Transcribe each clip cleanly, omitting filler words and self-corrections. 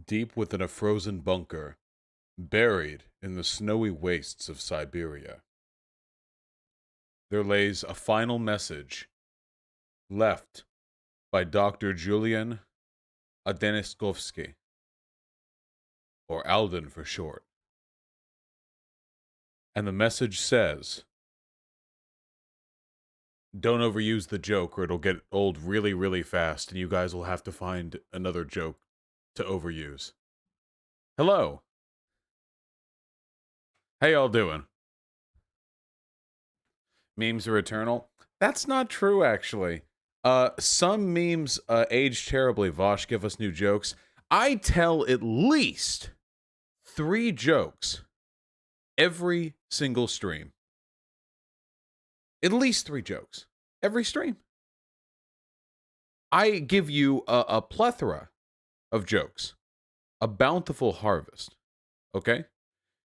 Deep within a frozen bunker, buried in the snowy wastes of Siberia, there lays a final message left by Dr. Julian Adeniskovsky, or Alden for short. And the message says, don't overuse the joke or it'll get old really, really fast and you guys will have to find another joke to overuse. Hello. How y'all doing? Memes are eternal? That's not true, actually. Some memes age terribly. Vosh, give us new jokes. I tell at least 3 jokes every single stream. At least 3 jokes every stream. I give you a plethora of jokes, a bountiful harvest. Okay?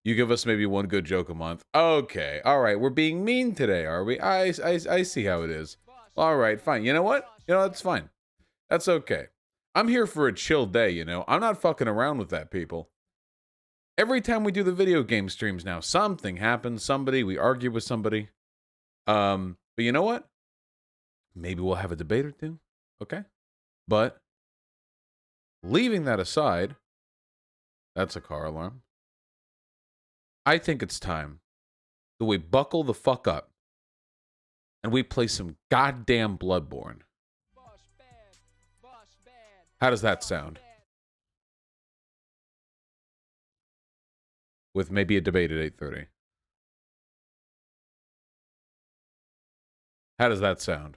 You give us maybe 1 good joke a month. Okay, all right, we're being mean today, are we? I see how it is. All right, fine. You know what? That's fine. That's okay. I'm here for a chill day, you know? I'm not fucking around with that, people. Every time we do the video game streams now, something happens, we argue with somebody. But you know what? Maybe we'll have a debate or two, okay? But leaving that aside, that's a car alarm. I think it's time that we buckle the fuck up and we play some goddamn Bloodborne. How does that sound? With maybe a debate at 8:30. How does that sound?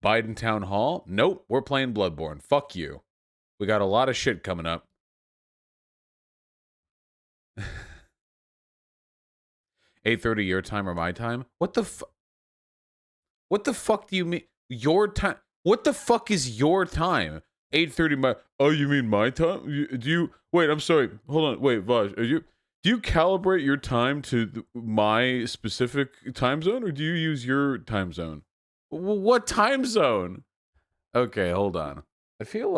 Biden Town Hall? Nope, we're playing Bloodborne. Fuck you. We got a lot of shit coming up. 8:30 your time or my time? What the fuck do you mean? Your time? What the fuck is your time? 8:30 my... Oh, you mean my time? Do you... Wait, I'm sorry. Hold on. Wait, Vaj, do you calibrate your time to my specific time zone, or do you use your time zone? What time zone? Okay, hold on. I feel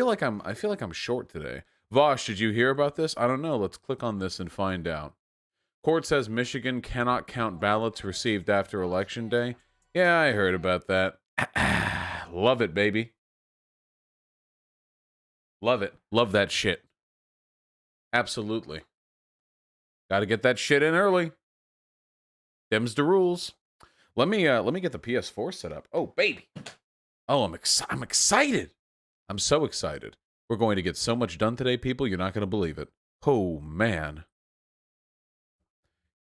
like I'm short today. Vosh, did you hear about this? I don't know. Let's click on this and find out. Court says Michigan cannot count ballots received after Election Day. Yeah, I heard about that. Love it, baby. Love it. Love that shit. Absolutely. Got to get that shit in early. Them's the rules. Let me get the PS4 set up. Oh, baby. Oh, I'm excited. I'm so excited. We're going to get so much done today, people. You're not going to believe it. Oh, man.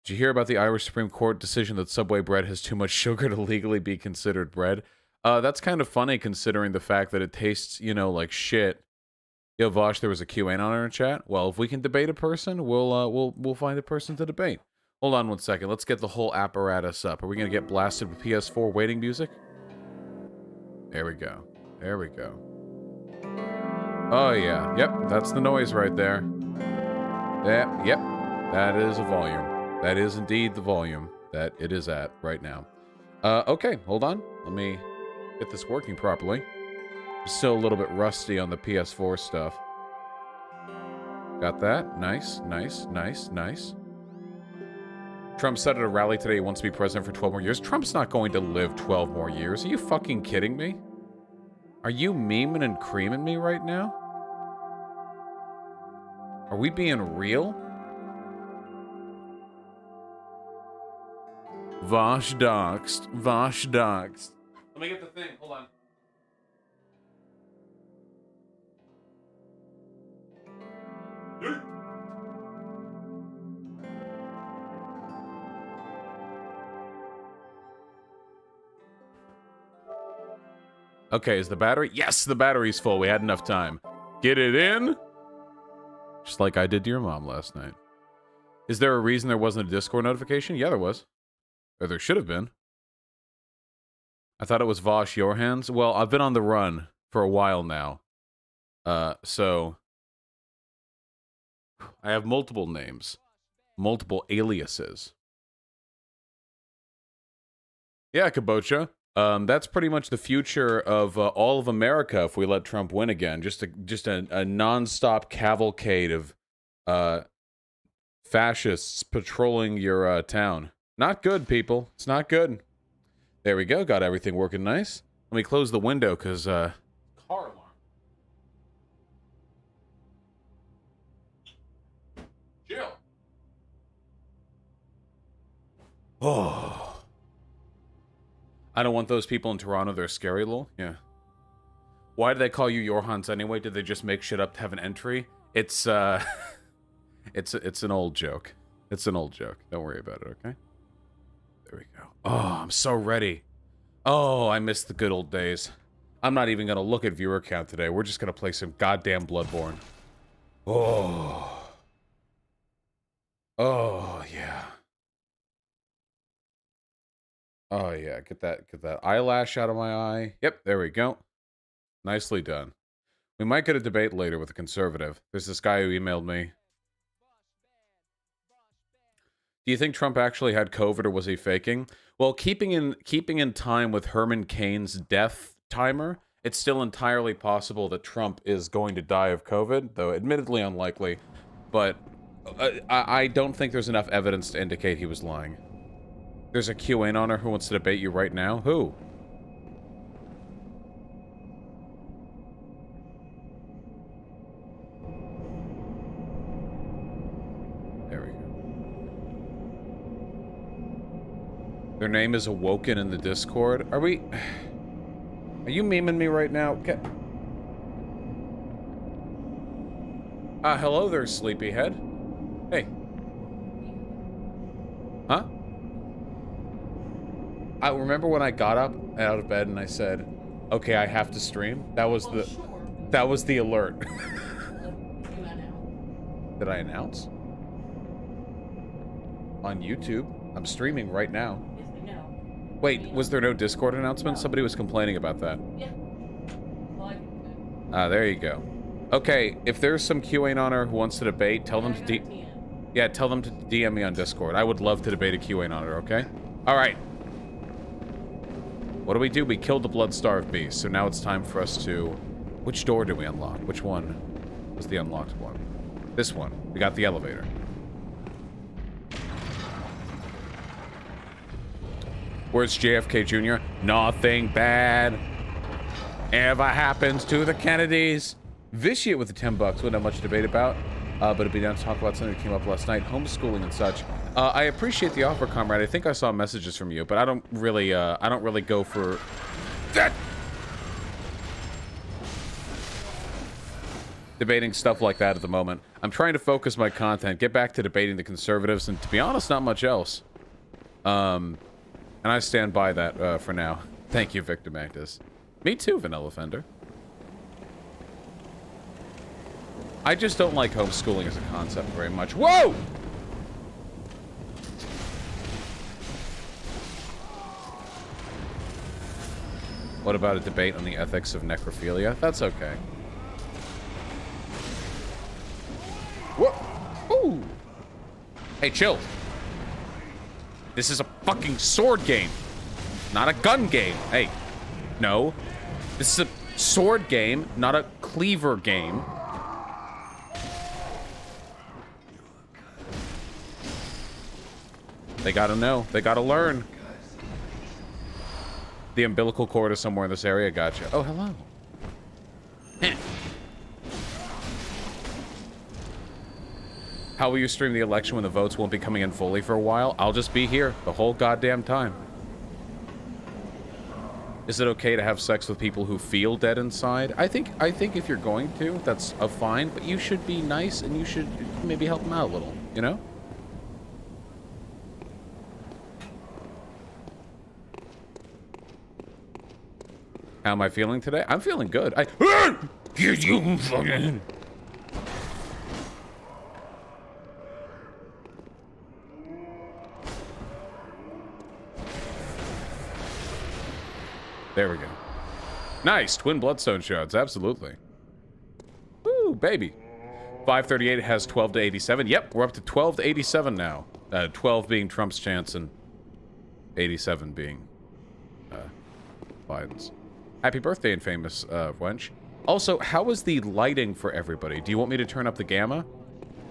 Did you hear about the Irish Supreme Court decision that Subway bread has too much sugar to legally be considered bread? That's kind of funny considering the fact that it tastes, like shit. Yo, Vosh, there was a QA on our chat. Well, if we can debate a person, we'll find a person to debate. Hold on 1 second. Let's get the whole apparatus up. Are we going to get blasted with PS4 waiting music? There we go. There we go. Oh, yeah. Yep, that's the noise right there. Yep. That is a volume. That is indeed the volume that it is at right now. Okay, hold on. Let me get this working properly. I'm still a little bit rusty on the PS4 stuff. Got that. Nice. Trump said at a rally today he wants to be president for 12 more years. Trump's not going to live 12 more years. Are you fucking kidding me? Are you memeing and creaming me right now? Are we being real? Vosh doxed. Let me get the thing. Hold on. Okay, is the battery? Yes, the battery's full. We had enough time. Get it in. Just like I did to your mom last night. Is there a reason there wasn't a Discord notification? Yeah, there was. Or there should have been. I thought it was Vosh your hands. Well, I've been on the run for a while now. So I have multiple names. Multiple aliases. Yeah, Kabocha. That's pretty much the future of all of America if we let Trump win again. Just a non-stop cavalcade of fascists patrolling your town. Not good, people. It's not good. There we go. Got everything working nice. Let me close the window because car alarm. Jill. Oh. I don't want those people in Toronto. They're scary, lol. Yeah. Why do they call you Yorhans anyway? Did they just make shit up to have an entry? It's it's an old joke. It's an old joke. Don't worry about it, okay? There we go. Oh, I'm so ready. Oh, I miss the good old days. I'm not even gonna look at viewer count today. We're just gonna play some goddamn Bloodborne. Oh. Oh, yeah. Oh, yeah. Get that eyelash out of my eye. Yep, there we go. Nicely done. We might get a debate later with a conservative. There's this guy who emailed me. Do you think Trump actually had COVID or was he faking? Well, keeping in time with Herman Cain's death timer, it's still entirely possible that Trump is going to die of COVID, though admittedly unlikely. But I don't think there's enough evidence to indicate he was lying. There's a QAnoner who wants to debate you right now. Who? There we go. Their name is Awoken in the Discord. Are you memeing me right now? Hello there, sleepyhead. Hey. Huh? I remember when I got up out of bed and I said, "Okay, I have to stream." That was that was the alert. Did I announce? On YouTube. I'm streaming right now. Yes, I know. Wait, was there no Discord announcement? No. Somebody was complaining about that. Yeah. Well, I can do. There you go. Okay, if there's some QAnoner who wants to debate, tell them to tell them to DM me on Discord. I would love to debate a QAnoner, okay? All right. What do? We killed the blood-starved beast, so now it's time for us to... Which door did we unlock? Which one was the unlocked one? This one. We got the elevator. Where's JFK Jr.? Nothing bad ever happens to the Kennedys. Vitiate with the $10. Wouldn't have much to debate about, but it'd be down to talk about something that came up last night, homeschooling and such. I appreciate the offer, comrade. I think I saw messages from you, but I don't really go for that. Debating stuff like that at the moment. I'm trying to focus my content, get back to debating the conservatives, and to be honest, not much else. And I stand by that for now. Thank you, Victor Magnus. Me too, Vanilla Fender. I just don't like homeschooling as a concept very much. Whoa! What about a debate on the ethics of necrophilia? That's okay. Whoa! Ooh! Hey, chill. This is a fucking sword game, not a gun game. Hey, no. This is a sword game, not a cleaver game. They gotta know. They gotta learn. The umbilical cord is somewhere in this area. Gotcha. Oh, hello. How will you stream the election when the votes won't be coming in fully for a while? I'll just be here the whole goddamn time. Is it okay to have sex with people who feel dead inside? I think if you're going to, that's fine, but you should be nice and you should maybe help them out a little, you know? How am I feeling today? I'm feeling good. There we go. Nice. Twin bloodstone shards. Absolutely. Woo, baby. 538 has 12 to 87. Yep, we're up to 12 to 87 now. 12 being Trump's chance and 87 being Bidens. Happy birthday, infamous wench. Also, how is the lighting for everybody? Do you want me to turn up the gamma?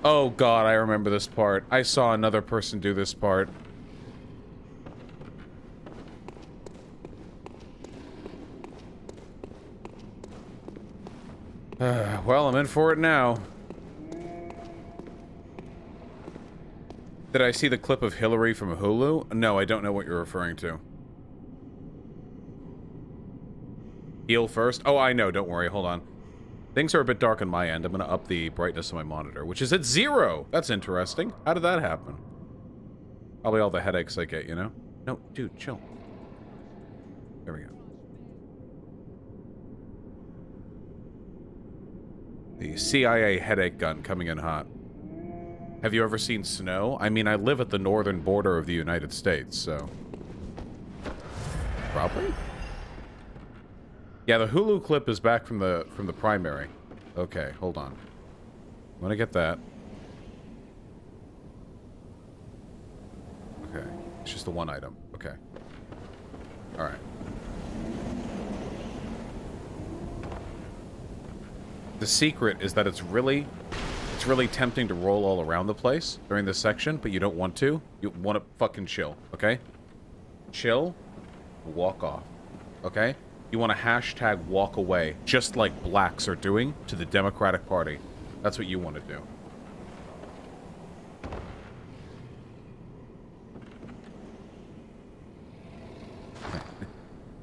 Oh god, I remember this part. I saw another person do this part. Well, I'm in for it now. Did I see the clip of Hillary from Hulu? No, I don't know what you're referring to. Heal first? Oh, I know. Don't worry. Hold on. Things are a bit dark on my end. I'm going to up the brightness of my monitor, which is at 0. That's interesting. How did that happen? Probably all the headaches I get, you know? No, dude, chill. There we go. The CIA headache gun coming in hot. Have you ever seen snow? I mean, I live at the northern border of the United States, so... Probably? Yeah, the Hulu clip is back from the primary. Okay, hold on. I'm gonna get that. Okay. It's just the one item. Okay. Alright. The secret is that it's really tempting to roll all around the place during this section, but you don't want to. You want to fucking chill, okay? Chill, walk off, okay? You want to hashtag walk away, just like blacks are doing to the Democratic Party. That's what you want to do.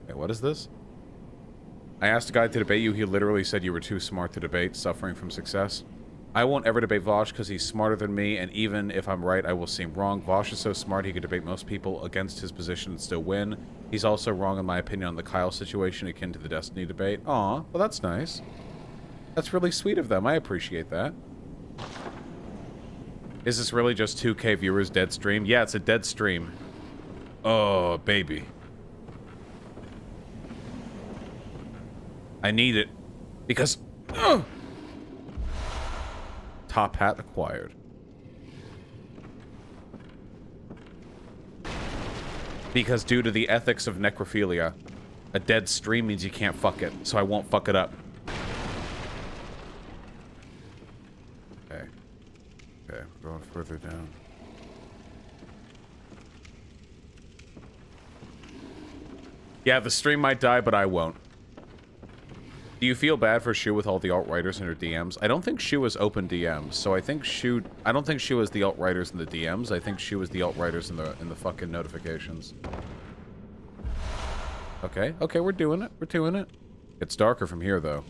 Wait, what is this? I asked a guy to debate you. He literally said you were too smart to debate, suffering from success. I won't ever debate Vosh because he's smarter than me, and even if I'm right, I will seem wrong. Vosh is so smart he could debate most people against his position and still win. He's also wrong in my opinion on the Kyle situation, akin to the Destiny debate. Aw, well that's nice. That's really sweet of them. I appreciate that. Is this really just 2K viewers dead stream? Yeah, it's a dead stream. Oh, baby. I need it. Because... Top hat acquired. Because due to the ethics of necrophilia, a dead stream means you can't fuck it, so I won't fuck it up. Okay. Okay, we're going further down. Yeah, the stream might die, but I won't. Do you feel bad for Shu with all the alt-writers in her DMs? I don't think Shu has open DMs, so I think Shu... I don't think Shu has the alt-writers in the DMs. I think Shu has the alt-writers in the fucking notifications. Okay, okay, we're doing it. We're doing it. It's darker from here, though.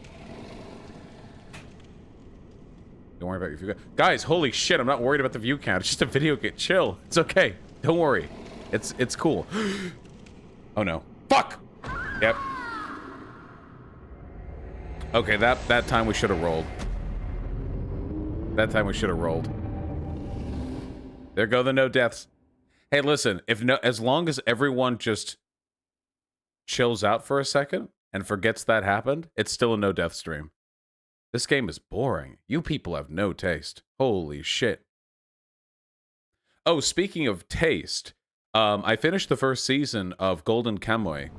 Don't worry about your view count. Guys, holy shit, I'm not worried about the view count. It's just a video game. Chill. It's okay. Don't worry. It's cool. Oh, no. Fuck! Yep. Okay, that time we should have rolled. That time we should have rolled. There go the no deaths. Hey, listen, as long as everyone just chills out for a second and forgets that happened, it's still a no death stream. This game is boring. You people have no taste. Holy shit. Oh, speaking of taste, I finished the first season of Golden Kamuy.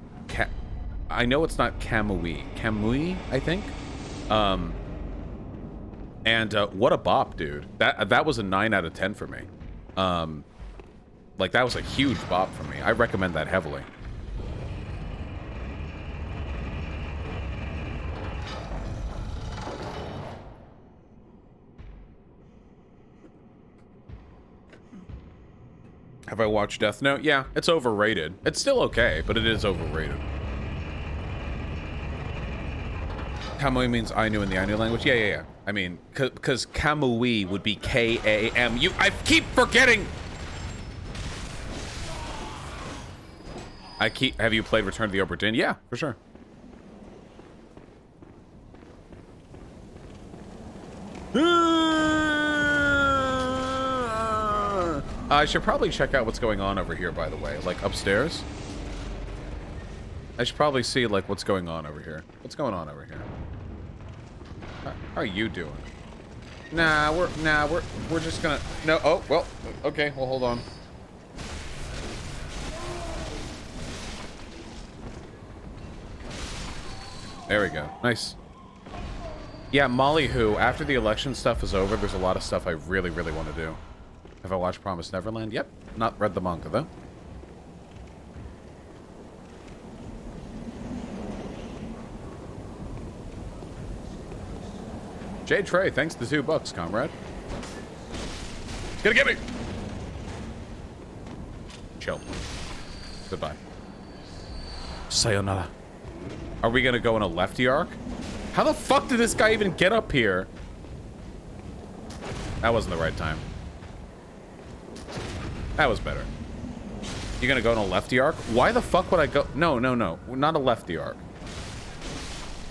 I know it's not Kamui. Kamui, I think? And what a bop, dude. That was a 9 out of 10 for me. Like, that was a huge bop for me. I recommend that heavily. Have I watched Death Note? Yeah, it's overrated. It's still okay, but it is overrated. Kamui means Ainu in the Ainu language? Yeah. I mean, because Kamui would be K-A-M-U. I keep forgetting! Have you played Return to the Obra Dinn? Yeah, for sure. I should probably check out what's going on over here, by the way. Like, upstairs? I should probably see, like, what's going on over here. What's going on over here? How are you doing? Nah, we're just gonna... No, oh, well, okay, well, hold on. There we go. Nice. Yeah, Molly Who, after the election stuff is over, there's a lot of stuff I really, really want to do. Have I watched Promised Neverland? Yep. Not read the manga, though. Jay Trey, thanks to $2, comrade. He's gonna get me! Chill. Goodbye. Sayonara. Are we gonna go in a lefty arc? How the fuck did this guy even get up here? That wasn't the right time. That was better. You're gonna go in a lefty arc? Why the fuck would I go? No, no, no. Not a lefty arc.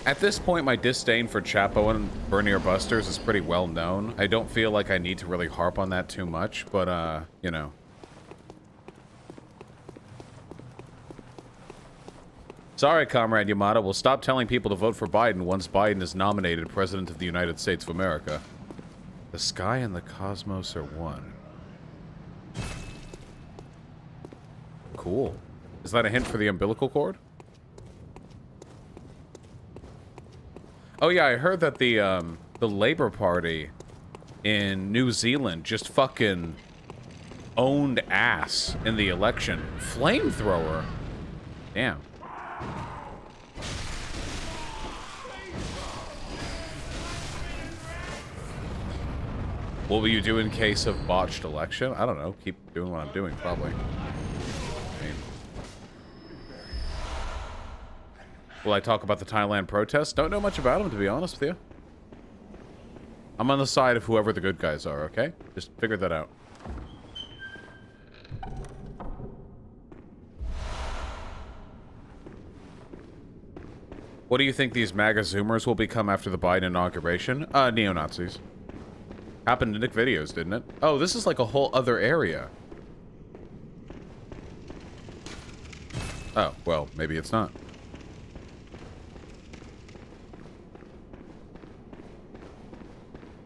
At this point, my disdain for Chapo and Bernier Busters is pretty well known. I don't feel like I need to really harp on that too much, but, you know. Sorry, Comrade Yamada. We'll stop telling people to vote for Biden once Biden is nominated President of the United States of America. The sky and the cosmos are one. Cool. Is that a hint for the umbilical cord? Oh yeah, I heard that the Labour Party in New Zealand just fucking owned ass in the election. Flamethrower. Damn. What will you do in case of botched election? I don't know. Keep doing what I'm doing, probably. Will I talk about the Thailand protests? Don't know much about them, to be honest with you. I'm on the side of whoever the good guys are, okay? Just figure that out. What do you think these MAGA Zoomers will become after the Biden inauguration? Neo-Nazis. Happened to Nick Videos, didn't it? Oh, this is like a whole other area. Oh, well, maybe it's not.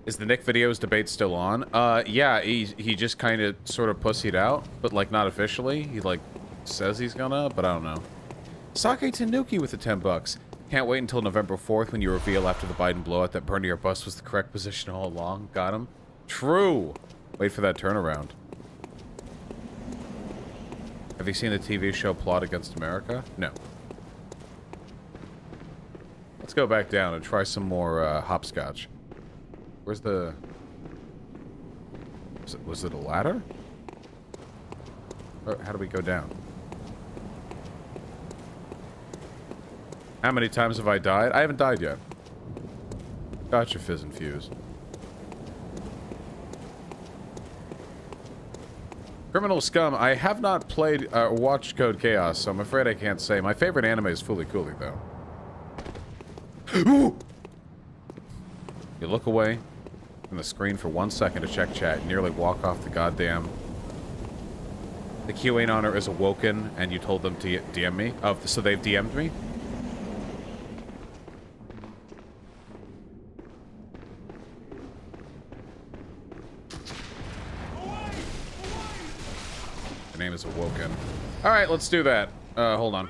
Is the Nick Videos debate still on? Yeah, he just kind of sort of pussied out, but like not officially. He like says he's gonna, but I don't know. Sake Tanuki with the $10. Can't wait until November 4th when you reveal after the Biden blowout that Bernie or bust was the correct position all along. Got him? True! Wait for that turnaround. Have you seen the TV show Plot Against America? No. Let's go back down and try some more hopscotch. Where's the... Was it a ladder? Or how do we go down? How many times have I died? I haven't died yet. Gotcha, Fizz and Fuse. Criminal Scum. I have not played or watched Code Chaos, so I'm afraid I can't say. My favorite anime is Fooly Cooly, though. You look away from the screen for 1 second to check chat and nearly walk off the goddamn... The QAnoner is awoken and you told them to DM me? Oh, so they've DM'd me? The name is awoken. Alright, let's do that. Hold on.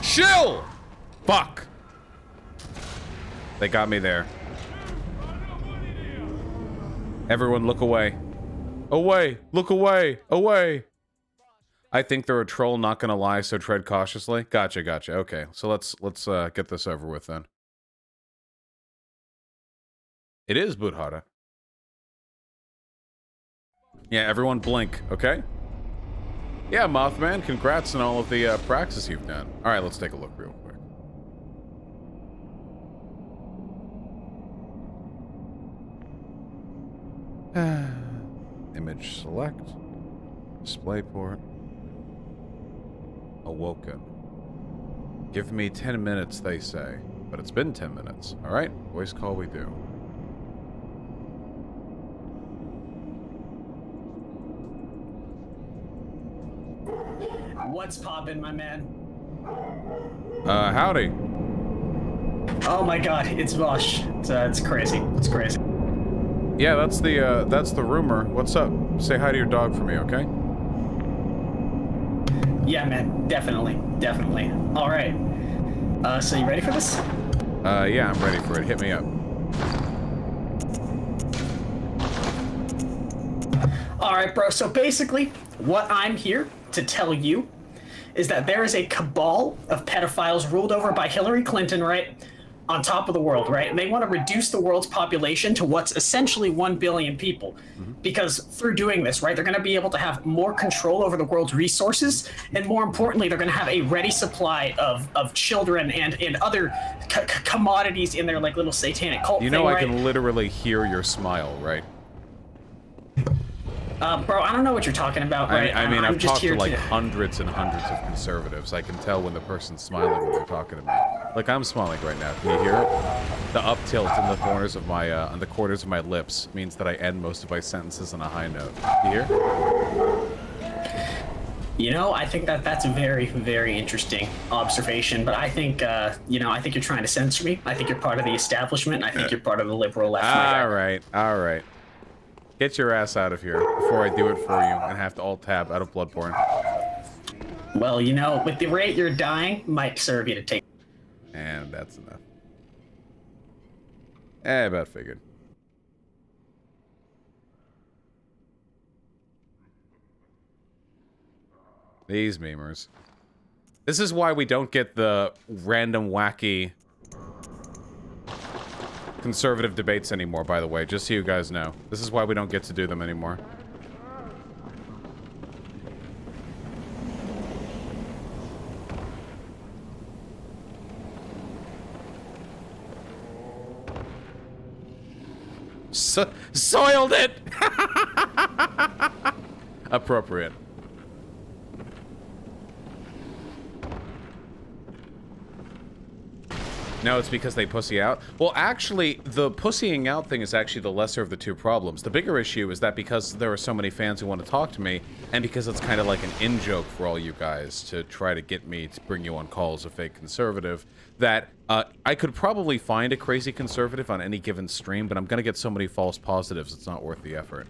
Chill! Fuck! They got me there. Everyone look away. Away! Look away! Away! I think they're a troll, not gonna lie, so tread cautiously. Gotcha, gotcha. Okay, so let's get this over with then. It is Budhara. Yeah, everyone blink, okay? Yeah, Mothman, congrats on all of the praxis you've done. Alright, let's take a look real quick. Image select. Display port. Awoken. Give me 10 minutes, they say. But it's been 10 minutes. Alright, voice call we do. What's poppin', my man? Howdy. Oh my god, it's Vosh. It's crazy. It's crazy. Yeah, that's the rumor. What's up? Say hi to your dog for me, okay? Yeah, man, definitely. All right. So you ready for this? Yeah, I'm ready for it. Hit me up. All right, bro. So basically, what I'm here to tell you is that there is a cabal of pedophiles ruled over by Hillary Clinton, right? On top of the world, right? And they want to reduce the world's population to what's essentially 1 billion people. Because through doing this, right, they're going to be able to have more control over the world's resources. And more importantly, they're going to have a ready supply of children and other commodities in their like little satanic cult You know, thing, I can literally hear your smile, right? Bro, I don't know what you're talking about, right? I mean, I'm I've just talked to here like hundreds and hundreds of conservatives. I can tell when the person's smiling when they're talking to me. Like I'm smiling right now. Can you hear it? The up tilt in the corners of my on the corners of my lips means that I end most of my sentences on a high note. You hear? You know, I think that's a very, very interesting observation. But I think, you know, I think you're trying to censor me. I think you're part of the establishment. I think you're part of the liberal left. All right. Get your ass out of here before I do it for you and have to alt-tab out of Bloodborne. Well, you know, with the rate you're dying, might serve you to take. And that's enough. About figured. These memers. This is why we don't get the random wacky conservative debates anymore, by the way, just so you guys know. This is why we don't get to do them anymore. Soiled it! Appropriate. No, it's because they pussy out. Well, actually, the pussying out thing is actually the lesser of the two problems. The bigger issue is that because there are so many fans who want to talk to me, and because it's kind of like an in-joke for all you guys to try to get me to bring you on call as a fake conservative, that I could probably find a crazy conservative on any given stream, but I'm going to get so many false positives, it's not worth the effort.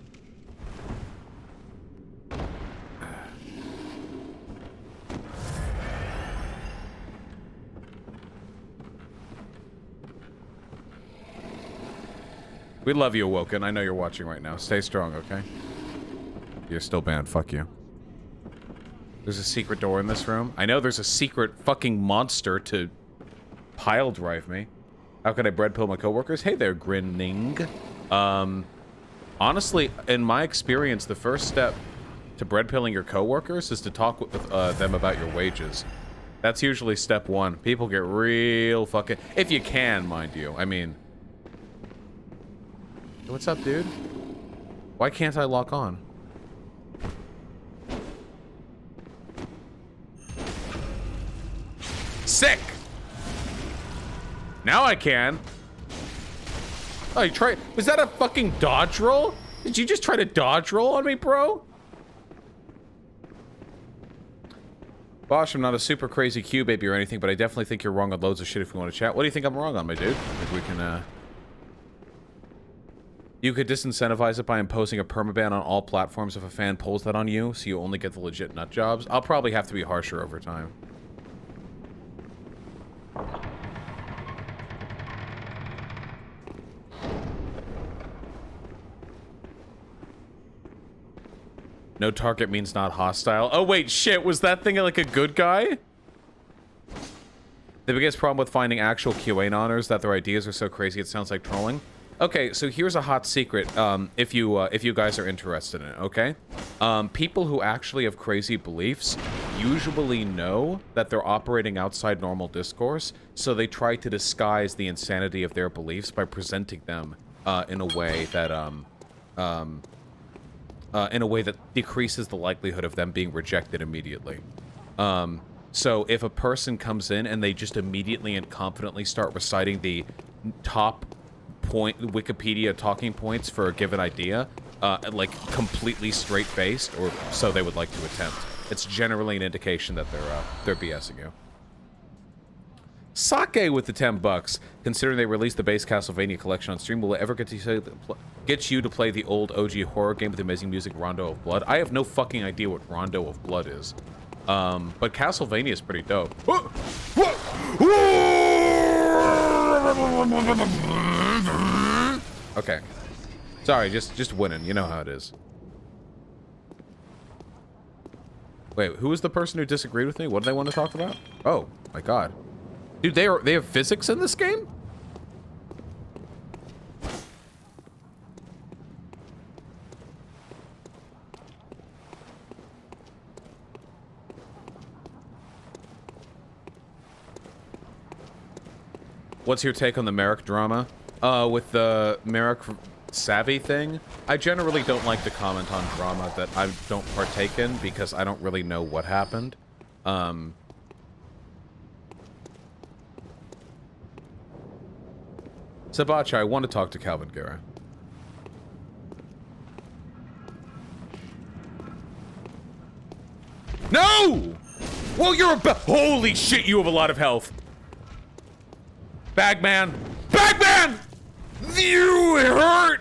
We love you, Awoken. I know you're watching right now. Stay strong, okay? You're still banned. Fuck you. There's a secret door in this room. I know there's a secret fucking monster to pile drive me. How can I bread pill my coworkers? Hey there, grinning. Honestly, in my experience, the first step to bread pilling your coworkers is to talk with them about your wages. That's usually step one. People get real fucking... If you can, mind you. I mean... What's up, dude? Why can't I lock on? Sick! Now I can. Oh, you tried... Was that a fucking dodge roll? Did you just try to dodge roll on me, bro? Bosh, I'm not a super crazy Q baby or anything, but I definitely think you're wrong on loads of shit if we want to chat. What do you think I'm wrong on, my dude? Like we can, You could disincentivize it by imposing a permaban on all platforms if a fan pulls that on you, so you only get the legit nut jobs. I'll probably have to be harsher over time. No target means not hostile. Oh wait, shit, was that thing like a good guy? The biggest problem with finding actual QAnoners that their ideas are so crazy it sounds like trolling. Okay, so here's a hot secret, if you guys are interested in it, okay? People who actually have crazy beliefs usually know that they're operating outside normal discourse, so they try to disguise the insanity of their beliefs by presenting them in a way that decreases the likelihood of them being rejected immediately. So if a person comes in and they just immediately and confidently start reciting the top Wikipedia talking points for a given idea, like completely straight-faced, or so they would like to attempt, it's generally an indication that they're BSing you. Sake with the 10 bucks. Considering they released the base Castlevania collection on stream, will it ever get you to play the old OG horror game with the amazing music Rondo of Blood? I have no fucking idea what Rondo of Blood is. But Castlevania is pretty dope. Okay. Sorry, just winning. You know how it is. Wait, who was the person who disagreed with me? What do they want to talk about? Oh, my God. Dude, they have physics in this game? What's your take on the Merrick drama? With the Merrick Savvy thing, I generally don't like to comment on drama that I don't partake in because I don't really know what happened. Sabacha, I want to talk to Calvin Guerra. No! Well, you're a holy shit, you have a lot of health. Bagman! Bagman! You hurt!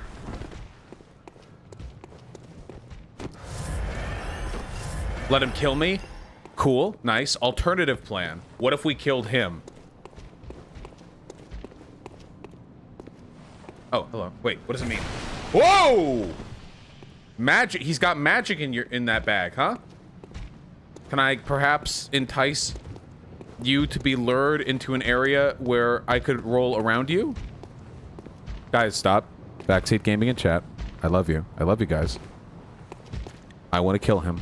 Let him kill me? Cool, nice. Alternative plan. What if we killed him? Oh, hello. Wait, what does it mean? Whoa! Magic. He's got magic in that bag, huh? Can I perhaps entice you to be lured into an area where I could roll around you? Guys, stop. Backseat gaming and chat. I love you. I love you guys. I want to kill him.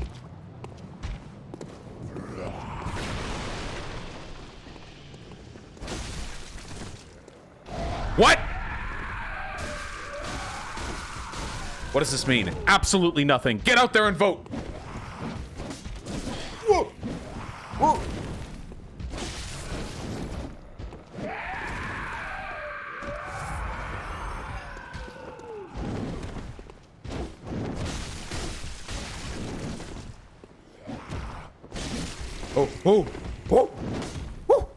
What? What does this mean? Absolutely nothing. Get out there and vote. Whoa. Whoa. Oh, oh, oh, oh.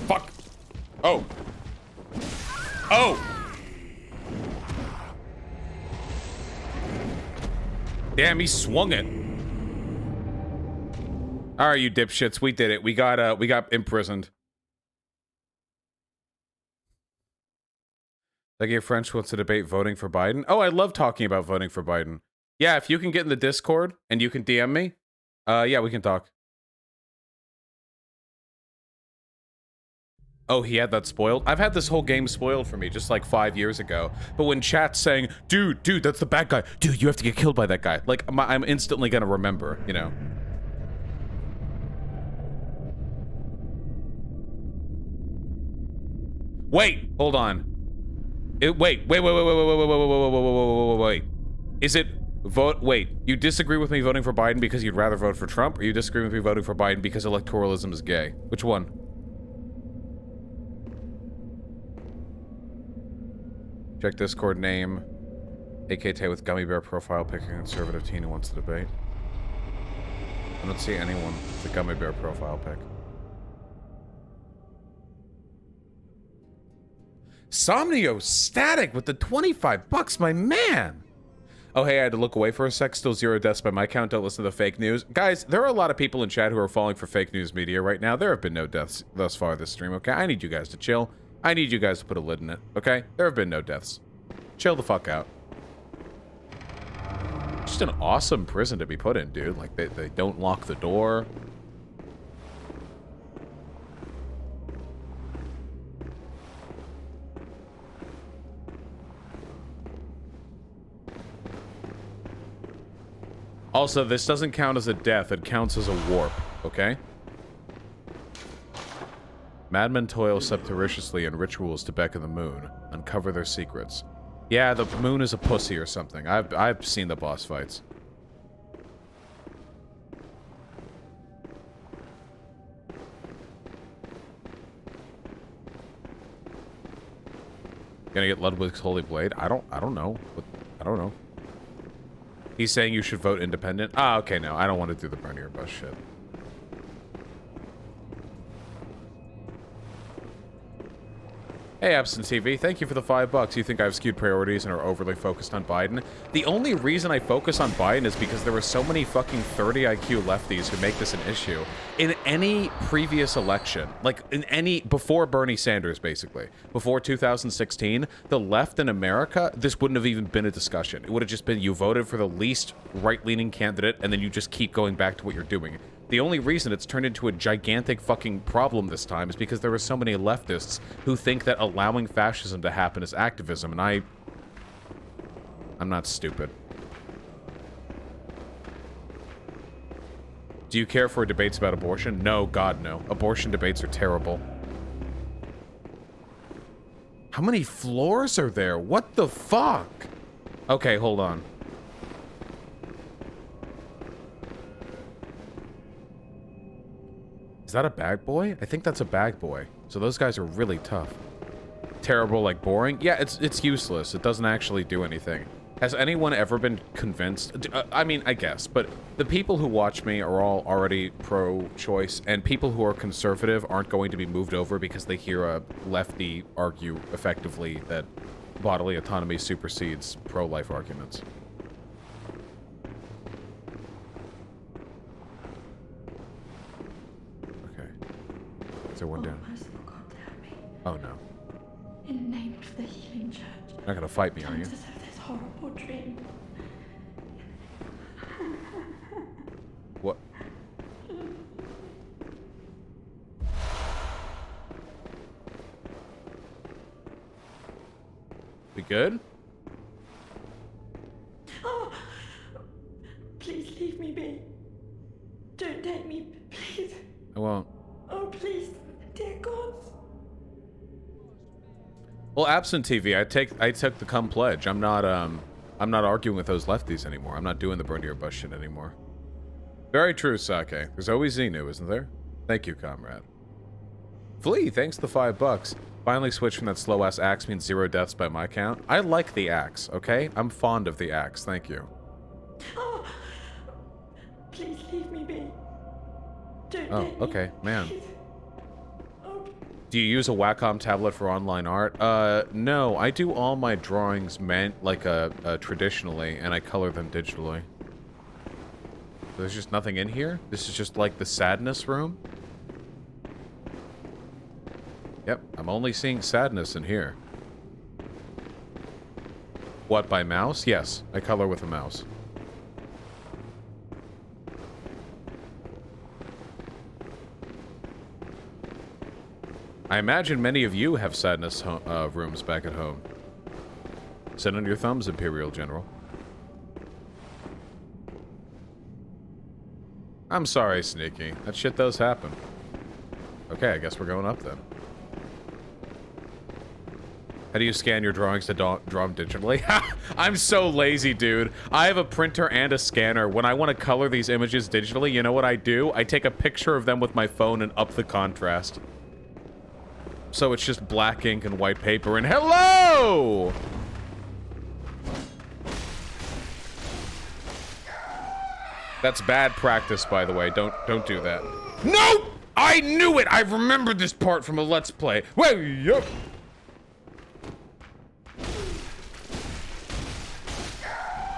Fuck. Oh. Oh. Damn, he swung it. All right, you dipshits, we did it. We got imprisoned. Like your French wants to debate voting for Biden. Oh, I love talking about voting for Biden. Yeah, if you can get in the Discord and you can DM me, yeah, we can talk. Oh, he had that spoiled? I've had this whole game spoiled for me just like 5 years ago. But when chat's saying, dude, that's the bad guy. Dude, you have to get killed by that guy. Like, I'm instantly gonna remember, you know? Wait, hold on. Wait. Is it vote? Wait, you disagree with me voting for Biden because you'd rather vote for Trump, or you disagree with me voting for Biden because electoralism is gay? Which one? Check Discord name. AKT with gummy bear profile picking a conservative teen who wants to debate. I don't see anyone with a gummy bear profile pic. Somnio Static with the 25 bucks, my man! Oh, hey, I had to look away for a sec. Still 0 deaths by my count. Don't listen to the fake news. Guys, there are a lot of people in chat who are falling for fake news media right now. There have been no deaths thus far this stream, okay? I need you guys to chill. I need you guys to put a lid in it, okay? There have been no deaths. Chill the fuck out. Just an awesome prison to be put in, dude. Like, they don't lock the door. Also, this doesn't count as a death. It counts as a warp, okay? Madmen toil surreptitiously in rituals to beckon the moon, uncover their secrets. Yeah, the moon is a pussy or something. I've seen the boss fights. Gonna get Ludwig's Holy Blade? I don't know. I don't know. He's saying you should vote independent? Ah, okay, no. I don't want to do the Bernier bus shit. Hey, Absent TV, thank you for the $5. You think I've skewed priorities and are overly focused on Biden? The only reason I focus on Biden is because there were so many fucking 30 IQ lefties who make this an issue. In any previous election, like in any, before Bernie Sanders, basically, before 2016, the left in America, this wouldn't have even been a discussion. It would have just been you voted for the least right-leaning candidate and then you just keep going back to what you're doing. The only reason it's turned into a gigantic fucking problem this time is because there are so many leftists who think that allowing fascism to happen is activism, and I'm not stupid. Do you care for debates about abortion? No, God, no. Abortion debates are terrible. How many floors are there? What the fuck? Okay, hold on. Is that a bag boy? I think that's a bag boy. So those guys are really tough. Terrible, like boring? Yeah, it's useless. It doesn't actually do anything. Has anyone ever been convinced? I mean, I guess, but the people who watch me are all already pro-choice, and people who are conservative aren't going to be moved over because they hear a lefty argue effectively that bodily autonomy supersedes pro-life arguments. Is there one down? Oh no. In the name of the healing church. You're not gonna fight me, are you? Of this horrible dream. What? We good? Oh, please leave me be. Don't take me, please. I won't. Oh, please, dear God. Well, absent TV, I took the cum pledge. I'm not arguing with those lefties anymore. I'm not doing the burn to your bus shit anymore. Very true, Sake. There's always Xenu, isn't there? Thank you, comrade. Flea, thanks for the $5. Finally switched from that slow-ass axe means 0 deaths by my count. I like the axe, okay? I'm fond of the axe, thank you. Oh, please leave me be. Don't Oh, take me, okay, man. please. Oh, Do you use a Wacom tablet for online art? No, I do all my drawings traditionally, and I color them digitally. There's just nothing in here? This is just like the sadness room? Yep, I'm only seeing sadness in here. What, by mouse? Yes, I color with a mouse. I imagine many of you have sadness rooms back at home. Send on your thumbs, Imperial General. I'm sorry, Sneaky. That shit does happen. Okay, I guess we're going up then. How do you scan your drawings to draw them digitally? I'm so lazy, dude. I have a printer and a scanner. When I want to color these images digitally, you know what I do? I take a picture of them with my phone and up the contrast. So it's just black ink and white paper, and hello! That's bad practice, by the way. Don't do that. No! I knew it! I remembered this part from a Let's Play. Well, yep.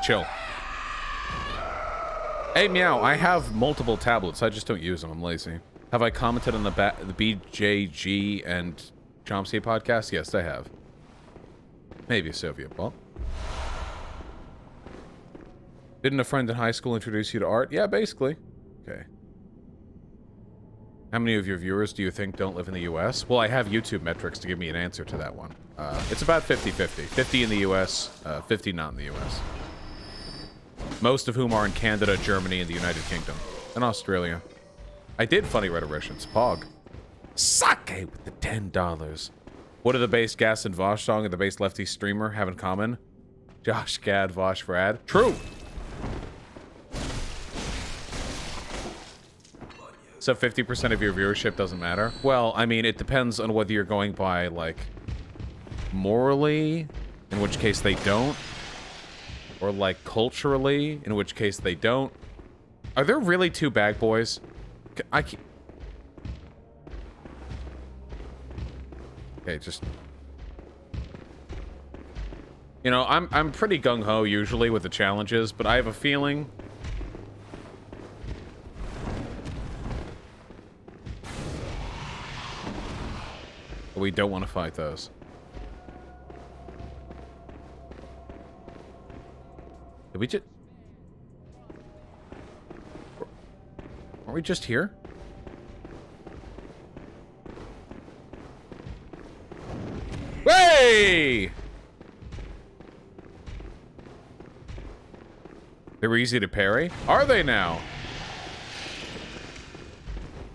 Chill. Hey, Meow, I have multiple tablets. I just don't use them. I'm lazy. Have I commented on the BJG and Chomsky podcast? Yes, I have. Maybe a Soviet ball. Didn't a friend in high school introduce you to art? Yeah, basically. Okay. How many of your viewers do you think don't live in the U.S.? Well, I have YouTube metrics to give me an answer to that one. It's about 50-50. 50 in the U.S., 50 not in the U.S. Most of whom are in Canada, Germany, and the United Kingdom. And Australia. I did funny rhetoricians. Pog. Sake with the $10. What do the base Gas and Vosh song and the base Lefty streamer have in common? Josh Gad, Vosh Vrad. True! So 50% of your viewership doesn't matter? Well, I mean, it depends on whether you're going by, like, morally, in which case they don't, or, like, culturally, in which case they don't. Are there really 2 bag boys? I can't... Okay, just You know, I'm pretty gung-ho usually with the challenges, but I have a feeling we don't want to fight those. Did we just... Are we just here? Hey! They were easy to parry? Are they now? Can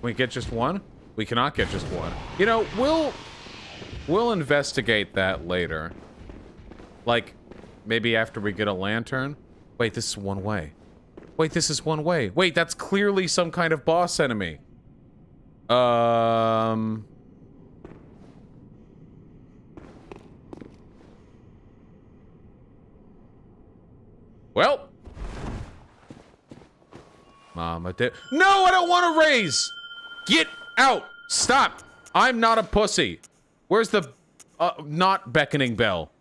we get just one? We cannot get just one. You know, we'll investigate that later. Like, maybe after we get a lantern. Wait, this is one way. Wait, this is one way. Wait, that's clearly some kind of boss enemy. Well. Mama did. No, I don't want to raise! Get out! Stop! I'm not a pussy. Where's the not beckoning bell?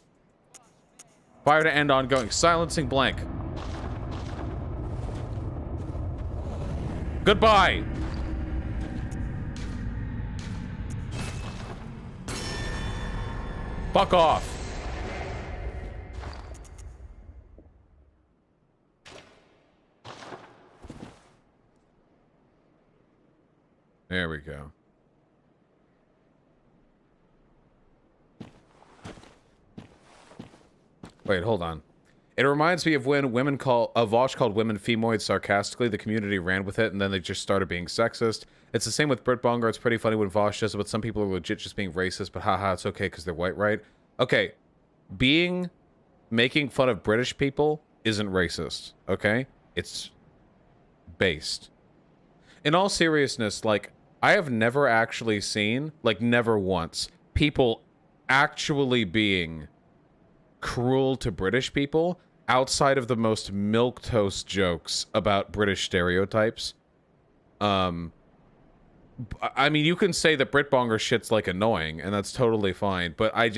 Fire to end ongoing. Silencing blank. Goodbye! Fuck off. There we go. Wait, hold on. It reminds me of when women call a Vosh called women femoids sarcastically. The community ran with it, and then they just started being sexist. It's the same with Brit Bongar. It's pretty funny when Vosh does it, but some people are legit just being racist. But haha, it's okay because they're white, right? Okay, making fun of British people isn't racist. Okay, it's based. In all seriousness, like I have never actually seen, like never once, people actually being cruel to British people outside of the most milquetoast jokes about British stereotypes. I mean, you can say that Britbonger shit's like annoying, and that's totally fine. But I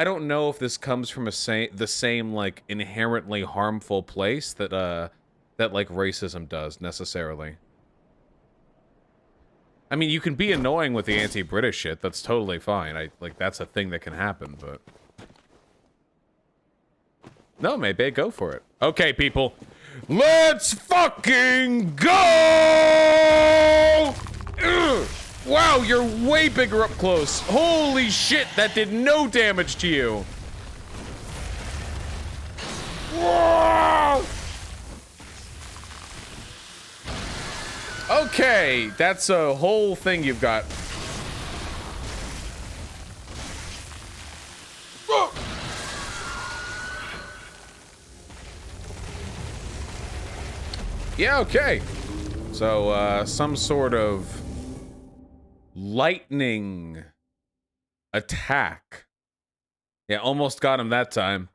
don't know if this comes from the same like inherently harmful place that that like racism does necessarily. I mean, you can be annoying with the anti-British shit. That's totally fine. Like that's a thing that can happen, but. No, maybe go for it. Okay, people. Let's fucking go! Ugh. Wow, you're way bigger up close. Holy shit, that did no damage to you. Whoa! Okay, that's a whole thing you've got. Whoa! Yeah, okay. So, some sort of lightning attack. Yeah, almost got him that time.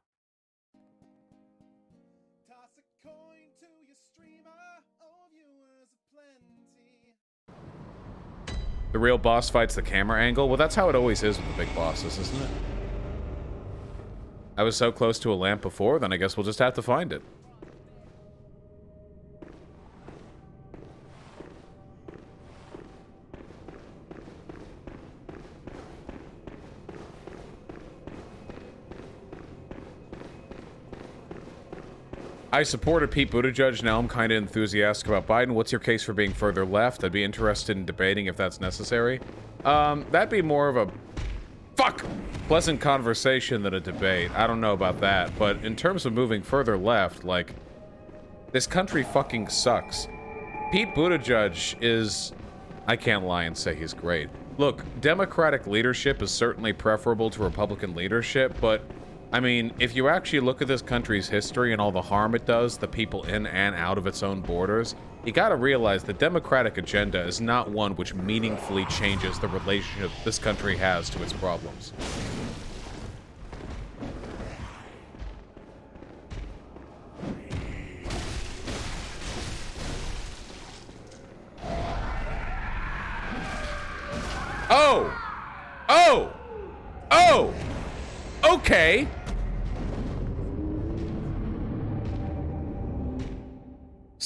The real boss fights the camera angle? Well, that's how it always is with the big bosses, isn't it? I was so close to a lamp before, then I guess we'll just have to find it. I supported Pete Buttigieg, now I'm kind of enthusiastic about Biden. What's your case for being further left? I'd be interested in debating if that's necessary. That'd be more of a pleasant conversation than a debate. I don't know about that, but in terms of moving further left, like, this country fucking sucks. Pete Buttigieg is... I can't lie and say he's great. Look, Democratic leadership is certainly preferable to Republican leadership, but... I mean, if you actually look at this country's history and all the harm it does, the people in and out of its own borders, you gotta realize the Democratic agenda is not one which meaningfully changes the relationship this country has to its problems. Oh! Oh! Oh! Okay!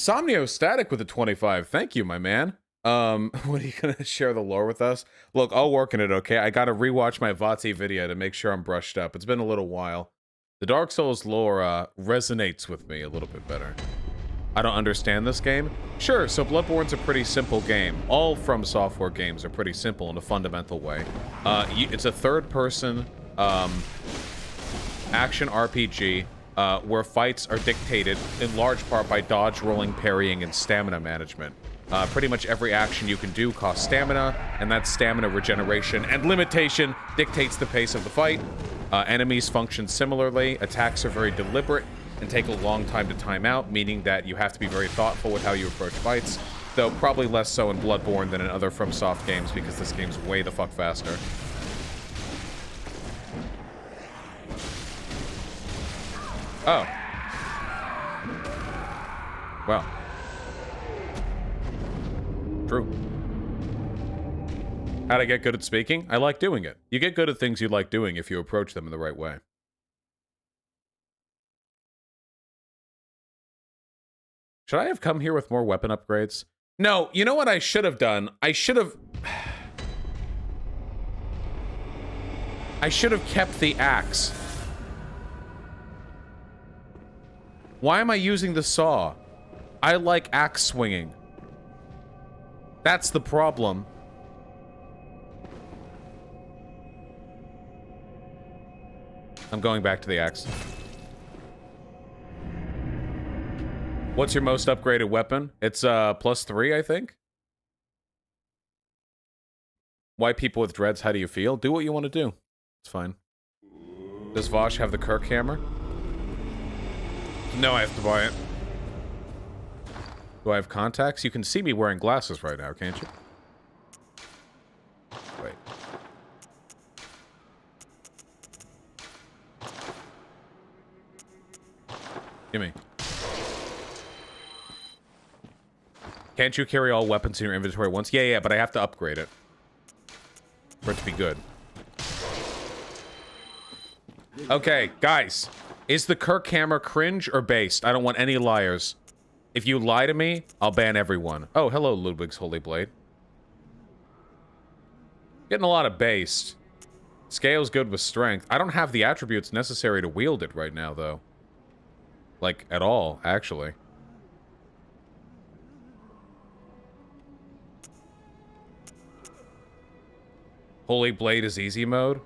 Somniostatic with a 25. Thank you, my man. What are you gonna share the lore with us? Look, I'll work on it, okay? I gotta rewatch my Vati video to make sure I'm brushed up. It's been a little while. The Dark Souls lore resonates with me a little bit better. I don't understand this game. Sure, so Bloodborne's a pretty simple game. All From Software games are pretty simple in a fundamental way. It's a third-person action RPG where fights are dictated in large part by dodge, rolling, parrying, and stamina management. Pretty much every action you can do costs stamina, and that stamina regeneration and limitation dictates the pace of the fight. Enemies function similarly. Attacks are very deliberate and take a long time to time out, meaning that you have to be very thoughtful with how you approach fights, though probably less so in Bloodborne than in other FromSoft games, because this game's way the fuck faster. Oh. Well. True. How'd I get good at speaking? I like doing it. You get good at things you like doing if you approach them in the right way. Should I have come here with more weapon upgrades? No, you know what I should have done? I should have kept the axe. Why am I using the saw? I like axe swinging. That's the problem. I'm going back to the axe. What's your most upgraded weapon? It's +3, I think. Why people with dreads, how do you feel? Do what you want to do. It's fine. Does Vosh have the Kirk hammer? No, I have to buy it. Do I have contacts? You can see me wearing glasses right now, can't you? Wait. Gimme. Can't you carry all weapons in your inventory once? Yeah, but I have to upgrade it for it to be good. Okay, guys. Is the Kirk hammer cringe or based? I don't want any liars. If you lie to me, I'll ban everyone. Oh, hello, Ludwig's Holy Blade. Getting a lot of based. Scale's good with strength. I don't have the attributes necessary to wield it right now, though. Like, at all, actually. Holy Blade is easy mode?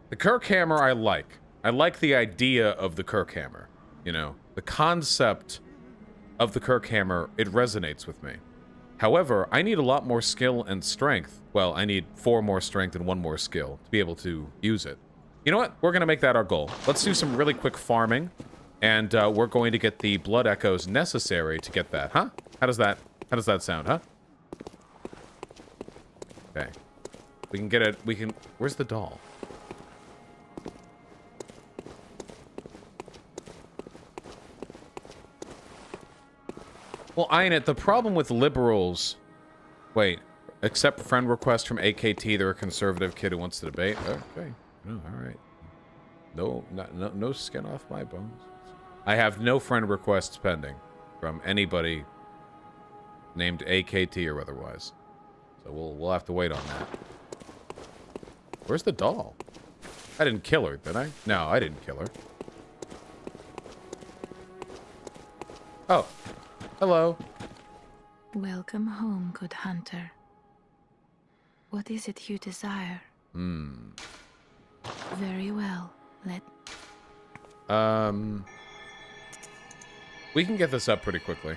The Kirk hammer I like. I like the idea of the Kirk hammer. You know, the concept of the Kirk hammer, it resonates with me. However, I need a lot more skill and strength. Well, I need 4 more strength and 1 more skill to be able to use it. You know what? We're going to make that our goal. Let's do some really quick farming. And we're going to get the blood echoes necessary to get that, huh? How does that sound, huh? Okay. We can get it, where's the doll? Well, Einit, the problem with liberals... Wait, accept friend request from AKT, they're a conservative kid who wants to debate? Okay. Oh, alright. No skin off my bones. I have no friend requests pending from anybody named AKT or otherwise. So we'll have to wait on that. Where's the doll? I didn't kill her, did I? No, I didn't kill her. Oh. Hello. Welcome home, good hunter. What is it you desire? Very well. We can get this up pretty quickly.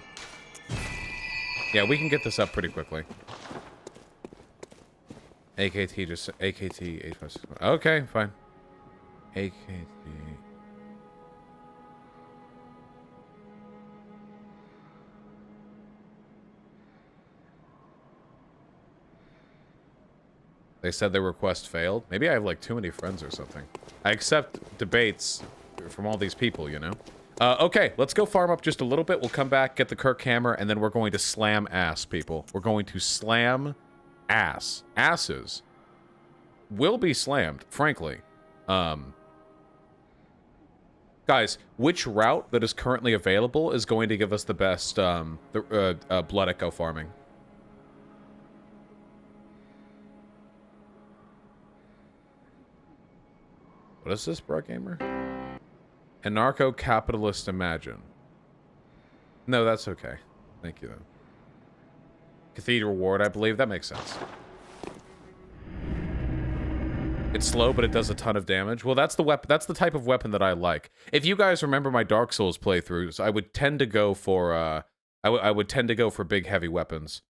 Yeah, we can get this up pretty quickly. AKT just... AKT 856. Okay, fine. AKT... They said their request failed. Maybe I have, like, too many friends or something. I accept debates from all these people, you know? Okay, let's go farm up just a little bit. We'll come back, get the Kirk hammer, and then we're going to slam ass, people. We're going to slam ass. Asses. will be slammed, frankly. Guys, which route that is currently available is going to give us the best blood echo farming? What is this, bro gamer? Anarcho-capitalist imagine. No, that's okay. Thank you, though. Cathedral Ward, I believe. That makes sense. It's slow, but it does a ton of damage. Well, that's the weapon. That's the type of weapon that I like. If you guys remember my Dark Souls playthroughs, I would tend to go for I would tend to go for big, heavy weapons.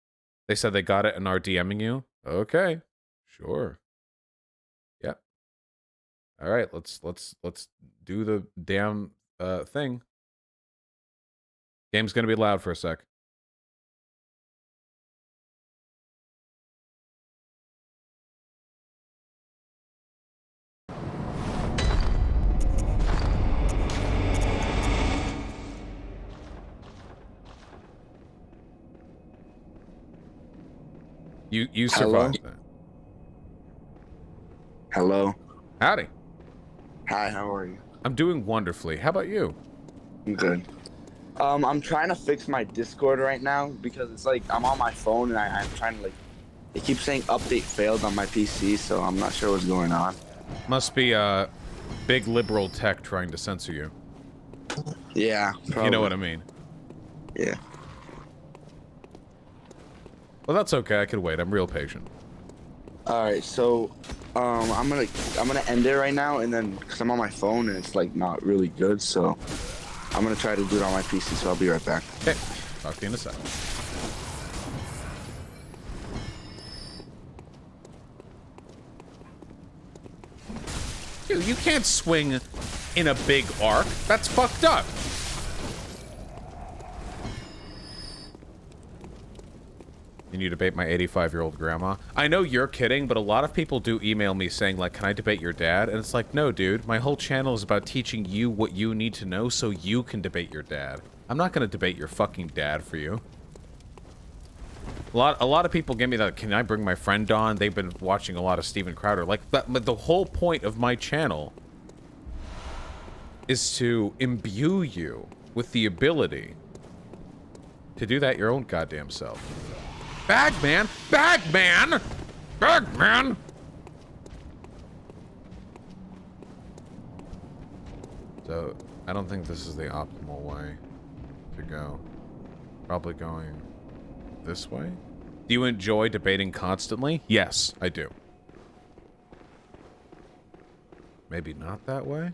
They said they got it and are DMing you. Okay, sure. Yep. All right, let's do the damn thing. Game's gonna be loud for a sec. You survived that. Hello. Howdy. Hi, how are you? I'm doing wonderfully. How about you? I'm good. I'm trying to fix my Discord right now because it's like I'm on my phone and I'm trying to it keeps saying update failed on my PC, so I'm not sure what's going on. Must be big liberal tech trying to censor you. Yeah, probably. You know what I mean? Yeah. Well, that's okay. I could wait. I'm real patient. All right, so I'm gonna end it right now, and then because I'm on my phone and it's like not really good, so I'm gonna try to do it on my PC. So I'll be right back. Okay. Talk to you in a sec. Dude, you can't swing in a big arc. That's fucked up. Can you debate my 85-year-old grandma? I know you're kidding, but a lot of people do email me saying, like, can I debate your dad? And it's like, no, dude, my whole channel is about teaching you what you need to know so you can debate your dad. I'm not gonna debate your fucking dad for you. A lot of people give me that, can I bring my friend on? They've been watching a lot of Steven Crowder. Like, but the whole point of my channel is to imbue you with the ability to do that your own goddamn self. Bagman! Bagman! Bagman! So, I don't think this is the optimal way to go. Probably going this way? Do you enjoy debating constantly? Yes, I do. Maybe not that way?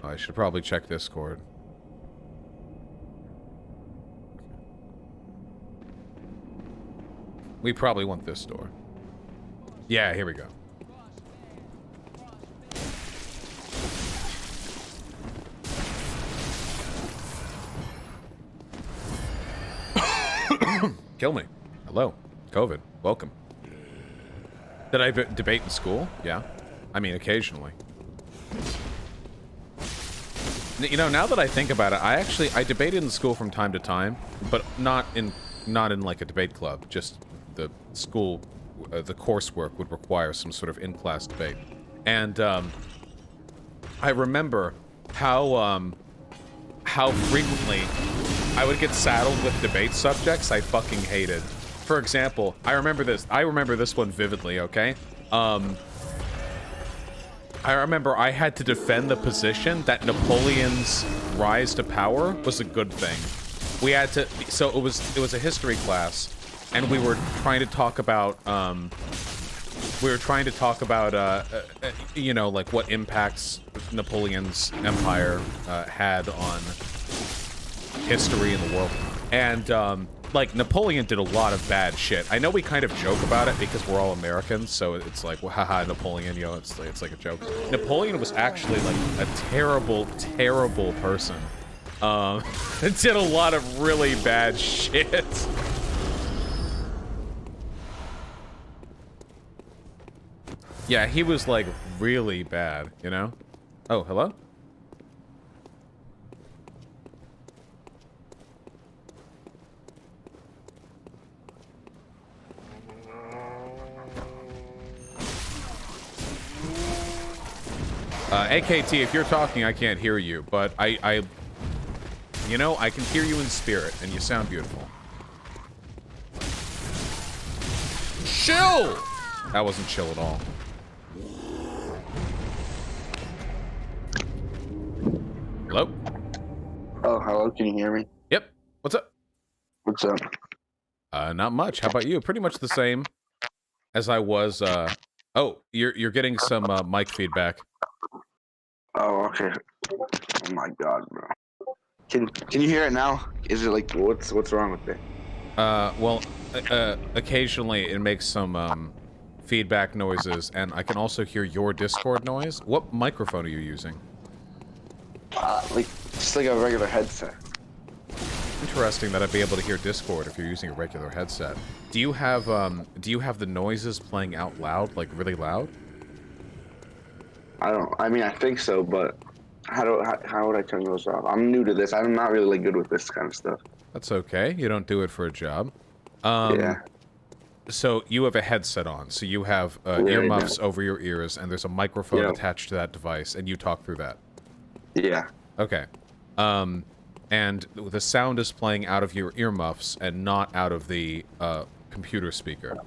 Oh, I should probably check Discord. We probably want this door. Yeah, here we go. Kill me. Hello. COVID. Welcome. Did I debate in school? Yeah. I mean, occasionally. You know, now that I think about it, I debated in school from time to time, but not in like a debate club. Just the school, the coursework would require some sort of in-class debate. And I remember how frequently I would get saddled with debate subjects I fucking hated. For example, I remember this one vividly, okay? I remember I had to defend the position that Napoleon's rise to power was a good thing. We had to, so it was a history class, and we were trying to talk about, you know, like what impacts Napoleon's empire had on history in the world. And like, Napoleon did a lot of bad shit. I know we kind of joke about it because we're all Americans, so it's like, well, haha, Napoleon, you know, it's like a joke. Napoleon was actually like a terrible, terrible person. Did a lot of really bad shit. Yeah, he was like really bad, you know? Oh, hello? AKT, if you're talking, I can't hear you, but you know, I can hear you in spirit, and you sound beautiful. Chill! That wasn't chill at all. Hello? Oh, hello. Can you hear me? Yep. What's up? What's up? Not much. How about you? Pretty much the same as I was, Oh, you're getting some, mic feedback. Oh, okay. Oh my god, bro. Can you hear it now? Is it like what's wrong with it? Well, occasionally it makes some, feedback noises, and I can also hear your Discord noise. What microphone are you using? Like just like a regular headset. Interesting that I'd be able to hear Discord if you're using a regular headset. Do you have the noises playing out loud, like really loud? I mean, I think so, but how would I turn those off? I'm new to this. I'm not really good with this kind of stuff. That's okay. You don't do it for a job. Yeah. So you have a headset on. So you have earmuffs over your ears, and there's a microphone attached to that device, and you talk through that. Yeah. Okay. And the sound is playing out of your earmuffs and not out of the computer speaker.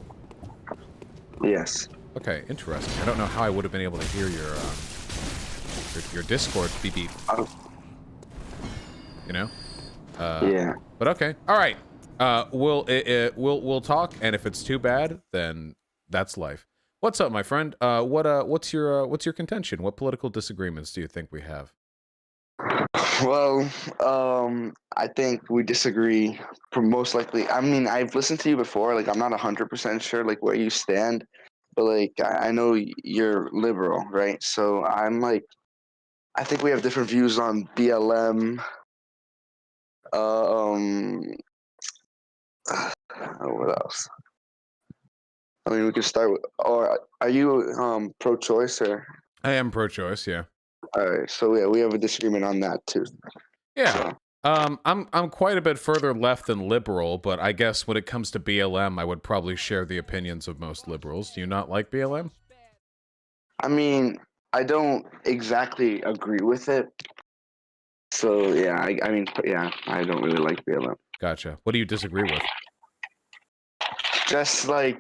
Yes. Okay, interesting. I don't know how I would have been able to hear your Discord beep beep. You know? Yeah. But okay. All right. We'll talk, and if it's too bad, then that's life. What's up, my friend? What's your contention? What political disagreements do you think we have? Well, I think we disagree. Most likely, I mean, I've listened to you before. Like, I'm not 100% sure like where you stand, but like I know you're liberal, right? So I'm like, I think we have different views on BLM. What else? I mean, we could start with. Or are you pro-choice or? I am pro-choice. Yeah. All right, so yeah, we have a disagreement on that too. Yeah. So. I'm quite a bit further left than liberal, but I guess when it comes to BLM, I would probably share the opinions of most liberals. Do you not like BLM? I mean, I don't exactly agree with it. So yeah, I mean, yeah, I don't really like BLM. Gotcha. What do you disagree with? Just like,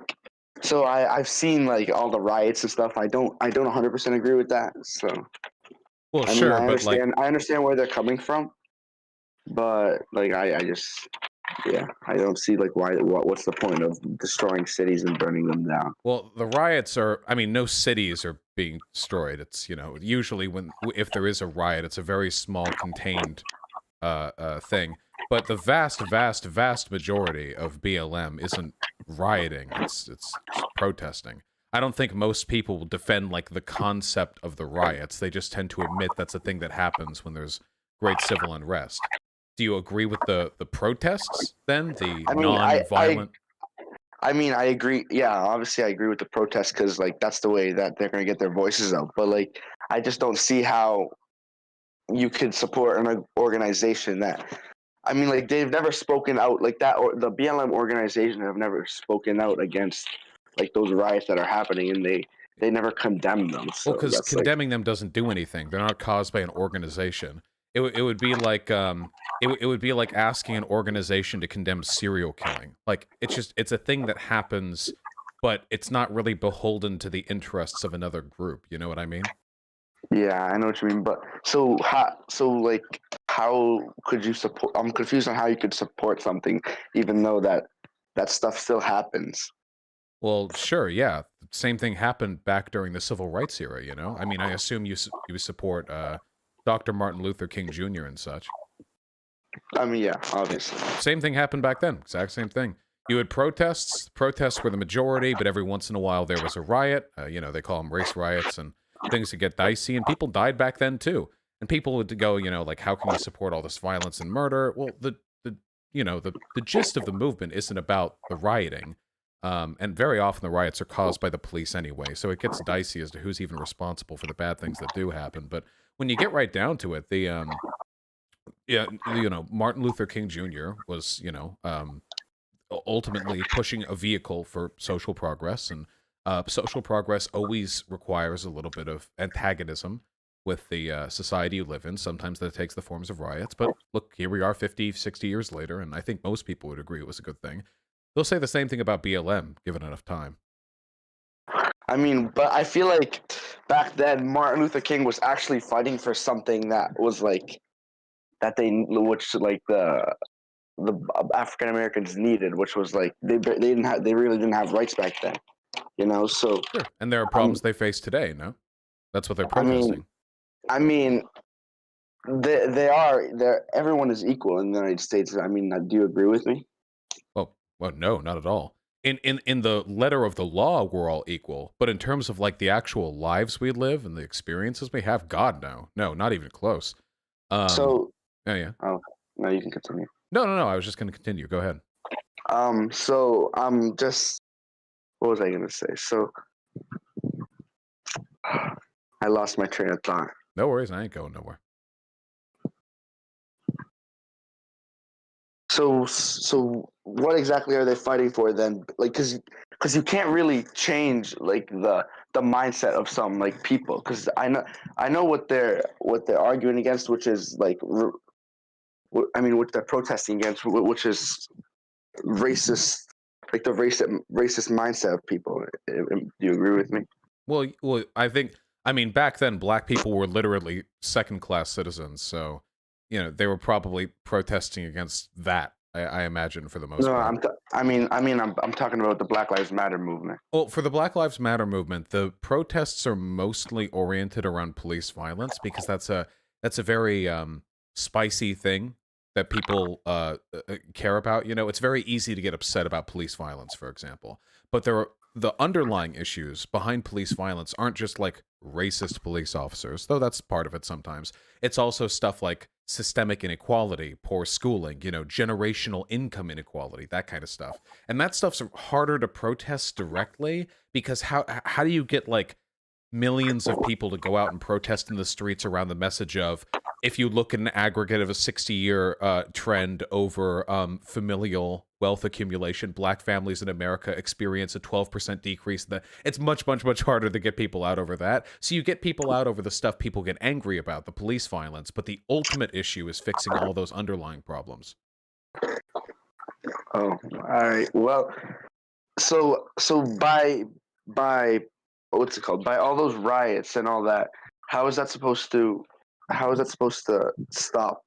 so I've seen like all the riots and stuff. I don't 100% agree with that. So. Well, I sure, mean, but like, I understand where they're coming from, but like I just, yeah, I don't see like what's the point of destroying cities and burning them down. well, the riots are, I mean, no cities are being destroyed. It's, you know, usually if there is a riot, it's a very small contained thing. But the vast majority of BLM isn't rioting. It's protesting. I don't think most people will defend like the concept of the riots. They just tend to admit that's a thing that happens when there's great civil unrest. Do you agree with the protests then? The non-violent? I mean, I agree. Yeah, obviously I agree with the protests because like that's the way that they're gonna get their voices out. But like, I just don't see how you could support an organization that. I mean, like they've never spoken out like that, or the BLM organization have never spoken out against like those riots that are happening, and they never condemn them. So Well, because condemning them doesn't do anything. They're not caused by an organization. It would be like it would be like asking an organization to condemn serial killing. Like it's a thing that happens, but it's not really beholden to the interests of another group. You know what I mean? Yeah, I know what you mean. But so how could you support? I'm confused on how you could support something even though that stuff still happens. Well, sure, yeah. Same thing happened back during the civil rights era, you know? I mean, I assume you support Dr. Martin Luther King Jr. and such. I mean, yeah, obviously. Same thing happened back then. Exact same thing. You had protests. Protests were the majority, but every once in a while there was a riot. You know, they call them race riots, and things would get dicey, and people died back then too. And people would go, you know, like, how can you support all this violence and murder? Well, the gist of the movement isn't about the rioting. And very often the riots are caused by the police anyway, so it gets dicey as to who's even responsible for the bad things that do happen. But when you get right down to it, Martin Luther King Jr. was, ultimately pushing a vehicle for social progress, and social progress always requires a little bit of antagonism. with the society you live in. Sometimes that takes the forms of riots. But look, here we are 50, 60 years later, and I think most people would agree it was a good thing. They'll say the same thing about BLM, given enough time. I mean, but I feel like back then Martin Luther King was actually fighting for something that was like which like the African Americans needed, which was like they really didn't have rights back then, you know. So Sure, and there are problems they face today. No, that's what they're protesting. I mean, everyone is equal in the United States. I mean, do you agree with me? Well, no, not at all. In the letter of the law, we're all equal. But in terms of like the actual lives we live and the experiences we have, God, no, not even close. So, yeah. Oh, no, you can continue. No. I was just going to continue. Go ahead. So I'm just, what was I going to say? So I lost my train of thought. No worries. I ain't going nowhere. So what exactly are they fighting for then? Like, cause you can't really change like the mindset of some like people. Cause I know what they're arguing against, which is like, I mean, what they're protesting against, which is racist, like the racist mindset of people. Do you agree with me? Well, I mean, back then, black people were literally second-class citizens, so they were probably protesting against that. I imagine for the most part. No, I'm talking about the Black Lives Matter movement. Well, for the Black Lives Matter movement, the protests are mostly oriented around police violence because that's a very spicy thing that people care about. It's very easy to get upset about police violence, for example. But the underlying issues behind police violence aren't just like racist police officers, though that's part of it sometimes. It's also stuff like systemic inequality, poor schooling, generational income inequality, that kind of stuff. And that stuff's harder to protest directly because how do you get like millions of people to go out and protest in the streets around the message of, if you look at an aggregate of a 60-year trend over familial wealth accumulation, black families in America experience a 12% decrease. It's much, much, much harder to get people out over that. So you get people out over the stuff people get angry about, the police violence, but the ultimate issue is fixing all those underlying problems. Oh, all right. Well, so by what's it called? By all those riots and all that, how is that supposed to stop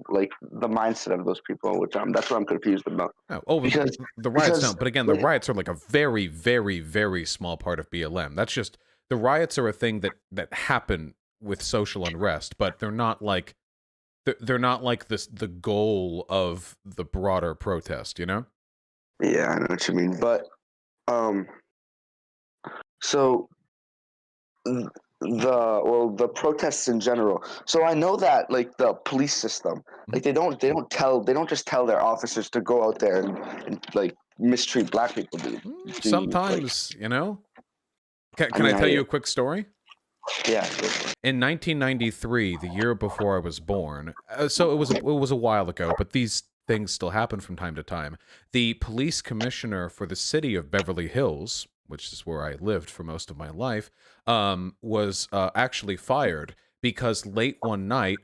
like the mindset of those people? That's what I'm confused about. Because the riots don't. But again, the riots are like a very, very, very small part of BLM. That's just, the riots are a thing that happen with social unrest, but they're not like the goal of the broader protest. Yeah, I know what you mean, but so the protests in general. So I know that like the police system, like they don't just tell their officers to go out there and like mistreat black people, dude. Sometimes, Can I tell you a quick story? Yeah. In 1993, the year before I was born, so it was a while ago, but these things still happen from time to time. The police commissioner for the city of Beverly Hills, which is where I lived for most of my life, was actually fired because late one night,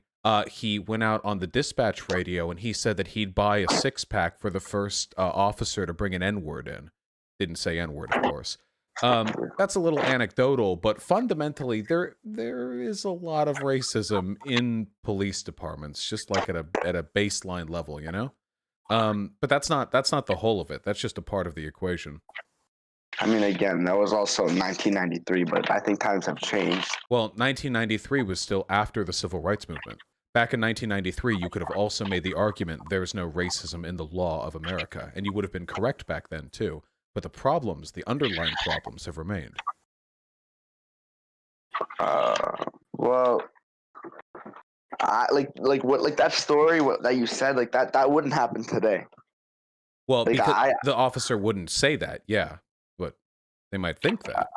he went out on the dispatch radio and he said that he'd buy a 6-pack for the first officer to bring an N-word in. Didn't say N-word, of course. That's a little anecdotal, but fundamentally, there is a lot of racism in police departments, just like at a baseline level, But that's not the whole of it. That's just a part of the equation. I mean, again, that was also 1993, but I think times have changed. Well, 1993 was still after the Civil Rights Movement. Back in 1993, you could have also made the argument there's no racism in the law of America, and you would have been correct back then, too. But the underlying problems have remained. Well, like that story that you said, like that wouldn't happen today. Well, like because the officer wouldn't say that, yeah, but they might think that.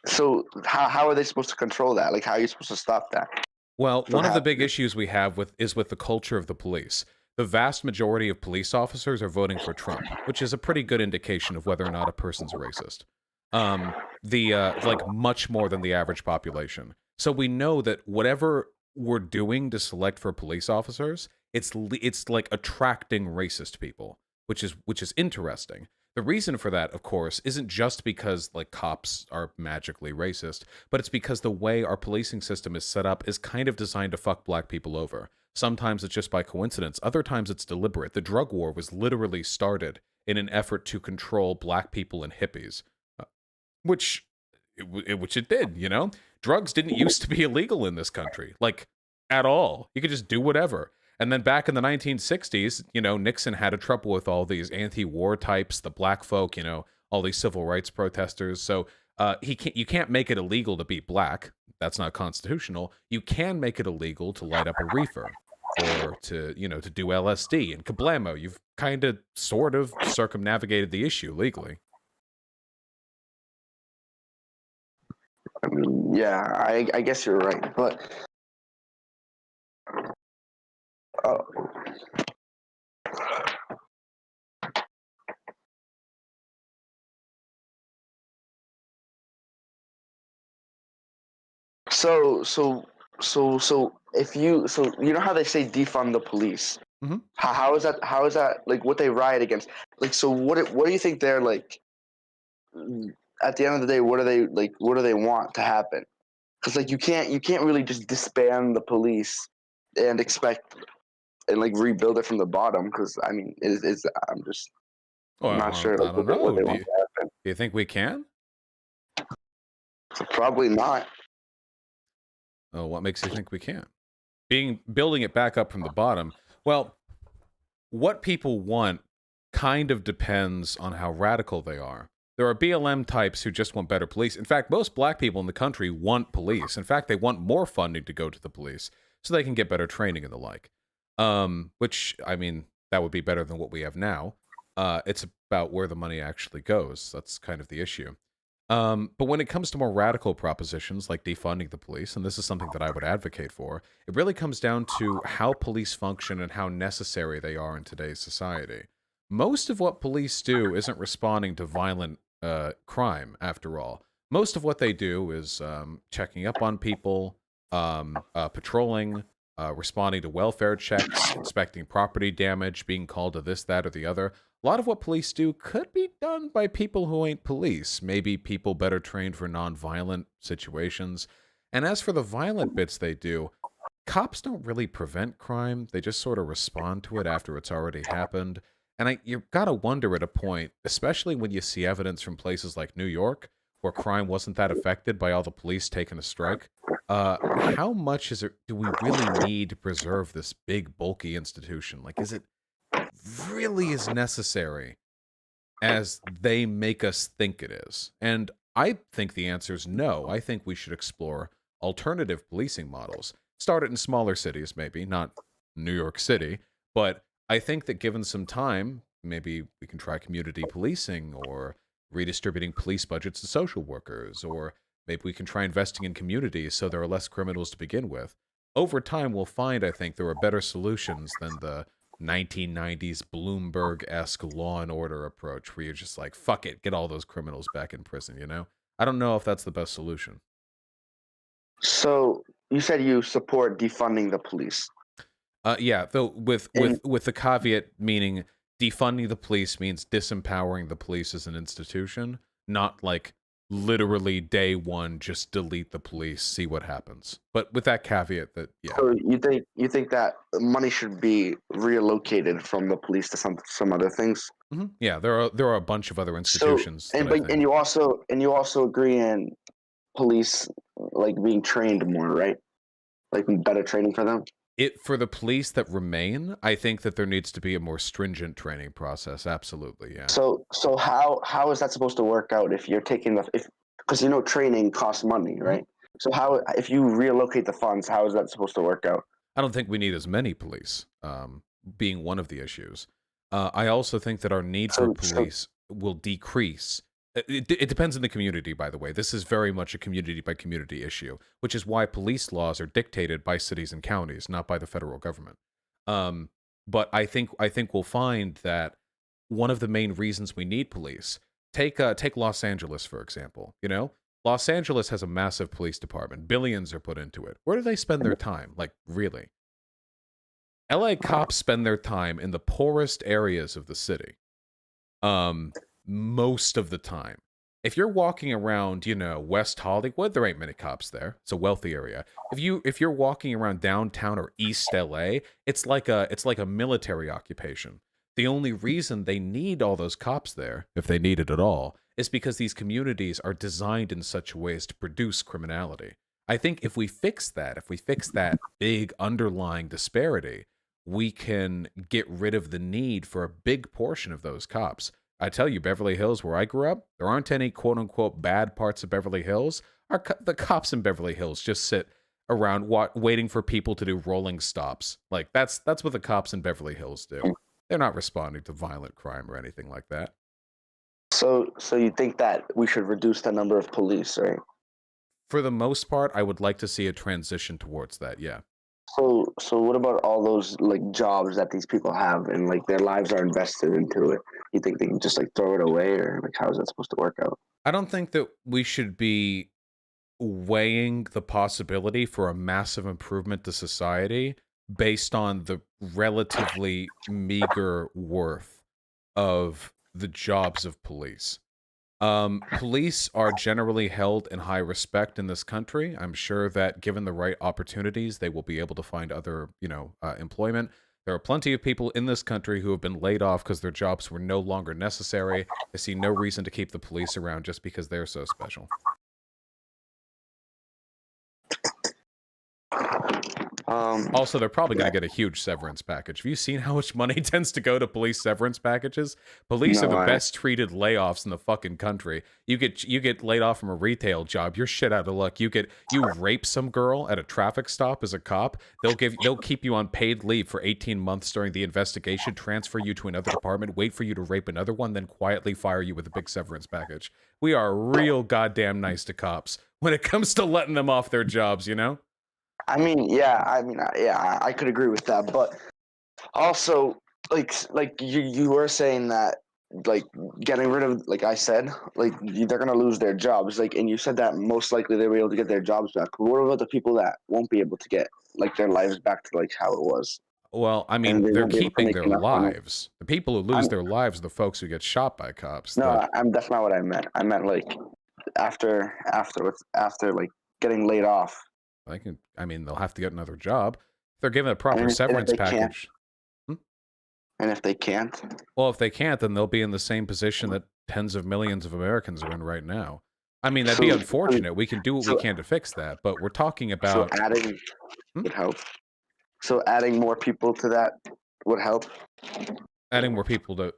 So how are they supposed to control that? Like, how are you supposed to stop that? Well, one of the big issues we have is with the culture of the police. The vast majority of police officers are voting for Trump, which is a pretty good indication of whether or not a person's racist. Like much more than the average population. So we know that whatever we're doing to select for police officers, it's like attracting racist people, which is interesting. The reason for that, of course, isn't just because like cops are magically racist, but it's because the way our policing system is set up is kind of designed to fuck black people over. Sometimes it's just by coincidence. Other times it's deliberate. The drug war was literally started in an effort to control black people and hippies, which it did, you know? Drugs didn't used to be illegal in this country, like at all. You could just do whatever. And then back in the 1960s, you know, Nixon had a trouble with all these anti-war types, the black folk, you know, all these civil rights protesters. So you can't make it illegal to be black. That's not constitutional. You can make it illegal to light up a reefer or to, you know, to do LSD. And kablamo, you've kind of sort of circumnavigated the issue legally. I mean, yeah, I guess you're right, but so if you know how they say defund the police? Mm-hmm. How is that like what they riot against? Like, so what do you think they're like? At the end of the day, what do they want to happen? Because like you can't really just disband the police and expect and like rebuild it from the bottom. Because I mean, I'm just not sure. I don't know. What they want to happen. Do you think we can? So probably not. Oh, what makes you think we can't? Building it back up from the bottom. Well, what people want kind of depends on how radical they are. There are BLM types who just want better police. In fact, most black people in the country want police. In fact, they want more funding to go to the police so they can get better training and the like. Which, I mean, that would be better than what we have now. It's about where the money actually goes. That's kind of the issue. But when it comes to more radical propositions like defunding the police, and this is something that I would advocate for, it really comes down to how police function and how necessary they are in today's society. Most of what police do isn't responding to violent crime, after all. Most of what they do is checking up on people, patrolling, responding to welfare checks, inspecting property damage, being called to this, that, or the other. A lot of what police do could be done by people who ain't police, maybe people better trained for non-violent situations. And as for the violent bits they do, cops don't really prevent crime. They just sort of respond to it after it's already happened. And you've got to wonder at a point, especially when you see evidence from places like New York, where crime wasn't that affected by all the police taking a strike, how much do we really need to preserve this big, bulky institution? Like, is it really as necessary as they make us think it is? And I think the answer is no. I think we should explore alternative policing models. Start it in smaller cities, maybe, not New York City, but I think that given some time, maybe we can try community policing or redistributing police budgets to social workers, or maybe we can try investing in communities so there are less criminals to begin with. Over time, we'll find, I think, there are better solutions than the 1990s Bloomberg-esque law and order approach where you're just like, fuck it, get all those criminals back in prison, you know? I don't know if that's the best solution. So you said you support defunding the police. Yeah, though with the caveat meaning defunding the police means disempowering the police as an institution, not like literally day one just delete the police, see what happens. But with that caveat that yeah. So you think that money should be reallocated from the police to some other things? Mm-hmm. Yeah, there are a bunch of other institutions. So, and you also agree in police like being trained more, right? Like better training for them. For the police that remain, I think that there needs to be a more stringent training process. Absolutely, yeah. So how is that supposed to work out if you're taking because you know training costs money, right? Mm-hmm. So how if you reallocate the funds, how is that supposed to work out? I don't think we need as many police, being one of the issues. I also think that our need for police will decrease. It depends on the community, by the way. This is very much a community-by-community issue, which is why police laws are dictated by cities and counties, not by the federal government. But I think we'll find that one of the main reasons we need police take Los Angeles for example. You know, Los Angeles has a massive police department. Billions are put into it. Where do they spend their time? Like, really? LA cops spend their time in the poorest areas of the city. Most of the time. If you're walking around, you know, West Hollywood, there ain't many cops there. It's a wealthy area. If you're walking around downtown or East LA, it's like a military occupation. The only reason they need all those cops there, if they need it at all, is because these communities are designed in such ways to produce criminality. I think if we fix that big underlying disparity, we can get rid of the need for a big portion of those cops. I tell you, Beverly Hills, where I grew up, there aren't any quote-unquote bad parts of Beverly Hills. The cops in Beverly Hills just sit around waiting for people to do rolling stops. Like, that's what the cops in Beverly Hills do. They're not responding to violent crime or anything like that. So you think that we should reduce the number of police, right? For the most part, I would like to see a transition towards that, yeah. So what about all those like jobs that these people have and like their lives are invested into it? You think they can just like throw it away, or like how is that supposed to work out? I don't think that we should be weighing the possibility for a massive improvement to society based on the relatively meager worth of the jobs of police. Police are generally held in high respect in this country. I'm sure that given the right opportunities, they will be able to find other, employment. There are plenty of people in this country who have been laid off because their jobs were no longer necessary. I see no reason to keep the police around just because they're so special. Also, they're probably going to get a huge severance package. Have you seen how much money tends to go to police severance packages? Police are the best treated layoffs in the fucking country. You get laid off from a retail job, you're shit out of luck. You rape some girl at a traffic stop as a cop, they'll keep you on paid leave for 18 months during the investigation, transfer you to another department, wait for you to rape another one, then quietly fire you with a big severance package. We are real goddamn nice to cops when it comes to letting them off their jobs, you know? I could agree with that, but also, like you were saying that, like, getting rid of, like I said, like, they're gonna lose their jobs, like, and you said that most likely they'll be able to get their jobs back. But what about the people that won't be able to get, like, their lives back to, like, how it was? Well, I mean, they're keeping their lives. The people who lose their lives are the folks who get shot by cops. No, that's not what I meant. I meant, like, after like getting laid off. They'll have to get another job. If they're given a proper severance package. And if they can't? Well, if they can't, then they'll be in the same position that tens of millions of Americans are in right now. I mean, that'd be unfortunate. We can do what we can to fix that, but we're talking about... So adding would help. So adding more people to that would help? Adding more people to...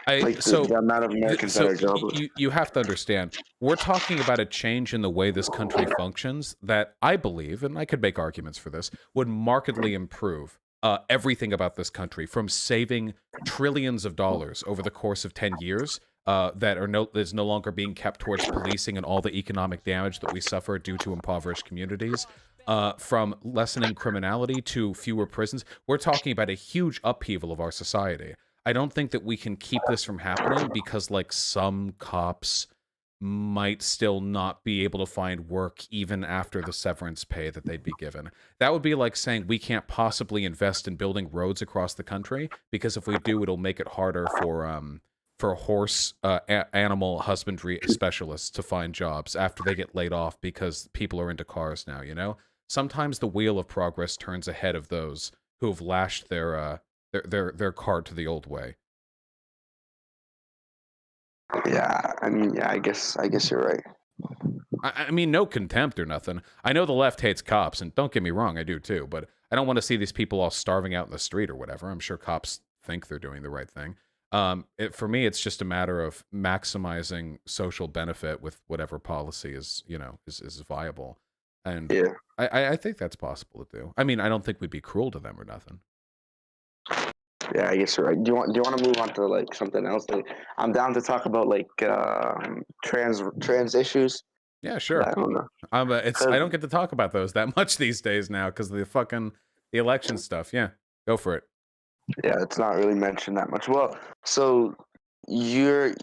the amount of Americans that are jobless. You have to understand, we're talking about a change in the way this country functions that I believe, and I could make arguments for this, would markedly improve everything about this country, from saving trillions of dollars over the course of 10 years that is no longer being kept towards policing and all the economic damage that we suffer due to impoverished communities, from lessening criminality to fewer prisons. We're talking about a huge upheaval of our society. I don't think that we can keep this from happening because, like, some cops might still not be able to find work even after the severance pay that they'd be given. That would be like saying we can't possibly invest in building roads across the country because if we do, it'll make it harder for horse animal husbandry specialists to find jobs after they get laid off because people are into cars now, you know? Sometimes the wheel of progress turns ahead of those who have lashed their cart to the old way. Yeah, I guess you're right. I mean, no contempt or nothing. I know the left hates cops, and don't get me wrong, I do too, but I don't want to see these people all starving out in the street or whatever. I'm sure cops think they're doing the right thing. For me, it's just a matter of maximizing social benefit with whatever policy is viable. And yeah. I think that's possible to do. I mean, I don't think we'd be cruel to them or nothing. Yeah, I guess you're right. Do you want to move on to like something else? Like, I'm down to talk about like trans issues. Yeah, sure. I don't know. I don't get to talk about those that much these days now because of the election stuff. Yeah, go for it. Yeah, it's not really mentioned that much. Well, so you're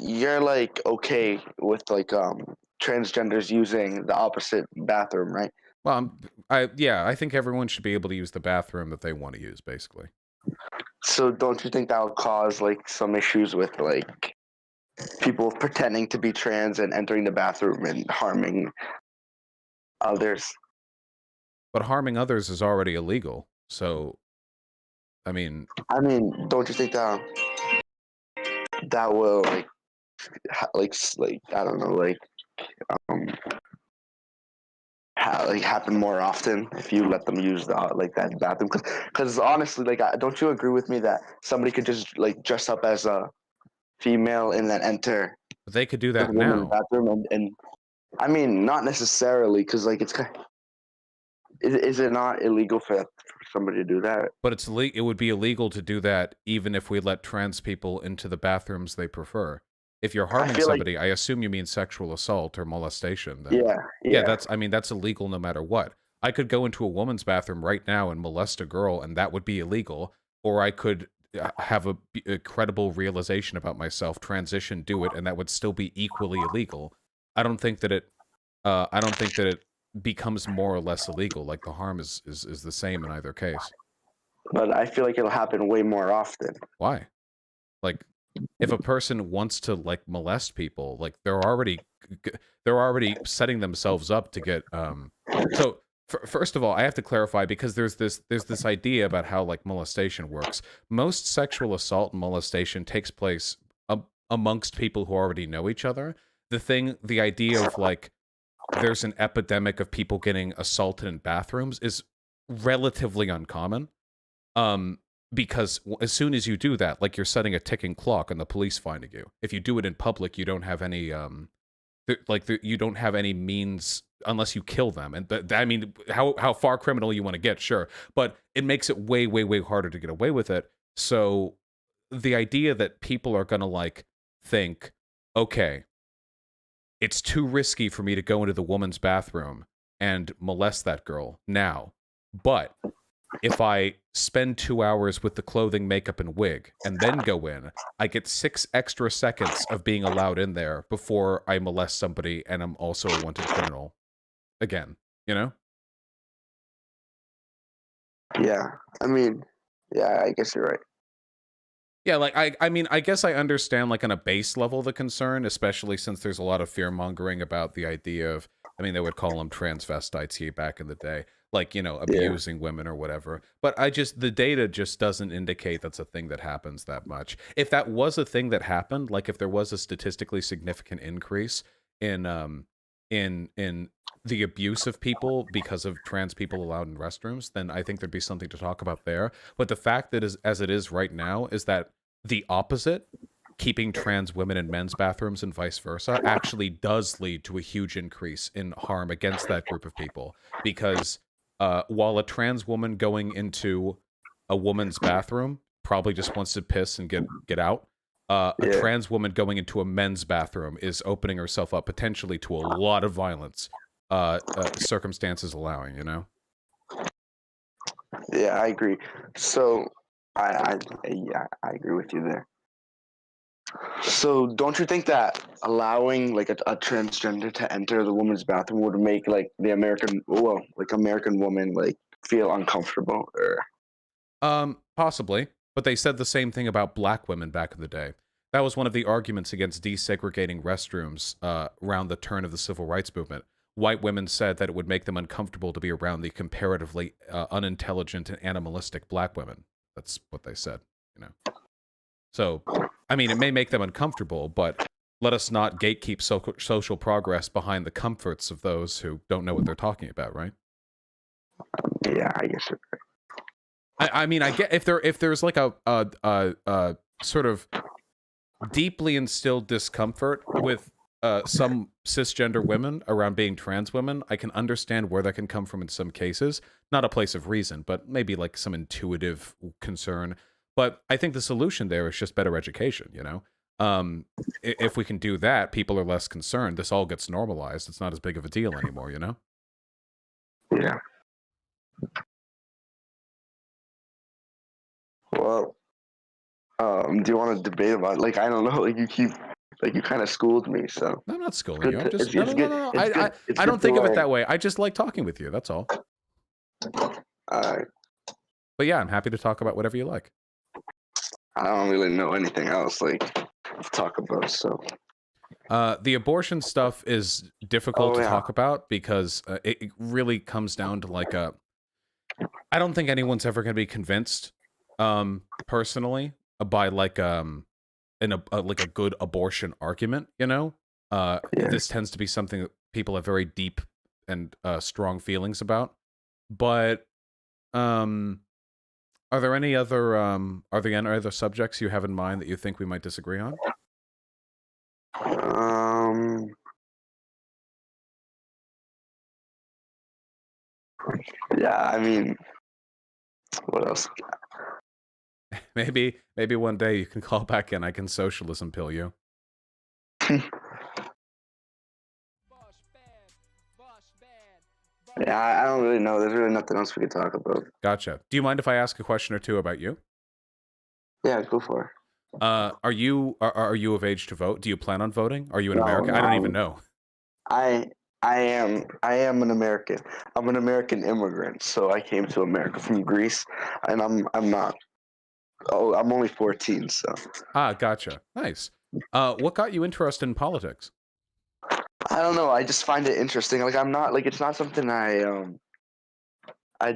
like okay with like transgenders using the opposite bathroom, right? Well, I think everyone should be able to use the bathroom that they want to use, basically. So don't you think that will cause like some issues with like people pretending to be trans and entering the bathroom and harming others? But harming others is already illegal. So, I mean, Don't you think that will like I don't know, like um like happen more often if you let them use the like that bathroom? Because honestly, like, don't you agree with me that somebody could just like dress up as a female and then enter they could do the that women's now. bathroom and not necessarily, because like it's kind is it not illegal for somebody to do that? But it would be illegal to do that even if we let trans people into the bathrooms they prefer. If you're I harming feel like somebody, I assume you mean sexual assault or molestation. Then, yeah, yeah, yeah. that's illegal no matter what. I could go into a woman's bathroom right now and molest a girl, and that would be illegal. Or I could have a credible realization about myself, transition, do it, and that would still be equally illegal. I don't think that it. I don't think that it becomes more or less illegal. Like the harm is the same in either case. But I feel like it'll happen way more often. Why? Like, if a person wants to like molest people, like they're already setting themselves up to get so first of all, I have to clarify, because there's this idea about how like molestation works. Most sexual assault and molestation takes place amongst people who already know each other. The idea of like there's an epidemic of people getting assaulted in bathrooms is relatively uncommon. Because as soon as you do that, like, you're setting a ticking clock on the police finding you. If you do it in public, you don't have any you don't have any means unless you kill them. And I mean, how far criminal you want to get, sure, but it makes it way harder to get away with it. So the idea that people are gonna like think, okay, it's too risky for me to go into the woman's bathroom and molest that girl now, but if I spend 2 hours with the clothing, makeup, and wig, and then go in, I get 6 extra seconds of being allowed in there before I molest somebody, and I'm also a wanted criminal. Again, you know? Yeah, yeah, I guess you're right. Yeah, like, I mean, I guess I understand, like, on a base level, the concern, especially since there's a lot of fear-mongering about the idea of, I mean, they would call them transvestites here back in the day, like, you know, abusing women or whatever. But the data just doesn't indicate that's a thing that happens that much. If that was a thing that happened, like if there was a statistically significant increase in the abuse of people because of trans people allowed in restrooms, then I think there'd be something to talk about there. But the fact that as it is right now is that the opposite, keeping trans women in men's bathrooms and vice versa, actually does lead to a huge increase in harm against that group of people. Because while a trans woman going into a woman's bathroom probably just wants to piss and get out, a trans woman going into a men's bathroom is opening herself up potentially to a lot of violence, circumstances allowing, you know? Yeah, I agree. So yeah, I agree with you there. So don't you think that allowing like a transgender to enter the woman's bathroom would make like the American woman like feel uncomfortable? Or Possibly, but they said the same thing about black women back in the day. That was one of the arguments against desegregating restrooms around the turn of the civil rights movement. White women said that it would make them uncomfortable to be around the comparatively unintelligent and animalistic black women. That's what they said, you know. So, I mean, it may make them uncomfortable, but let us not gatekeep social progress behind the comforts of those who don't know what they're talking about, right? Yeah, I guess you're right. I mean, I get if there's like a sort of deeply instilled discomfort with some cisgender women around being trans women, I can understand where that can come from in some cases. Not a place of reason, but maybe like some intuitive concern. But I think the solution there is just better education, you know? If we can do that, people are less concerned. This all gets normalized. It's not as big of a deal anymore, you know? Yeah. Well, Do you want to debate about like I don't know, like you keep like you kind of schooled me, so I'm not schooling good you. I'm to- just it's good. no. It's good. It's I good don't to think of it learn. that way. I just like talking with you. That's all. I But yeah, I'm happy to talk about whatever you like. I don't really know anything else like to talk about. So The abortion stuff is difficult Oh, to yeah. talk about because it really comes down to like a. I don't think anyone's ever going to be convinced, personally, by like like a good abortion argument. You know, Yeah. this tends to be something that people have very deep and strong feelings about. But are there any other subjects you have in mind that you think we might disagree on? Yeah, I mean, what else? Maybe one day you can call back in. I can socialism pill you. Yeah, I don't really know. There's really nothing else we could talk about. Gotcha. Do you mind if I ask a question or two about you? Yeah, go for it. Are you of age to vote? Do you plan on voting? Are you in No, America? I don't even know. I am an American. I'm an American immigrant, so I came to America from Greece, and I'm not. Oh, I'm only 14, so Ah, gotcha. Nice. What got you interested in politics? I don't know. I just find it interesting. Like I'm not like it's not something I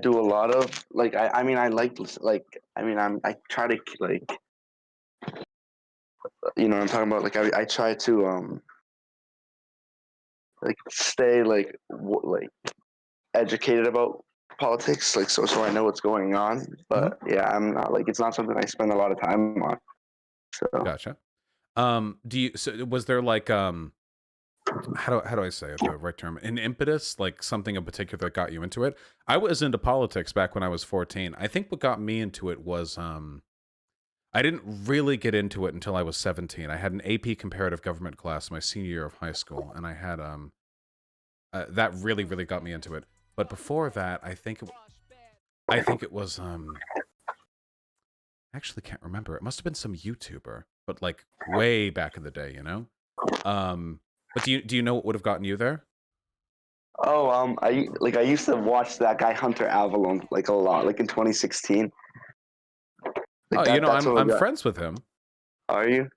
do a lot of. Like I mean I like I mean I try to like you know what I'm talking about. Like I try to like stay like like educated about politics, like so I know what's going on. But yeah, I'm not like it's not something I spend a lot of time on. So Gotcha. Was there like how do I say it the right term? An impetus, like something in particular that got you into it? I was into politics back when I was 14. I think what got me into it was I didn't really get into it until I was 17. I had an AP comparative government class my senior year of high school, and I had that really got me into it. But before that, I think it was I actually can't remember. It must have been some YouTuber, but like way back in the day, you know. But do you know what would have gotten you there? oh I used to watch that guy Hunter Avalon like a lot, like in 2016. Like Oh, you know, that's what I'm got- friends with him. Are you?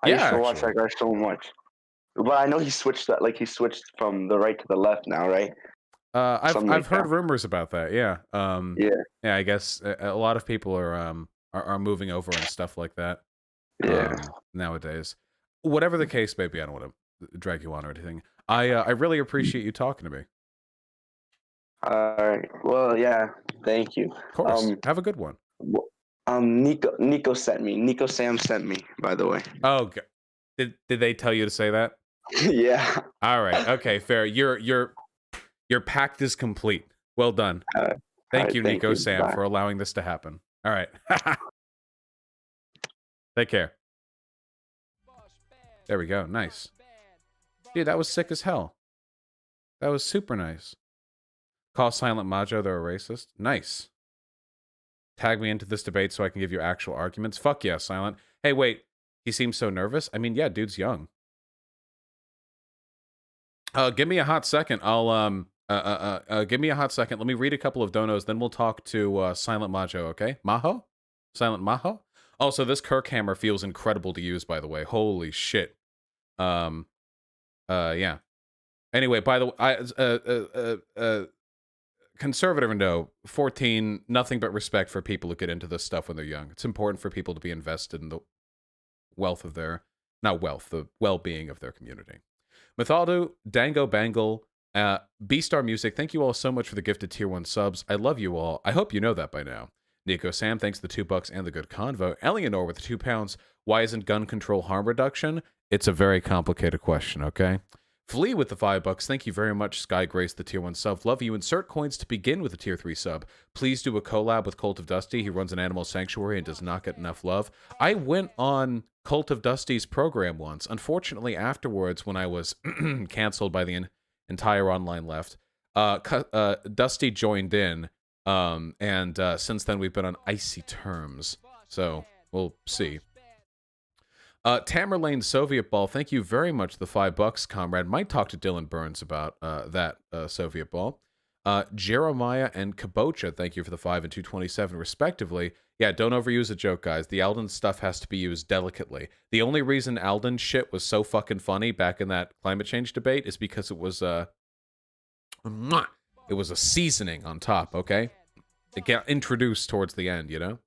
I Yeah, used to watch actually. that guy so much. But I know he switched that like he switched from the right to the left now, right? Something like I've heard that. rumors about that. Yeah. Yeah. Yeah. I guess a lot of people are moving over and stuff like that. Yeah. Nowadays, whatever the case may be, I don't want to drag you on or anything. I really appreciate you talking to me. All right. Well, yeah. Thank you. Of course. Have a good one. Nico sent me. Nico Sam sent me. By the way. Oh, did they tell you to say that? Yeah. All right. Okay. Fair. Your pact is complete. Well done. Thank you, Nico Sam, Bye. for allowing this to happen. All right. Take care. There we go. Nice. Dude, that was sick as hell. That was super nice. Call Silent Majo, they're a racist. Nice. Tag me into this debate so I can give you actual arguments. Fuck yeah, Silent. Hey, wait. He seems so nervous. I mean, yeah, dude's young. Give me a hot second. I'll give me a hot second. Let me read a couple of donos, then we'll talk to Silent Majo, okay? Maho? Silent Maho? Also, this Kirk hammer feels incredible to use, by the way. Holy shit. Yeah. Anyway, by the way, conservative no, 14, nothing but respect for people who get into this stuff when they're young. It's important for people to be invested in the wealth of their, not wealth, the well-being of their community. Methaldo, Dango Bangle, B-Star Music, thank you all so much for the gifted tier 1 subs. I love you all. I hope you know that by now. Nico Sam, thanks for the $2 and the good convo. Eleanor with the £2. Why isn't gun control harm reduction? It's a very complicated question, okay? Flea with the $5. Thank you very much, Sky Grace, the tier 1 sub. Love you. Insert coins to begin with a tier 3 sub. Please do a collab with Cult of Dusty. He runs an animal sanctuary and does not get enough love. I went on Cult of Dusty's program once. Unfortunately, afterwards, when I was canceled by the entire online left, Dusty joined in. And since then, we've been on icy terms. So we'll see. Tamerlane Soviet Ball, thank you very much. The $5, comrade. Might talk to Dylan Burns about that Soviet Ball. Jeremiah and Kabocha, thank you for the 5 and 227, respectively. Yeah, don't overuse a joke, guys. The Alden stuff has to be used delicately. The only reason Alden shit was so fucking funny back in that climate change debate is because it was a seasoning on top, okay? It got introduced towards the end, you know?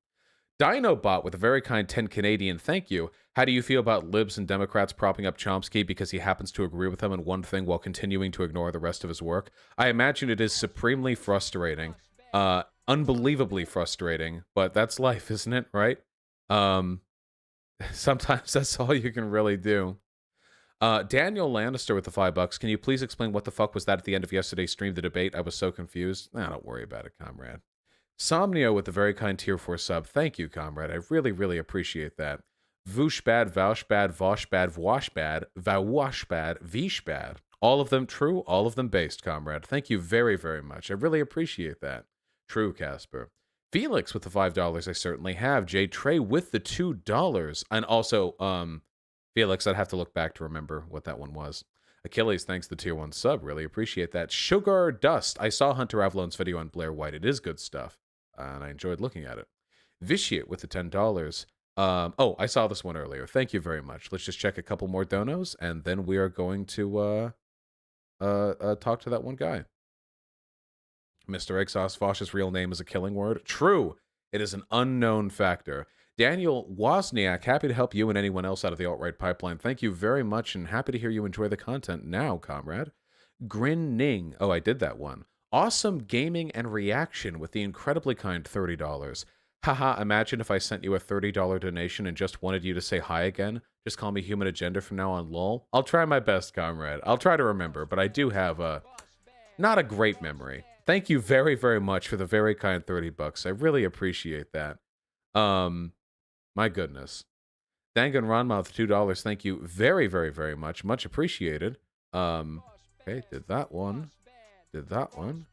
Dinobot with a very kind 10 Canadian, thank you. How do you feel about libs and Democrats propping up Chomsky because he happens to agree with them in one thing while continuing to ignore the rest of his work? I imagine it is supremely frustrating. Unbelievably frustrating, but that's life, isn't it, right? Sometimes that's all you can really do. Daniel Lannister with the $5. Can you please explain what the fuck was that at the end of yesterday's stream, the debate? I was so confused. Nah, don't worry about it, comrade. Somnio with the very kind tier 4 sub. Thank you, comrade. I really, really appreciate that. Vushbad, Vaushbad, Voshbad, Vwashbad, Vawashbad, Vishbad. All of them true, all of them based, comrade. Thank you very, very much. I really appreciate that. True, Casper. Felix with the $5, I certainly have. J Trey with the $2. And also, Felix, I'd have to look back to remember what that one was. Achilles, thanks the tier 1 sub. Really appreciate that. Sugar Dust. I saw Hunter Avalon's video on Blair White. It is good stuff. And I enjoyed looking at it. Vitiate with the $10. Oh, I saw this one earlier. Thank you very much. Let's just check a couple more donos, and then we are going to talk to that one guy. Mr. Exhaust Fosh's real name is a killing word. True. It is an unknown factor. Daniel Wozniak, happy to help you and anyone else out of the alt-right pipeline. Thank you very much, and happy to hear you enjoy the content now, comrade. Grinning. Oh, I did that one. Awesome gaming and reaction with the incredibly kind $30. Haha, imagine if I sent you a $30 donation and just wanted you to say hi again. Just call me Human Agenda from now on, lol. I'll try my best, comrade. I'll try to remember, but I do have not a great memory. Thank you very, very much for the very kind $30. I really appreciate that. My goodness. Danganronma with $2. Thank you very, very, very much. Much appreciated. Okay, did that one. Did that one.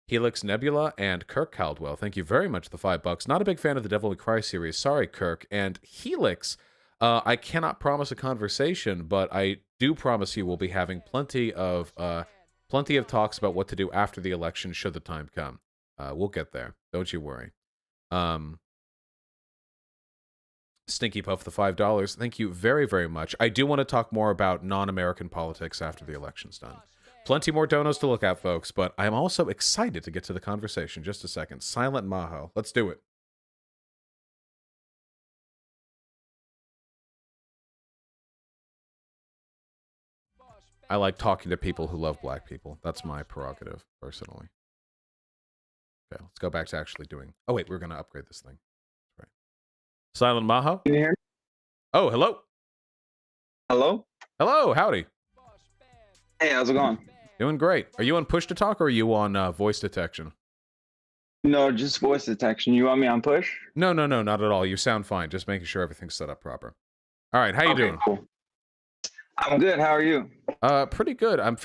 Helix Nebula and Kirk Caldwell. Thank you very much for the $5. Not a big fan of the Devil May Cry series. Sorry, Kirk. And Helix, I cannot promise a conversation, but I do promise you we'll be having plenty of talks about what to do after the election should the time come. We'll get there. Don't you worry. Stinky Puff, the $5. Thank you very, very much. I do want to talk more about non-American politics after the election's done. Plenty more donos to look at, folks, but I'm also excited to get to the conversation. Just a second. Silent Maho. Let's do it. I like talking to people who love black people. That's my prerogative, personally. Okay, let's go back to actually doing... Oh, wait, we're going to upgrade this thing. Right. Silent Maho? Can you hear me? Oh, hello. Hello? Hello, howdy. Hey, how's it going? Doing great. Are you on push to talk or are you on voice detection? No, just voice detection. You want me on push? No, not at all. You sound fine. Just making sure everything's set up proper. All right, how you doing? Cool. I'm good. How are you? Pretty good. I'm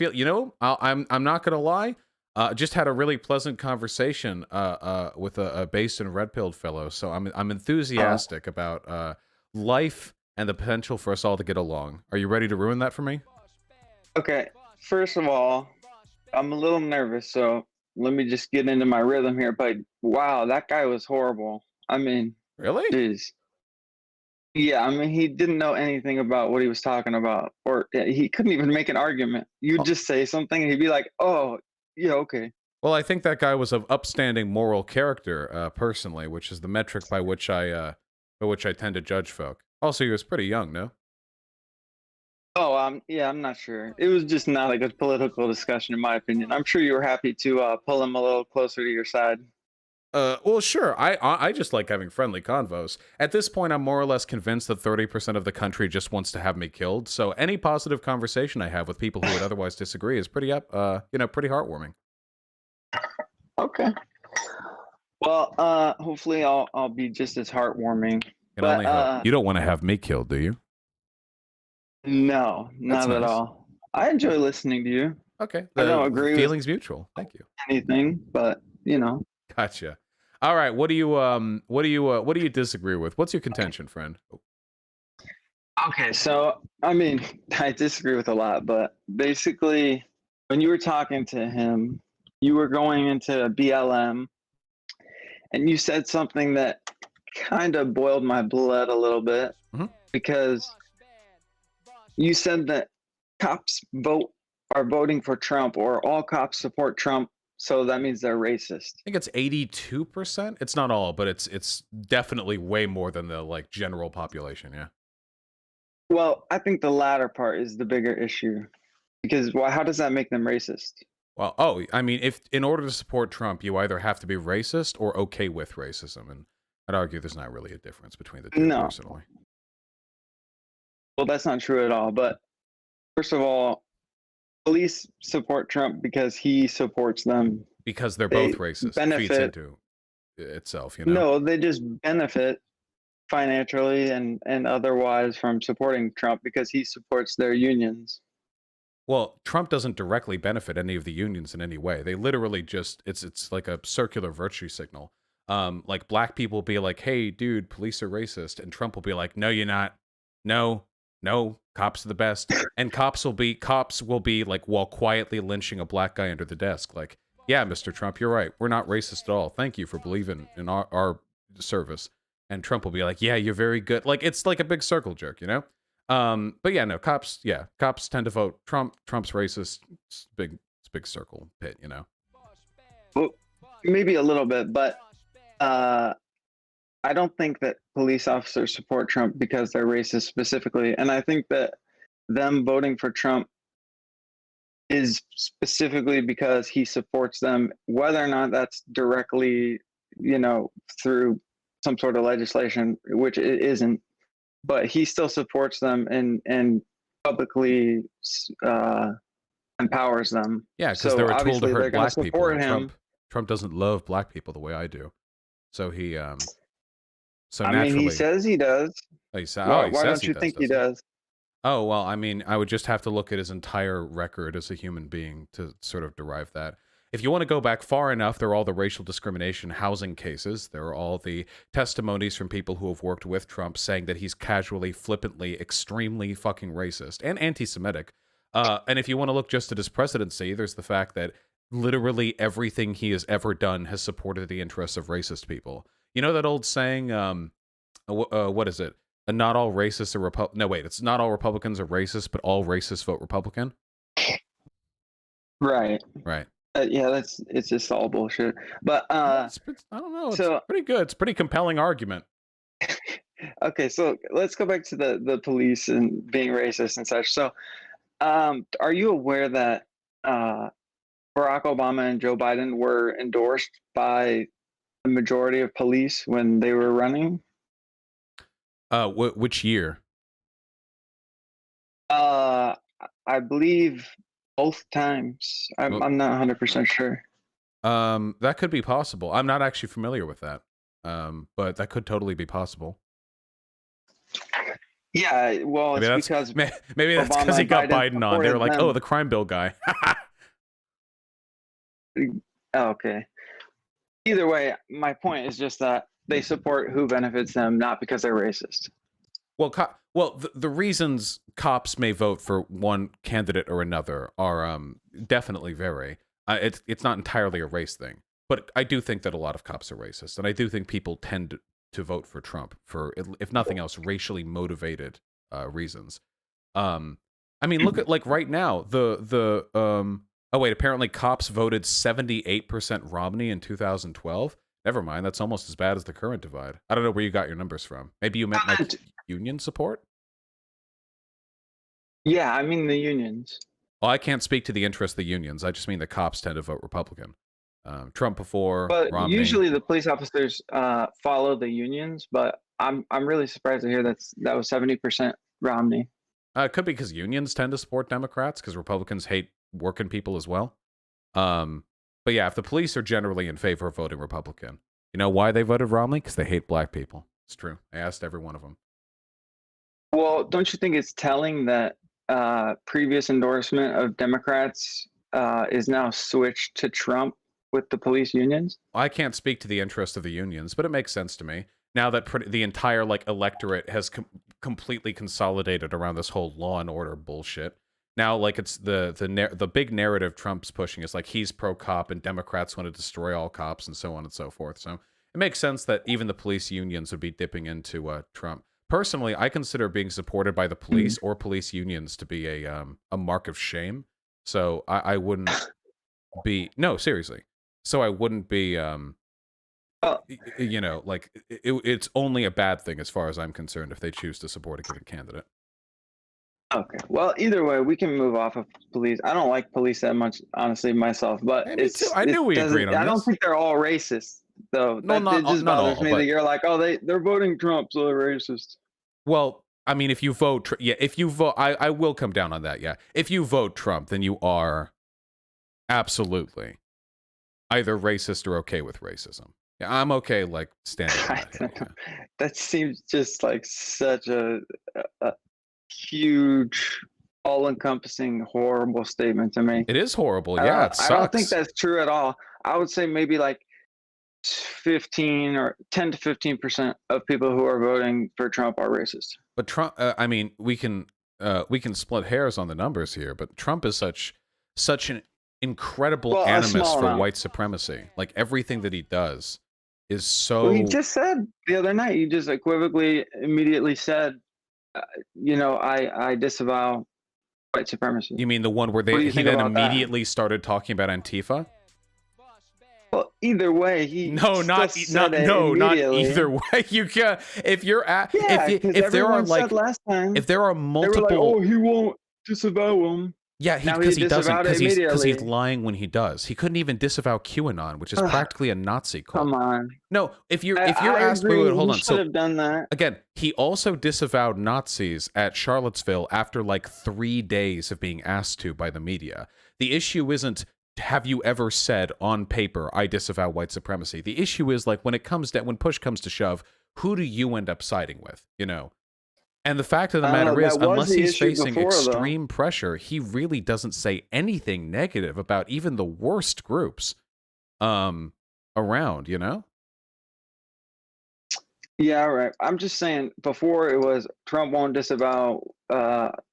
I'm not gonna lie. Just had a really pleasant conversation with a based and red-pilled fellow, so I'm enthusiastic about life and the potential for us all to get along. Are you ready to ruin that for me? Okay. First of all, I'm a little nervous, so let me just get into my rhythm here. But wow, that guy was horrible. I mean, really? Geez. Yeah, I mean, he didn't know anything about what he was talking about, or he couldn't even make an argument. You'd just say something, and he'd be like, "Oh, yeah, okay." Well, I think that guy was of upstanding moral character, personally, which is the metric by which I tend to judge folk. Also, he was pretty young, no? Oh, yeah, I'm not sure. It was just not a good political discussion, in my opinion. I'm sure you were happy to pull him a little closer to your side. Well, sure. I just like having friendly convos. At this point, I'm more or less convinced that 30% of the country just wants to have me killed. So any positive conversation I have with people who would otherwise disagree is pretty pretty heartwarming. Okay. Well, hopefully I'll be just as heartwarming. Can only hope. You don't want to have me killed, do you? No, not at all. I enjoy listening to you. Okay. I don't agree feelings mutual. Thank you. Anything, but you know. Gotcha. All right. What do you disagree with? What's your contention, friend? Okay, so I mean, I disagree with a lot, but basically, when you were talking to him, you were going into BLM, and you said something that kind of boiled my blood a little bit because you said that cops are voting for Trump, or all cops support Trump, so that means they're racist. I think it's 82%. It's not all, but it's definitely way more than the like general population. Yeah. Well, I think the latter part is the bigger issue, because how does that make them racist? Well, I mean, if in order to support Trump, you either have to be racist or okay with racism, and I'd argue there's not really a difference between the two, No. personally. Well, that's not true at all. But first of all, police support Trump because he supports them. Because they're both racist. Benefit, feeds into itself, you know? No, they just benefit financially and otherwise from supporting Trump because he supports their unions. Well, Trump doesn't directly benefit any of the unions in any way. They literally just, it's like a circular virtue signal. Like black people will be like, hey, dude, police are racist. And Trump will be like, no, you're not. No, cops are the best. And cops will be like, while quietly lynching a black guy under the desk. Like, yeah, Mr. Trump, you're right. We're not racist at all. Thank you for believing in our service. And Trump will be like, yeah, you're very good. Like, it's like a big circle jerk, you know? But yeah, no, cops tend to vote Trump. Trump's racist. It's a big circle pit, you know? Well, maybe a little bit, but I don't think that police officers support Trump because they're racist specifically. And I think that them voting for Trump is specifically because he supports them, whether or not that's directly, through some sort of legislation, which it isn't, but he still supports them and publicly empowers them. Yeah, because they're a tool to hurt black people. Him. Trump doesn't love black people the way I do. So he, so I naturally. mean, he says he does. Why don't you think he does? Oh, well, I mean, I would just have to look at his entire record as a human being to sort of derive that. If you want to go back far enough, there are all the racial discrimination housing cases. There are all the testimonies from people who have worked with Trump saying that he's casually, flippantly, extremely fucking racist and anti-Semitic. And if you want to look just at his presidency, there's the fact that literally everything he has ever done has supported the interests of racist people. You know that old saying, what is it? Not all racists are No, wait, it's not all Republicans are racist, but all racists vote Republican. Right. Yeah, it's just all bullshit. But I don't know. It's pretty good. It's a pretty compelling argument. Okay, so let's go back to the police and being racist and such. So, are you aware that Barack Obama and Joe Biden were endorsed by the majority of police when they were running? Which year? I believe both times. I'm not 100% sure. That could be possible. I'm not actually familiar with that. But that could totally be possible. Yeah, well, maybe it's because maybe that's because he got Biden on. They were like, oh, the crime bill guy. Okay. Either way, my point is just that they support who benefits them, not because they're racist. Well, the reasons cops may vote for one candidate or another are definitely vary. It's not entirely a race thing, but I do think that a lot of cops are racist, and I do think people tend to vote for Trump for, if nothing else, racially motivated reasons. I mean, look at like right now oh wait, apparently cops voted 78% Romney in 2012. Never mind, that's almost as bad as the current divide. I don't know where you got your numbers from. Maybe you meant like union support? Yeah, I mean the unions. Well, I can't speak to the interest of the unions. I just mean the cops tend to vote Republican. Trump before, but Romney. Usually the police officers follow the unions, but I'm really surprised to hear that was 70% Romney. It could be because unions tend to support Democrats because Republicans hate working people as well. But yeah, if the police are generally in favor of voting Republican, you know why they voted Romney? Because they hate black people. It's true. I asked every one of them. Well, don't you think it's telling that previous endorsement of Democrats is now switched to Trump? with the police unions? I can't speak to the interest of the unions, but it makes sense to me. Now that the entire like electorate has completely consolidated around this whole law and order bullshit. Now, like it's the big narrative Trump's pushing is like he's pro cop and Democrats want to destroy all cops and so on and so forth. So it makes sense that even the police unions would be dipping into Trump. Personally, I consider being supported by the police or police unions to be a mark of shame. So I wouldn't be seriously. So I wouldn't be you know, like it's only a bad thing as far as I'm concerned if they choose to support a given candidate. Okay. Well, either way, we can move off of police. I don't like police that much, honestly, myself. But Hey, me too. I knew we agreed on I don't this. think they're all racist, though. No, It just bothers me but that you're like, oh, they're voting Trump, so they're racist. well, I mean, if you vote, if you vote, I will come down on that. Yeah, if you vote Trump, then you are absolutely either racist or okay with racism. Yeah, I'm okay, like standing on that hill, yeah. That seems just like such a huge, all-encompassing, horrible statement to me. It is horrible. Yeah, it sucks. I don't think that's true at all. I would say maybe like 15 or 10 to 15% of people who are voting for Trump are racist. But Trump, I mean, we can split hairs on the numbers here, but Trump is such an incredible animus for white supremacy. Like everything that he does is so. Well, he just said the other night. He just equivocally, immediately said, I disavow white supremacy. You mean the one where he then immediately started talking about Antifa? Well, either way, not either way. You can if you're at if there are like last time, if there are multiple. They were like, oh, he won't disavow them. Yeah, because he doesn't, because he's lying when he does. He couldn't even disavow QAnon, which is practically a Nazi cult. Come on. No, if you're asked, wait, hold on. Should have done that. Again, he also disavowed Nazis at Charlottesville after like 3 days of being asked to by the media. The issue isn't, have you ever said on paper, I disavow white supremacy? The issue is like when push comes to shove, who do you end up siding with? You know. And the fact of the matter is, unless he's facing extreme pressure, he really doesn't say anything negative about even the worst groups around, you know? Yeah, right. I'm just saying, before it was Trump won't disavow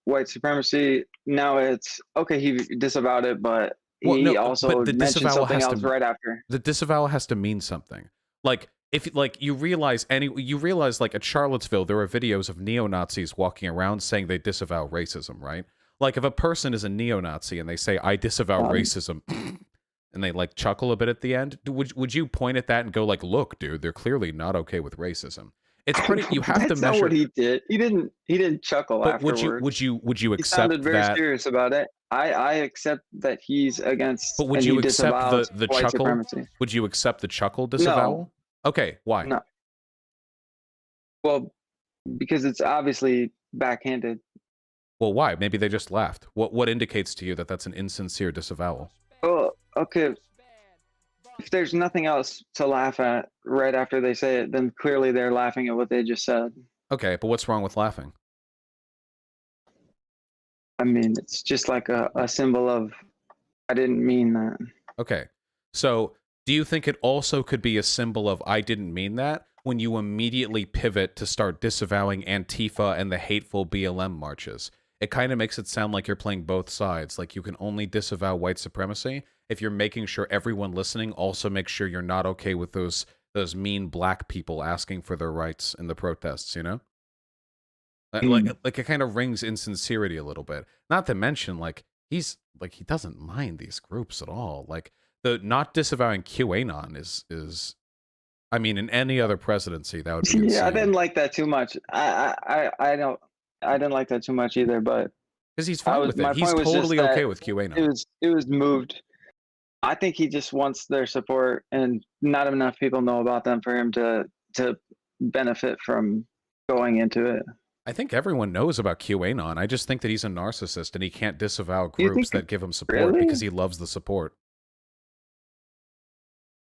white supremacy. Now it's, okay, he disavowed it, but he also mentioned something else right after. The disavowal has to mean something. Like, if like you realize like at Charlottesville there are videos of neo-Nazis walking around saying they disavow racism, right? Like if a person is a neo-Nazi and they say I disavow racism and they like chuckle a bit at the end, would you point at that and go like, look, dude, they're clearly not okay with racism? It's pretty. You have to measure. That's not what he did. He didn't chuckle afterwards. Would you accept that? He sounded very serious about it. I accept that he's against. But would you accept the chuckle? Supremacy. Would you accept the chuckle disavowal? No. Okay, why? No. Well, because it's obviously backhanded. Well, why? Maybe they just laughed. What indicates to you that that's an insincere disavowal? Oh, okay. If there's nothing else to laugh at right after they say it, then clearly they're laughing at what they just said. Okay, but what's wrong with laughing? I mean, it's just like a symbol of, I didn't mean that. Okay, so do you think it also could be a symbol of I didn't mean that when you immediately pivot to start disavowing Antifa and the hateful BLM marches? It kind of makes it sound like you're playing both sides, like you can only disavow white supremacy if you're making sure everyone listening also makes sure you're not okay with those mean black people asking for their rights in the protests, you know? Like it kind of rings insincerity a little bit. Not to mention, like, he doesn't mind these groups at all. Like, the not disavowing QAnon is I mean, in any other presidency, that would be insane. Yeah, I didn't like that too much. I didn't like that too much either, but because he's fine with it. He's totally okay with QAnon. It was moved. I think he just wants their support, and not enough people know about them for him to benefit from going into it. I think everyone knows about QAnon. I just think that he's a narcissist and he can't disavow groups that give him support because he loves the support.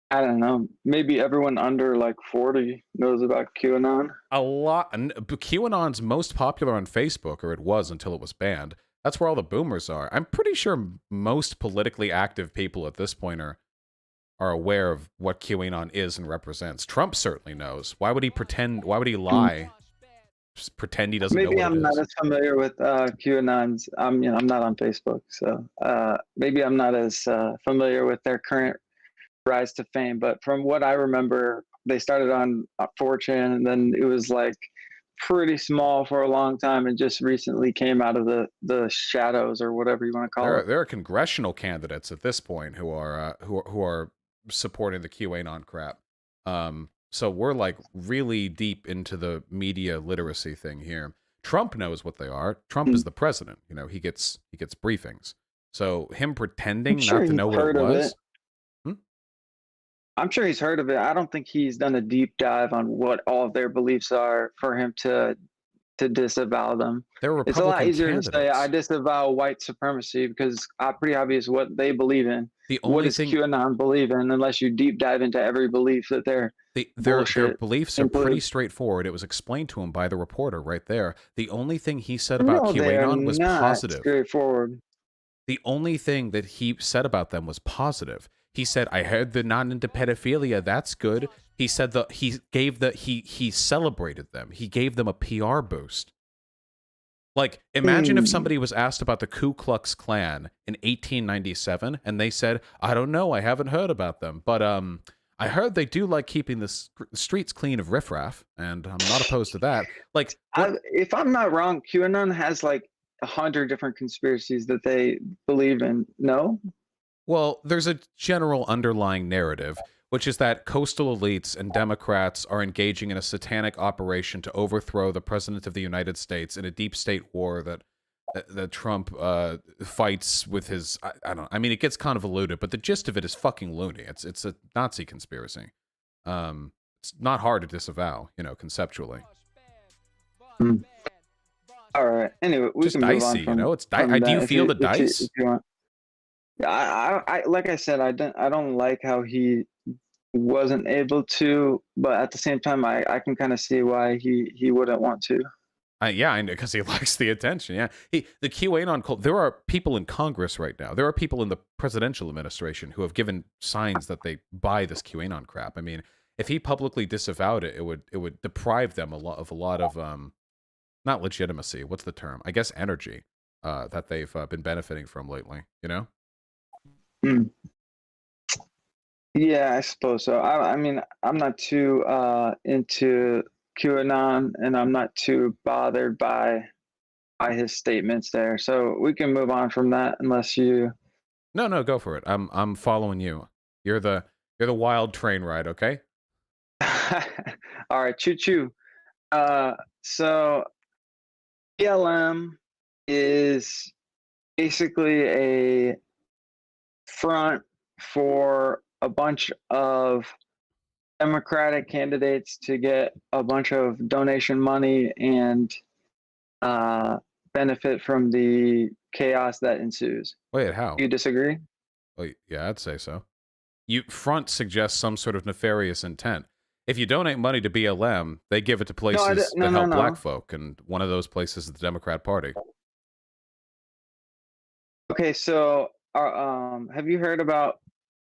I don't know. Maybe everyone under like 40 knows about QAnon. A lot. QAnon's most popular on Facebook, or it was until it was banned. That's where all the boomers are. I'm pretty sure most politically active people at this point are are aware of what QAnon is and represents. Trump certainly knows. Why would he pretend? Why would he lie? Just pretend he doesn't know Maybe what I'm it not is. as familiar with QAnon's. I'm not on Facebook, so maybe I'm not as familiar with their current rise to fame. But from what I remember, they started on 4chan, and then it was like pretty small for a long time, and just recently came out of the shadows, or whatever you want to call it. There are congressional candidates at this point who are supporting the QAnon crap. So we're like really deep into the media literacy thing here. Trump knows what they are. Trump is the president. You know, he gets briefings. So him pretending sure not to he's know what it heard of was. it. I'm sure he's heard of it. I don't think he's done a deep dive on what all of their beliefs are for him to disavow them. They're It's a lot Republican easier to say I candidates. disavow white supremacy, because pretty obvious what they believe in. The What only does thing QAnon believe in, unless you deep dive into every belief that their their bullshit beliefs are pretty includes. straightforward. It was explained to him by the reporter right there. The only thing he said about No, they are QAnon was not positive. straightforward. The only thing that he said about them was positive. He said, "I heard they're not into pedophilia. That's good." He said he celebrated them. He gave them a PR boost. Like, imagine if somebody was asked about the Ku Klux Klan in 1897 and they said, "I don't know, I haven't heard about them, but I heard they do like keeping the streets clean of riffraff, and I'm not opposed to that." Like, if I'm not wrong, QAnon has like 100 different conspiracies that they believe in. No? well, there's a general underlying narrative, which is that coastal elites and Democrats are engaging in a satanic operation to overthrow the President of the United States in a deep state war that Trump fights with his. I don't. I mean, it gets convoluted, but the gist of it is fucking loony. It's a Nazi conspiracy. It's not hard to disavow, you know, conceptually. All right. Anyway, we Just can move dicey, on from, you know. It's from do that you if feel the if dice? if you want. Yeah, I like I said, I don't like how he wasn't able to, but at the same time, I can kind of see why he wouldn't want to. Yeah, I know, because he likes the attention. Yeah, the QAnon cult. There are people in Congress right now. There are people in the presidential administration who have given signs that they buy this QAnon crap. I mean, if he publicly disavowed it, it would deprive them a lot of not legitimacy. What's the term? I guess energy that they've been benefiting from lately. You know. Mm. Yeah, I suppose so. I mean, I'm not too into QAnon, and I'm not too bothered by his statements there. So we can move on from that, unless you. No, go for it. I'm following you. You're the wild train ride. Okay. All right, choo choo. So BLM is basically a front for a bunch of Democratic candidates to get a bunch of donation money and benefit from the chaos that ensues. Wait, how? Do you disagree? Well, yeah, I'd say so. Front suggests some sort of nefarious intent. If you donate money to BLM, they give it to places that help black folk, and one of those places is the Democrat Party. Okay, so have you heard about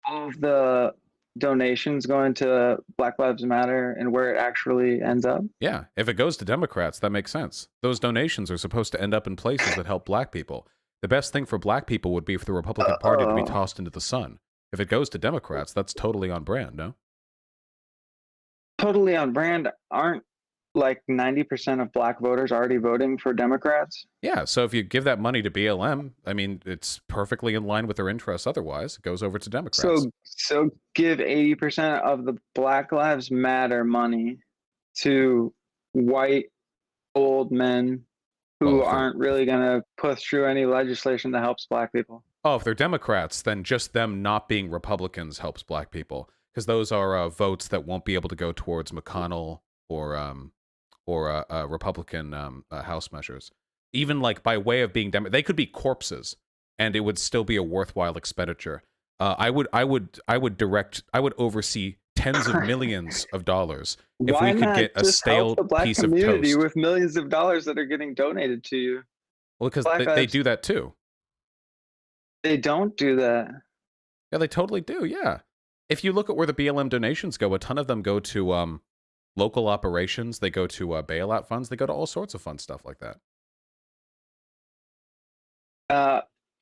all of the donations going to Black Lives Matter and where it actually ends up? Yeah, if it goes to Democrats, that makes sense. Those donations are supposed to end up in places that help black people. The best thing for black people would be for the Republican Party to be tossed into the sun. If it goes to Democrats, that's totally on brand, no? Totally on brand. Aren't like 90% of black voters already voting for Democrats? Yeah, so if you give that money to BLM, I mean, it's perfectly in line with their interests otherwise. It goes over to Democrats. So give 80% of the Black Lives Matter money to white old men who aren't really going to push through any legislation that helps black people. Oh, if they're Democrats, then just them not being Republicans helps black people, because those are votes that won't be able to go towards McConnell or Republican House measures. Even like by way of being they could be corpses, and it would still be a worthwhile expenditure. I would oversee tens of millions of dollars if we could get a stale piece of toast with millions of dollars that are getting donated to you. Well, because they do that too. They don't do that. Yeah, they totally do. Yeah. If you look at where the BLM donations go, a ton of them go to local operations. They go to bailout funds. They go to all sorts of fun stuff like that.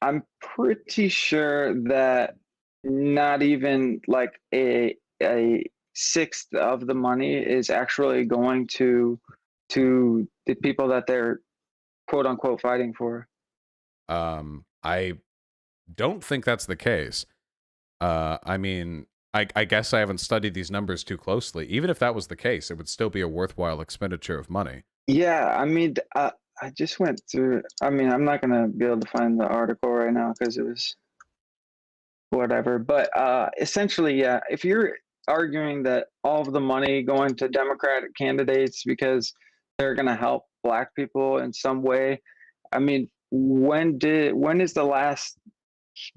I'm pretty sure that not even like a sixth of the money is actually going to the people that they're quote unquote fighting for. I don't think that's the case. I mean, I guess I haven't studied these numbers too closely. Even if that was the case, it would still be a worthwhile expenditure of money. Yeah, I mean, I just went through. I mean, I'm not gonna be able to find the article right now because it was whatever. But essentially, yeah, if you're arguing that all of the money going to Democratic candidates because they're gonna help Black people in some way, I mean, when is the last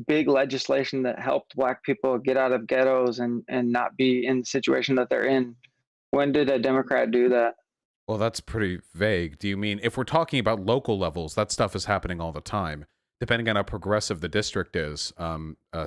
big legislation that helped Black people get out of ghettos and not be in the situation that they're in? When did a Democrat do that? Well, that's pretty vague. Do you mean if we're talking about local levels, that stuff is happening all the time? Depending on how progressive the district is,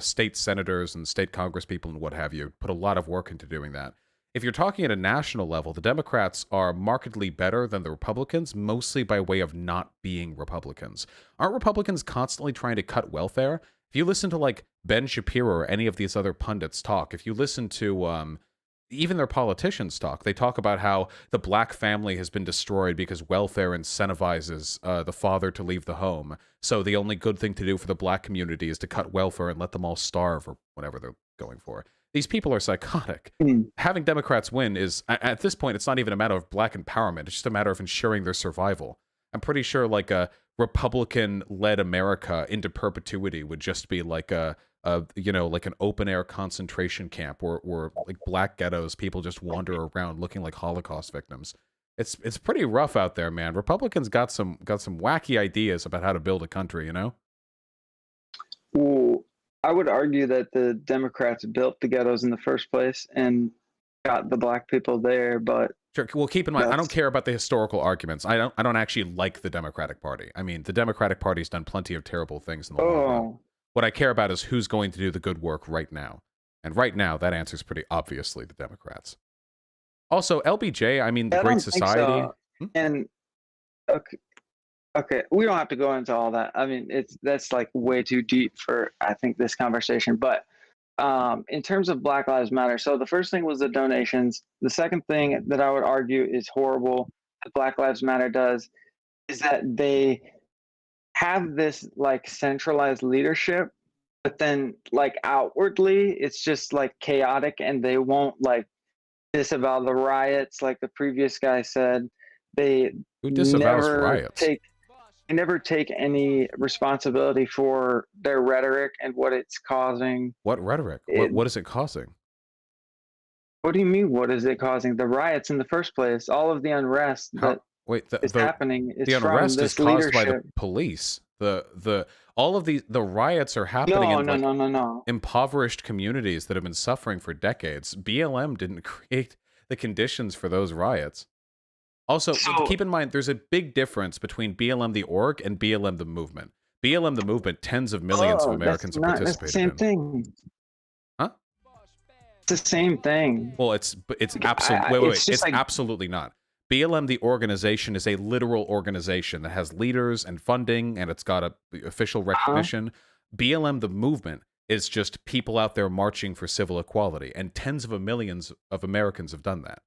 state senators and state congresspeople and what have you put a lot of work into doing that. If you're talking at a national level, the Democrats are markedly better than the Republicans, mostly by way of not being Republicans. Aren't Republicans constantly trying to cut welfare? If you listen to like Ben Shapiro or any of these other pundits talk, if you listen to even their politicians talk, they talk about how the Black family has been destroyed because welfare incentivizes the father to leave the home. So the only good thing to do for the Black community is to cut welfare and let them all starve or whatever they're going for. These people are psychotic. Having Democrats win is, at this point, it's not even a matter of Black empowerment. It's just a matter of ensuring their survival. I'm pretty sure like a Republican-led America into perpetuity would just be like like an open air concentration camp where like Black ghettos, people just wander around looking like Holocaust victims. It's pretty rough out there, man. Republicans got some wacky ideas about how to build a country, you know? Well, I would argue that the Democrats built the ghettos in the first place and got the Black people there, but Sure. Well, keep in mind, I don't care about the historical arguments. I don't actually like the Democratic Party. I mean, the Democratic Party's done plenty of terrible things in the long run. What I care about is who's going to do the good work right now. And right now, that answer is pretty obviously the Democrats. Also, LBJ, I mean, the Great Society. So. And okay, we don't have to go into all that. I mean, that's like way too deep for, I think, this conversation. But in terms of Black Lives Matter, so the first thing was the donations. The second thing that I would argue is horrible that Black Lives Matter does is that they have this like centralized leadership, but then like outwardly it's just like chaotic, and they won't like disavow the riots like the previous guy said. They Who disavows riots? never take any responsibility for their rhetoric and what it's causing. What rhetoric? What is it causing? What do you mean? What is it causing? The riots in the first place, all of the unrest that is happening is the unrest from is this caused leadership. by the police. All of the riots are happening in No. impoverished communities that have been suffering for decades. BLM didn't create the conditions for those riots. Also, keep in mind, there's a big difference between BLM the org and BLM the movement. BLM the movement, tens of millions of Americans have participated That's the same thing. Huh? It's the same thing. Well, it's absolutely wait. It's like, absolutely not. BLM the organization is a literal organization that has leaders and funding, and it's got official recognition. BLM the movement is just people out there marching for civil equality, and tens of millions of Americans have done that.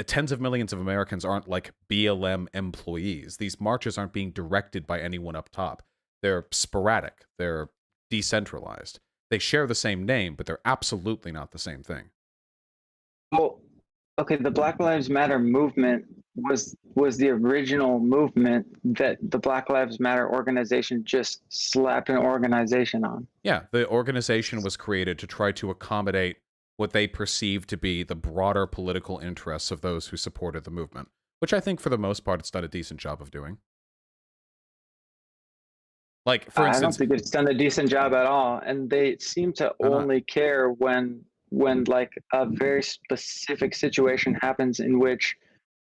Tens of millions of Americans aren't like BLM employees. These marches aren't being directed by anyone up top. They're sporadic. They're decentralized. They share the same name, but they're absolutely not the same thing. Well, okay, the Black Lives Matter movement was the original movement that the Black Lives Matter organization just slapped an organization on. Yeah, the organization was created to try to accommodate what they perceived to be the broader political interests of those who supported the movement, which I think for the most part it's done a decent job of doing. Like, for instance, I don't think it's done a decent job at all, and they seem to only care when like a very specific situation happens in which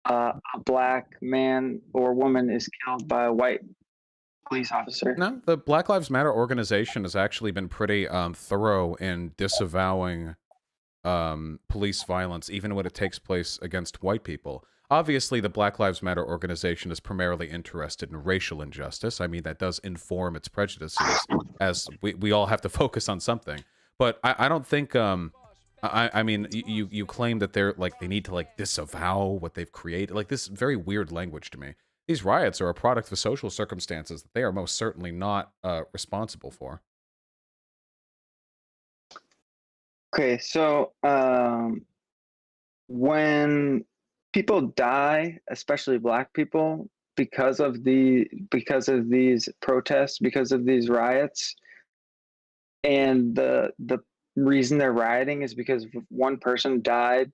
a Black man or woman is killed by a white police officer. No, the Black Lives Matter organization has actually been pretty thorough in disavowing police violence, even when it takes place against white people. Obviously, the Black Lives Matter organization is primarily interested in racial injustice. I mean, that does inform its prejudices, as we all have to focus on something. But I don't think I mean, you claim that they're like they need to like disavow what they've created. Like this very weird language to me. These riots are a product of social circumstances that they are most certainly not responsible for. Okay, so when people die, especially black people, because of these protests, because of these riots, and the reason they're rioting is because one person died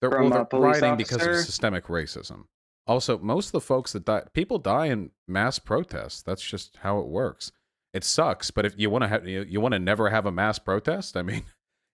from a police rioting because of officer. systemic racism. Also, most of the folks that die, people die in mass protests. That's just how it works. It sucks, but if you want to have, you want to never have a mass protest. I mean,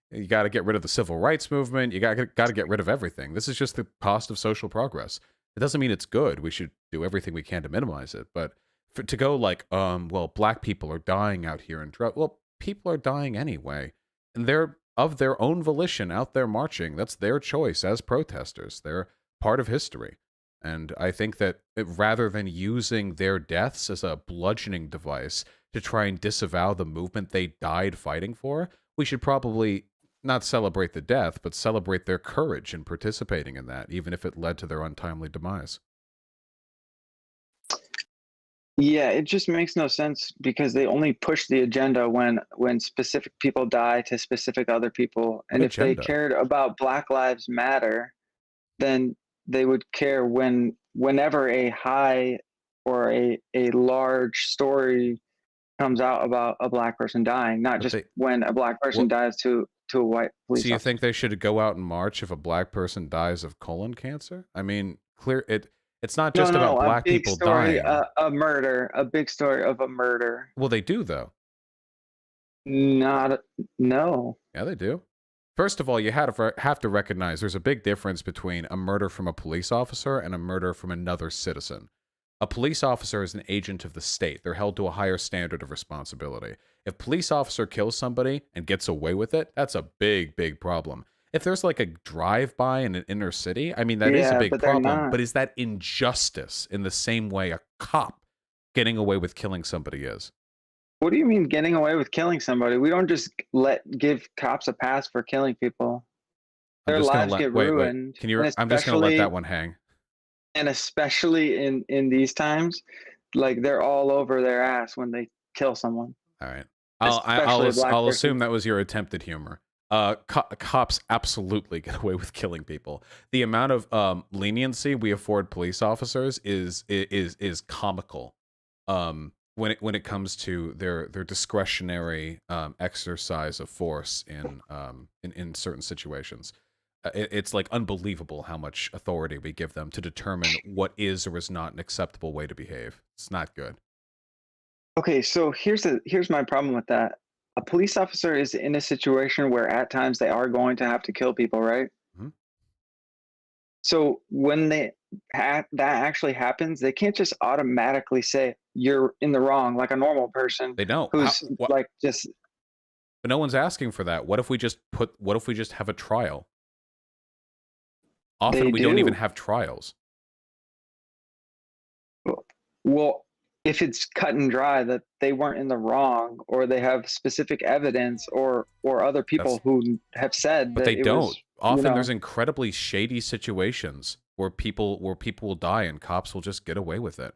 you got to get rid of the civil rights movement. You got to get rid of everything. This is just the cost of social progress. It doesn't mean it's good. We should do everything we can to minimize it. But to go like, well, black people are dying out here in drought. Well, people are dying anyway, and they're of their own volition out there marching. That's their choice as protesters. They're part of history. And I think that rather than using their deaths as a bludgeoning device to try and disavow the movement they died fighting for, we should probably not celebrate the death, but celebrate their courage in participating in that, even if it led to their untimely demise. Yeah, it just makes no sense because they only push the agenda when specific people die to specific other people. And if they cared about Black Lives Matter, then they would care whenever a high or a large story comes out about a black person dying, not just when a black person dies to a white police officer. So you think they should go out and march if a black person dies of colon cancer? I mean, it's not just about black people dying. A murder, a big story of a murder. Well, they do though. No. Yeah, they do. First of all, you have to recognize there's a big difference between a murder from a police officer and a murder from another citizen. A police officer is an agent of the state. They're held to a higher standard of responsibility. If a police officer kills somebody and gets away with it, that's a big, big problem. If there's like a drive-by in an inner city, I mean, that is a big problem. But is that injustice in the same way a cop getting away with killing somebody is? What do you mean getting away with killing somebody? We don't just give cops a pass for killing people. Their lives get ruined. I'm just going to let that one hang. And especially in these times, like they're all over their ass when they kill someone. All right. I'll assume that was your attempt at humor. Cops absolutely get away with killing people. The amount of leniency we afford police officers is comical. When it comes to their discretionary exercise of force in certain situations, it's like unbelievable how much authority we give them to determine what is or is not an acceptable way to behave. It's not good. Okay, so here's my problem with that. A police officer is in a situation where at times they are going to have to kill people, right? Mm-hmm. So when that actually happens, they can't just automatically say you're in the wrong like a normal person. They don't. Who's like just. But no one's asking for that. What if we just have a trial? Often we don't even have trials. Well, if it's cut and dry that they weren't in the wrong, or they have specific evidence, or other people who have said, but that they don't. Often you know, there's incredibly shady situations where people will die and cops will just get away with it,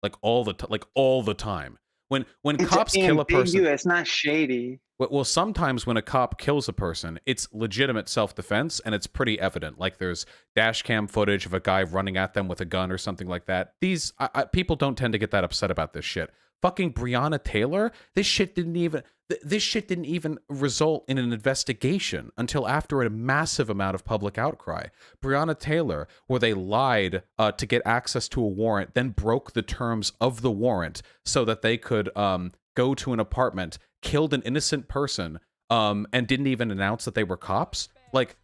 like all the time. When cops kill a person, it's not shady. Well, sometimes when a cop kills a person, it's legitimate self-defense, and it's pretty evident. Like there's dash cam footage of a guy running at them with a gun or something like that. These people don't tend to get that upset about this shit. Fucking Breonna Taylor, this shit didn't even result in an investigation until after a massive amount of public outcry. Breonna Taylor, where they lied to get access to a warrant, then broke the terms of the warrant so that they could go to an apartment, killed an innocent person, and didn't even announce that they were cops. Like,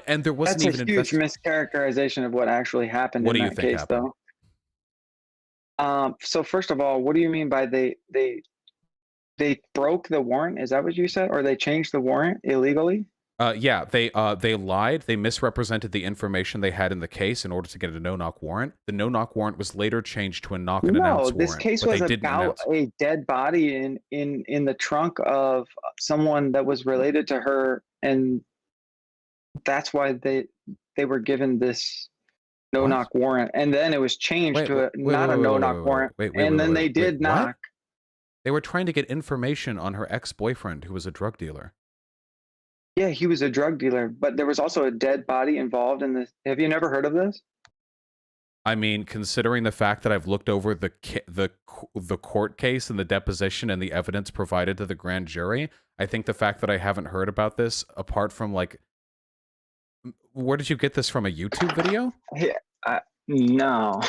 and there wasn't even. That's a huge mischaracterization of what actually happened. What in do you that think case, happened? Though. So first of all, what do you mean by they broke the warrant? Is that what you said? Or they changed the warrant illegally? Yeah, they lied. They misrepresented the information they had in the case in order to get a no-knock warrant. The no-knock warrant was later changed to a knock and No, announce this warrant, case but they was didn't about announce. a dead body in the trunk of someone that was related to her, and that's why they were given this What? no-knock warrant, and then it was changed Wait, to wait, a, not a no-knock warrant, and then they did what? knock. They were trying to get information on her ex-boyfriend who was a drug dealer. Yeah, he was a drug dealer, but there was also a dead body involved in this. Have you never heard of this? I mean, considering the fact that I've looked over the court case and the deposition and the evidence provided to the grand jury, I think the fact that I haven't heard about this, apart from like, where did you get this from? A YouTube video? Yeah, no.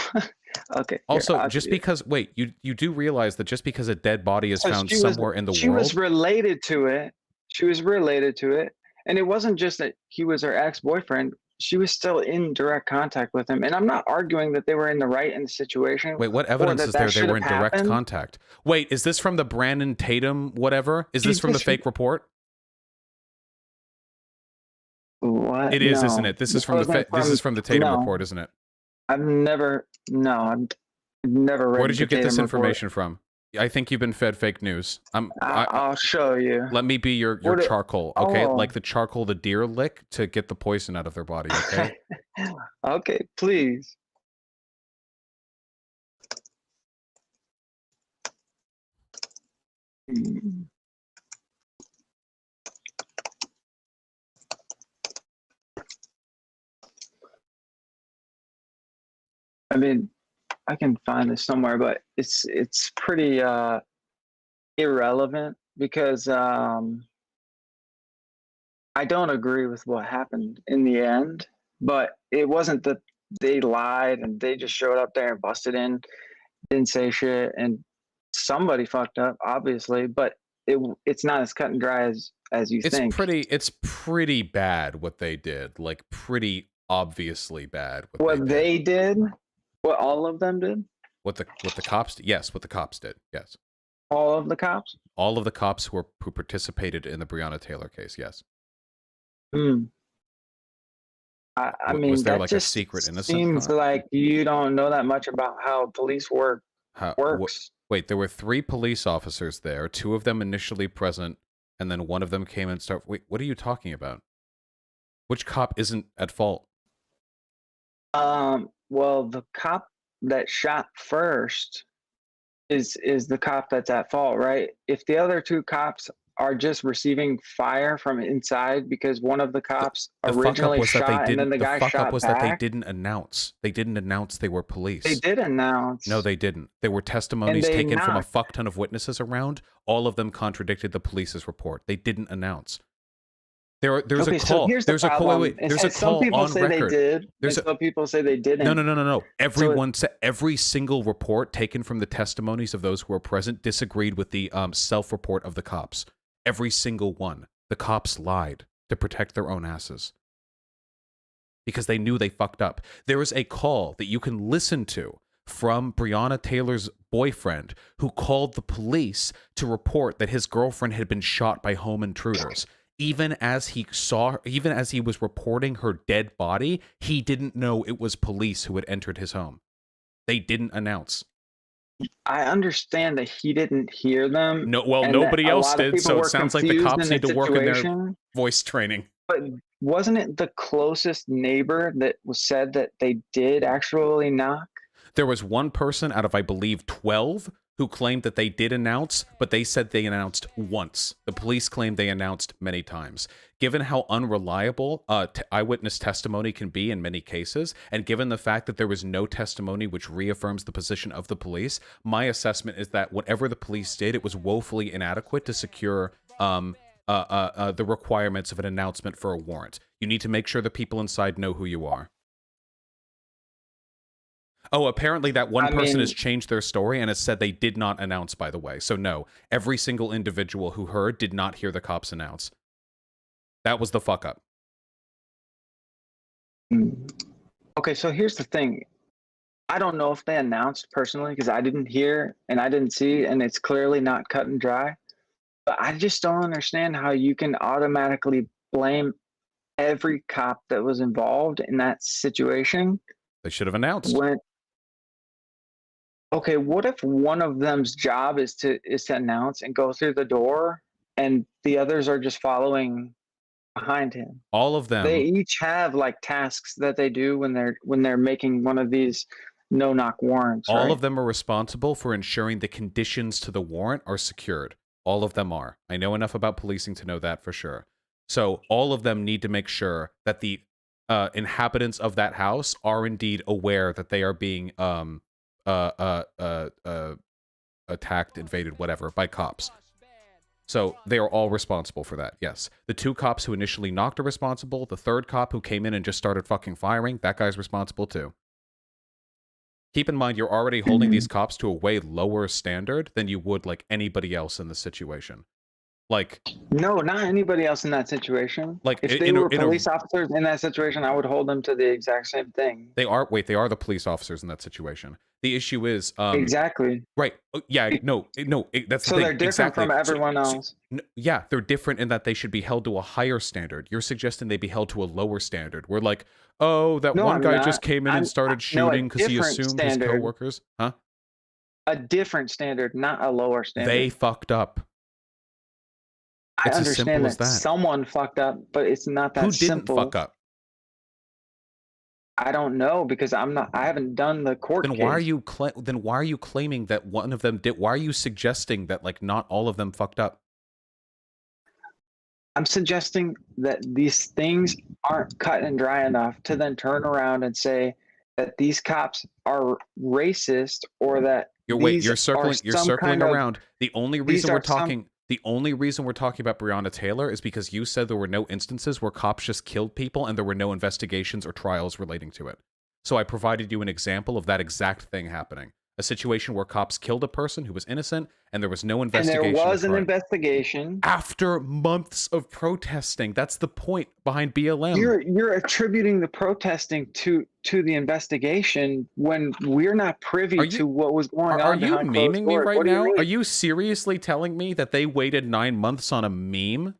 Okay. Also, just because, wait, you do realize that just because a dead body is found somewhere in the she world, was related to it. She was related to it, and it wasn't just that he was her ex-boyfriend. She was still in direct contact with him, and I'm not arguing that they were in the right in the situation. wait, what evidence is there they were in direct contact? Wait, is this from the Brandon Tatum whatever? Is this from the fake report? What? It is, isn't it? This is from the Tatum report, isn't it? I've never read. Where did you get this information from? I think you've been fed fake news. I'll show you. Let me be your charcoal, okay? Like the charcoal the deer lick to get the poison out of their body, okay? Okay, please. I mean, I can find this somewhere, but it's pretty irrelevant because I don't agree with what happened in the end. But it wasn't that they lied and they just showed up there and busted in, didn't say shit, and somebody fucked up, obviously. But it's not as cut and dry as you think. It's pretty bad what they did. Like pretty obviously bad what they did. What all of them did? What the cops did? Yes, what the cops did. Yes. All of the cops? All of the cops who participated in the Breonna Taylor case, yes. Hmm. I mean, was there that like just a secret innocent? Seems like you don't know that much about how police works. Wait, there were 3 police officers there, 2 of them initially present, and then one of them came and started. Wait, what are you talking about? Which cop isn't at fault? Well, the cop that shot first is the cop that's at fault, right? If the other 2 cops are just receiving fire from inside because one of the cops originally shot and then the guy shot back. The fuck up was that they didn't announce. They didn't announce they were police. They did announce. No, they didn't. There were testimonies taken from a fuck ton of witnesses around. All of them contradicted the police's report. They didn't announce. There's a call. There's a call. Wait. There's a call on record. Some people say they didn't. No. Everyone said every single report taken from the testimonies of those who were present disagreed with the self-report of the cops. Every single one. The cops lied to protect their own asses because they knew they fucked up. There is a call that you can listen to from Breonna Taylor's boyfriend who called the police to report that his girlfriend had been shot by home intruders. Even as he was reporting her dead body, he didn't know it was police who had entered his home. They didn't announce. I understand that he didn't hear them. No, well, nobody else did, so it sounds like the cops need to work in their voice training. But wasn't it the closest neighbor that said that they did actually knock? There was one person out of, I believe, 12 who claimed that they did announce, but they said they announced once. The police claimed they announced many times. Given how unreliable eyewitness testimony can be in many cases, and given the fact that there was no testimony which reaffirms the position of the police, my assessment is that whatever the police did, it was woefully inadequate to secure the requirements of an announcement for a warrant. You need to make sure the people inside know who you are. Oh, apparently that one person has changed their story and has said they did not announce, by the way. So no, every single individual who heard did not hear the cops announce. That was the fuck up. Okay, so here's the thing. I don't know if they announced personally because I didn't hear and I didn't see, and it's clearly not cut and dry. But I just don't understand how you can automatically blame every cop that was involved in that situation. They should have announced. Okay, what if one of them's job is to announce and go through the door, and the others are just following behind him? All of them. They each have like tasks that they do when they're making one of these no-knock warrants. All right? of them are responsible for ensuring the conditions to the warrant are secured. All of them are. I know enough about policing to know that for sure. So all of them need to make sure that the inhabitants of that house are indeed aware that they are being attacked, invaded, whatever, by cops. So they are all responsible for that, yes. The 2 cops who initially knocked are responsible. The 3rd cop who came in and just started fucking firing, that guy's responsible too. Keep in mind, you're already holding these cops to a way lower standard than you would, like, anybody else in the situation. Like... No, not anybody else in that situation. Like, if they were police officers in that situation, I would hold them to the exact same thing. They are... Wait, they are the police officers in that situation. The issue is... exactly. Right. Yeah, no, that's the so thing. They're different from everyone else. Yeah, they're different in that they should be held to a higher standard. You're suggesting they be held to a lower standard. We're like, oh, that one guy just came in and started shooting because he assumed his coworkers. Huh? A different standard, not a lower standard. They fucked up. It's I understand that someone fucked up, but it's not that simple. Who didn't fuck up? I don't know, because I haven't done the court case. Why are you claiming that one of them did? Why are you suggesting that, like, not all of them fucked up? I'm suggesting that these things aren't cut and dry enough to then turn around and say that these cops are racist, or that you're circling around. The only reason we're talking about Breonna Taylor is because you said there were no instances where cops just killed people and there were no investigations or trials relating to it. So I provided you an example of that exact thing happening. A situation where cops killed a person who was innocent and there was no investigation. And there was an investigation. After months of protesting. That's the point behind BLM. You're attributing the protesting to the investigation when we're not privy to what was going on. Are you memeing me right now? Are you seriously telling me that they waited 9 months on a meme?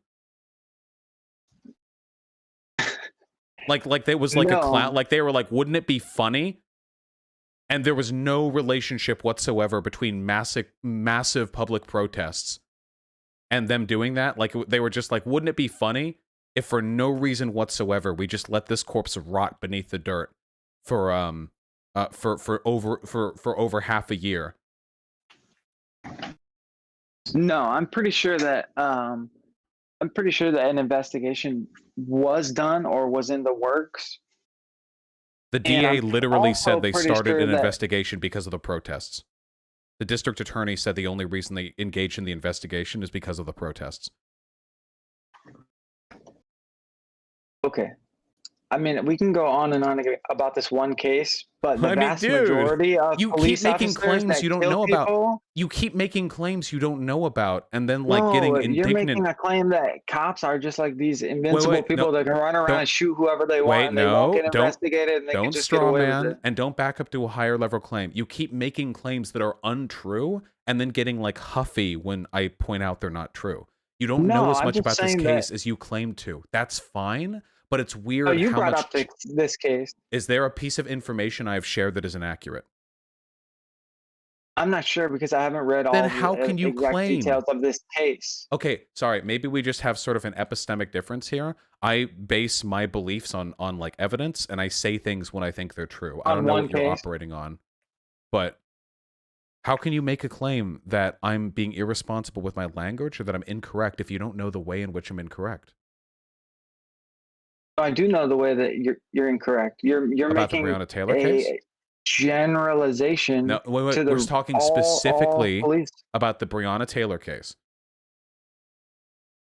like there was like a clown, like they were like, wouldn't it be funny? And there was no relationship whatsoever between massive public protests and them doing that. Like, they were just like, wouldn't it be funny if for no reason whatsoever we just let this corpse rot beneath the dirt for over half a year? No, I'm pretty sure that an investigation was done or was in the works. The DA literally said they started an investigation because of the protests. The district attorney said the only reason they engaged in the investigation is because of the protests. Okay. I mean, we can go on and on about this one case, but the vast majority of keep making claims you don't know about. You keep making claims you don't know about, and then getting indignant. You're making a claim that cops are just like these invincible people that can run around and shoot whoever they want. And they won't get investigated, and they can just get away with it. And don't back up to a higher level claim. You keep making claims that are untrue, and then getting like huffy when I point out they're not true. You don't know as much about this case as you claim to. That's fine. But it's weird. Oh, you brought up this case. Is there a piece of information I've shared that is inaccurate? I'm not sure, because I haven't read all the exact details of this case. Okay, sorry. Maybe we just have sort of an epistemic difference here. I base my beliefs on like evidence, and I say things when I think they're true. I don't know what you're operating on, but how can you make a claim that I'm being irresponsible with my language or that I'm incorrect if you don't know the way in which I'm incorrect? I do know the way that you're incorrect. You're about making the Breonna Taylor case? Generalization. No, wait. We're talking specifically about the Breonna Taylor case.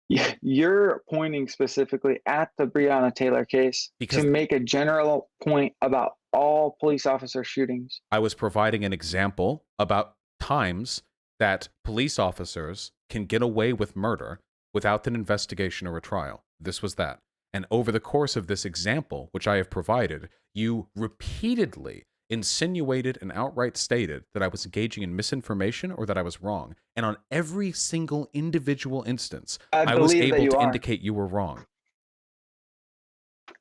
You're pointing specifically at the Breonna Taylor case to make a general point about all police officer shootings. I was providing an example about times that police officers can get away with murder without an investigation or a trial. This was that. And over the course of this example, which I have provided, you repeatedly insinuated and outright stated that I was engaging in misinformation or that I was wrong. And on every single individual instance, I was able to indicate you were wrong.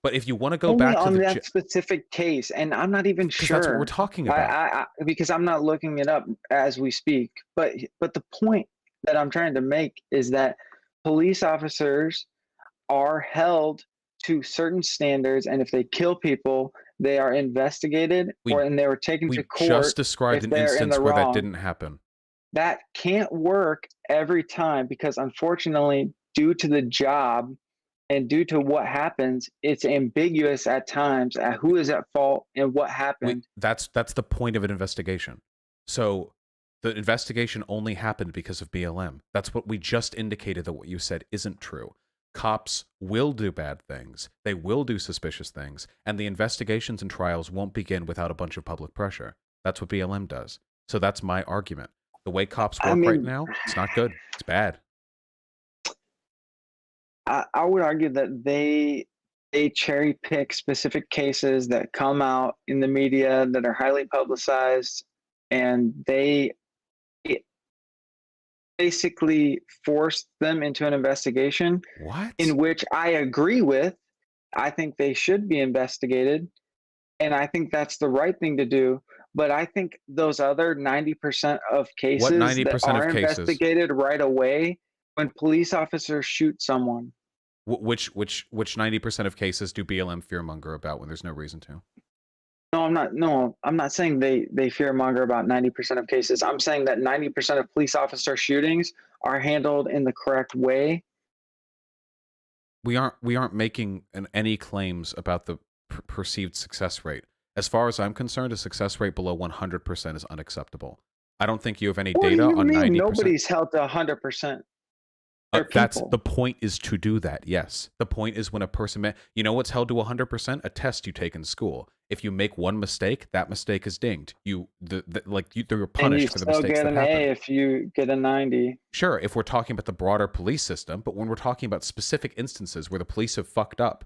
But if you want to go Only back to on the that specific case, and I'm not even because sure. that's what we're talking about. Because I'm not looking it up as we speak. But the point that I'm trying to make is that police officers are held to certain standards, and if they kill people, they are investigated, and they were taken to We court just described if an they're in instance the where that wrong. didn't happen. That can't work every time because, unfortunately, due to the job and due to what happens, it's ambiguous at times at who is at fault and what happened. That's the point of an investigation. So the investigation only happened because of BLM. That's what we just indicated, that what you said isn't true. Cops will do bad things. They will do suspicious things. And the investigations and trials won't begin without a bunch of public pressure. That's what BLM does. So that's my argument. The way cops work right now, it's not good. It's bad. I would argue that they cherry pick specific cases that come out in the media that are highly publicized, and they basically force them into an investigation. What? In which I agree with. I think they should be investigated, and I think that's the right thing to do. But I think those other 90% of cases that are investigated right away when police officers shoot someone. Which 90% of cases do BLM fearmonger about when there's no reason to? No, I'm not saying they fearmonger about 90% of cases. I'm saying that 90% of police officer shootings are handled in the correct way. We aren't making any claims about the perceived success rate. As far as I'm concerned, a success rate below 100% is unacceptable. I don't think you have any data on 90%. Nobody's held to 100%. That's the point, is to do that. Yes. The point is when a person, you know what's held to 100%? A test you take in school. If you make one mistake, that mistake is dinged. You're punished for the mistakes that happen. And you still get an A if you get a 90. Sure, if we're talking about the broader police system, but when we're talking about specific instances where the police have fucked up,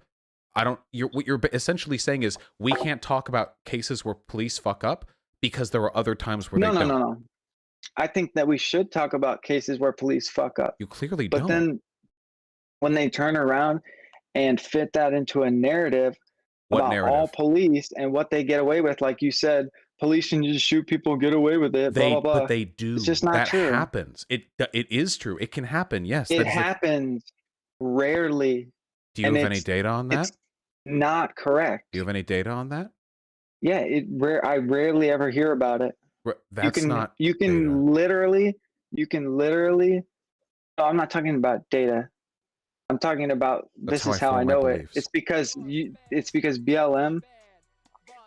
what you're essentially saying is we can't talk about cases where police fuck up because there are other times where they don't. No. I think that we should talk about cases where police fuck up. You clearly don't. But then when they turn around and fit that into a narrative about all police and what they get away with, like you said, police can just shoot people, get away with it, blah, blah, blah. But they do. It's just not true. That happens. It is true. It can happen, yes. It happens rarely. Do you have any data on that? It's not correct. Do you have any data on that? Yeah, I rarely ever hear about it. That's not You can literally. No, I'm not talking about data. I'm talking about this is how I know it. It's because BLM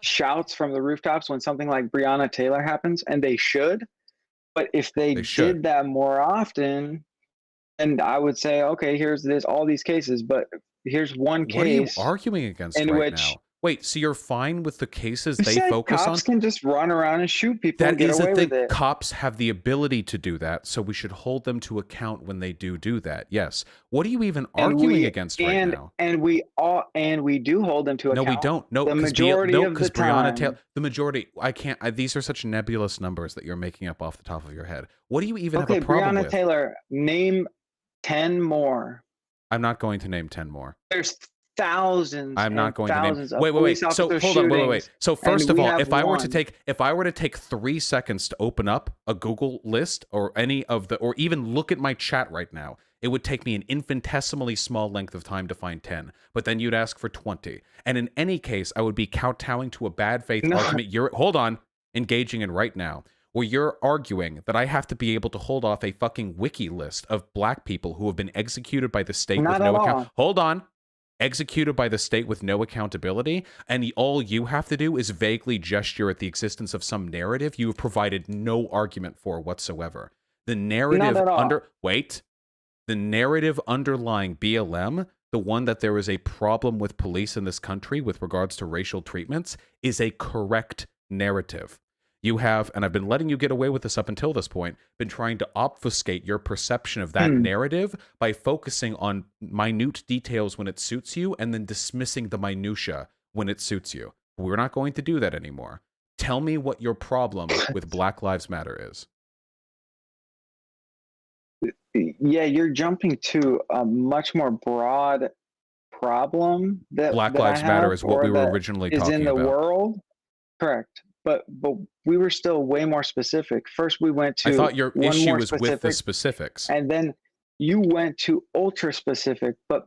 shouts from the rooftops when something like Breonna Taylor happens, and they should. But if they did that more often, and I would say, okay, here's all these cases, but here's one case. What are you arguing against right now? Wait, so you're fine with the cases they focus on? Cops can just run around and shoot people and get away with it. Cops have the ability to do that, so we should hold them to account when they do that. Yes. What are you even arguing against right now? And we do hold them to account. No, we don't. No, the majority of the time. The majority. I can't. These are such nebulous numbers that you're making up off the top of your head. What do you even have a problem with? Breonna Taylor, name 10 more. I'm not going to name 10 more. There's thousands. I'm not going to name. Wait. So hold on. Wait. So first of all, if I were to take 3 seconds to open up a Google list or or even look at my chat right now, it would take me an infinitesimally small length of time to find 10. But then you'd ask for 20, and in any case, I would be kowtowing to a bad faith argument. Engaging in right now, where you're arguing that I have to be able to hold off a fucking wiki list of black people who have been executed by the state with no account. Hold on. Executed by the state with no accountability, and all you have to do is vaguely gesture at the existence of some narrative you have provided no argument for whatsoever. The narrative the narrative underlying BLM, the one that there is a problem with police in this country with regards to racial treatments, is a correct narrative. You have, and I've been letting you get away with this up until this point, been trying to obfuscate your perception of that narrative by focusing on minute details when it suits you and then dismissing the minutia when it suits you. We're not going to do that anymore. Tell me what your problem with Black Lives Matter is. Yeah, you're jumping to a much more broad problem that Black that I Lives Matter have is what or we were that originally is talking in the about. world. Correct. But we were still way more specific. First, we went I to thought your one issue more was with the specific, specifics. and then you went to ultra specific. But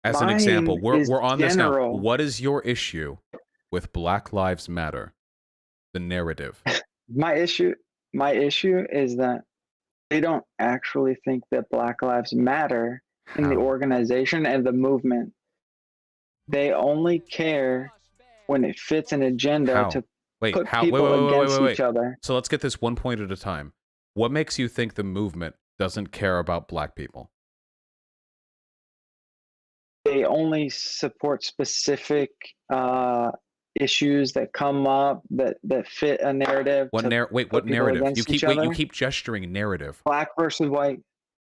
As an mine example, is we're on this now. general. What is your issue with Black Lives Matter? The narrative. My issue is that they don't actually think that Black Lives Matter in the How? organization and the movement. They only care when it fits an agenda How? to Wait, put how? Wait, people wait, wait, against wait, each wait. other. So let's get this one point at a time. What makes you think the movement doesn't care about black people? They only support specific issues that come up that fit a narrative. What Wait, what narrative? You keep other. you keep gesturing narrative. Black versus white.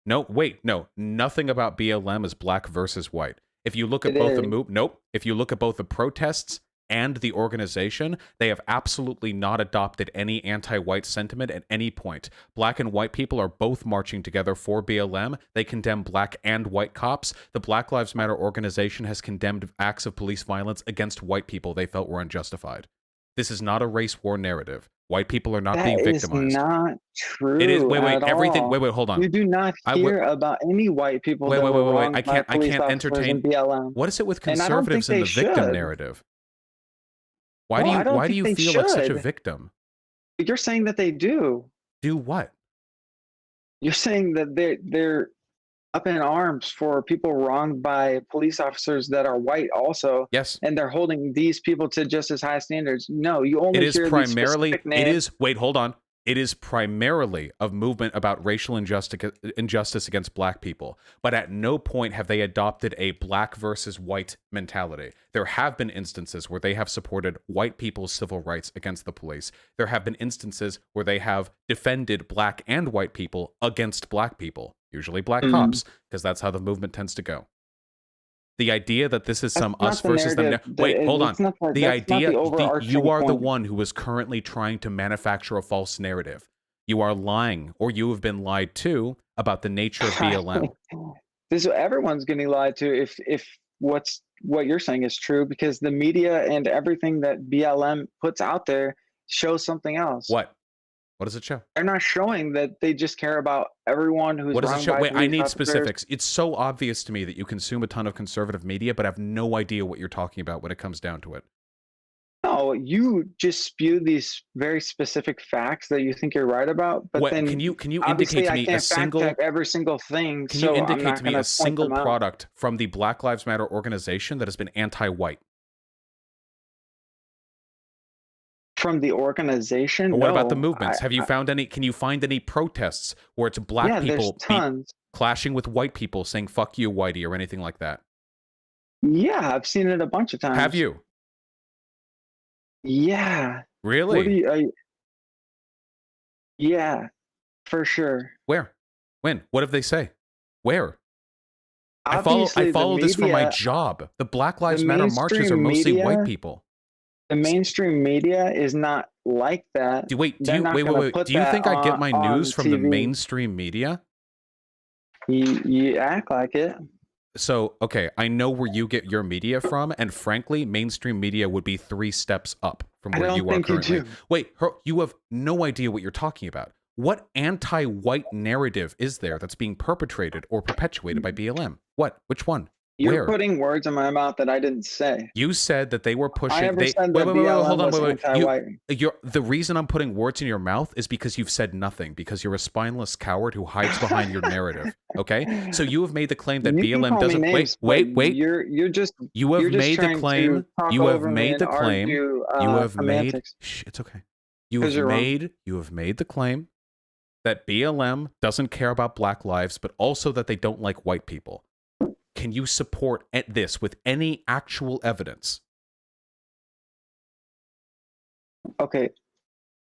No, wait, no. Nothing about BLM is black versus white. If you look at It both the is. move, nope. If you look at both the protests and the organization, they have absolutely not adopted any anti-white sentiment at any point. Black and white people are both marching together for BLM. They condemn black and white cops. The Black Lives Matter organization has condemned acts of police violence against white people they felt were unjustified. This is not a race war narrative. White people are not being victimized. That is not true. It is. Wait, at everything. all. Wait, hold on. You do not hear about any white people that were wronged I by can't police officers entertain. in BLM. What is it with And I don't think conservatives in the they victim should. narrative? Why Well, I do don't you why do think you they feel like such a should. victim? You're saying that they do. Do what? You're saying that they're up in arms for people wronged by police officers that are white also, Yes. and they're holding these people to just as high standards. No, you only It is hear primarily. these specific It names. is. Wait, hold on. It is primarily a movement about racial injustice against black people. But at no point have they adopted a black versus white mentality. There have been instances where they have supported white people's civil rights against the police. There have been instances where they have defended black and white people against black people, usually black cops, because that's how the movement tends to go. The idea that this is some us versus them. Wait, hold on. The idea you are the one who is currently trying to manufacture a false narrative. You are lying, or you have been lied to about the nature of BLM. Everyone's getting lied to if what you're saying is true, because the media and everything that BLM puts out there shows something else. What? What does it show? They're not showing that they just care about everyone who's. What does it show? Wait, I need officers. specifics. It's so obvious to me that you consume a ton of conservative media, but I have no idea what you're talking about when it comes down to it. No, you just spew these very specific facts that you think you're right about, but then can you indicate to me a single every single thing? Can you indicate to me a single product from the Black Lives Matter organization that has been anti-white? From the organization? Or what about the movements? Have you found any? Can you find any protests where it's black people clashing with white people saying "fuck you, whitey" or anything like that? Yeah, I've seen it a bunch of times. Have you? Yeah. Really? Yeah, for sure. Where? When? What did they say? Where? Obviously, I follow this for my job. The Black Lives Matter marches are mostly white people. The mainstream media is not like that. Do you think I get my news from the mainstream media? You act like it. So, okay, I know where you get your media from, and frankly, mainstream media would be 3 steps up from where you are currently. Wait, you have no idea what you're talking about. What anti-white narrative is there that's being perpetrated or perpetuated by BLM? What? Which one? You're putting words in my mouth that I didn't say. You said that they were pushing. I never said that BLM was anti-white. The reason I'm putting words in your mouth is because you've said nothing, because you're a spineless coward who hides behind your narrative. Okay, so you have made the claim that BLM doesn't. Wait. You're just. You have made the claim. You have made the claim. You have made. Shh, it's okay. You have made the claim that BLM doesn't care about black lives, but also that they don't like white people. Can you support this with any actual evidence? Okay.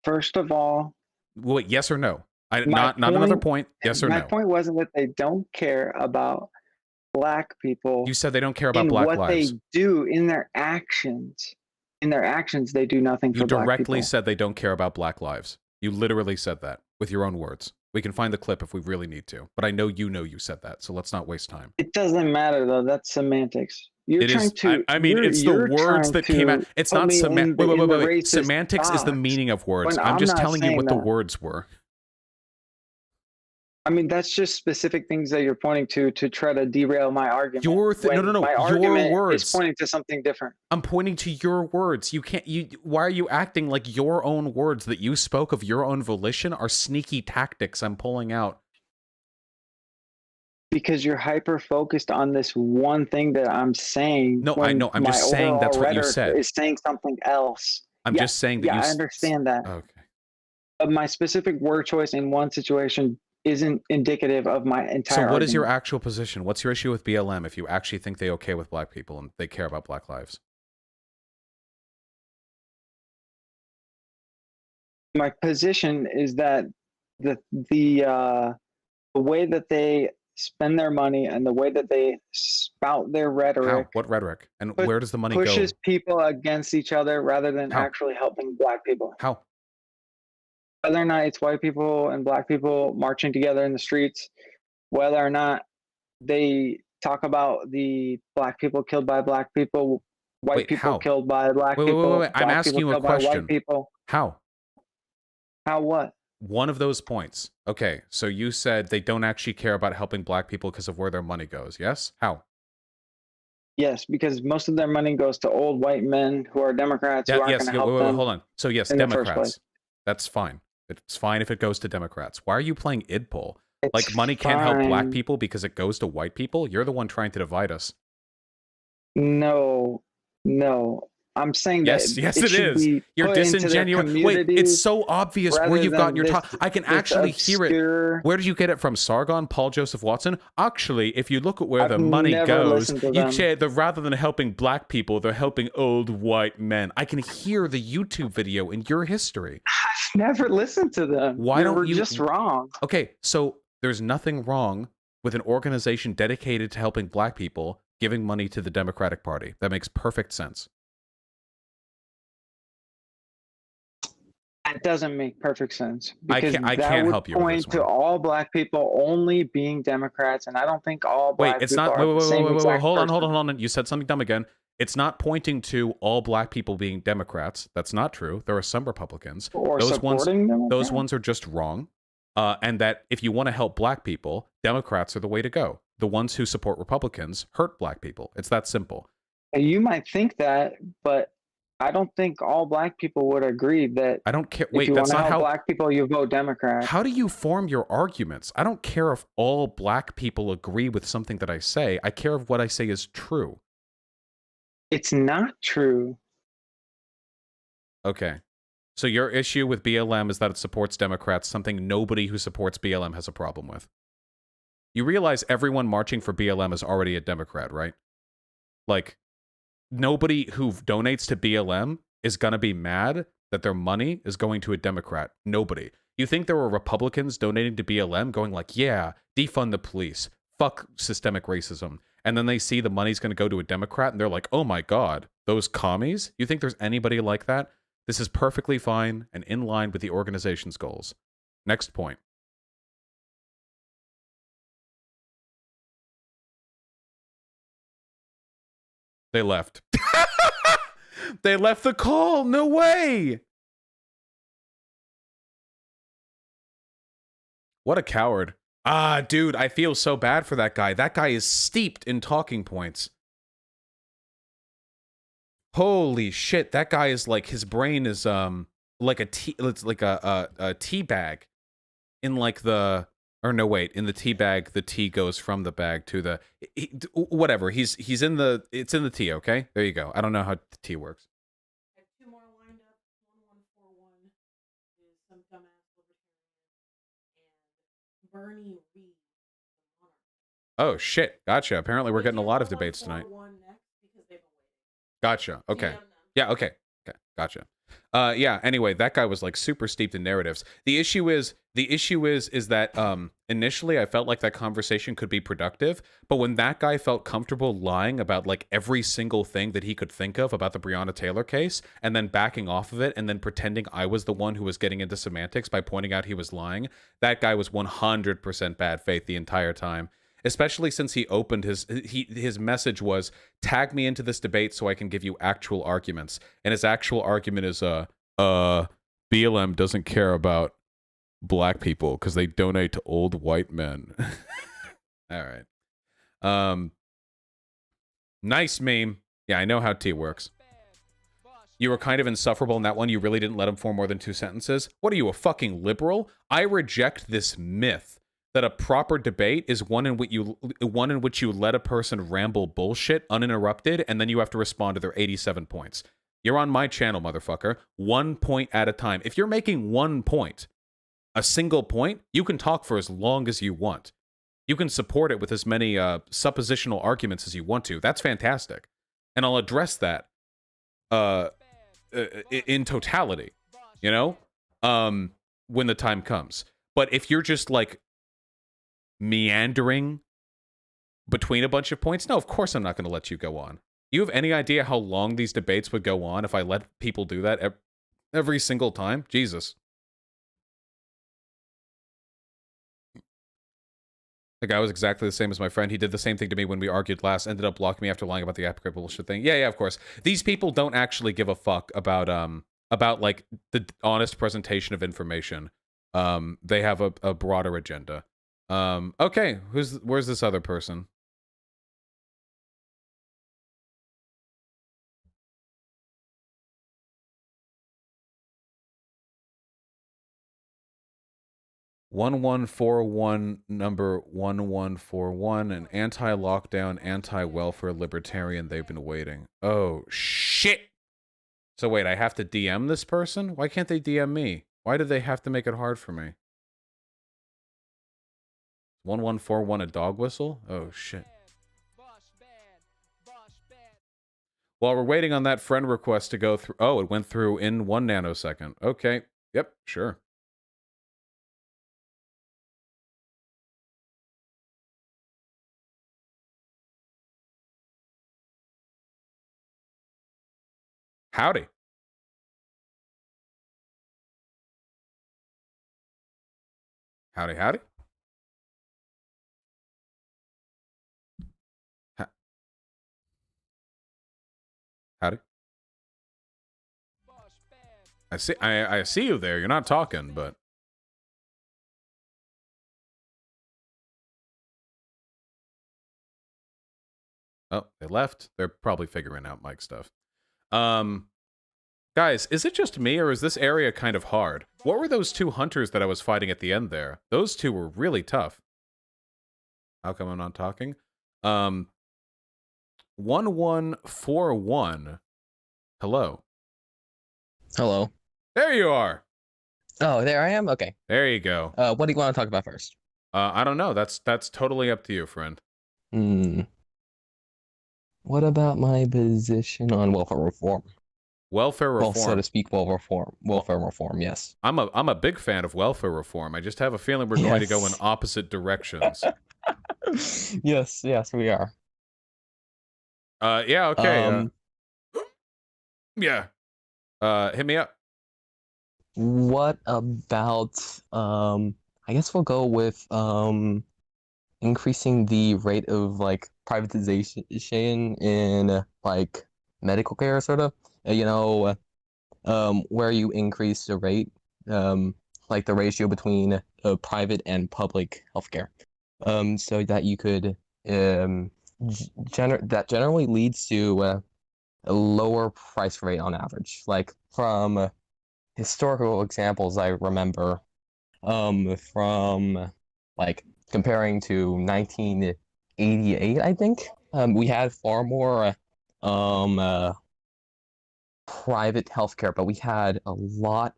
First of all, wait, yes or no? Not another point. Yes or no? My point wasn't that they don't care about black people. You said they don't care about black lives. What they do in their actions. In their actions, they do nothing for black people. You directly said they don't care about black lives. You literally said that with your own words. We can find the clip if we really need to, but I know you said that, so let's not waste time. It doesn't matter, though. That's semantics. You're It trying is. to. I mean, it's the you're words trying that came out. to It's put not me semantics. in Wait, the- wait, in wait, the wait. racist Semantics is the box meaning of words. when I'm just not telling you saying what the that. words were. I mean, that's just specific things that you're pointing to try to derail my argument. Your no, no, no. My Your argument words. is pointing to something different. I'm pointing to your words. You can't. Why are you acting like your own words that you spoke of your own volition are sneaky tactics I'm pulling out? Because you're hyper focused on this one thing that I'm saying. No, I know. I'm just saying that's what you said. Is saying something else. I'm just saying that you. Yeah, I understand that. Okay. But my specific word choice in one situation isn't indicative of my entire. So what is your argument. actual position? What's your issue with BLM if you actually think they okay with black people and they care about black lives? My position is that the way that they spend their money and the way that they spout their rhetoric. How? What rhetoric? And where does the money pushes go? people against each other rather than How? actually helping black people. How? Whether or not it's white people and black people marching together in the streets, whether or not they talk about the black people killed by black people, white people killed by black people. Wait. I'm asking you a question. White people. How? How what? One of those points. Okay, so you said they don't actually care about helping black people because of where their money goes, yes? How? Yes, because most of their money goes to old white men who are Democrats who aren't going to help them. Hold on. So yes, Democrats. That's fine. It's fine if it goes to Democrats. Why are you playing idpol? Like money can't help black people because it goes to white people? You're the one trying to divide us. No. I'm saying yes, that yes, it is. You're disingenuous. Wait, it's so obvious where you've gotten your talk. I can actually hear it. Where did you get it from? Sargon, Paul Joseph Watson? Actually, if you look at where the money goes, you say that rather than helping black people, they're helping old white men. I can hear the YouTube video in your history. I've never listened to them. Why don't you? Just wrong. Okay, so there's nothing wrong with an organization dedicated to helping black people giving money to the Democratic Party. That makes perfect sense. That doesn't make perfect sense. I can't help you with this point to all black people only being Democrats, and I don't think all black it's people not. are the same Wait. exact Hold person. on. You said something dumb again. It's not pointing to all black people being Democrats. That's not true. There are some Republicans. Or those supporting Democrats. Those ones are just wrong. And that if you want to help black people, Democrats are the way to go. The ones who support Republicans hurt black people. It's that simple. You might think that, but I don't think all black people would agree that. I don't care. If you that's want to not help how black people, you vote Democrat. How do you form your arguments? I don't care if all black people agree with something that I say. I care if what I say is true. It's not true. Okay. So your issue with BLM is that it supports Democrats, something nobody who supports BLM has a problem with. You realize everyone marching for BLM is already a Democrat, right? Like, nobody who donates to BLM is going to be mad that their money is going to a Democrat. Nobody. You think there were Republicans donating to BLM going like, yeah, defund the police, fuck systemic racism. And then they see the money's going to go to a Democrat and they're like, oh my God, those commies? You think there's anybody like that? This is perfectly fine and in line with the organization's goals. Next point. They left. They left the call. No way. What a coward. Ah, dude, I feel so bad for that guy. That guy is steeped in talking points. Holy shit, that guy is like, his brain is like a tea, it's like a tea bag in like the, or no wait, in the tea bag the tea goes from the bag to the whatever. He's in the, it's in the tea, okay? There you go. I don't know how the tea works. I have two more lined up. 1141 is some dumbass libertarian and Bernie Reed. Oh shit, gotcha. Apparently we're getting a lot of debates tonight. Gotcha. Okay. Yeah, okay. Okay. Gotcha. Yeah, anyway, that guy was like super steeped in narratives. The issue is that initially I felt like that conversation could be productive, but when that guy felt comfortable lying about like every single thing that he could think of about the Breonna Taylor case and then backing off of it and then pretending I was the one who was getting into semantics by pointing out he was lying, that guy was 100% bad faith the entire time. especially since he opened his message was, tag me into this debate so I can give you actual arguments. And his actual argument is, BLM doesn't care about black people because they donate to old white men. All right. Nice meme. Yeah, I know how T works. You were kind of insufferable in that one. You really didn't let him form more than 2 sentences. What are you, a fucking liberal? I reject this myth that a proper debate is one in which you let a person ramble bullshit uninterrupted, and then you have to respond to their 87 points. You're on my channel, motherfucker. 1 point at a time. If you're making 1 point, a single point, you can talk for as long as you want. You can support it with as many suppositional arguments as you want to. That's fantastic. And I'll address that in totality, you know, when the time comes. But if you're just like meandering between a bunch of points, no, of course I'm not going to let you go on. You have any idea how long these debates would go on if I let people do that every single time? Jesus. The guy was exactly the same as my friend. He did the same thing to me when we argued last, ended up blocking me after lying about the hypocrite bullshit thing. Yeah, of course. These people don't actually give a fuck about like the honest presentation of information. They have a broader agenda. Okay, where's this other person? (1141) number 1141, an anti-lockdown, anti-welfare libertarian. They've been waiting. Oh shit! So wait, I have to DM this person? Why can't they DM me? Why do they have to make it hard for me? 1141, a dog whistle? Oh shit. While we're waiting on that friend request to go through, oh, it went through in 1 nanosecond. Okay, yep, sure. Howdy. Howdy, howdy. Howdy. I see you there. You're not talking, but oh, they left. They're probably figuring out mic stuff. Guys, is it just me, or is this area kind of hard? What were those 2 hunters that I was fighting at the end there? Those 2 were really tough. How come I'm not talking? 1141. Hello. Hello. There you are. Oh, there I am? Okay. There you go. What do you want to talk about first? I don't know. That's totally up to you, friend. What about my position on welfare reform? Welfare reform. Well, so to speak, welfare reform, yes. I'm a big fan of welfare reform. I just have a feeling we're going to go in opposite directions. yes, we are. Yeah, okay. Yeah. Hit me up. What about I guess we'll go with increasing the rate of like privatization in like medical care, sort of. Where you increase the rate, like the ratio between private and public healthcare, so that you could that generally leads to a lower price rate on average. Like from historical examples, I remember from like comparing to 1988, I think we had far more private healthcare, but we had a lot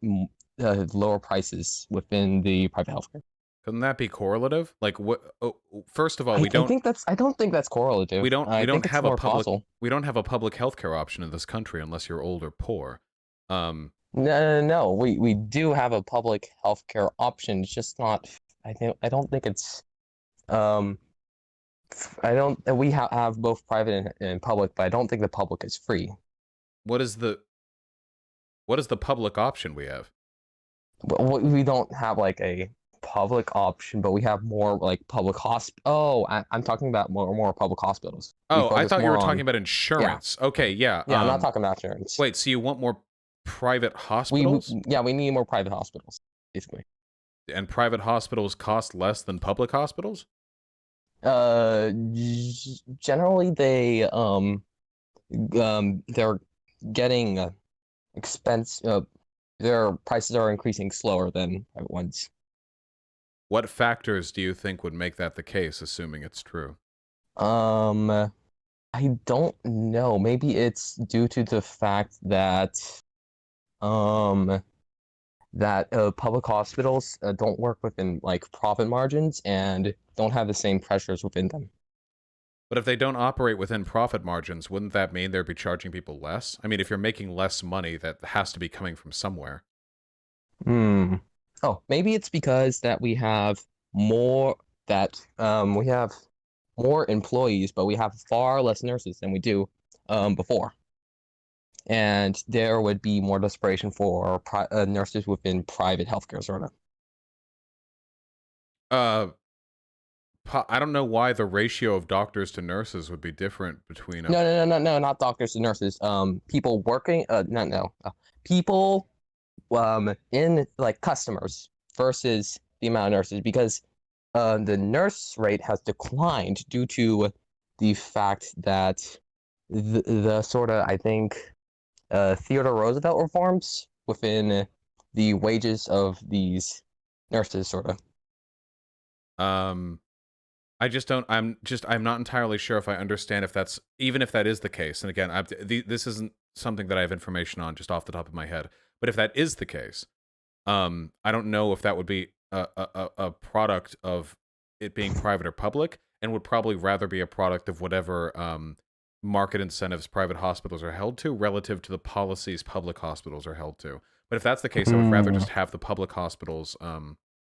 lower prices within the private healthcare. Couldn't that be correlative? Like what? Oh, first of all, I don't think that's correlative. We don't have a public. Causal. We don't have a public healthcare option in this country unless you're old or poor. No. We do have a public healthcare option. It's just not. I don't think it's. We have both private and public, but I don't think the public is free. What is the public option we have? We don't have like a public option, but we have more like public Oh, I'm talking about more public hospitals. We Oh, I focus thought you more were on- talking about insurance. Okay, yeah. Yeah, I'm not talking about insurance. Wait, so you want more private we hospitals? we need more private hospitals, basically. And private hospitals cost less than public hospitals? Generally they're getting their prices are increasing slower than private ones. What factors do you think would make that the case, assuming it's true? I don't know. Maybe it's due to the fact that public hospitals don't work within like profit margins and don't have the same pressures within them. But if they don't operate within profit margins, wouldn't that mean they'd be charging people less? I mean, if you're making less money, that has to be coming from somewhere. Oh, maybe it's because that we have more employees, but we have far less nurses than we do before. And there would be more desperation for nurses within private healthcare, sort of. I don't know why the ratio of doctors to nurses would be different between. No, not doctors to nurses. People working. People, in like customers versus the amount of nurses, because the nurse rate has declined due to the fact that the sort of, I think, Theodore Roosevelt reforms within the wages of these nurses, sort of. I just don't. I'm not entirely sure if I understand if that's, even if that is the case. And again, this isn't something that I have information on just off the top of my head. But if that is the case, I don't know if that would be a product of it being private or public, and would probably rather be a product of whatever market incentives private hospitals are held to relative to the policies public hospitals are held to. But if that's the case, I would rather just have the public hospitals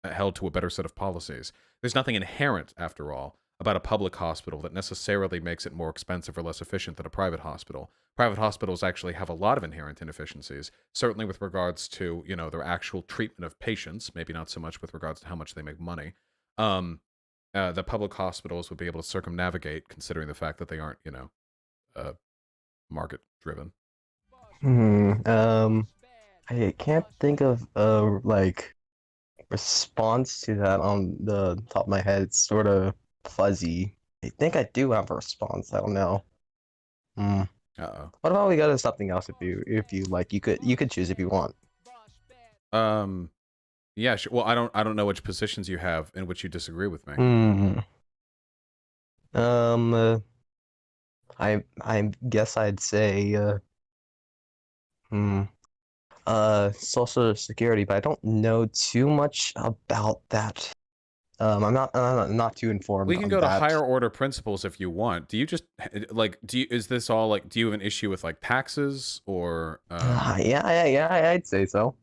held to a better set of policies. There's nothing inherent, after all, about a public hospital that necessarily makes it more expensive or less efficient than a private hospital. Private hospitals actually have a lot of inherent inefficiencies, certainly with regards to, you know, their actual treatment of patients, maybe not so much with regards to how much they make money. The public hospitals would be able to circumnavigate, considering the fact that they aren't, you know, market-driven. I can't think of like response to that on the top of my head. It's sort of fuzzy. I think I do have a response. I don't know. Uh-oh. What about we go to something else if you like? You could choose if you want. Yeah, sure. Well, I don't know which positions you have in which you disagree with me. I guess I'd say Social Security, but I don't know too much about that. I'm not too informed. We can go to higher order principles if you want. Do you just like is this all like, do you have an issue with like taxes or yeah, I'd say so.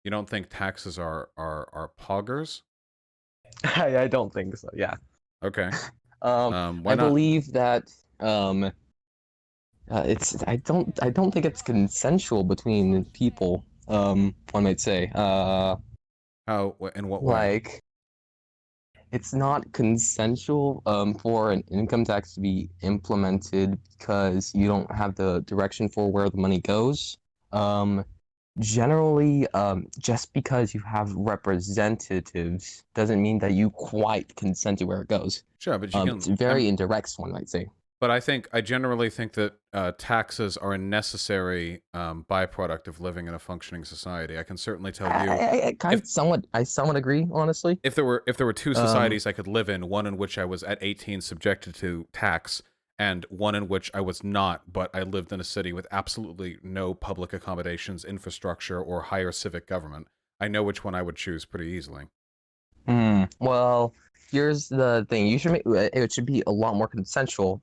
You don't think taxes are poggers? I don't think so. Yeah. Okay. I why not? believe that it's I don't think it's consensual between people. One might say. How, in what way? Like, it's not consensual for an income tax to be implemented because you don't have the direction for where the money goes. Generally, just because you have representatives doesn't mean that you quite consent to where it goes. Sure, but you can. It's very indirect, one might say. But I generally think that taxes are a necessary byproduct of living in a functioning society. I can certainly tell you. I somewhat agree, honestly. If there were two societies I could live in, one in which I was at 18 subjected to tax, and one in which I was not, but I lived in a city with absolutely no public accommodations, infrastructure, or higher civic government, I know which one I would choose pretty easily. Well, here's the thing. It should be a lot more consensual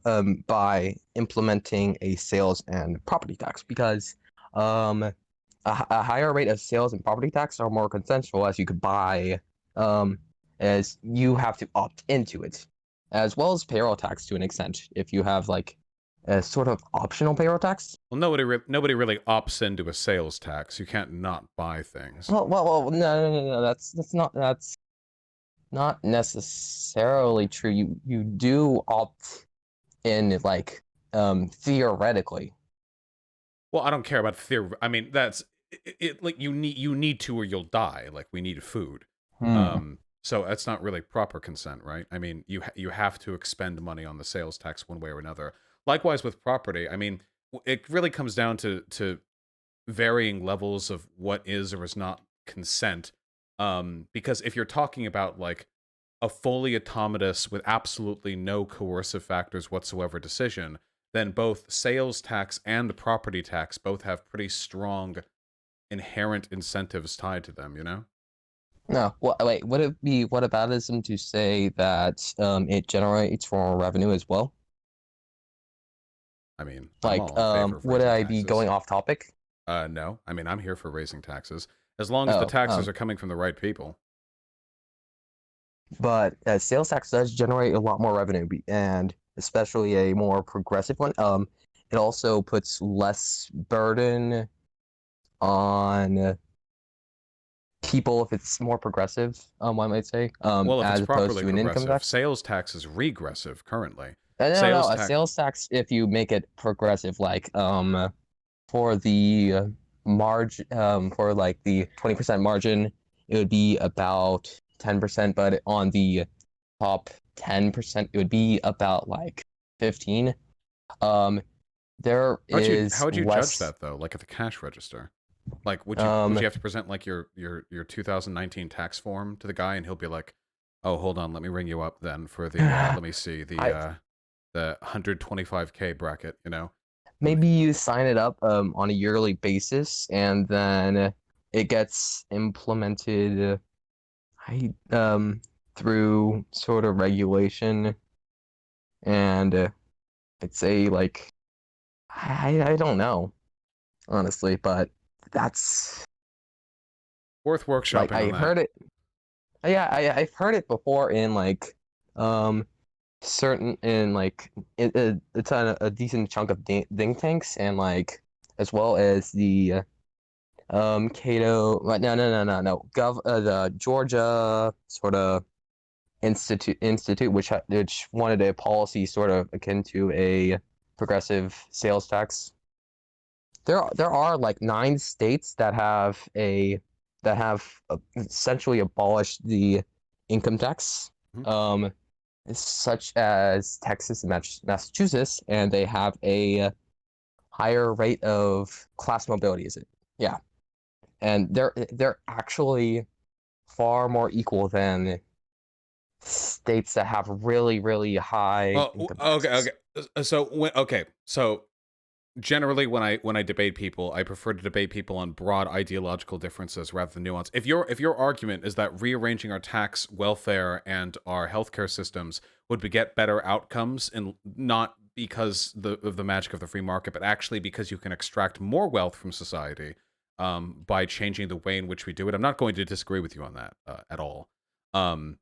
by implementing a sales and property tax, because a higher rate of sales and property tax are more consensual, as you could buy, as you have to opt into it, as well as payroll tax to an extent, if you have like a sort of optional payroll tax. Well, nobody really opts into a sales tax. You can't not buy things. Well, no, that's not necessarily true. You do opt in, like, theoretically. Well, I don't care about theory. I mean, that's it. Like you need to, or you'll die. Like we need food. So that's not really proper consent, right? I mean, you have to expend money on the sales tax one way or another. Likewise with property. I mean, it really comes down to varying levels of what is or is not consent. Because if you're talking about like a fully autonomous with absolutely no coercive factors whatsoever decision, then both sales tax and property tax both have pretty strong inherent incentives tied to them, you know? No, well, wait, would it be whataboutism to say that it generates more revenue as well? I mean, I'm Like, all in favor of would raising I be taxes. going off topic? No. I mean, I'm here for raising taxes. As long as the taxes are coming from the right people. But sales tax does generate a lot more revenue, and especially a more progressive one. It also puts less burden on people if it's more progressive, one might say, Well, if as it's opposed properly to an income progressive, tax. sales tax is regressive currently. No, a sales tax, if you make it progressive, like for the margin, for like the 20% margin, it would be about 10%, but on the top 10%, it would be about like 15. There is how would you less... judge that though? Like at the cash register, like would you have to present like your 2019 tax form to the guy, and he'll be like, "Oh, hold on, let me ring you up then for the let me see the 125K bracket," you know? Maybe you sign it up on a yearly basis, and then it gets implemented through sort of regulation, and I'd say like I don't know, honestly, but that's Worth workshopping like on I've that. heard it. Yeah, I've heard it before in like certain in like it's a decent chunk of think tanks, and like as well as the Cato, no the Georgia sort of institute which wanted a policy sort of akin to a progressive sales tax. There are like 9 states that have essentially abolished the income tax. Such as Texas and Massachusetts, and they have a higher rate of class mobility, is it? Yeah. And they're actually far more equal than states that have really, really high income taxes. So generally when I debate people, I prefer to debate people on broad ideological differences rather than nuance. If your argument is that rearranging our tax, welfare, and our healthcare systems would beget better outcomes, and not because of the magic of the free market, but actually because you can extract more wealth from society by changing the way in which we do it, I'm not going to disagree with you on that at all. In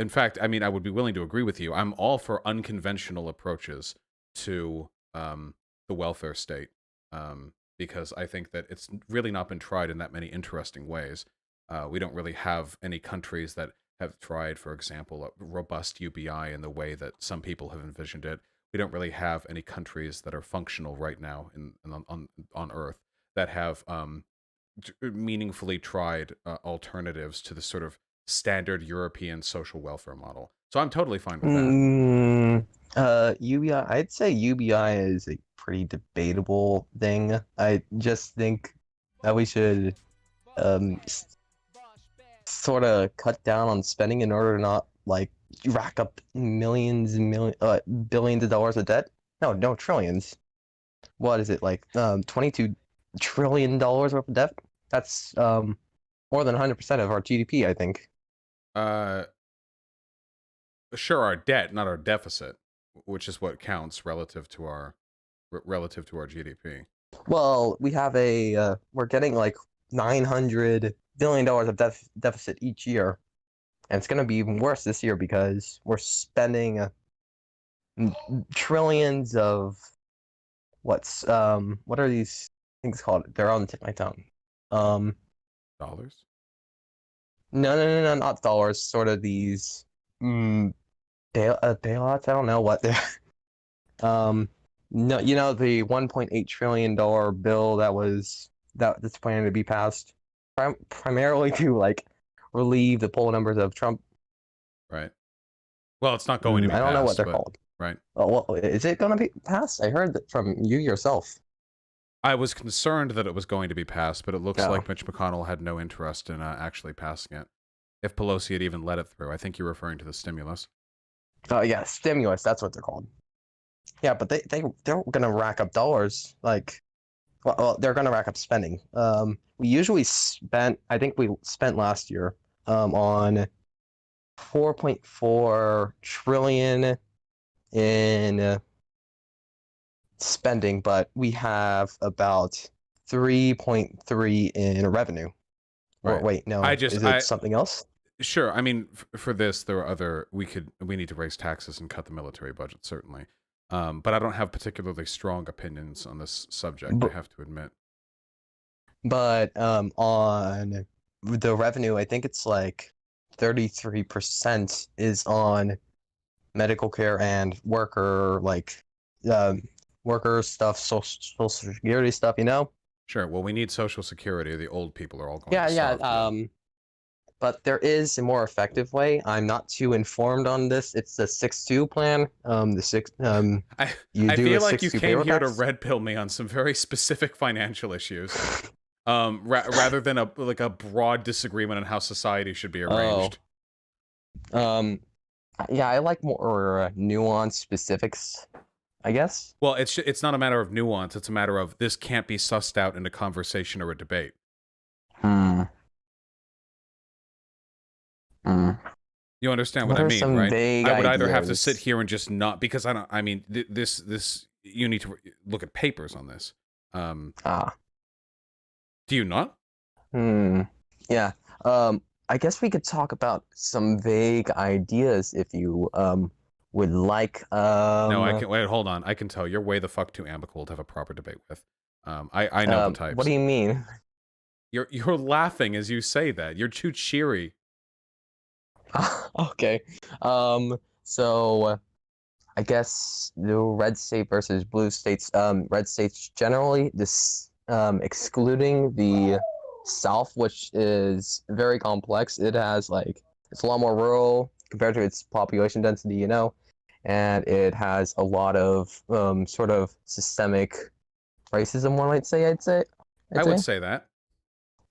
fact, I mean, I would be willing to agree with you. I'm all for unconventional approaches to the welfare state, because I think that it's really not been tried in that many interesting ways. We don't really have any countries that have tried, for example, a robust UBI in the way that some people have envisioned it. We don't really have any countries that are functional right now on Earth that have meaningfully tried alternatives to the sort of standard European social welfare model. So I'm totally fine with that. UBI, I'd say UBI is a pretty debatable thing. I just think that we should sort of cut down on spending in order to not like rack up billions of dollars of debt. No, trillions. What is it, like $22 trillion worth of debt? That's more than 100% of our GDP, I think. Sure, our debt, not our deficit, which is what counts relative to our GDP. Well, we have we're getting like $900 billion of deficit each year, and it's gonna be even worse this year because we're spending trillions of what are these things called? They're on the tip of my tongue. Dollars? No, not dollars. Sort of these bailouts. I don't know what they're. No, you know the 1.8 trillion dollar bill that's planning to be passed, primarily to like relieve the poll numbers of Trump. Right. Well, it's not going to be I don't know what passed, they're but called. right. Oh, well, is it going to be passed? I heard that from you yourself. I was concerned that it was going to be passed, but it looks Oh. like Mitch McConnell had no interest in actually passing it. If Pelosi had even let it through, I think you're referring to the stimulus. Oh yeah, stimulus. That's what they're called. Yeah, but they're gonna rack up dollars. Like, well, they're gonna rack up spending. We usually spent. I think we spent last year on 4.4 trillion in spending, but we have about 3.3 in revenue. Or Right. wait, no, is it something else? Sure. I mean, for this, there are other. We need to raise taxes and cut the military budget, certainly. But I don't have particularly strong opinions on this subject. I have to admit. But on the revenue, I think it's like 33% is on medical care and worker stuff, social security stuff. You know? Sure. Well, we need Social Security. The old people are all going. Yeah, to yeah. starve. But there is a more effective way. I'm not too informed on this. It's the 6-2 plan. I feel like you came here to red pill me on some very specific financial issues, rather than a broad disagreement on how society should be arranged. Yeah, I like more nuanced specifics, I guess. Well, it's not a matter of nuance. It's a matter of this can't be sussed out in a conversation or a debate. You understand what I mean, right? I would either have to sit here and just not, because I don't. I mean, this you need to look at papers on this. Do you not? Yeah. I guess we could talk about some vague ideas if you would like. No, I can wait. Hold on. I can tell you're way the fuck too amicable to have a proper debate with. I know the types. What do you mean? You're laughing as you say that. You're too cheery. Okay. So I guess the red state versus blue states. Red states generally, this excluding the South, which is very complex. It has it's a lot more rural compared to its population density, you know, and it has a lot of sort of systemic racism. One might say. I would say that.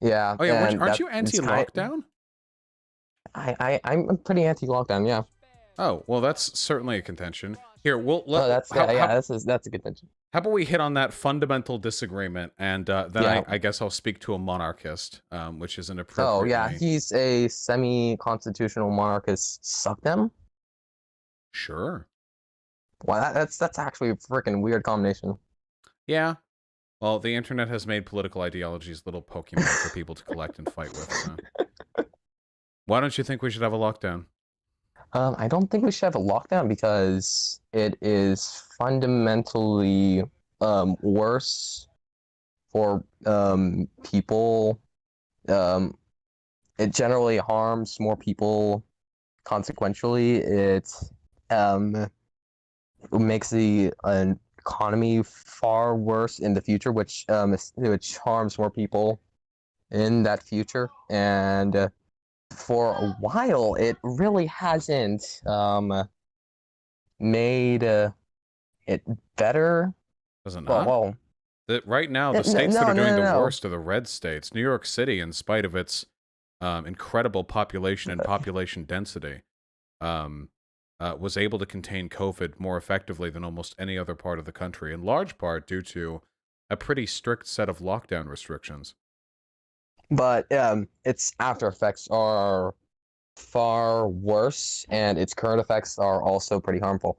Yeah. Oh yeah. Aren't you anti-lockdown? I'm pretty anti-lockdown, yeah. Oh, well, that's certainly a contention. Here, that's a contention. How about we hit on that fundamental disagreement, and then I guess I'll speak to a monarchist, which is an appropriate. Oh yeah, he's a semi-constitutional monarchist. Suck them. Sure. Wow, that's actually a freaking weird combination. Yeah. Well, the internet has made political ideologies little Pokemon for people to collect and fight with. So. Why don't you think we should have a lockdown? I don't think we should have a lockdown because it is fundamentally worse for people. It generally harms more people. Consequentially, it makes the economy far worse in the future, which harms more people in that future. And for a while, it really hasn't made it better. Does it not? Well, right now, the states that are doing the worst are the red states. New York City, in spite of its incredible population and population density, was able to contain COVID more effectively than almost any other part of the country, in large part due to a pretty strict set of lockdown restrictions. But its after effects are far worse, and its current effects are also pretty harmful.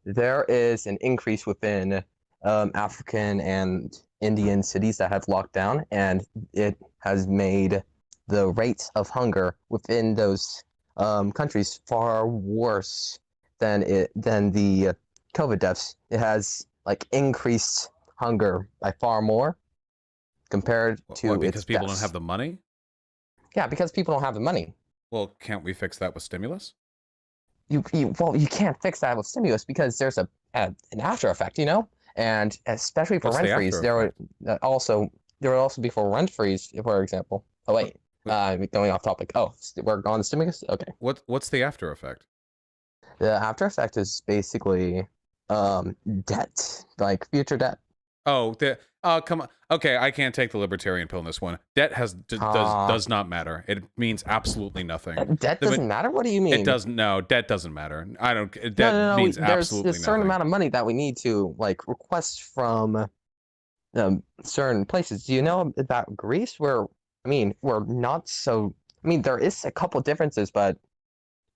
There is an increase within African and Indian cities that have locked down, and it has made the rate of hunger within those countries far worse than the COVID deaths. It has increased hunger by far more compared to because people deaths. don't have the money. Yeah, because people don't have the money. Well, can't we fix that with stimulus? Well, you can't fix that with stimulus because there's an after effect, you know, and especially for What's the rent freeze, after effect? there would also be for rent freeze, for example. Oh wait, going off topic. Oh, we're on the stimulus. Okay, What's the after effect? the after effect is basically debt, like future debt. Oh, come on. Okay, I can't take the libertarian pill in this one. Debt does not matter. It means absolutely nothing. Debt doesn't matter. What do you mean? It doesn't. No, debt doesn't matter. I don't. Debt No. means There's absolutely a certain nothing. amount of money that we need to like request from certain places. Do you know about Greece? Where I mean, we're not so. I mean, there is a couple differences, but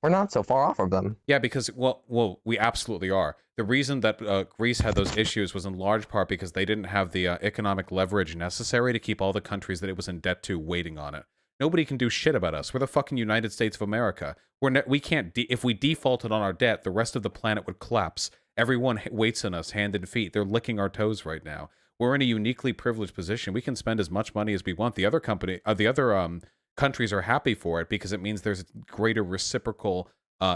we're not so far off of them. Yeah, because well, we absolutely are. The reason that Greece had those issues was in large part because they didn't have the economic leverage necessary to keep all the countries that it was in debt to waiting on it. Nobody can do shit about us. We're the fucking United States of America. We can't. If we defaulted on our debt, the rest of the planet would collapse. Everyone waits on us hand and feet. They're licking our toes right now. We're in a uniquely privileged position. We can spend as much money as we want. The other countries are happy for it because it means there's greater reciprocal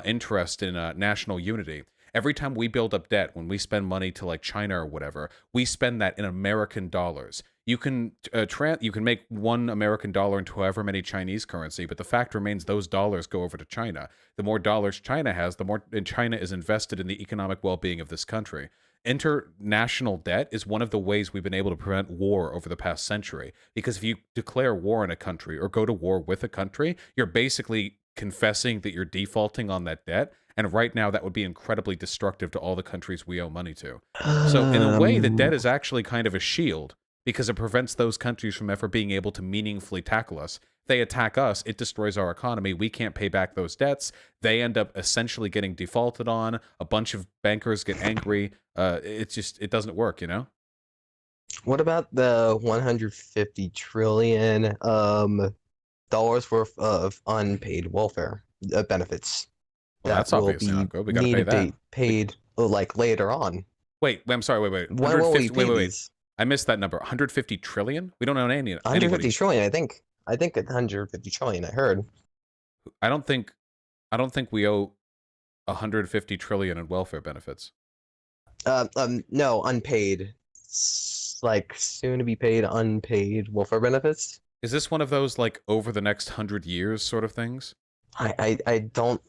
interest in national unity. Every time we build up debt, when we spend money to like China or whatever, we spend that in American dollars. You can make $1 into however many Chinese currency, but the fact remains those dollars go over to China. The more dollars China has, the more China is invested in the economic well-being of this country. International debt is one of the ways we've been able to prevent war over the past century. Because if you declare war on a country or go to war with a country, you're basically confessing that you're defaulting on that debt. And right now, that would be incredibly destructive to all the countries we owe money to. So in a way, the debt is actually kind of a shield because it prevents those countries from ever being able to meaningfully tackle us. If they attack us, it destroys our economy. We can't pay back those debts. They end up essentially getting defaulted on. A bunch of bankers get angry. It doesn't work, you know? What about the 150 trillion dollars worth of unpaid welfare benefits? Well, that's obviously not good. We gotta pay that. Paid like later on. Wait, I'm sorry. Wait. When will we pay these? I missed that number. 150 trillion? We don't own any. 150 trillion, I think. I think 150 trillion. I heard. I don't think we owe 150 trillion in welfare benefits. No, unpaid. Like soon to be paid unpaid welfare benefits. Is this one of those like over the next 100 years sort of things? I don't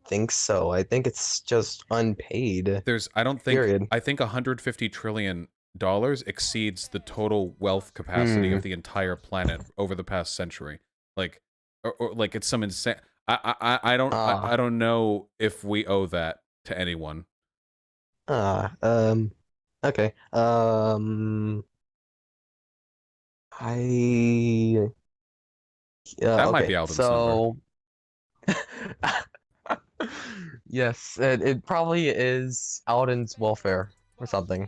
think so. I think it's just unpaid. I think 150 trillion dollars exceeds the total wealth capacity of the entire planet over the past century. Like, or like it's some insane. I don't know if we owe that to anyone. Okay. That might be Alden's number. Yes, it probably is Alden's welfare or something.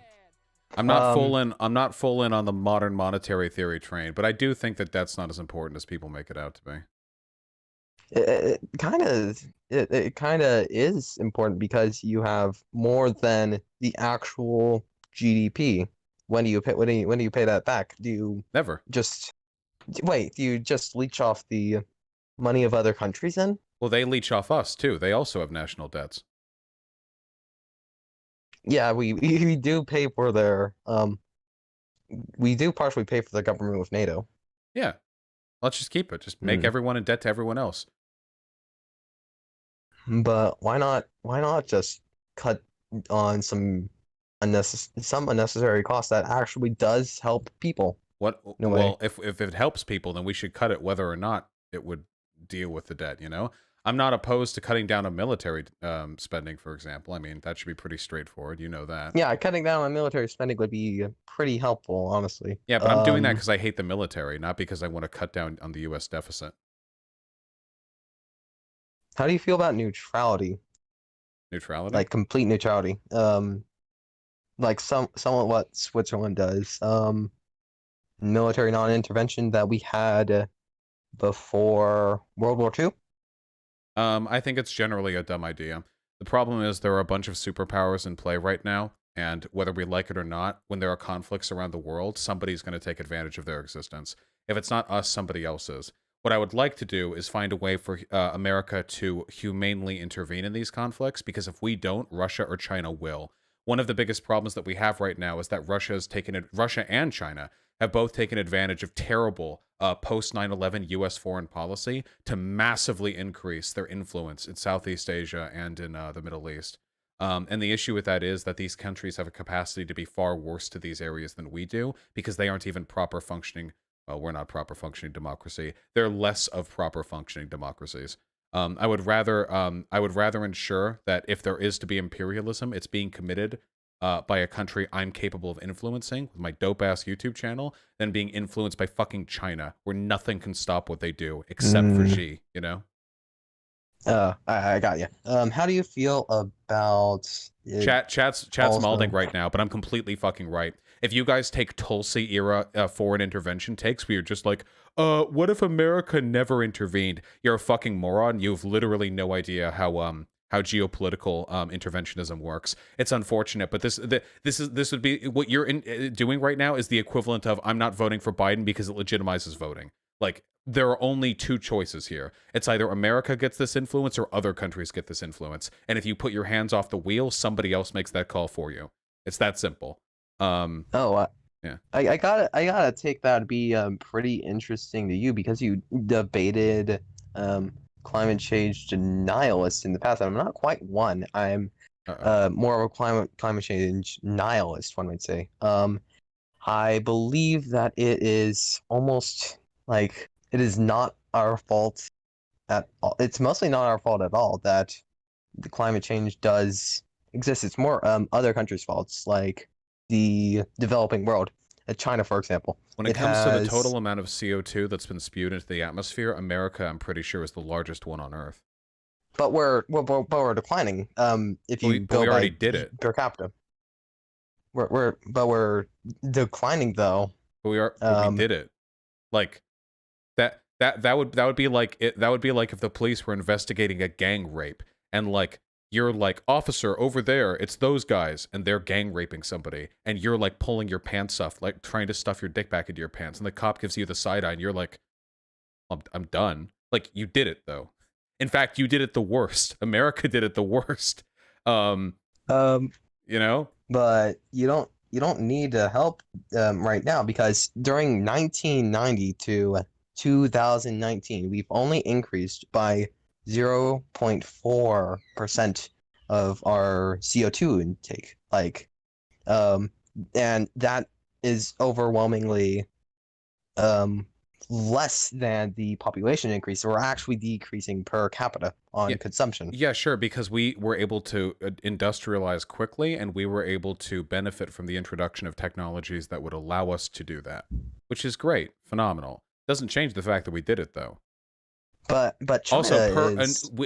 I'm not full in on the modern monetary theory train, but I do think that that's not as important as people make it out to be. It kind of is important because you have more than the actual GDP. When do you pay that back? Do you never just wait? Do you just leech off the money of other countries then? Well, they leech off us too. They also have national debts. Yeah, we do pay for their we do partially pay for the government with NATO. Yeah. Let's just keep it. Just make everyone in debt to everyone else. But why not just cut on some unnecessary cost that actually does help people? Well, if it helps people, then we should cut it whether or not it would deal with the debt, you know? I'm not opposed to cutting down on military spending, for example. I mean, that should be pretty straightforward. You know that. Yeah, cutting down on military spending would be pretty helpful, honestly. Yeah, but I'm doing that because I hate the military, not because I want to cut down on the U.S. deficit. How do you feel about neutrality? Neutrality? Like complete neutrality. Like somewhat what Switzerland does. Military non-intervention that we had before World War II. I think it's generally a dumb idea. The problem is there are a bunch of superpowers in play right now, and whether we like it or not, when there are conflicts around the world, somebody's going to take advantage of their existence. If it's not us, somebody else is. What I would like to do is find a way for America to humanely intervene in these conflicts, because if we don't, Russia or China will. One of the biggest problems that we have right now is that Russia and China have both taken advantage of terrible post 9/11 U.S. foreign policy to massively increase their influence in Southeast Asia and in the Middle East. And the issue with that is that these countries have a capacity to be far worse to these areas than we do, because they aren't even proper functioning. Well, we're not proper functioning democracy. They're less of proper functioning democracies. I would rather ensure that if there is to be imperialism, it's being committed by a country I'm capable of influencing with my dope ass YouTube channel, than being influenced by fucking China, where nothing can stop what they do except for Xi. You know. I got you. How do you feel about Chat's also malding right now, but I'm completely fucking right. If you guys take Tulsi era foreign intervention takes, where you're just like, what if America never intervened? You're a fucking moron. You've literally no idea how geopolitical interventionism works. It's unfortunate, but this would be what you're doing right now is the equivalent of, I'm not voting for Biden because it legitimizes voting. Like, there are only two choices here. It's either America gets this influence or other countries get this influence. And if you put your hands off the wheel, somebody else makes that call for you. It's that simple. Yeah. I gotta take that to be pretty interesting to you, because you debated climate change denialists in the past. I'm not quite one. I'm more of a climate change nihilist, one might say. I believe that it is almost like it is not our fault at all. It's mostly not our fault at all that the climate change does exist. It's more other countries' faults, like the developing world, China, for example. When it comes to the total amount of CO2 that's been spewed into the atmosphere, America, I'm pretty sure, is the largest one on Earth. But we're declining. If you go we already by did it per capita, we're declining though. But we did it. Like that would be like if the police were investigating a gang rape, and like, you're like, officer, over there, it's those guys, and they're gang raping somebody, and you're like pulling your pants off, like trying to stuff your dick back into your pants, and the cop gives you the side eye, and you're like, I'm done. Like, you did it though. In fact, you did it the worst. America did it the worst. You know? But you don't need to help right now, because during 1990 to 2019, we've only increased by 0.4% of our CO2 intake. Like, and that is overwhelmingly less than the population increase. So we're actually decreasing per capita on consumption. Yeah, sure, because we were able to industrialize quickly, and we were able to benefit from the introduction of technologies that would allow us to do that, which is great, phenomenal. Doesn't change the fact that we did it, though. But China also,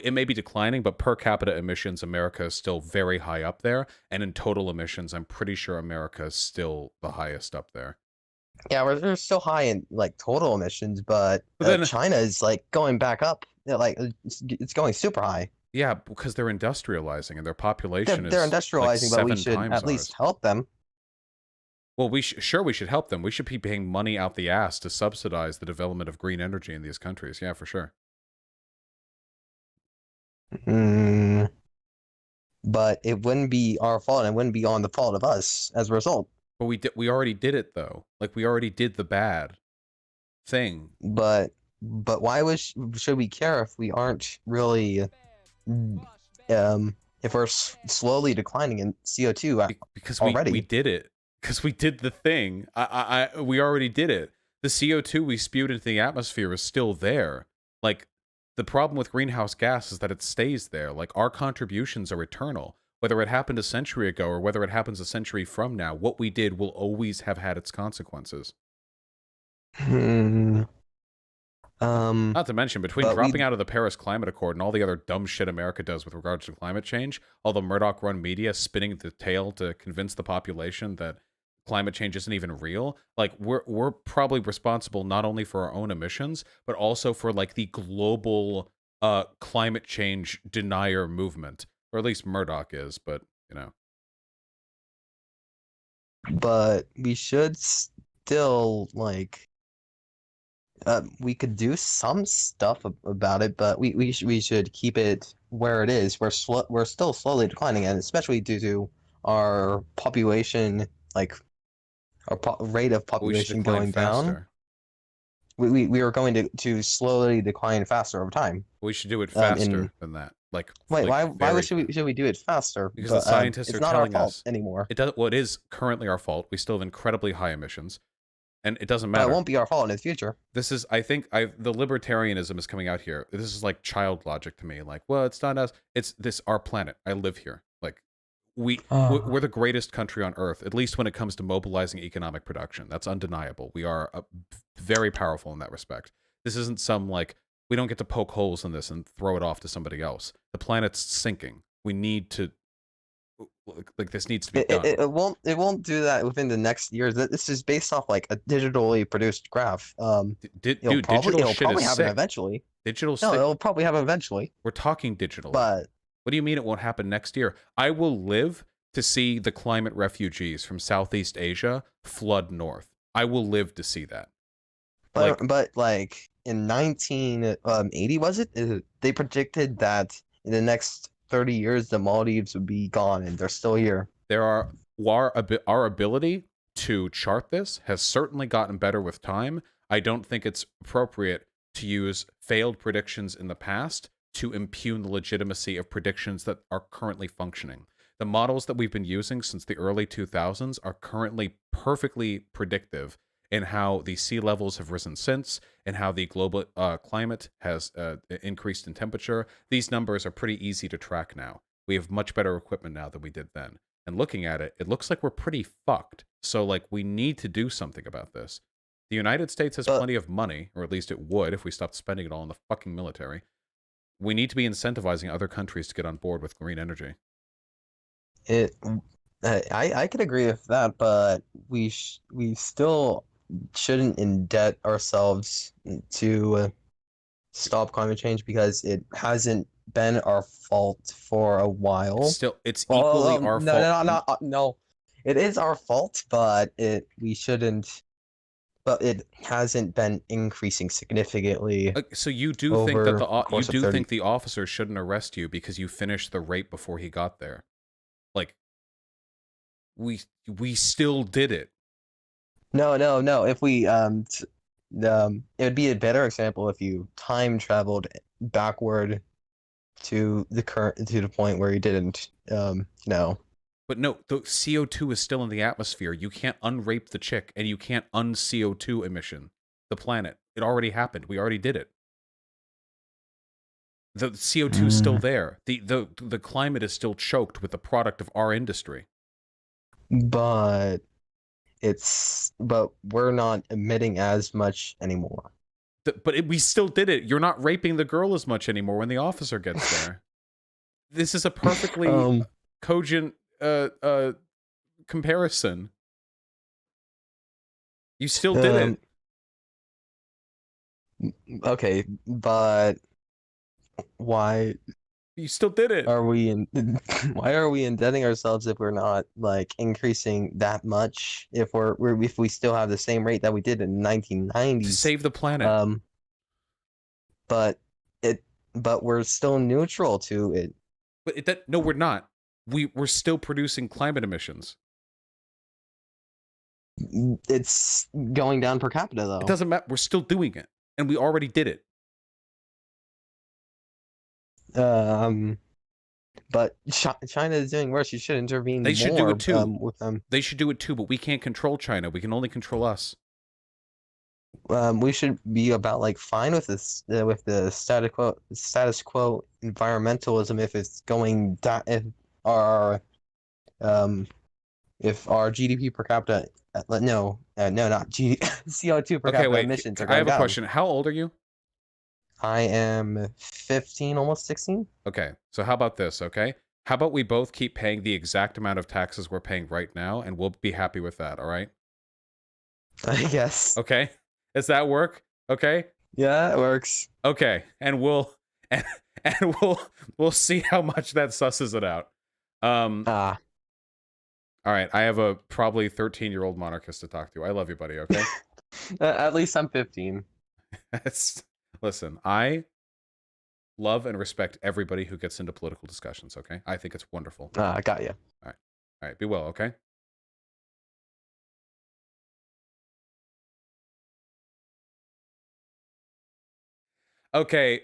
it may be declining, but per capita emissions, America is still very high up there, and in total emissions, I'm pretty sure America is still the highest up there. Yeah, we're still high in like total emissions, but then, China is like going back up. Like, it's going super high. Yeah, because they're industrializing, and their population is they're industrializing, like but we should at least help them. Well, we should help them. We should be paying money out the ass to subsidize the development of green energy in these countries. Yeah, for sure. But it wouldn't be our fault, and it wouldn't be on the fault of us as a result. But we already did it though. Like, we already did the bad thing. But why should we care if we aren't really if we're slowly declining in CO2 because already? We did it. Because we did the thing. We already did it. The CO2 we spewed into the atmosphere is still there. Like, the problem with greenhouse gas is that it stays there. Like, our contributions are eternal. Whether it happened a century ago or whether it happens a century from now, what we did will always have had its consequences. Not to mention, between dropping out of the Paris Climate Accord and all the other dumb shit America does with regards to climate change, all the Murdoch-run media spinning the tail to convince the population that climate change isn't even real, like, we're probably responsible not only for our own emissions, but also for, like, the global climate change denier movement. Or at least Murdoch is, but, you know. But we should still, like, We could do some stuff about it, but we should keep it where it is. We're still slowly declining, and especially due to our population, like our rate of We should population decline going down. faster. We are going to slowly decline faster over time. We should do it faster than that. Like, Wait, like why should we do it faster? Because the scientists it's are not our telling fault us anymore. it does. Well, it is currently our fault. We still have incredibly high emissions, and it doesn't But matter. it won't be our fault in the future. This is, I think, the libertarianism is coming out here. This is like child logic to me. Like, well, it's not us. It's this our planet. I live here. Like, we're the greatest country on earth, at least when it comes to mobilizing economic production. That's undeniable. We are very powerful in that respect. This isn't some like we don't get to poke holes in this and throw it off to somebody else. The planet's sinking. We need to like this needs to be done. It won't do that within the next years. This is based off like a digitally produced graph. Digital shit probably is happen sick. eventually. Digital No, sick. it'll probably happen eventually. We're talking digital. But what do you mean it won't happen next year? I will live to see the climate refugees from Southeast Asia flood north. I will live to see that. But like in 1980, was it? They predicted that in the next 30 years the Maldives would be gone, and they're still here. Our ability to chart this has certainly gotten better with time. I don't think it's appropriate to use failed predictions in the past to impugn the legitimacy of predictions that are currently functioning. The models that we've been using since the early 2000s are currently perfectly predictive in how the sea levels have risen since, and how the global climate has increased in temperature. These numbers are pretty easy to track now. We have much better equipment now than we did then. And looking at it, it looks like we're pretty fucked. So, like, we need to do something about this. The United States has plenty of money, or at least it would if we stopped spending it all in the fucking military. We need to be incentivizing other countries to get on board with green energy. I could agree with that, but we still shouldn't indebt ourselves to stop climate change, because it hasn't been our fault for a while. It's equally our fault. No, it is our fault, but we shouldn't. But it hasn't been increasing significantly. So you do think that think the officer shouldn't arrest you because you finished the rape before he got there? Like, we still did it. No. If we it would be a better example if you time traveled backward to the point where you didn't. No. But no, the CO2 is still in the atmosphere. You can't unrape the chick, and you can't un-CO2 emission the planet. It already happened. We already did it. The CO2 is still there. The climate is still choked with the product of our industry. But we're not emitting as much anymore. We still did it. You're not raping the girl as much anymore when the officer gets there. This is a perfectly cogent comparison. You still did it. Okay, but why? You still did it. Why are we indebting ourselves if we're not like increasing that much? If we still have the same rate that we did in the 1990s to save the planet. But we're still neutral to it. But no, we're not. We're still producing climate emissions. It's going down per capita, though. It doesn't matter. We're still doing it, and we already did it. But China is doing worse. You should intervene. They should do it too. With them. They should do it too, but we can't control China. We can only control us. We should be about like fine with this, with the status quo environmentalism if it's going down. If our GDP per capita, not CO2 per capita emissions are going down. I have a question. How old are you? I am 15, almost 16. Okay, so how about this, okay? How about we both keep paying the exact amount of taxes we're paying right now, and we'll be happy with that, all right? I guess. Okay? Does that work? Okay? Yeah, it works. Okay, and we'll see how much that susses it out. All right, I have a probably 13-year-old monarchist to talk to. I love you, buddy, okay? At least I'm 15. Listen, I love and respect everybody who gets into political discussions, okay? I think it's wonderful. I got you. All right, be well, okay? Okay.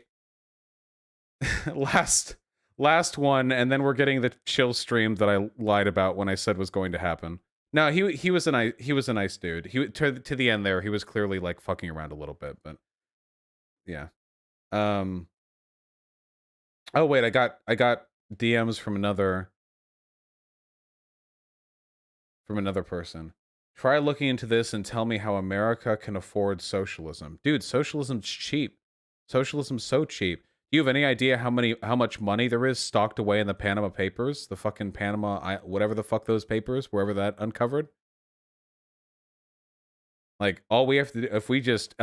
last one, and then we're getting the chill stream that I lied about when I said was going to happen. No, he was a nice dude. He to the end there, he was clearly like fucking around a little bit, but yeah. Oh wait, I got DMs from another person. Try looking into this and tell me how America can afford socialism. Dude, socialism's cheap. Socialism's so cheap. Do you have any idea how much money there is stocked away in the Panama Papers? The fucking Panama, whatever the fuck those papers, wherever that uncovered? Like, all we have to do, if we just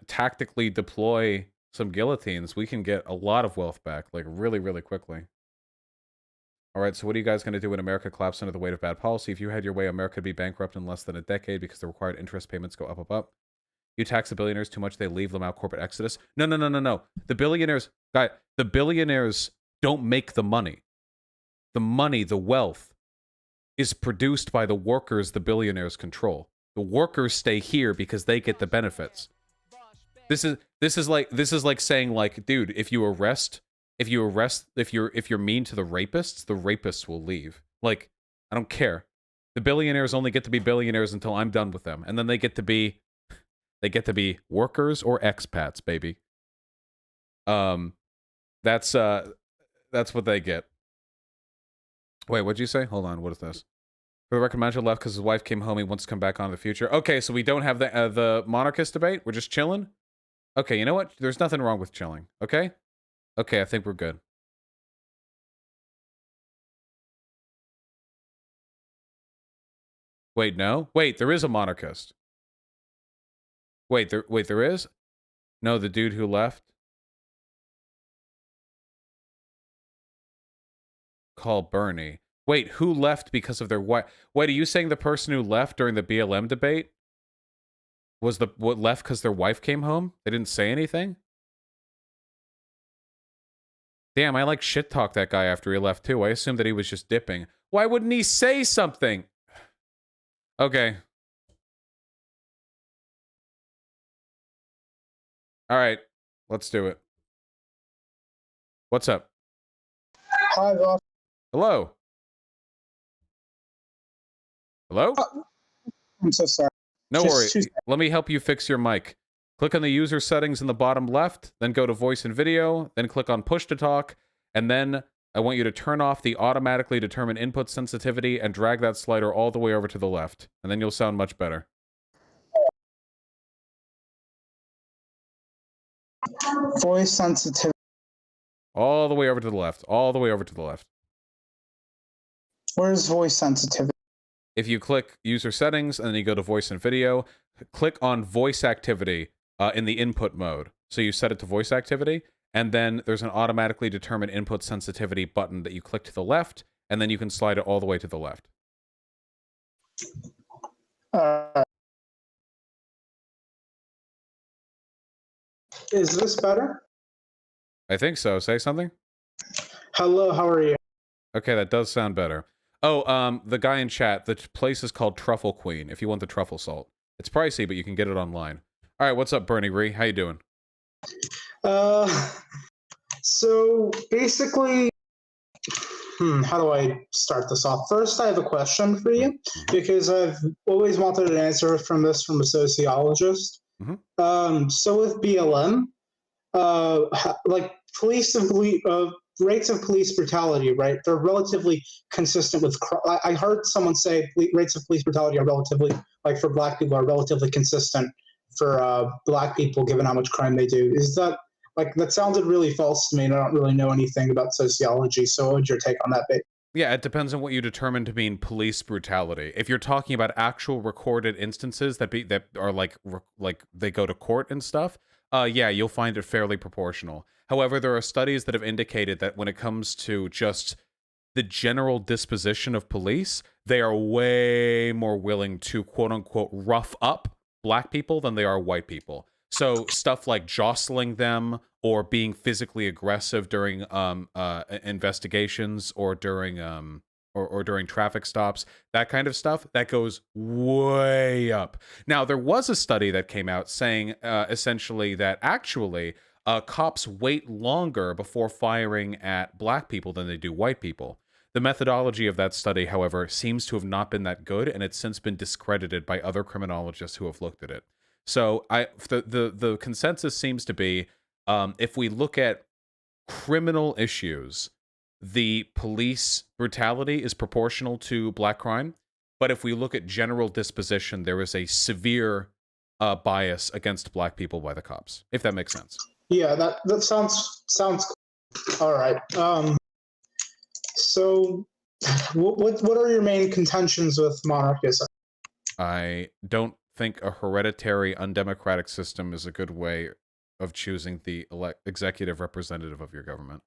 tactically deploy some guillotines, we can get a lot of wealth back, like, really, really quickly. All right, so what are you guys going to do when America collapses under the weight of bad policy? If you had your way, America would be bankrupt in less than a decade because the required interest payments go up, up, up. You tax the billionaires too much, they leave them out corporate exodus. No. The billionaires, the billionaires don't make the money. The money, the wealth, is produced by the workers the billionaires control. The workers stay here because they get the benefits. This is like saying, like, dude, if you're mean to the rapists will leave. Like, I don't care. The billionaires only get to be billionaires until I'm done with them, and then they get to be workers or expats, baby. That's what they get. Wait, what'd you say? Hold on, what is this? For the record, Mancho left because his wife came home. He wants to come back on in the future. Okay, so we don't have the monarchist debate. We're just chilling. Okay, you know what? There's nothing wrong with chilling. Okay. Okay, I think we're good. Wait, no? Wait, there is a monarchist. Wait, there is? No, the dude who left? Call Bernie. Wait, who left because of their wife? Wait, are you saying the person who left during the BLM debate was what left because their wife came home? They didn't say anything? Damn, I like shit talk that guy after he left too. I assumed that he was just dipping. Why wouldn't he say something? Okay. All right, let's do it. What's up? Hi, Rob. Hello. Hello? I'm so sorry. No worries. Let me help you fix your mic. Click on the user settings in the bottom left, then go to voice and video, then click on push to talk, and then I want you to turn off the automatically determine input sensitivity and drag that slider all the way over to the left, and then you'll sound much better. Voice sensitivity. All the way over to the left. All the way over to the left. Where's voice sensitivity? If you click user settings and then you go to voice and video, click on voice activity in the input mode. So you set it to voice activity, and then there's an automatically determine input sensitivity button that you click to the left, and then you can slide it all the way to the left. Is this better? I think so. Say something. Hello, how are you? Okay, that does sound better. Oh, the guy in chat, the place is called Truffle Queen, if you want the truffle salt. It's pricey, but you can get it online. All right, what's up, Bernie Ree? How you doing? So basically, how do I start this off? First, I have a question for you, because I've always wanted an answer from a sociologist. So with BLM, like rates of police brutality, right? They're relatively consistent with. I heard someone say rates of police brutality are relatively, like for Black people, are relatively consistent for Black people, given how much crime they do. Is that that sounded really false to me, and I don't really know anything about sociology. So, what would your take on that be? Yeah, it depends on what you determine to mean police brutality. If you're talking about actual recorded instances that are like they go to court and stuff, yeah, you'll find it fairly proportional. However, there are studies that have indicated that when it comes to just the general disposition of police, they are way more willing to quote unquote rough up Black people than they are white people. So stuff like jostling them or being physically aggressive during investigations or during or during traffic stops, that kind of stuff, that goes way up. Now, there was a study that came out saying essentially that actually cops wait longer before firing at black people than they do white people. The methodology of that study, however, seems to have not been that good, and it's since been discredited by other criminologists who have looked at it. So the consensus seems to be, if we look at criminal issues, the police brutality is proportional to black crime. But if we look at general disposition, there is a severe bias against black people by the cops, if that makes sense. Yeah, that sounds all right. So, what are your main contentions with monarchism? I don't think a hereditary, undemocratic system is a good way of choosing the executive representative of your government.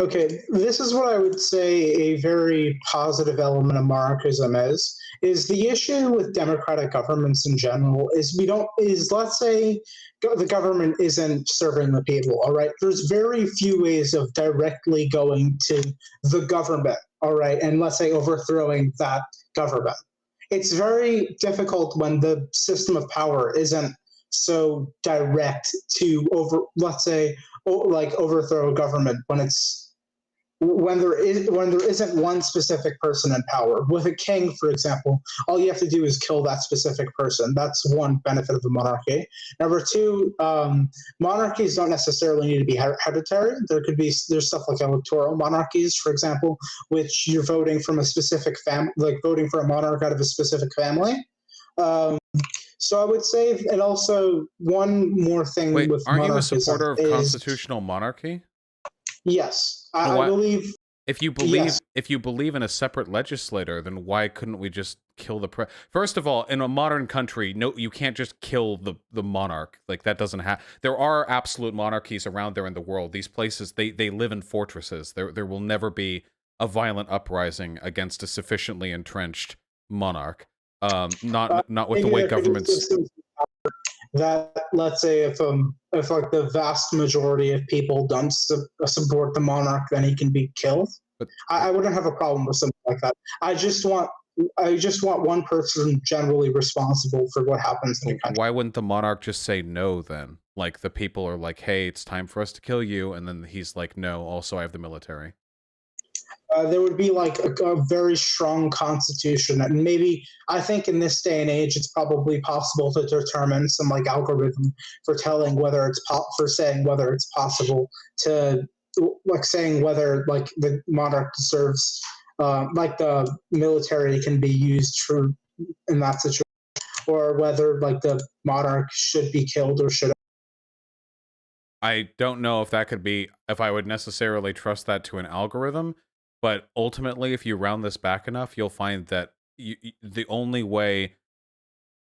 Okay, this is what I would say a very positive element of monarchism is the issue with democratic governments in general let's say the government isn't serving the people, all right? There's very few ways of directly going to the government, all right, and let's say overthrowing that government. It's very difficult when the system of power isn't so direct to overthrow a government when there isn't one specific person in power. With a king, for example, all you have to do is kill that specific person. That's one benefit of a monarchy. Number two, monarchies don't necessarily need to be hereditary. There's stuff like electoral monarchies, for example, which you're voting from a specific family, like voting for a monarch out of a specific family. So I would say, and also one more thing with aren't you a monarchism supporter of constitutional monarchy? Yes, I believe. If you believe in a separate legislator, then why couldn't we just kill the First of all, in a modern country, no, you can't just kill the monarch. Like, that doesn't happen. There are absolute monarchies around there in the world. These places, they live in fortresses. There will never be a violent uprising against a sufficiently entrenched monarch. Not with the way governments. That, let's say, if like the vast majority of people don't support the monarch, then he can be killed. But I wouldn't have a problem with something like that. I just want one person generally responsible for what happens in the country. Why wouldn't the monarch just say no then? Like, the people are like, hey, it's time for us to kill you, and then he's like, no, also I have the military. There would be like a very strong constitution, and maybe I think in this day and age, it's probably possible to determine some like algorithm for saying whether it's possible to saying whether like the monarch deserves like the military can be used in that situation, or whether like the monarch should be killed or should. I don't know if I would necessarily trust that to an algorithm. But ultimately, if you round this back enough, you'll find that the only way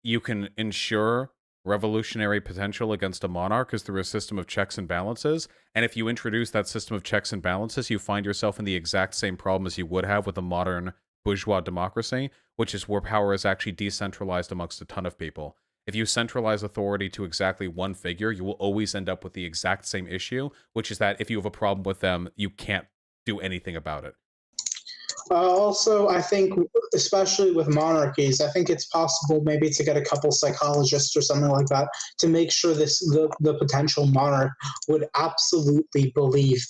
you can ensure revolutionary potential against a monarch is through a system of checks and balances. And if you introduce that system of checks and balances, you find yourself in the exact same problem as you would have with a modern bourgeois democracy, which is where power is actually decentralized amongst a ton of people. If you centralize authority to exactly one figure, you will always end up with the exact same issue, which is that if you have a problem with them, you can't do anything about it. Also, I think, especially with monarchies, I think it's possible maybe to get a couple psychologists or something like that to make sure the potential monarch would absolutely believe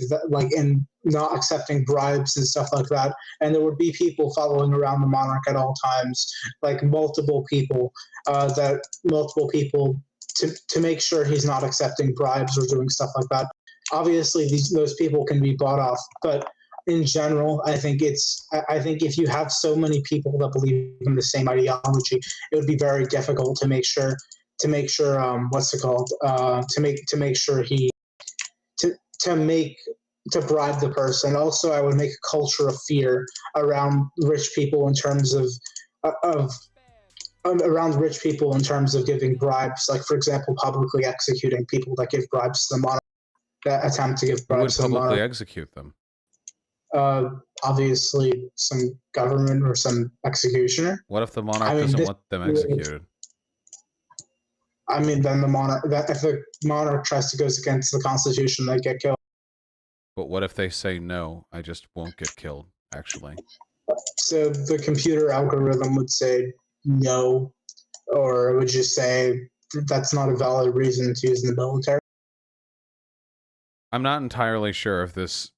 that, like, in not accepting bribes and stuff like that. And there would be people following around the monarch at all times, like multiple people to make sure he's not accepting bribes or doing stuff like that. Obviously, those people can be bought off, but in general, I think if you have so many people that believe in the same ideology, it would be very difficult to make sure to make sure bribe the person. Also, I would make a culture of fear around rich people in terms of giving bribes. Like, for example, publicly executing people that give bribes to the monarch. That attempt to give bribes to the monarch. Who would publicly execute them? Obviously, some government or some executioner. What if the monarch doesn't want them executed? I mean, then the monarch, that if the monarch tries to go against the Constitution, they get killed. But what if they say no? I just won't get killed. Actually, So the computer algorithm would say no, or it would just say that's not a valid reason to use in the military. I'm not entirely sure if this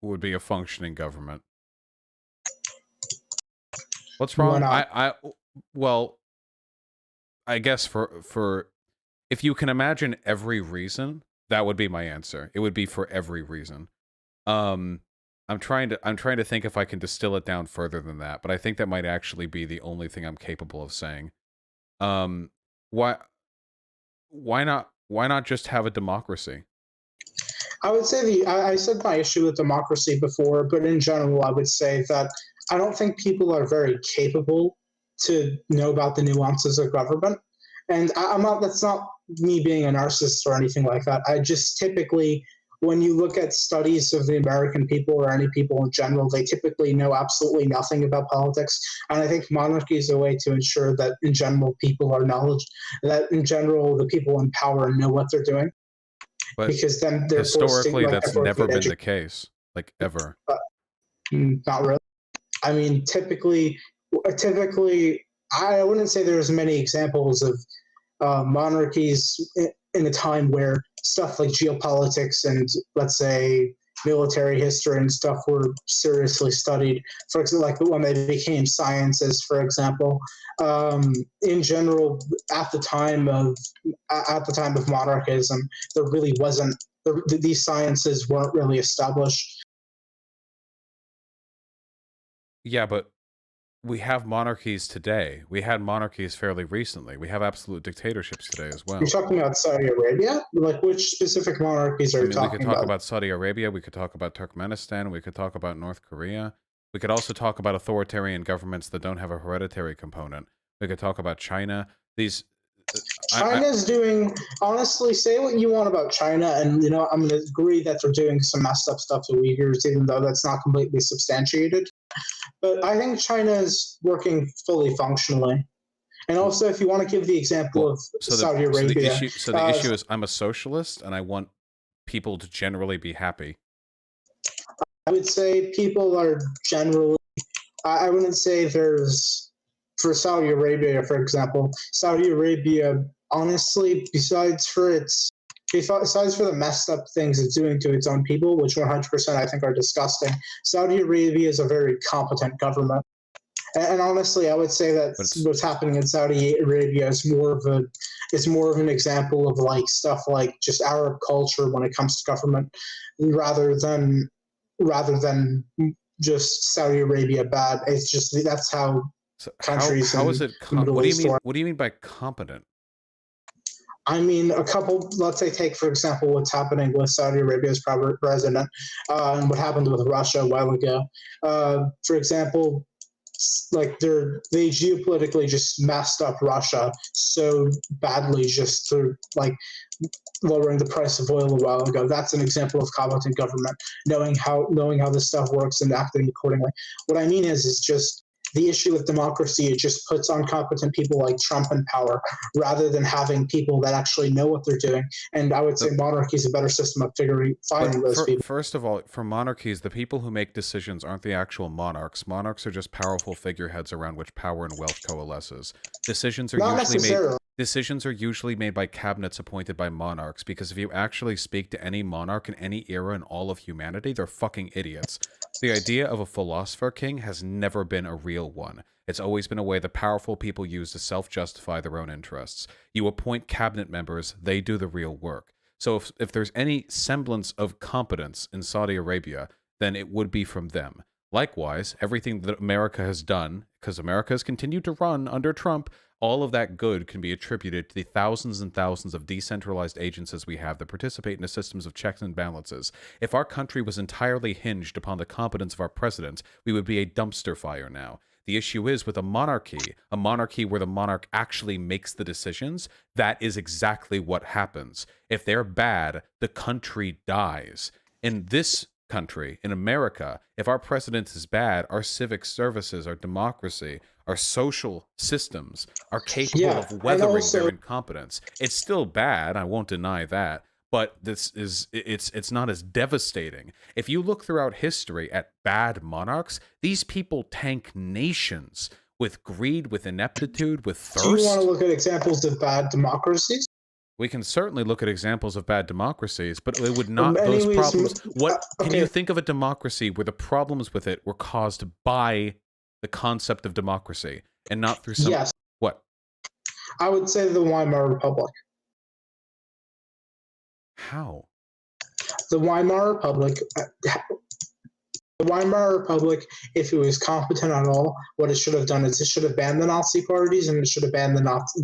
would be a functioning government. What's Why wrong? not? Well, I guess for if you can imagine every reason, that would be my answer. It would be for every reason. I'm trying to think if I can distill it down further than that, but I think that might actually be the only thing I'm capable of saying. Why not just have a democracy? I would say I said my issue with democracy before, but in general, I would say that I don't think people are very capable to know about the nuances of government. And I'm not, that's not me being a narcissist or anything like that. I just typically, when you look at studies of the American people or any people in general, they typically know absolutely nothing about politics. And I think monarchy is a way to ensure that in general people are knowledge, that in general the people in power know what they're doing. But because then they're historically, that's never been the education. case, like ever. Not really. I mean, typically, I wouldn't say there's many examples of monarchies in a time where stuff like geopolitics and, let's say, military history and stuff were seriously studied. For example, like when they became sciences, for example. In general, at the time of monarchism, there really wasn't. These sciences weren't really established. Yeah, but we have monarchies today. We had monarchies fairly recently. We have absolute dictatorships today as well. You're talking about Saudi Arabia? Like, which specific monarchies are you talking about? We could talk about Saudi Arabia. We could talk about Turkmenistan. We could talk about North Korea. We could also talk about authoritarian governments that don't have a hereditary component. We could talk about China. China's doing, honestly, say what you want about China, and I'm going to agree that they're doing some messed up stuff to Uyghurs, even though that's not completely substantiated. But I think China is working fully functionally. And also, if you want to give the example of Saudi Arabia. The issue is I'm a socialist, and I want people to generally be happy. I would say people are generally, I wouldn't say there's, for Saudi Arabia, for example, Saudi Arabia, honestly, besides for the messed up things it's doing to its own people, which 100% I think are disgusting, Saudi Arabia is a very competent government. And honestly, I would say that what's happening in Saudi Arabia is more of an example of like stuff like just Arab culture when it comes to government, rather than just Saudi Arabia bad. It's just that's how countries. How is it? What do you mean? What do you mean by competent? I mean, let's say, take, for example, what's happening with Saudi Arabia's president and what happened with Russia a while ago. For example, like they geopolitically just messed up Russia so badly just through like lowering the price of oil a while ago. That's an example of competent government, knowing how this stuff works and acting accordingly. What I mean is just the issue with democracy, it just puts on competent people like Trump in power rather than having people that actually know what they're doing. And I would say monarchy is a better system of finding those people. First of all, for monarchies, the people who make decisions aren't the actual monarchs. Monarchs are just powerful figureheads around which power and wealth coalesces. Decisions are usually made by cabinets appointed by monarchs, because if you actually speak to any monarch in any era in all of humanity, they're fucking idiots. The idea of a philosopher king has never been a real one. It's always been a way the powerful people use to self-justify their own interests. You appoint cabinet members, they do the real work. So if there's any semblance of competence in Saudi Arabia, then it would be from them. Likewise, everything that America has done, because America has continued to run under Trump, all of that good can be attributed to the thousands and thousands of decentralized agencies we have that participate in the systems of checks and balances. If our country was entirely hinged upon the competence of our president, we would be a dumpster fire now. The issue is with a monarchy where the monarch actually makes the decisions, that is exactly what happens. If they're bad, the country dies. In this country, in America, if our president is bad, our civic services, our democracy, our social systems are capable Yeah, of and weathering also their incompetence. It's still bad, I won't deny that, but it's not as devastating. If you look throughout history at bad monarchs, these people tank nations with greed, with ineptitude, with do you want thirst. to look at examples of bad democracies? We can certainly look at examples of bad democracies, but it would not, those Anyways, problems, what, can okay. you think of a democracy where the problems with it were caused by the concept of democracy and not through some, Yes, what? I would say the Weimar Republic. How? The Weimar Republic. The Weimar Republic, if it was competent at all, what it should have done is it should have banned the Nazi parties, and it should have banned the Nazi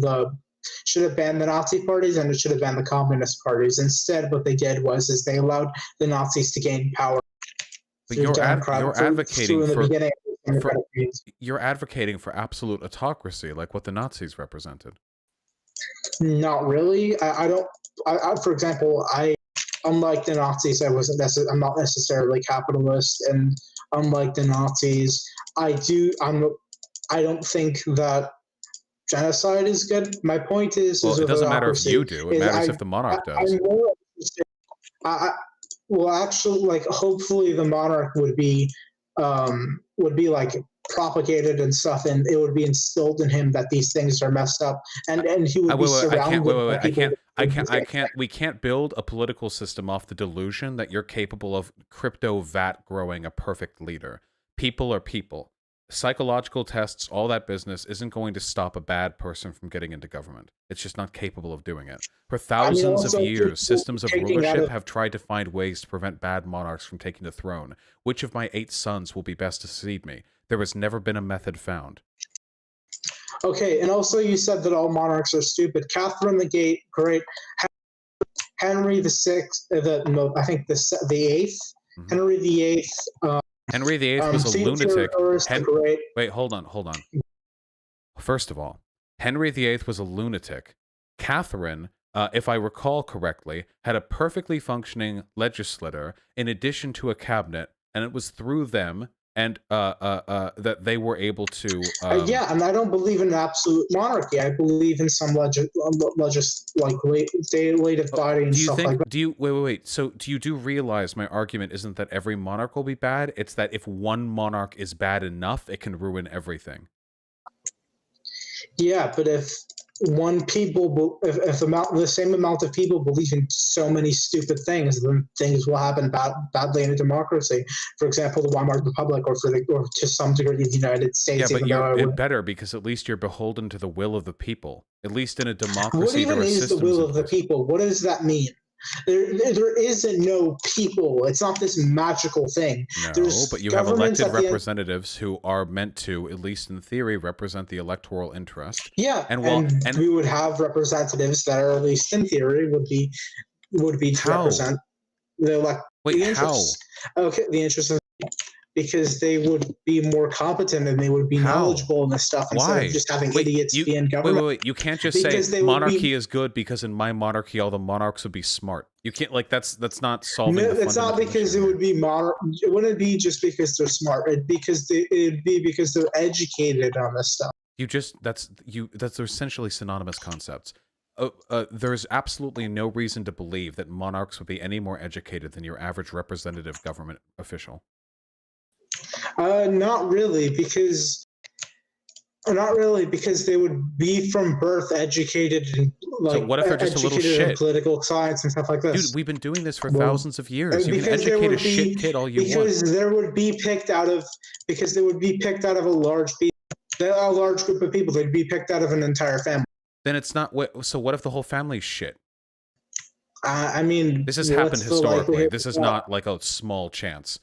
parties, and it should have banned the communist parties. Instead, what they did was they allowed the Nazis to gain power. But you're advocating you're advocating for absolute autocracy, like what the Nazis represented. Not really. I don't. For example, unlike the Nazis, I'm not necessarily capitalist, and unlike the Nazis, I don't think that genocide is good. My point is, well, it doesn't matter if you do. It matters if the monarch does. Well, actually, like, hopefully the monarch would be like propagated and stuff, and it would be instilled in him that these things are messed up, and he would be surrounded by people. We can't build a political system off the delusion that you're capable of crypto vat growing a perfect leader. People are people. Psychological tests, all that business isn't going to stop a bad person from getting into government. It's just not capable of doing it. For thousands of years, systems of rulership have tried to find ways to prevent bad monarchs from taking the throne. Which of my 8 sons will be best to succeed me? There has never been a method found. Okay, and also you said that all monarchs are stupid. Catherine the Great, Henry the Sixth, I think the Eighth, Henry the Eighth. Henry VIII was a lunatic. Wait, hold on. First of all, Henry VIII was a lunatic. Catherine, if I recall correctly, had a perfectly functioning legislature in addition to a cabinet, and it was through them and that they were able to. Yeah, and I don't believe in absolute monarchy. I believe in some legislative body and stuff like that. Wait. So do you realize my argument isn't that every monarch will be bad? It's that if one monarch is bad enough, it can ruin everything. Yeah, but if the same amount of people believe in so many stupid things, then things will happen badly in a democracy. For example, the Weimar Republic, or to some degree the United States. Yeah, but it better because at least you're beholden to the will of the people. At least in a democracy, what even is the will of the people? What does that mean? There isn't no people. It's not this magical thing. No, but you have elected representatives who are meant to, at least in theory, represent the electoral interest. Yeah, and we would have representatives that, are at least in theory, would be to represent the interests. Okay, the interests of, because they would be more competent and they would be knowledgeable in this stuff instead of just having idiots be in government. Wait. You can't just say monarchy is good because in my monarchy all the monarchs would be smart. You can't, like, that's not solving. No, it's not because it would be it wouldn't be just because they're smart. It'd be because they're educated on this stuff. That's essentially synonymous concepts. There's absolutely no reason to believe that monarchs would be any more educated than your average representative government official. Not really, because they would be from birth educated in, like, so what if they're just a little shit? In political science and stuff like this. Dude, we've been doing this for thousands of years. You can educate a shit kid all you want. Because they would be picked out of a large group of people. They'd be picked out of an entire family. Then it's not. So what if the whole family's shit? I mean, this has happened historically. This is not like a small chance.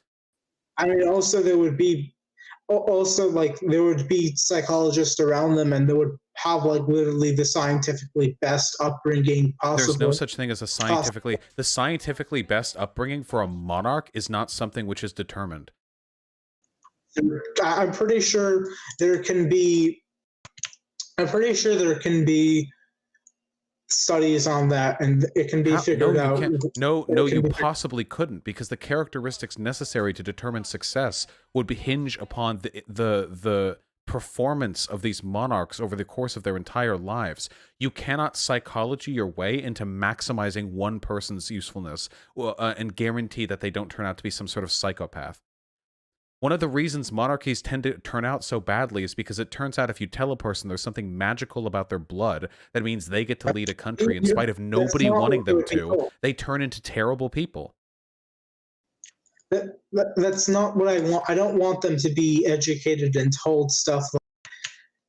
I mean, also there would be psychologists around them, and they would have, like, literally the scientifically best upbringing possible. There's no such thing as the scientifically best upbringing for a monarch is not something which is determined. I'm pretty sure there can be studies on that, and it can be figured no, out. you can't. No, It you can be possibly couldn't, because the characteristics necessary to determine success would hinge upon the performance of these monarchs over the course of their entire lives. You cannot psychology your way into maximizing one person's usefulness and guarantee that they don't turn out to be some sort of psychopath. One of the reasons monarchies tend to turn out so badly is because it turns out if you tell a person there's something magical about their blood, that means they get to lead a country in spite of nobody wanting them to. They turn into terrible people. That's not what I want. I don't want them to be educated and told stuff like,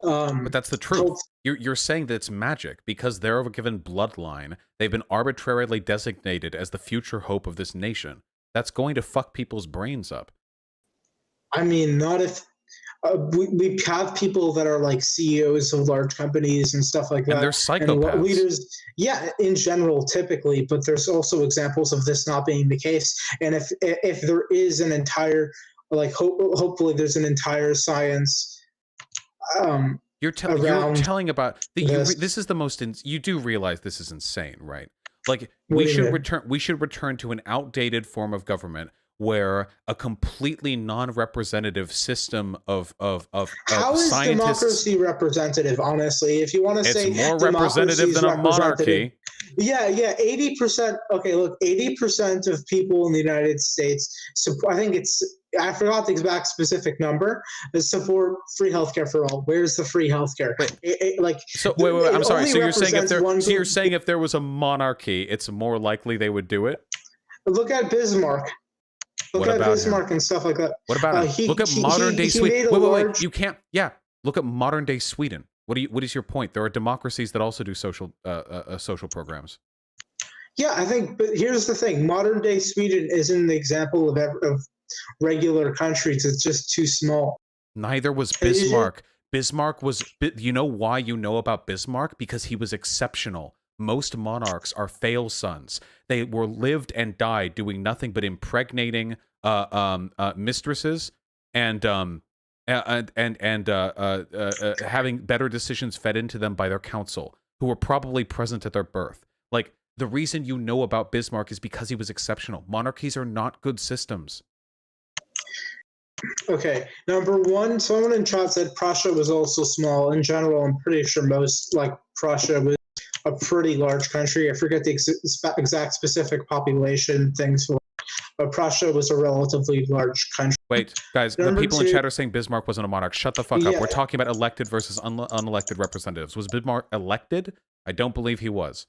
but that's the truth. You're saying that it's magic because they're of a given bloodline. They've been arbitrarily designated as the future hope of this nation. That's going to fuck people's brains up. I mean, not if we have people that are like CEOs of large companies and stuff like that. And they're psychopaths. And leaders, yeah, in general, typically, but there's also examples of this not being the case. And if there is an entire, like, hopefully there's an entire science. You're telling about this is the most. You do realize this is insane, right? Like we should return to an outdated form of government where a completely non-representative system of how is scientists, democracy representative? Honestly, if you want to say it's more representative than a monarchy. Yeah, 80%. Okay, look, 80% of people in the United States. So I think I forgot the exact specific number. Support free healthcare for all. Where's the free healthcare? Wait. I'm sorry. So you're saying if there was a monarchy, it's more likely they would do it? Look at Bismarck. Look at Bismarck and stuff like that. What about him? Look at modern day Sweden. Wait. You can't. Yeah. Look at modern day Sweden. What is your point? There are democracies that also do social programs. Yeah, I think. But here's the thing: modern day Sweden isn't an example of regular countries. It's just too small. Neither was Bismarck. Bismarck was. You know why you know about Bismarck? Because he was exceptional. Most monarchs are fail sons. They were lived and died doing nothing but impregnating mistresses and having better decisions fed into them by their council, who were probably present at their birth. Like, the reason you know about Bismarck is because he was exceptional. Monarchies are not good systems. Okay, number one, someone in chat said Prussia was also small. In general, I'm pretty sure Prussia was a pretty large country. I forget the exact specific population things for, but Prussia was a relatively large country. Wait, guys, the people in chat are saying Bismarck wasn't a monarch. Shut the fuck up. We're talking about elected versus unelected representatives. Was Bismarck elected? I don't believe he was.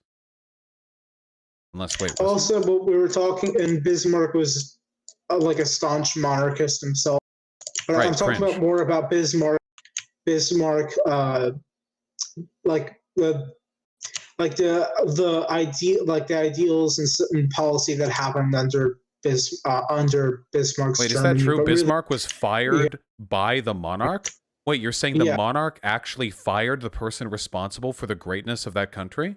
Also, but we were talking, and Bismarck was like a staunch monarchist himself. But I'm talking about more about Bismarck, the ideals and policy that happened under Bismarck's. Wait, is that true? Bismarck was fired by the monarch? Wait, you're saying the monarch actually fired the person responsible for the greatness of that country?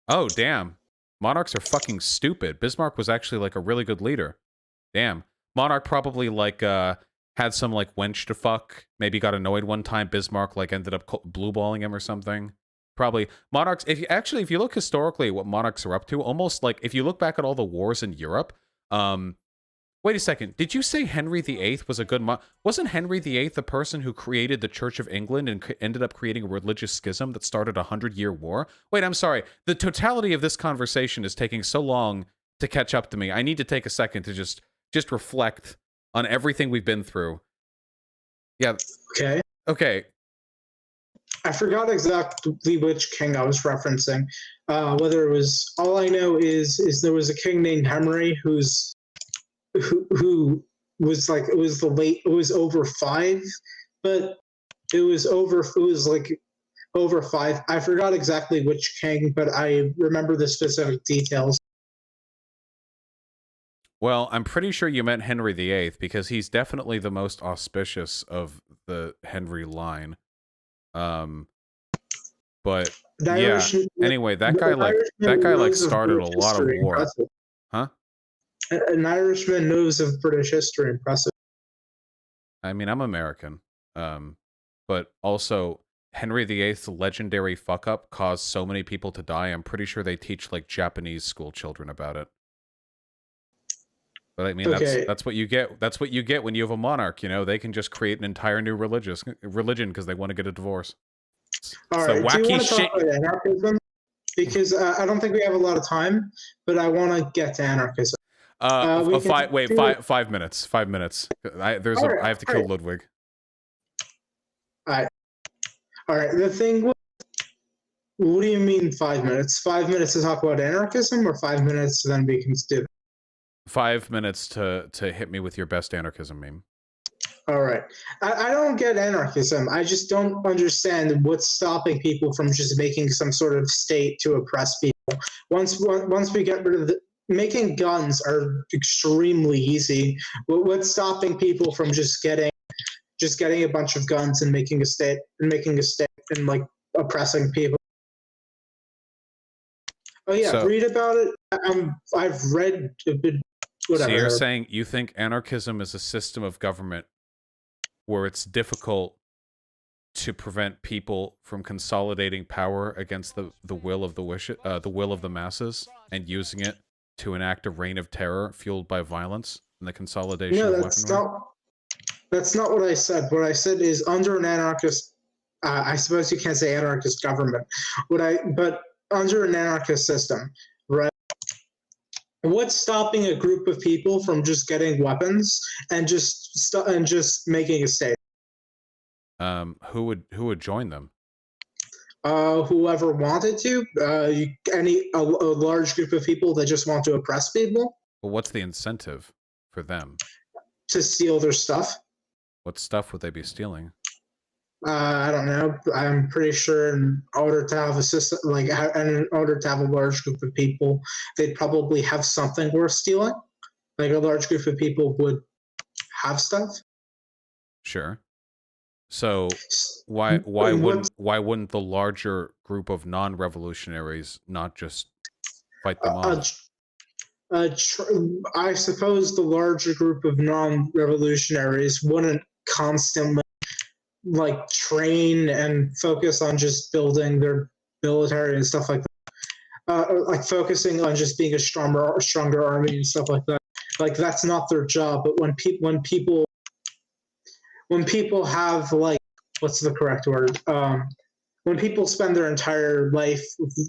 Oh, damn. Monarchs are fucking stupid. Bismarck was actually like a really good leader. Damn. Monarch probably had some wench to fuck, maybe got annoyed one time. Bismarck ended up blueballing him or something. Probably monarchs. If you look historically at what monarchs are up to, almost if you look back at all the wars in Europe. Wait a second. Did you say Henry VIII was a good Wasn't Henry VIII the person who created the Church of England and ended up creating a religious schism that started a 100-year war? Wait, I'm sorry. The totality of this conversation is taking so long to catch up to me. I need to take a second to just reflect on everything we've been through. Yeah. Okay. I forgot exactly which king I was referencing. Whether it was, all I know is there was a king named Henry who was it was over 5, but it was over 5. I forgot exactly which king, but I remember the specific details. Well, I'm pretty sure you meant Henry VIII because he's definitely the most auspicious of the Henry line. But anyway, that guy started a lot of war. Impressive. Huh? An Irishman knows of British history. Impressive. I mean, I'm American. But also Henry VIII's legendary fuck up caused so many people to die. I'm pretty sure they teach like Japanese school children about it. But I mean, Okay. that's what you get. That's what you get when you have a monarch. You know, they can just create an entire new religion because they want to get a divorce. All It's right. the Do you wacky want to shit. talk about anarchism? Because I don't think we have a lot of time, but I want to get to anarchism. We can do- 5 minutes. 5 minutes. I have to kill Ludwig. All right. The thing. What do you mean 5 minutes? 5 minutes to talk about anarchism, or 5 minutes then we can do? 5 minutes to hit me with your best anarchism meme. All right. I don't get anarchism. I just don't understand what's stopping people from just making some sort of state to oppress people. Once we get rid of making guns are extremely easy. What's stopping people from just getting a bunch of guns and making a state and like oppressing people? Oh yeah, So- read about it. I've read a bit. Whatever. So you're saying you think anarchism is a system of government where it's difficult to prevent people from consolidating power against the will of the will of the masses and using it to enact a reign of terror fueled by violence and the consolidation No, of that's weaponry? that's not what I said. What I said is under an anarchist. I suppose you can't say anarchist government. But under an anarchist system, right? What's stopping a group of people from just getting weapons and just making a state? Who would join them? Whoever wanted to. A large group of people that just want to oppress people Well, what's the incentive for them? to steal their stuff. What stuff would they be stealing? I don't know. I'm pretty sure in order to have a system, in order to have a large group of people, they'd probably have something worth stealing. Like a large group of people would have stuff. Sure. So why And wouldn't the larger group of non-revolutionaries not just fight them off? I suppose the larger group of non-revolutionaries wouldn't constantly train and focus on just building their military and stuff like that. Like focusing on just being a stronger army and stuff like that. Like that's not their job. But when people have what's the correct word? When people spend their entire life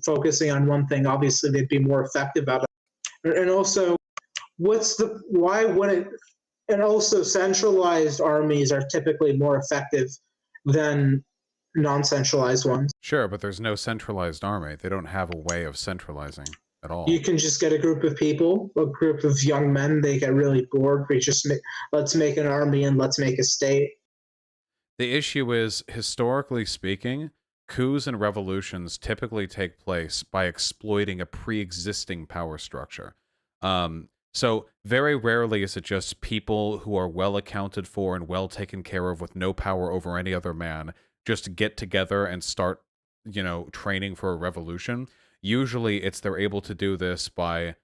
focusing on one thing, obviously they'd be more effective at it. And also, why wouldn't? And also, centralized armies are typically more effective than non-centralized ones. Sure, but there's no centralized army. They don't have a way of centralizing at all. You can just get a group of people, a group of young men. They get really bored. Let's make an army and let's make a state. The issue is, historically speaking, coups and revolutions typically take place by exploiting a pre-existing power structure. So very rarely is it just people who are well accounted for and well taken care of with no power over any other man just get together and start, training for a revolution. Usually it's they're able to do this by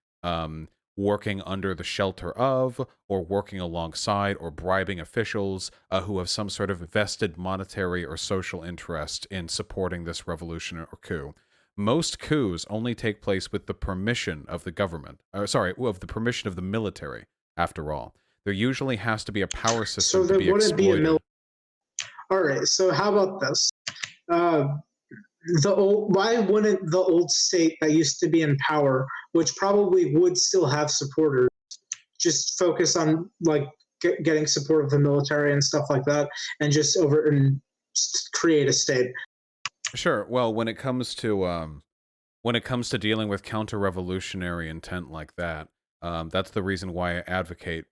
working under the shelter of, or working alongside, or bribing officials who have some sort of vested monetary or social interest in supporting this revolution or coup. Most coups only take place with the permission of the government. Of the permission of the military, after all. There usually has to be a power system to be exploited. All right, so how about this? Why wouldn't the old state that used to be in power, which probably would still have supporters, just focus on getting support of the military and stuff like that, and just create a state? Sure. Well, when it comes to dealing with counter-revolutionary intent like that, that's the reason why I advocate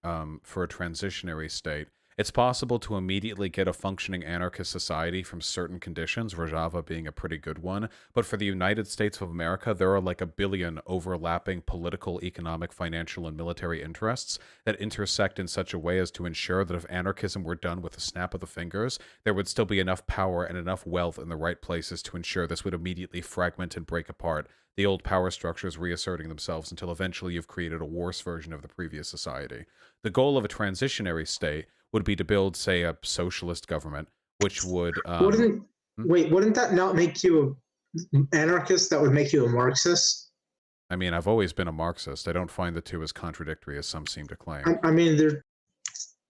for a transitionary state. It's possible to immediately get a functioning anarchist society from certain conditions, Rojava being a pretty good one, but for the United States of America, there are like 1 billion overlapping political, economic, financial, and military interests that intersect in such a way as to ensure that if anarchism were done with a snap of the fingers, there would still be enough power and enough wealth in the right places to ensure this would immediately fragment and break apart, the old power structures reasserting themselves until eventually you've created a worse version of the previous society. The goal of a transitionary state would be to build, say, a socialist government, which would... Wait, wouldn't that not make you an anarchist? That would make you a Marxist? I mean, I've always been a Marxist. I don't find the two as contradictory as some seem to claim. I mean, they're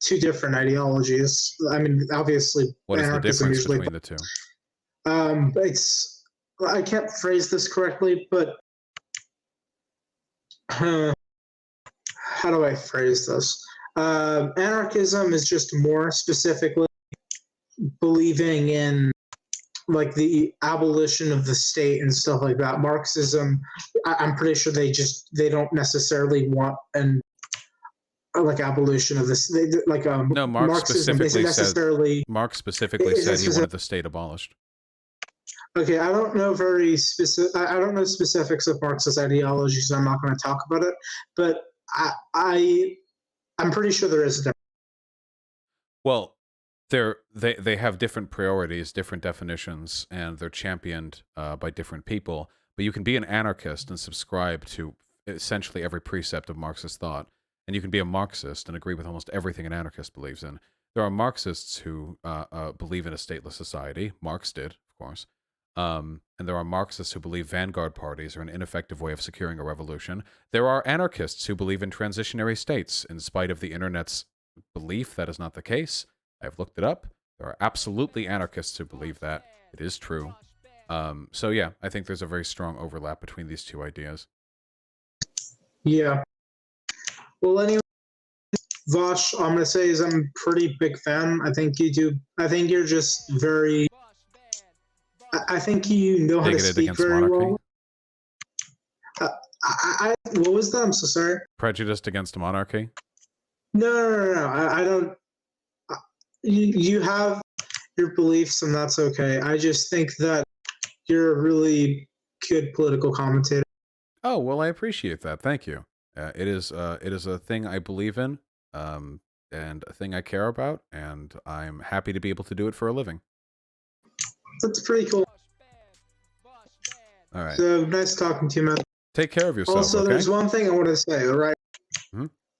two different ideologies. I mean, obviously, What is the anarchism difference usually. between the two? It's I can't phrase this correctly, but how do I phrase this? Anarchism is just more specifically believing in like the abolition of the state and stuff like that. Marxism, I'm pretty sure they don't necessarily want an like abolition of this. Like No, Marxism isn't necessarily. Marx specifically said he wanted the state abolished. Okay, I don't know very specific. I don't know specifics of Marxist ideology, so I'm not going to talk about it. But I'm pretty sure there is a difference. Well, they have different priorities, different definitions, and they're championed by different people. But you can be an anarchist and subscribe to essentially every precept of Marxist thought, and you can be a Marxist and agree with almost everything an anarchist believes in. There are Marxists who believe in a stateless society. Marx did, of course. And there are Marxists who believe vanguard parties are an ineffective way of securing a revolution. There are anarchists who believe in transitionary states. In spite of the internet's belief that is not the case, I've looked it up. There are absolutely anarchists who believe that. It is true. So yeah, I think there's a very strong overlap between these two ideas. Yeah. Well, anyway, Vosh, I'm going to say is I'm a pretty big fan. I think you do. I think you're just very... I think you know how to speak very well. What was that? I'm so sorry. Prejudiced against monarchy? No. I don't. You have your beliefs, and that's okay. I just think that you're a really good political commentator. Oh, well, I appreciate that. Thank you. It is a thing I believe in, and a thing I care about, and I'm happy to be able to do it for a living. That's pretty cool. All right. So nice talking to you, man. Take care of yourself. Also, okay? there's one thing I want to say. All right.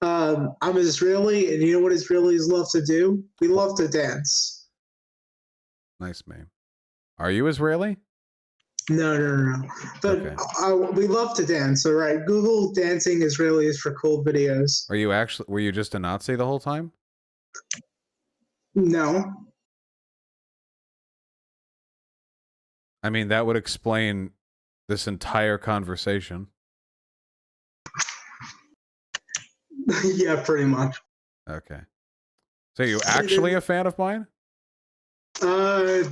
I'm Israeli, and you know what Israelis love to do? We love to dance. Nice, man. Are you Israeli? No. But okay. We love to dance. All right. Google dancing Israelis for cool videos. Were you just a Nazi the whole time? No. I mean, that would explain this entire conversation. Yeah, pretty much. Okay. So you actually a fan of mine? I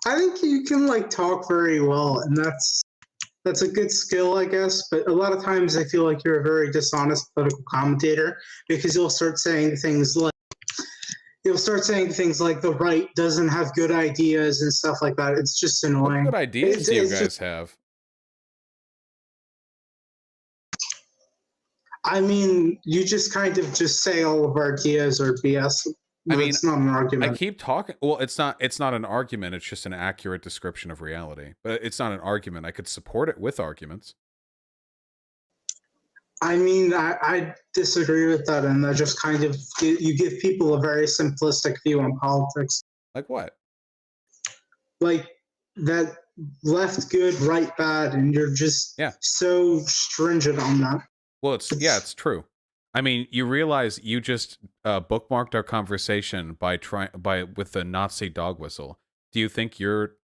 think you can like talk very well, and that's a good skill, I guess. But a lot of times, I feel like you're a very dishonest political commentator because you'll start saying things like the right doesn't have good ideas and stuff like that. It's just annoying. What good ideas do you guys have? I mean, you just kind of just say all of our ideas are BS. I mean, it's not an argument. I keep talking. Well, it's not an argument. It's just an accurate description of reality. But it's not an argument. I could support it with arguments. I mean, I disagree with that, and that just kind of you give people a very simplistic view on politics. Like what? Like that left good, right bad, and you're just so stringent on that. Well, it's true. I mean, you realize you just bookmarked our conversation with the Nazi dog whistle. Do you think you're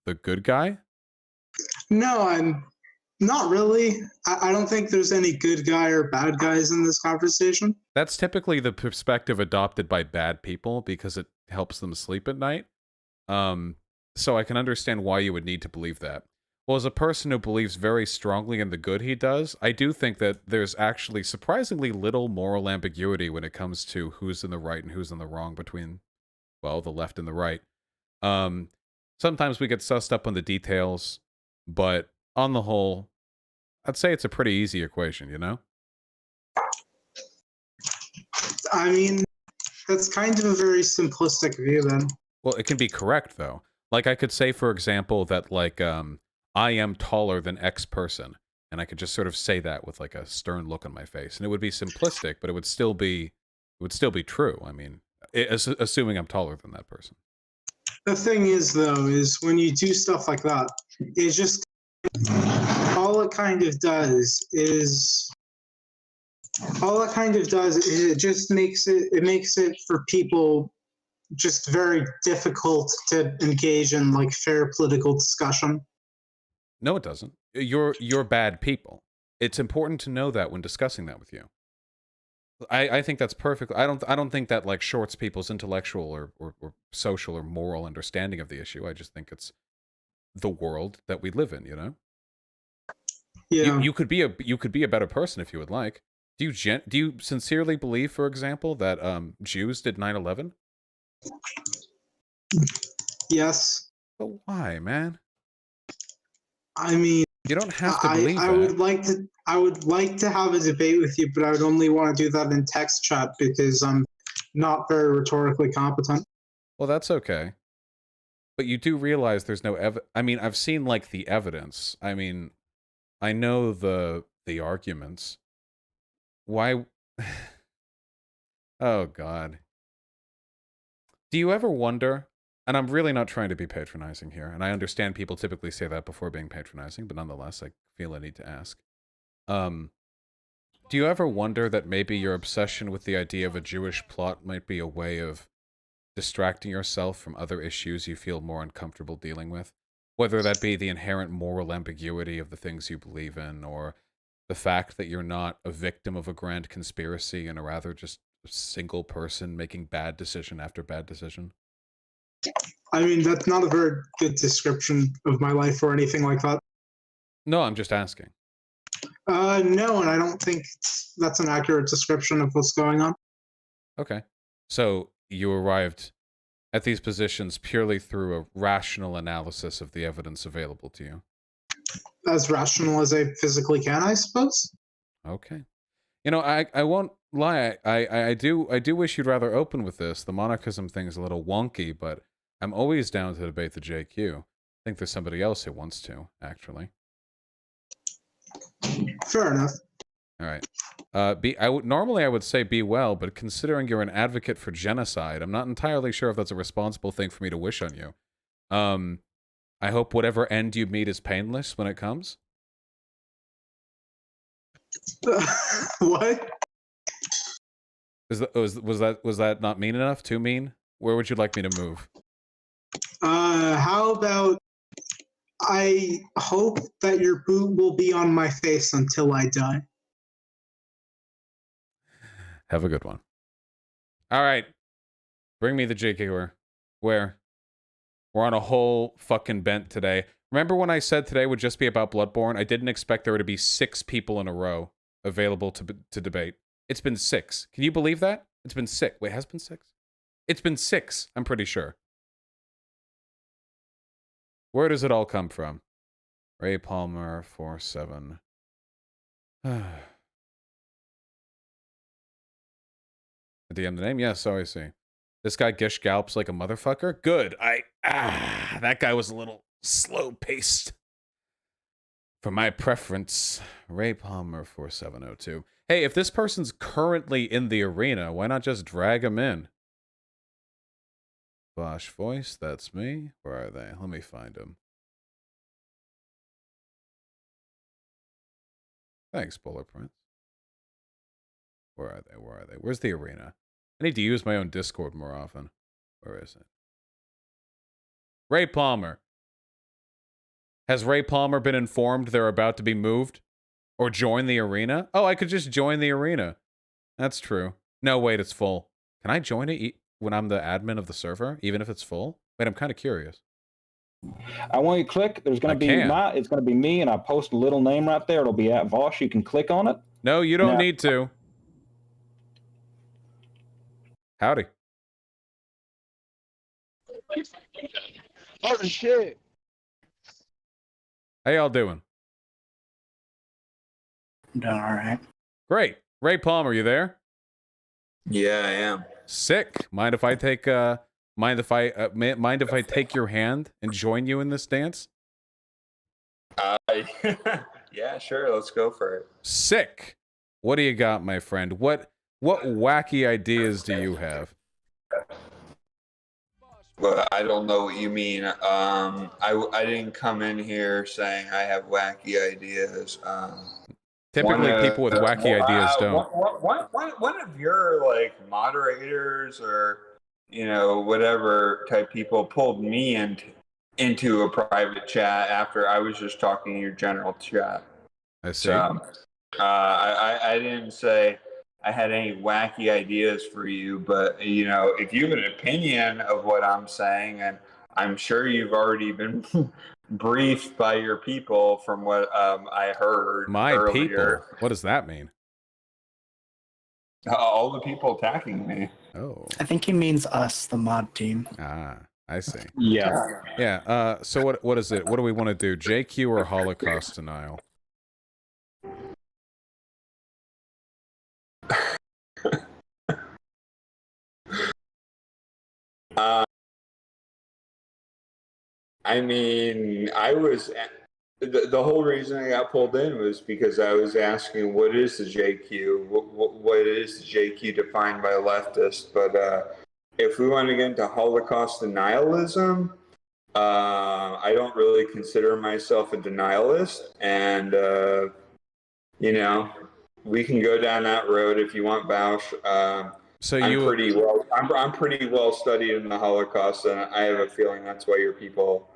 the good guy? No, I'm not really. I don't think there's any good guy or bad guys in this conversation. That's typically the perspective adopted by bad people because it helps them sleep at night. So I can understand why you would need to believe that. Well, as a person who believes very strongly in the good he does, I do think that there's actually surprisingly little moral ambiguity when it comes to who's in the right and who's in the wrong between, well, the left and the right. Sometimes we get sussed up on the details, but on the whole, I'd say it's a pretty easy equation, you know? I mean, that's kind of a very simplistic view then. Well, it can be correct, though. Like, I could say, for example, that, like, I am taller than X person, and I could just sort of say that with, like, a stern look on my face. And it would be simplistic, but it would still be true. I mean, assuming I'm taller than that person. The thing is, though, is when you do stuff like that, it just all it kind of does is it just makes it for people just very difficult to engage in like fair political discussion. No, it doesn't. You're bad people. It's important to know that when discussing that with you. I think that's perfect. I don't think that like shorts people's intellectual or social or moral understanding of the issue. I just think it's the world that we live in, you know? Yeah. You could be a better person if you would like. Do you sincerely believe, for example, that Jews did 9/11? Yes. But why, man? I mean, You don't have to I believe that. would like to have a debate with you, but I would only want to do that in text chat because I'm not very rhetorically competent. Well, that's okay. But you do realize there's no I mean, I've seen like the evidence. I mean, I know the arguments. Why? Oh God. Do you ever wonder? And I'm really not trying to be patronizing here, and I understand people typically say that before being patronizing, but nonetheless, I feel I need to ask. Do you ever wonder that maybe your obsession with the idea of a Jewish plot might be a way of distracting yourself from other issues you feel more uncomfortable dealing with? Whether that be the inherent moral ambiguity of the things you believe in, or the fact that you're not a victim of a grand conspiracy and are rather just a single person making bad decision after bad decision? I mean, that's not a very good description of my life or anything like that. No, I'm just asking. No, and I don't think that's an accurate description of what's going on. Okay. So you arrived at these positions purely through a rational analysis of the evidence available to you. As rational as I physically can, I suppose. Okay. You know, I won't lie. I do wish you'd rather open with this. The monarchism thing's a little wonky, but I'm always down to debate the JQ. I think there's somebody else who wants to, actually. Fair enough. All right. Normally I would say be well, but considering you're an advocate for genocide, I'm not entirely sure if that's a responsible thing for me to wish on you. I hope whatever end you meet is painless when it comes. What? Was that not mean enough? Too mean? Where would you like me to move? How about I hope that your boot will be on my face until I die. Have a good one. All right. Bring me the JQ. Where? We're on a whole fucking bent today. Remember when I said today would just be about Bloodborne? I didn't expect there to be 6 people in a row available to debate. It's been 6. Can you believe that? It's been 6. Wait, has it been 6? It's been 6, I'm pretty sure. Where does it all come from? Ray Palmer, 47. DM the name? Yes, so I see. This guy Gish Galps like a motherfucker? Good. That guy was a little slow-paced. For my preference, Ray Palmer, 4702. Hey, if this person's currently in the arena, why not just drag him in? Bosch voice, that's me. Where are they? Let me find them. Thanks, Polar Prince. Where are they? Where are they? Where's the arena? I need to use my own Discord more often. Where is it? Ray Palmer. Has Ray Palmer been informed they're about to be moved? Or join the arena? Oh, I could just join the arena. That's true. No, wait, it's full. Can I join it when I'm the admin of the server, even if it's full? Wait, I'm kind of curious. I want you to click. There's going to be it's going to be me, and I post a little name right there. It'll be at Vosh. You can click on it. No, you don't need to. Howdy. Oh shit. How y'all doing? I'm doing all right. Great. Ray Palmer, you there? Yeah, I am. Sick. Mind if I take mind if I take your hand and join you in this dance? Yeah, sure. Let's go for it. Sick. What do you got, my friend? What wacky ideas do you have? But I don't know what you mean. I didn't come in here saying I have wacky ideas. Typically, people with wacky ideas don't. One of your like moderators or whatever type people pulled me into a private chat after I was just talking in your general chat. I see. So, I didn't say I had any wacky ideas for you, but if you have an opinion of what I'm saying, and I'm sure you've already been briefed by your people from what I heard My earlier. people? What does that mean? All the people attacking me. Oh. I think he means us, the mod team. Ah, I see. Yeah. Yeah. So what is it? What do we want to do? JQ or Holocaust denial? I mean, the whole reason I got pulled in was because I was asking, what is the JQ? What is the JQ defined by leftists? But if we want to get into Holocaust denialism, I don't really consider myself a denialist, and we can go down that road if you want, Bausch. So I'm pretty well studied in the Holocaust, and I have a feeling that's why your people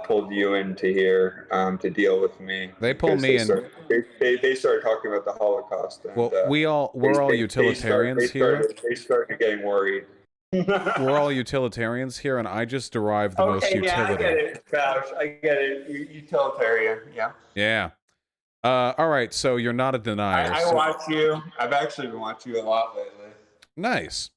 pulled you into here to deal with me. They pulled me in. They started talking about the Holocaust. And, well, we're all utilitarians here. They started getting worried. We're all utilitarians here, and I just derive the most utility. Yeah, I get it, Bausch. I get it. Utilitarian, yeah. Yeah. All right, so you're not a denier. I watch you. I've actually been watching you a lot lately. Nice.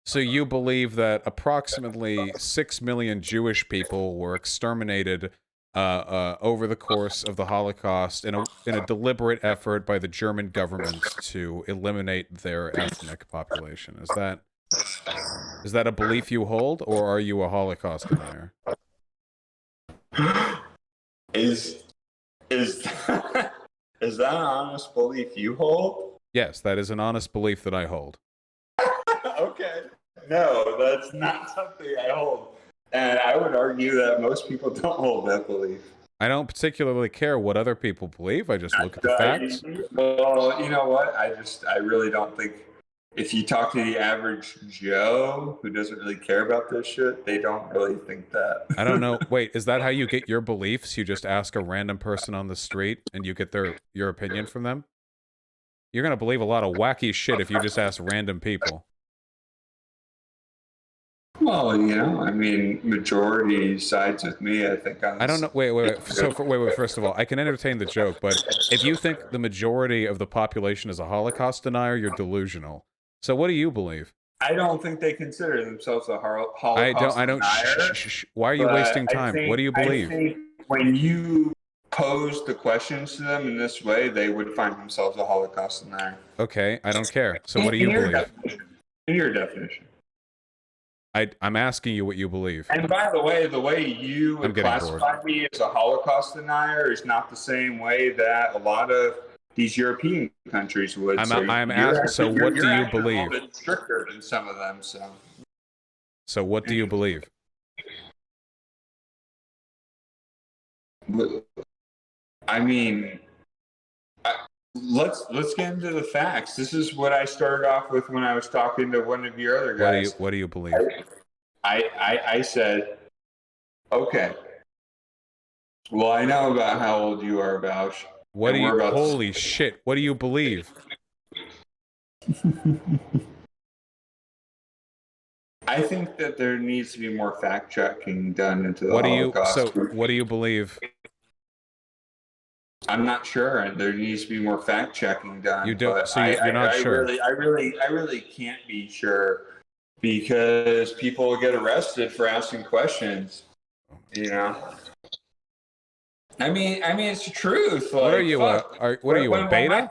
So you believe that approximately 6 million Jewish people were exterminated over the course of the Holocaust in a deliberate effort by the German government to eliminate their ethnic population. Is that a belief you hold, or are you a Holocaust denier? Is that an honest belief you hold? Yes, that is an honest belief that I hold. Okay. No, that's not something I hold. And I would argue that most people don't hold that belief. I don't particularly care what other people believe. I just look at the facts. Well, you know what? I really don't think if you talk to the average Joe who doesn't really care about this shit, they don't really think that. I don't know. Wait, is that how you get your beliefs? You just ask a random person on the street and you get your opinion from them? You're going to believe a lot of wacky shit if you just ask random people. Well, I mean, majority sides with me, I think. I don't know. Wait. So, wait. First of all, I can entertain the joke, but if you think the majority of the population is a Holocaust denier, you're delusional. So, what do you believe? I don't think they consider themselves a Holocaust I don't. denier. Why are you wasting time? What do you believe? I think when you pose the questions to them in this way, they would find themselves a Holocaust denier. Okay, I don't care. So, what do you believe? In your definition. I'm asking you what you believe. And by the way you would classify me as a Holocaust denier is not the same way that a lot of these European countries would. I'm asking. So, what do you believe? A little bit stricter than some of them. So, what do you believe? I mean, let's get into the facts. This is what I started off with when I was talking to one of your other guys. What do you believe? I said, okay. Well, I know about how old you are, Bausch. Holy shit! What do you believe? I think that there needs to be more fact checking done into the Holocaust. So, what do you believe? I'm not sure, and there needs to be more fact checking done. You don't. So you're not sure. I really can't be sure because people get arrested for asking questions. I mean, it's the truth. Like, what are you? What are you? A beta?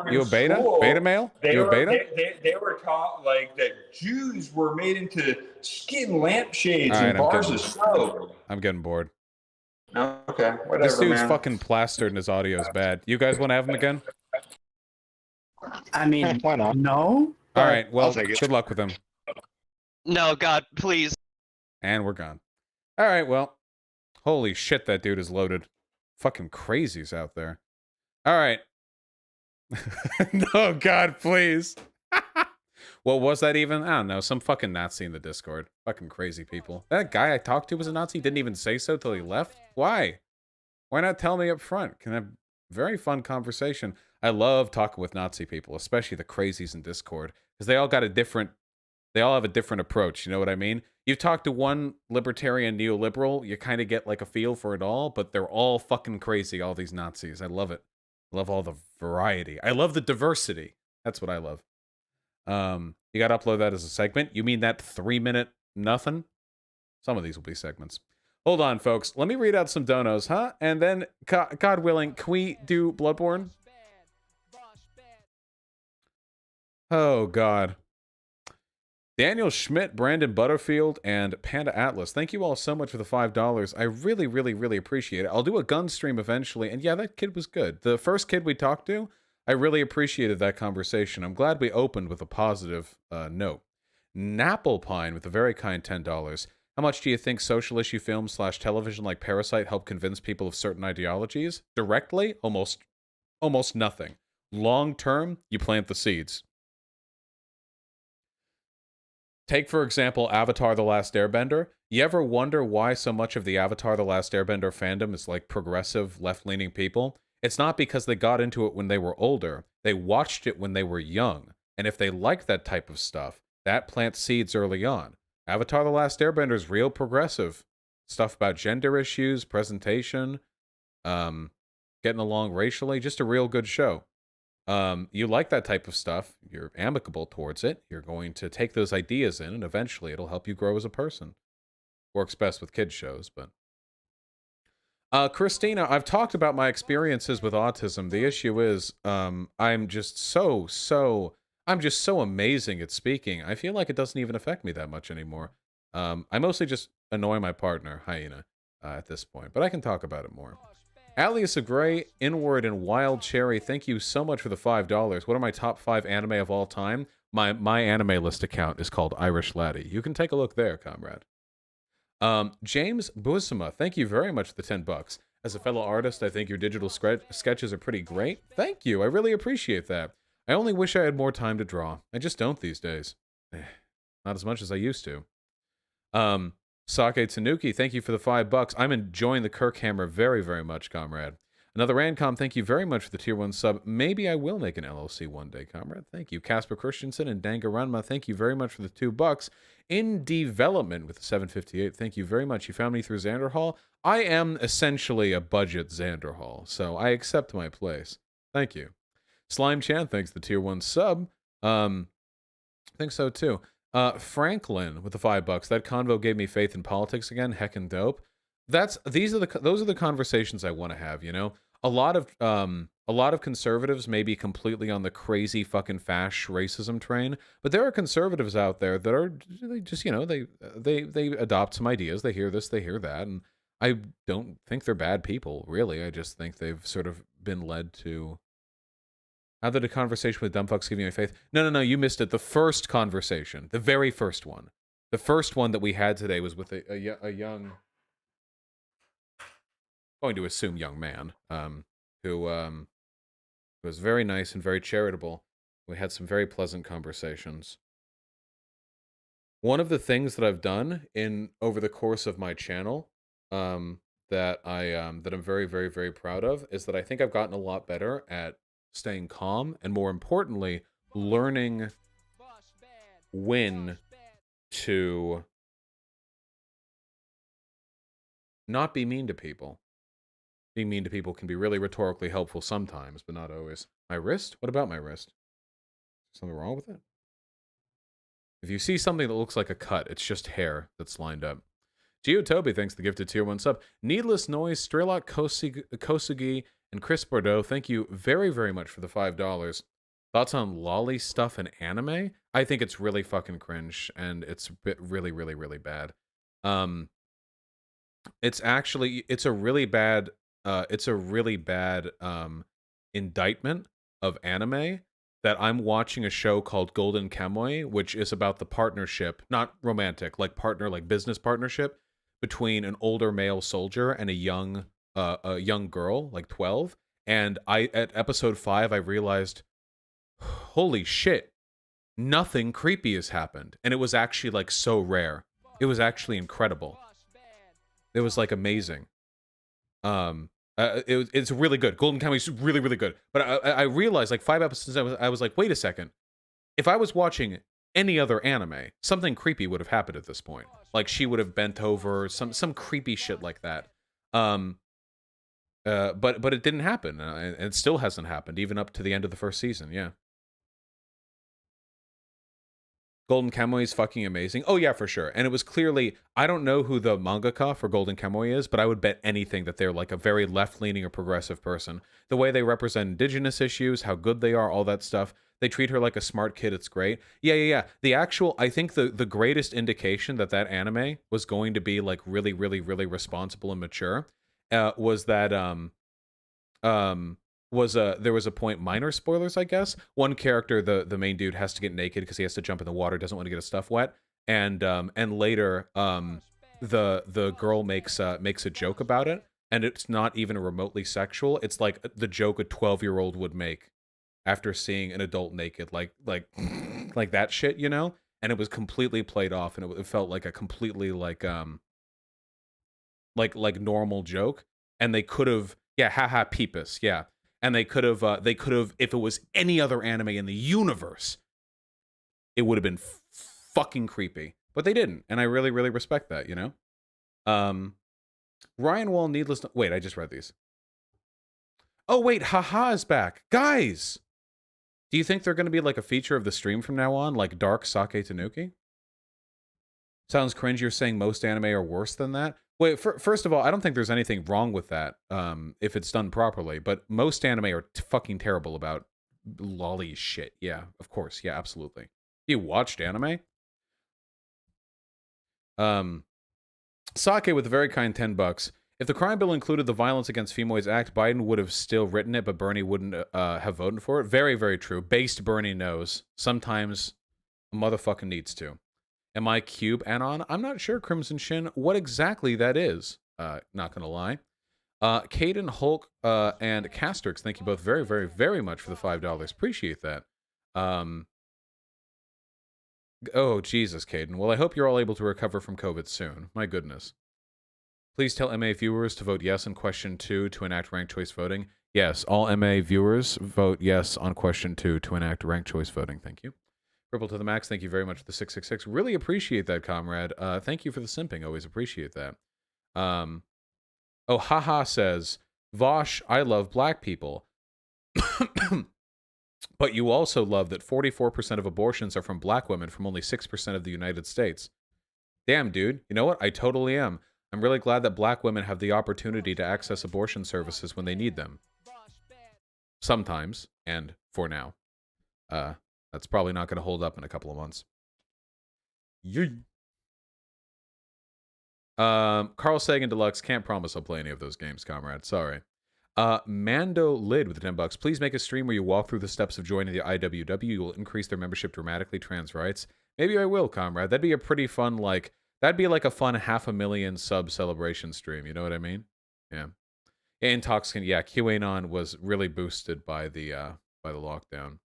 You a beta? School, beta male? You a beta? They were taught like that Jews were made into skin lampshades and bars of soap. I'm getting bored. Okay, whatever. This dude's man. fucking plastered and his audio's bad. You guys want to have him again? I mean, why not? No. All right. Well, good luck with him. No, God, please. And we're gone. All right, well. Holy shit, that dude is loaded. Fucking crazies out there. All right. No, God, please. What was that even? I don't know. Some fucking Nazi in the Discord. Fucking crazy people. That guy I talked to was a Nazi. Didn't even say so till he left. Why? Why not tell me up front? Can have very fun conversation. I love talking with Nazi people, especially the crazies in Discord, because they all got a different. They all have a different approach. You know what I mean? You talk to one libertarian neoliberal, you kind of get like a feel for it all, but they're all fucking crazy. All these Nazis. I love it. I love all the variety. I love the diversity. That's what I love. You gotta upload that as a segment. You mean that 3-minute nothing? Some of these will be segments. Hold on, folks. Let me read out some donos, huh? And then, God willing, can we do Bloodborne? Oh, God. Daniel Schmidt, Brandon Butterfield, and Panda Atlas. Thank you all so much for the $5. I really, really, really appreciate it. I'll do a gun stream eventually. And yeah, that kid was good. The first kid we talked to, I really appreciated that conversation. I'm glad we opened with a positive note. Napple with a very kind $10. How much do you think social issue films / television like Parasite help convince people of certain ideologies? Directly? Almost nothing. Long term, you plant the seeds. Take, for example, Avatar The Last Airbender. You ever wonder why so much of the Avatar The Last Airbender fandom is like progressive, left-leaning people? It's not because they got into it when they were older. They watched it when they were young. And if they like that type of stuff, that plants seeds early on. Avatar The Last Airbender is real progressive. Stuff about gender issues, presentation, getting along racially, just a real good show. You like that type of stuff, you're amicable towards it, you're going to take those ideas in, and eventually it'll help you grow as a person. Works best with kids shows, but... Christina, I've talked about my experiences with autism. The issue is, I'm just so amazing at speaking. I feel like it doesn't even affect me that much anymore. I mostly just annoy my partner, Hyena, at this point, but I can talk about it more. Alias of Grey, Inward, and Wild Cherry, thank you so much for the $5. What are my top 5 anime of all time? My anime list account is called Irish Laddie. You can take a look there, comrade. James Busama, thank you very much for the $10. As a fellow artist, I think your digital sketches are pretty great. Thank you, I really appreciate that. I only wish I had more time to draw. I just don't these days. Not as much as I used to. Sake Tanuki, thank you for the $5. I'm enjoying the Kirk Hammer very, very much, comrade. Another Rancom, thank you very much for the tier 1 sub. Maybe I will make an LLC one day, comrade. Thank you. Casper Christensen and Danganronma, thank you very much for the $2. In Development with the 758, thank you very much. You found me through Xander Hall. I am essentially a budget Xander Hall, so I accept my place. Thank you. Slime Chan, thanks for the tier 1 sub. I think so too. Franklin with the $5. That convo gave me faith in politics again. Heckin' dope. Those are the conversations I want to have. You know, a lot of conservatives may be completely on the crazy fucking fash racism train, but there are conservatives out there that are just they adopt some ideas. They hear this, they hear that, and I don't think they're bad people. Really, I just think they've sort of been led to. How did a conversation with dumb fucks give you my faith? No, you missed it. The first conversation. The very first one. The first one that we had today was with a young... going to assume young man. Who was very nice and very charitable. We had some very pleasant conversations. One of the things that I've done over the course of my channel, that I'm very, very, very proud of, is that I think I've gotten a lot better at staying calm, and more importantly, learning when to not be mean to people. Being mean to people can be really rhetorically helpful sometimes, but not always. My wrist? What about my wrist? Something wrong with it? If you see something that looks like a cut, it's just hair that's lined up. Geotobi, thanks for the gifted tier 1 sub. Needless Noise, Strelok Kosugi, and Chris Bordeaux, thank you very, very much for the $5. Thoughts on lolly stuff in anime? I think it's really fucking cringe, and it's really, really, really bad. It's a really bad indictment of anime that I'm watching a show called Golden Kamuy, which is about the partnership, not romantic, like partner, like business partnership between an older male soldier and a young girl, like 12. And at episode 5, I realized, holy shit, nothing creepy has happened. And it was actually like so rare. It was actually incredible. It was like amazing. It's really good. Golden Kamuy is really, really good. But I realized like 5 episodes, I was like, wait a second. If I was watching any other anime, something creepy would have happened at this point. Like she would have bent over, some creepy shit like that. But it didn't happen, and it still hasn't happened, even up to the end of the first season. Yeah. Golden Kamuy is fucking amazing. Oh yeah, for sure. And it was clearly, I don't know who the mangaka for Golden Kamuy is, but I would bet anything that they're like a very left-leaning or progressive person. The way they represent indigenous issues, how good they are, all that stuff. They treat her like a smart kid. It's great. Yeah. The actual, I think the greatest indication that that anime was going to be like really, really, really responsible and mature was that there was a point, minor spoilers, I guess. One character, the main dude, has to get naked because he has to jump in the water, doesn't want to get his stuff wet. And later, the girl makes a joke about it, and it's not even remotely sexual. It's like the joke a 12-year-old would make after seeing an adult naked, like like that shit, you know? And it was completely played off, and it felt like a completely like normal joke. And they could have, yeah, haha, peepus, yeah. And they could have, if it was any other anime in the universe, it would have been fucking creepy. But they didn't, and I really, really respect that, you know? Ryan Wall, needless to... Wait, I just read these. Oh, wait, haha is back. Guys! Do you think they're going to be like a feature of the stream from now on, like Dark Sake Tanuki? Sounds cringe. You're saying most anime are worse than that? Wait, first of all, I don't think there's anything wrong with that if it's done properly, but most anime are fucking terrible about lolly shit. Yeah, of course. Yeah, absolutely. You watched anime? Sake with a very kind $10. If the crime bill included the Violence Against Females Act, Biden would have still written it, but Bernie wouldn't have voted for it. Very, very true. Based Bernie knows. Sometimes a motherfucker needs to. Am I Cube Anon? I'm not sure, Crimson Shin, what exactly that is. Not gonna lie. Caden, Hulk, and Castrix, thank you both very, very, very much for the $5. Appreciate that. Oh, Jesus, Caden. Well, I hope you're all able to recover from COVID soon. My goodness. Please tell MA viewers to vote yes on question 2 to enact ranked choice voting. Yes, all MA viewers vote yes on question 2 to enact ranked choice voting. Thank you. Ripple to the max, thank you very much for the 666. Really appreciate that, comrade. Thank you for the simping. Always appreciate that. Oh, haha says, Vosh, I love black people. But you also love that 44% of abortions are from black women from only 6% of the United States. Damn, dude. You know what? I totally am. I'm really glad that black women have the opportunity to access abortion services when they need them. Sometimes, and for now. That's probably not going to hold up in a couple of months. Yee. Carl Sagan Deluxe, can't promise I'll play any of those games, comrade. Sorry. Mando Lid with $10. Please make a stream where you walk through the steps of joining the IWW. You will increase their membership dramatically. Trans rights. Maybe I will, comrade. That'd be a pretty fun, like, that'd be like a fun 500,000 sub celebration stream. You know what I mean? Yeah. Intoxicant, yeah. QAnon was really boosted by the lockdown.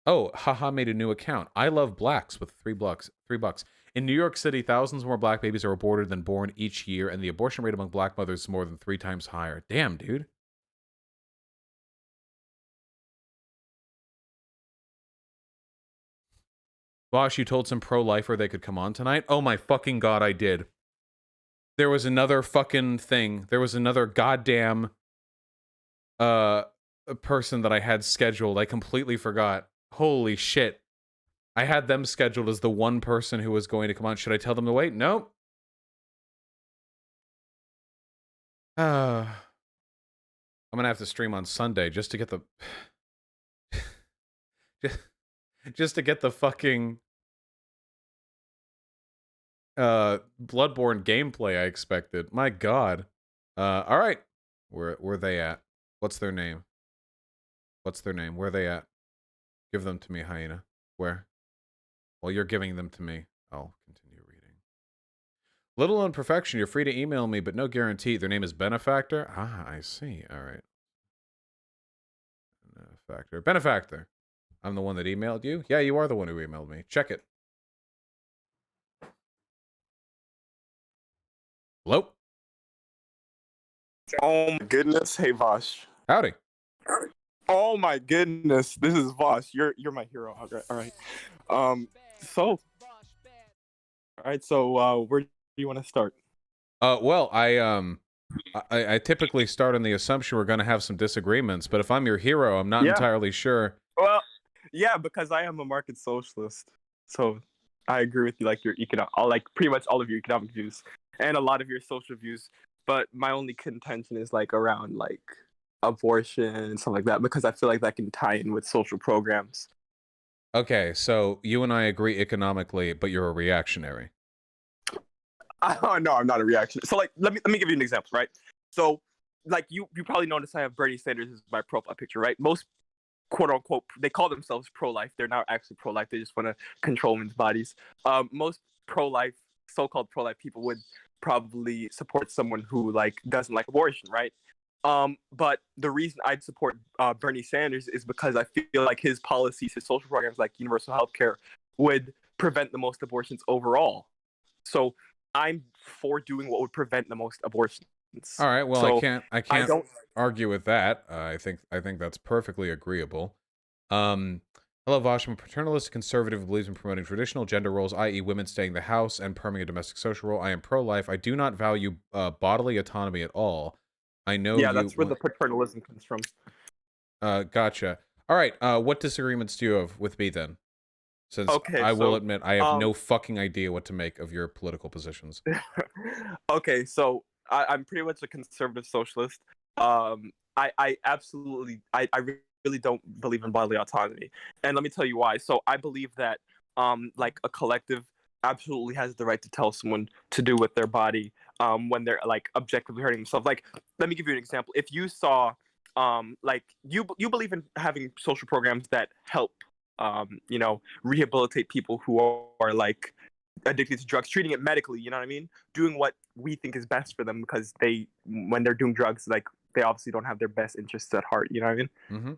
Oh, haha made a new account. I love blacks with $3. In New York City, thousands more black babies are aborted than born each year, and the abortion rate among black mothers is more than 3 times higher. Damn, dude. Bosh, you told some pro-lifer they could come on tonight? Oh my fucking god, I did. There was another fucking thing. There was another goddamn person that I had scheduled. I completely forgot. Holy shit. I had them scheduled as the one person who was going to come on. Should I tell them to wait? Nope. I'm gonna have to stream on Sunday just to get the just to get the fucking Bloodborne gameplay I expected. My god. All right. Where they at? What's their name? What's their name? Where are they at? Give them to me, Hyena. Where? While you're giving them to me, I'll continue reading. Little known perfection. You're free to email me, but no guarantee. Their name is Benefactor. Ah, I see. All right. Benefactor. Benefactor. I'm the one that emailed you? Yeah, you are the one who emailed me. Check it. Hello? Oh my goodness. Hey Vosh. Howdy. Oh my goodness. This is Vosh. You're my hero. All right. So where do you want to start? Well, I typically start on the assumption we're going to have some disagreements, but if I'm your hero, I'm not entirely sure. Well, yeah, because I am a market socialist. So I agree with you, like your like pretty much all of your economic views and a lot of your social views. But my only contention is like around like abortion and stuff like that, because I feel like that can tie in with social programs. Okay, so you and I agree economically, but you're a reactionary. Oh no, I'm not a reactionary. So like, let me give you an example, right? So like you probably noticed I have Bernie Sanders as my profile picture, right? Most quote unquote, they call themselves pro-life. They're not actually pro-life. They just want to control women's bodies. Most pro-life, so-called pro-life people would probably support someone who like doesn't like abortion, right? But the reason I'd support Bernie Sanders is because I feel like his policies, his social programs like universal health care would prevent the most abortions overall. So I'm for doing what would prevent the most abortions. All right. Well, so I can't argue with that. I think that's perfectly agreeable. Hello, Vosh. I'm a paternalist conservative who believes in promoting traditional gender roles, i.e., women staying in the house and performing a domestic social role. I am pro-life. I do not value bodily autonomy at all. I know. Yeah, that's where the paternalism comes from. Gotcha. All right. What disagreements do you have with me then? Since I will admit I have no fucking idea what to make of your political positions. Okay, so I'm pretty much a conservative socialist. I absolutely, I really don't believe in bodily autonomy, and let me tell you why. So I believe that like a collective absolutely has the right to tell someone to do with their body when they're like objectively hurting themselves. Like, let me give you an example. If you saw like you believe in having social programs that help you know, rehabilitate people who are like addicted to drugs, treating it medically, you know what I mean? Doing what we think is best for them, because they, when they're doing drugs, like they obviously don't have their best interests at heart, you know what I mean? Mm-hmm.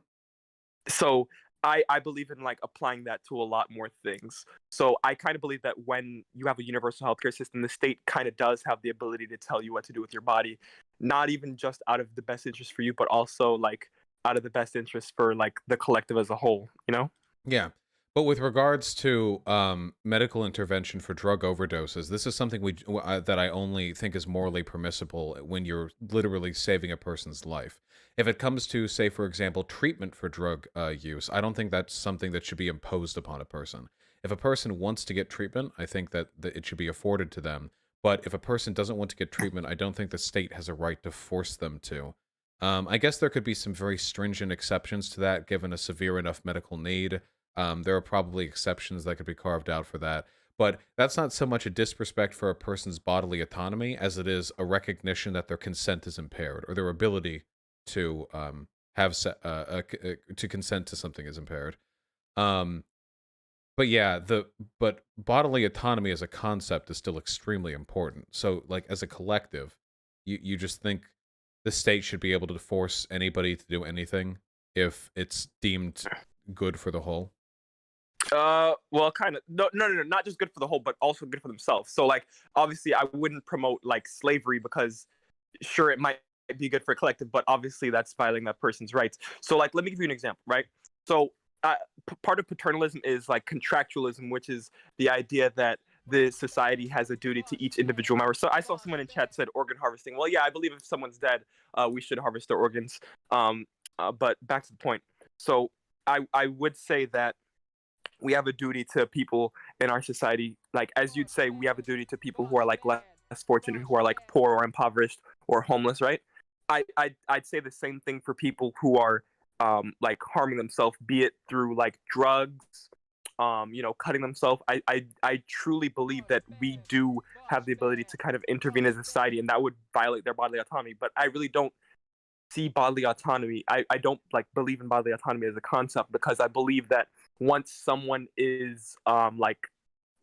So I believe in like applying that to a lot more things. So I kind of believe that when you have a universal healthcare system, the state kind of does have the ability to tell you what to do with your body, not even just out of the best interest for you, but also like out of the best interest for like the collective as a whole, you know? Yeah. But with regards to medical intervention for drug overdoses, this is something that I only think is morally permissible when you're literally saving a person's life. If it comes to, say, for example, treatment for drug use, I don't think that's something that should be imposed upon a person. If a person wants to get treatment, I think that it should be afforded to them. But if a person doesn't want to get treatment, I don't think the state has a right to force them to. I guess there could be some very stringent exceptions to that, given a severe enough medical need. There are probably exceptions that could be carved out for that. But that's not so much a disrespect for a person's bodily autonomy as it is a recognition that their consent is impaired, or their ability to to consent to something is impaired. But yeah, but bodily autonomy as a concept is still extremely important. So, like, as a collective, you just think the state should be able to force anybody to do anything if it's deemed good for the whole. Well, kind of. No, not just good for the whole, but also good for themselves. So, like, obviously, I wouldn't promote like slavery because, sure, it might be good for a collective, but obviously, that's violating that person's rights. So, like, let me give you an example, right? So, part of paternalism is like contractualism, which is the idea that the society has a duty to each individual member. So, I saw someone in chat said organ harvesting. Well, yeah, I believe if someone's dead, we should harvest their organs. But back to the point. So, I would say that we have a duty to people in our society, like as you'd say, we have a duty to people who are like less fortunate, who are like poor or impoverished or homeless, right? I'd say the same thing for people who are like harming themselves, be it through like drugs, you know, cutting themselves. I truly believe that we do have the ability to kind of intervene as a society, and that would violate their bodily autonomy. But I really don't see bodily autonomy. I don't like believe in bodily autonomy as a concept because I believe that once someone is like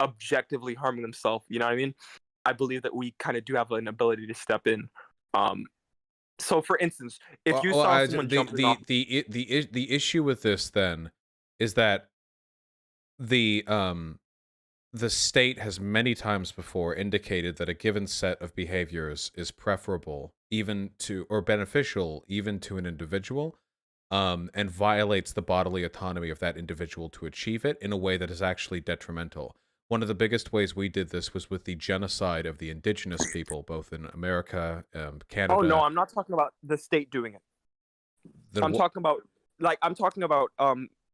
objectively harming themselves, you know what I mean? I believe that we kind of do have an ability to step in. So for instance, if you saw someone jumping off, the issue with this then is that the state has many times before indicated that a given set of behaviors is preferable even to or beneficial even to an individual, and violates the bodily autonomy of that individual to achieve it in a way that is actually detrimental. One of the biggest ways we did this was with the genocide of the indigenous people, both in America, Canada. oh no, I'm not talking about the state doing it. I'm talking about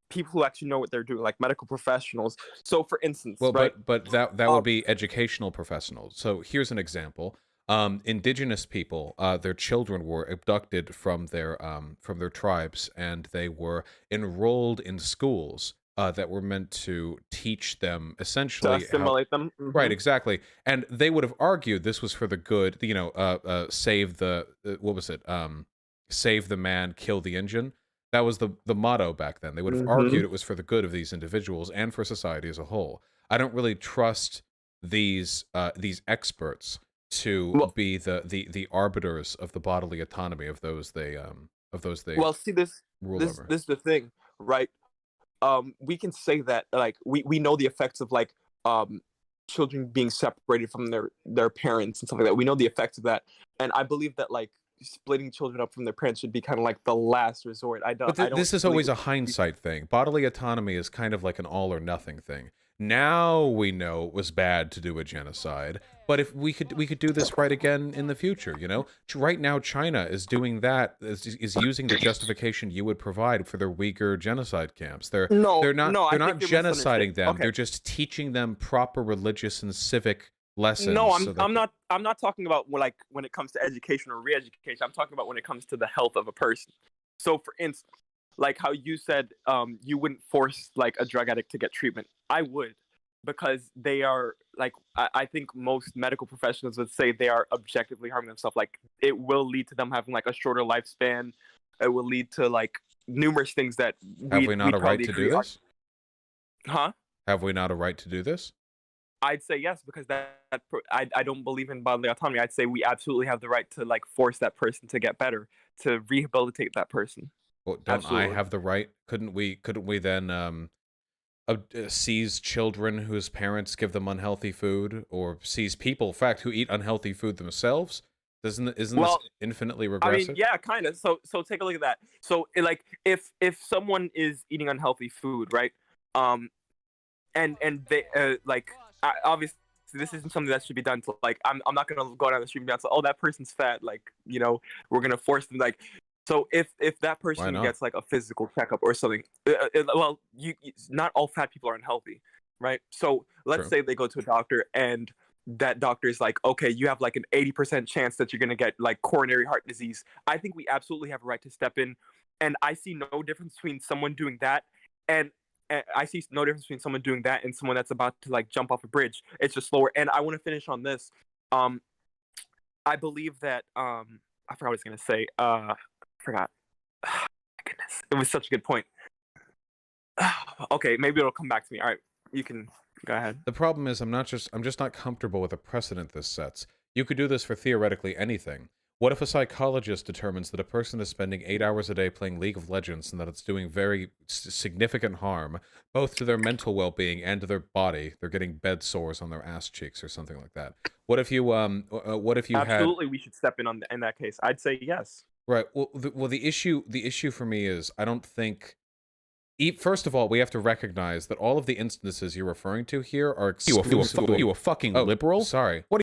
people who actually know what they're doing, like medical professionals. So for instance, well, right? but that would be educational professionals. So here's an example. Indigenous people, their children were abducted from their tribes, and they were enrolled in schools that were meant to teach them essentially to assimilate them. Right, exactly. And they would have argued this was for the good, you know, save the what was it? Save the man, kill the engine. That was the motto back then. They would have argued it was for the good of these individuals and for society as a whole. I don't really trust these experts to be the arbiters of the bodily autonomy of those they well, see, this rule this over. this is the thing, right? We can say that like we know the effects of like children being separated from their parents and stuff like that. We know the effects of that, and I believe that like splitting children up from their parents should be kind of like the last resort. This is always a hindsight thing. Bodily autonomy is kind of like an all or nothing thing. Now we know it was bad to do a genocide, but if we could do this right again in the future, you know? Right now China is doing that, is using the justification you would provide for their Uyghur genocide camps. They're not genociding them. Okay. They're just teaching them proper religious and civic lessons. No, I'm not talking about when it comes to education or re-education. I'm talking about when it comes to the health of a person. So for instance, like how you said you wouldn't force like a drug addict to get treatment. I would, because they are like I think most medical professionals would say they are objectively harming themselves. Like it will lead to them having like a shorter lifespan. It will lead to like numerous things that have we not a right to do this? Huh? Have we not a right to do this? I'd say yes, because I don't believe in bodily autonomy. I'd say we absolutely have the right to like force that person to get better, to rehabilitate that person. Well, don't I have the right? Couldn't we then seize children whose parents give them unhealthy food, or seize people, in fact, who eat unhealthy food themselves? Isn't this infinitely regressive? I mean, yeah, kind of. So take a look at that. So like if someone is eating unhealthy food, right? And they like obviously this isn't something that should be done to like I'm not gonna go down the street and be like, oh, that person's fat, like, you know, we're gonna force them like. So if that person gets like a physical checkup or something, well, not all fat people are unhealthy, right? So let's say they go to a doctor and that doctor is like, okay, you have like an 80% chance that you're gonna get like coronary heart disease. I think we absolutely have a right to step in, and I see no difference between someone doing that and someone doing that and someone that's about to like jump off a bridge. It's just slower. And I want to finish on this. I believe that I forgot what I was gonna say. Forgot. Oh, my goodness, it was such a good point. Okay, maybe it'll come back to me. All right, you can go ahead. The problem is I'm just not comfortable with the precedent this sets. You could do this for theoretically anything. What if a psychologist determines that a person is spending 8 hours a day playing League of Legends and that it's doing very significant harm, both to their mental well-being and to their body? They're getting bed sores on their ass cheeks or something like that. What if you absolutely we should step in in that case? I'd say yes. Right. Well, the issue for me is I don't think. First of all, we have to recognize that all of the instances you're referring to here are exclusively. You a fucking liberal? Sorry. What?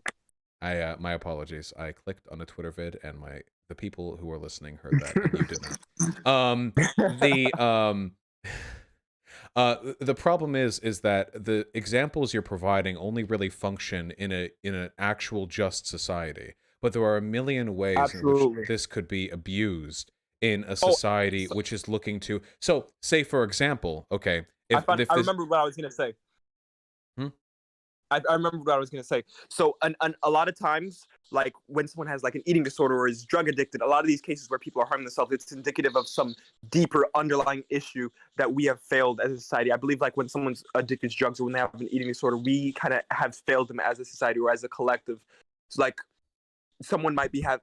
My apologies. I clicked on a Twitter vid, and the people who were listening heard that, and you did not. The problem is that the examples you're providing only really function in an actual just society. But there are a million ways in which this could be abused in a society which is looking to. So, say for example, okay, I remember what I was gonna say. I remember what I was gonna say. So, a lot of times, like when someone has like an eating disorder or is drug addicted, a lot of these cases where people are harming themselves, it's indicative of some deeper underlying issue that we have failed as a society. I believe like when someone's addicted to drugs or when they have an eating disorder, we kind of have failed them as a society or as a collective. It's like someone might have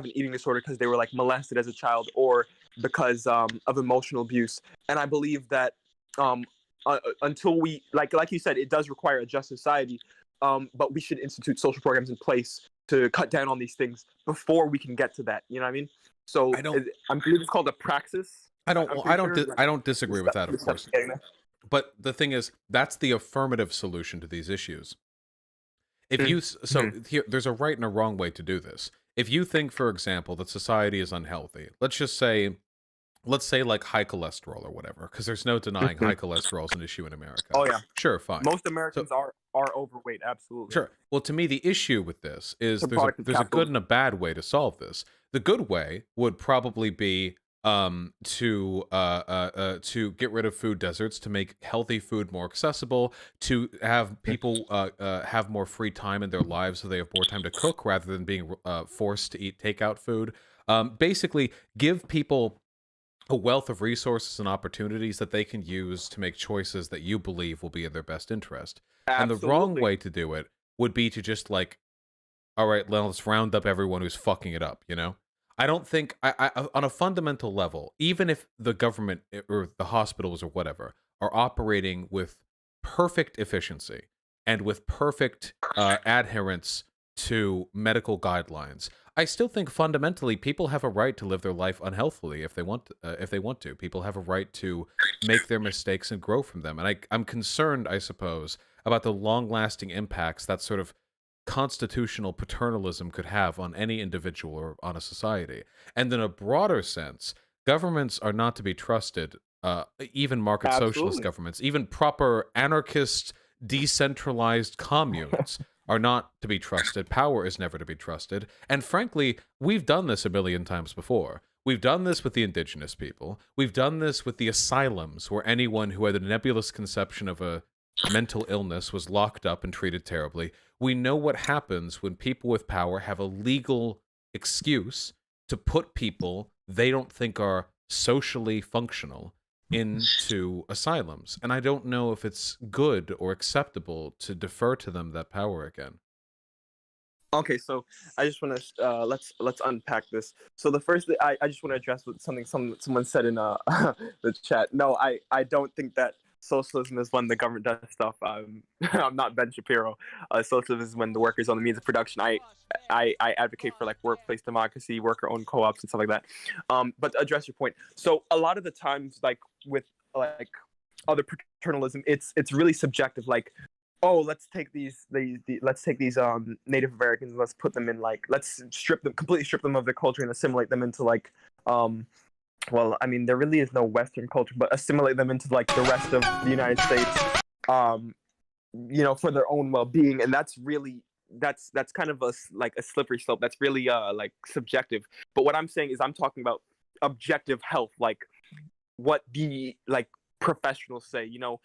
an eating disorder because they were like molested as a child or because of emotional abuse. And I believe that until we like you said, it does require a just society, but we should institute social programs in place to cut down on these things before we can get to that. You know what I mean? So I believe it's called a praxis. I don't disagree with that, of course. But the thing is, that's the affirmative solution to these issues. If you here, there's a right and a wrong way to do this. If you think, for example, that society is unhealthy, let's say like high cholesterol or whatever, because there's no denying high cholesterol is an issue in America. Oh yeah, sure, fine. Most Americans are overweight, absolutely. Sure. Well, to me, the issue with this is there's a good and a bad way to solve this. The good way would probably be to get rid of food deserts, to make healthy food more accessible, to have people have more free time in their lives so they have more time to cook rather than being forced to eat takeout food. Basically, give people a wealth of resources and opportunities that they can use to make choices that you believe will be in their best interest. Absolutely. And the wrong way to do it would be to just like, all right, let's round up everyone who's fucking it up, you know? I don't think, I on a fundamental level, even if the government or the hospitals or whatever are operating with perfect efficiency and with perfect adherence to medical guidelines, I still think fundamentally people have a right to live their life unhealthily if they want to. People have a right to make their mistakes and grow from them. And I'm concerned, I suppose, about the long-lasting impacts that sort of constitutional paternalism could have on any individual or on a society. And in a broader sense, governments are not to be trusted, even market socialist governments, even proper anarchist, decentralized communes are not to be trusted. Power is never to be trusted. And frankly, we've done this a million times before. We've done this with the indigenous people. We've done this with the asylums, where anyone who had a nebulous conception of a mental illness was locked up and treated terribly. We know what happens when people with power have a legal excuse to put people they don't think are socially functional into asylums. And I don't know if it's good or acceptable to defer to them that power again. Okay, so I just want to let's unpack this. So the first thing I just want to address what someone said in the chat. No, I don't think that socialism is when the government does stuff. I'm not Ben Shapiro. Socialism is when the workers own the means of production. I advocate for like workplace democracy, worker-owned co-ops, and stuff like that. But to address your point, so a lot of the times, like with like other paternalism, it's really subjective. Like, oh, let's take these Native Americans, let's put them in like, let's completely strip them of their culture and assimilate them into like well, I mean, there really is no Western culture, but assimilate them into like the rest of the United States, you know, for their own well-being. And that's really, that's kind of a slippery slope. That's really like subjective. But what I'm saying is I'm talking about objective health, like what the like professionals say, you know.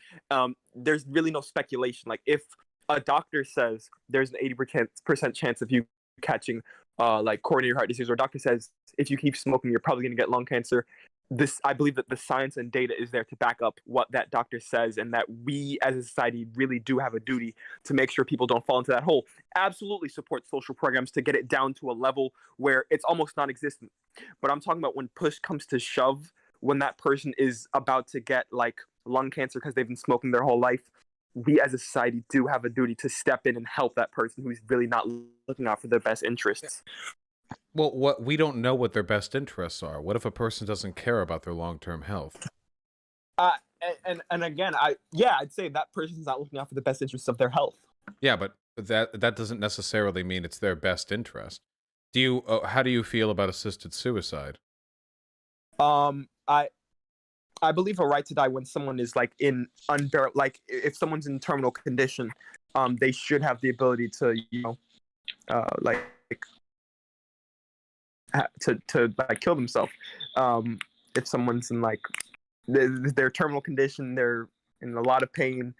There's really no speculation. Like if a doctor says there's an 80% chance of you catching like coronary heart disease, or a doctor says if you keep smoking you're probably going to get lung cancer, I believe that the science and data is there to back up what that doctor says, and that we as a society really do have a duty to make sure people don't fall into that hole. Absolutely support social programs to get it down to a level where it's almost non-existent. But I'm talking about when push comes to shove, when that person is about to get like lung cancer because they've been smoking their whole life, we as a society do have a duty to step in and help that person who's really not looking out for their best interests. Well, we don't know what their best interests are. What if a person doesn't care about their long-term health? And again, I'd say that person's not looking out for the best interests of their health. Yeah, but that doesn't necessarily mean it's their best interest. How do you feel about assisted suicide? I believe a right to die when someone is like in unbearable, like if someone's in terminal condition, they should have the ability to, you know, to like kill themselves. If someone's in like their terminal condition, they're in a lot of pain,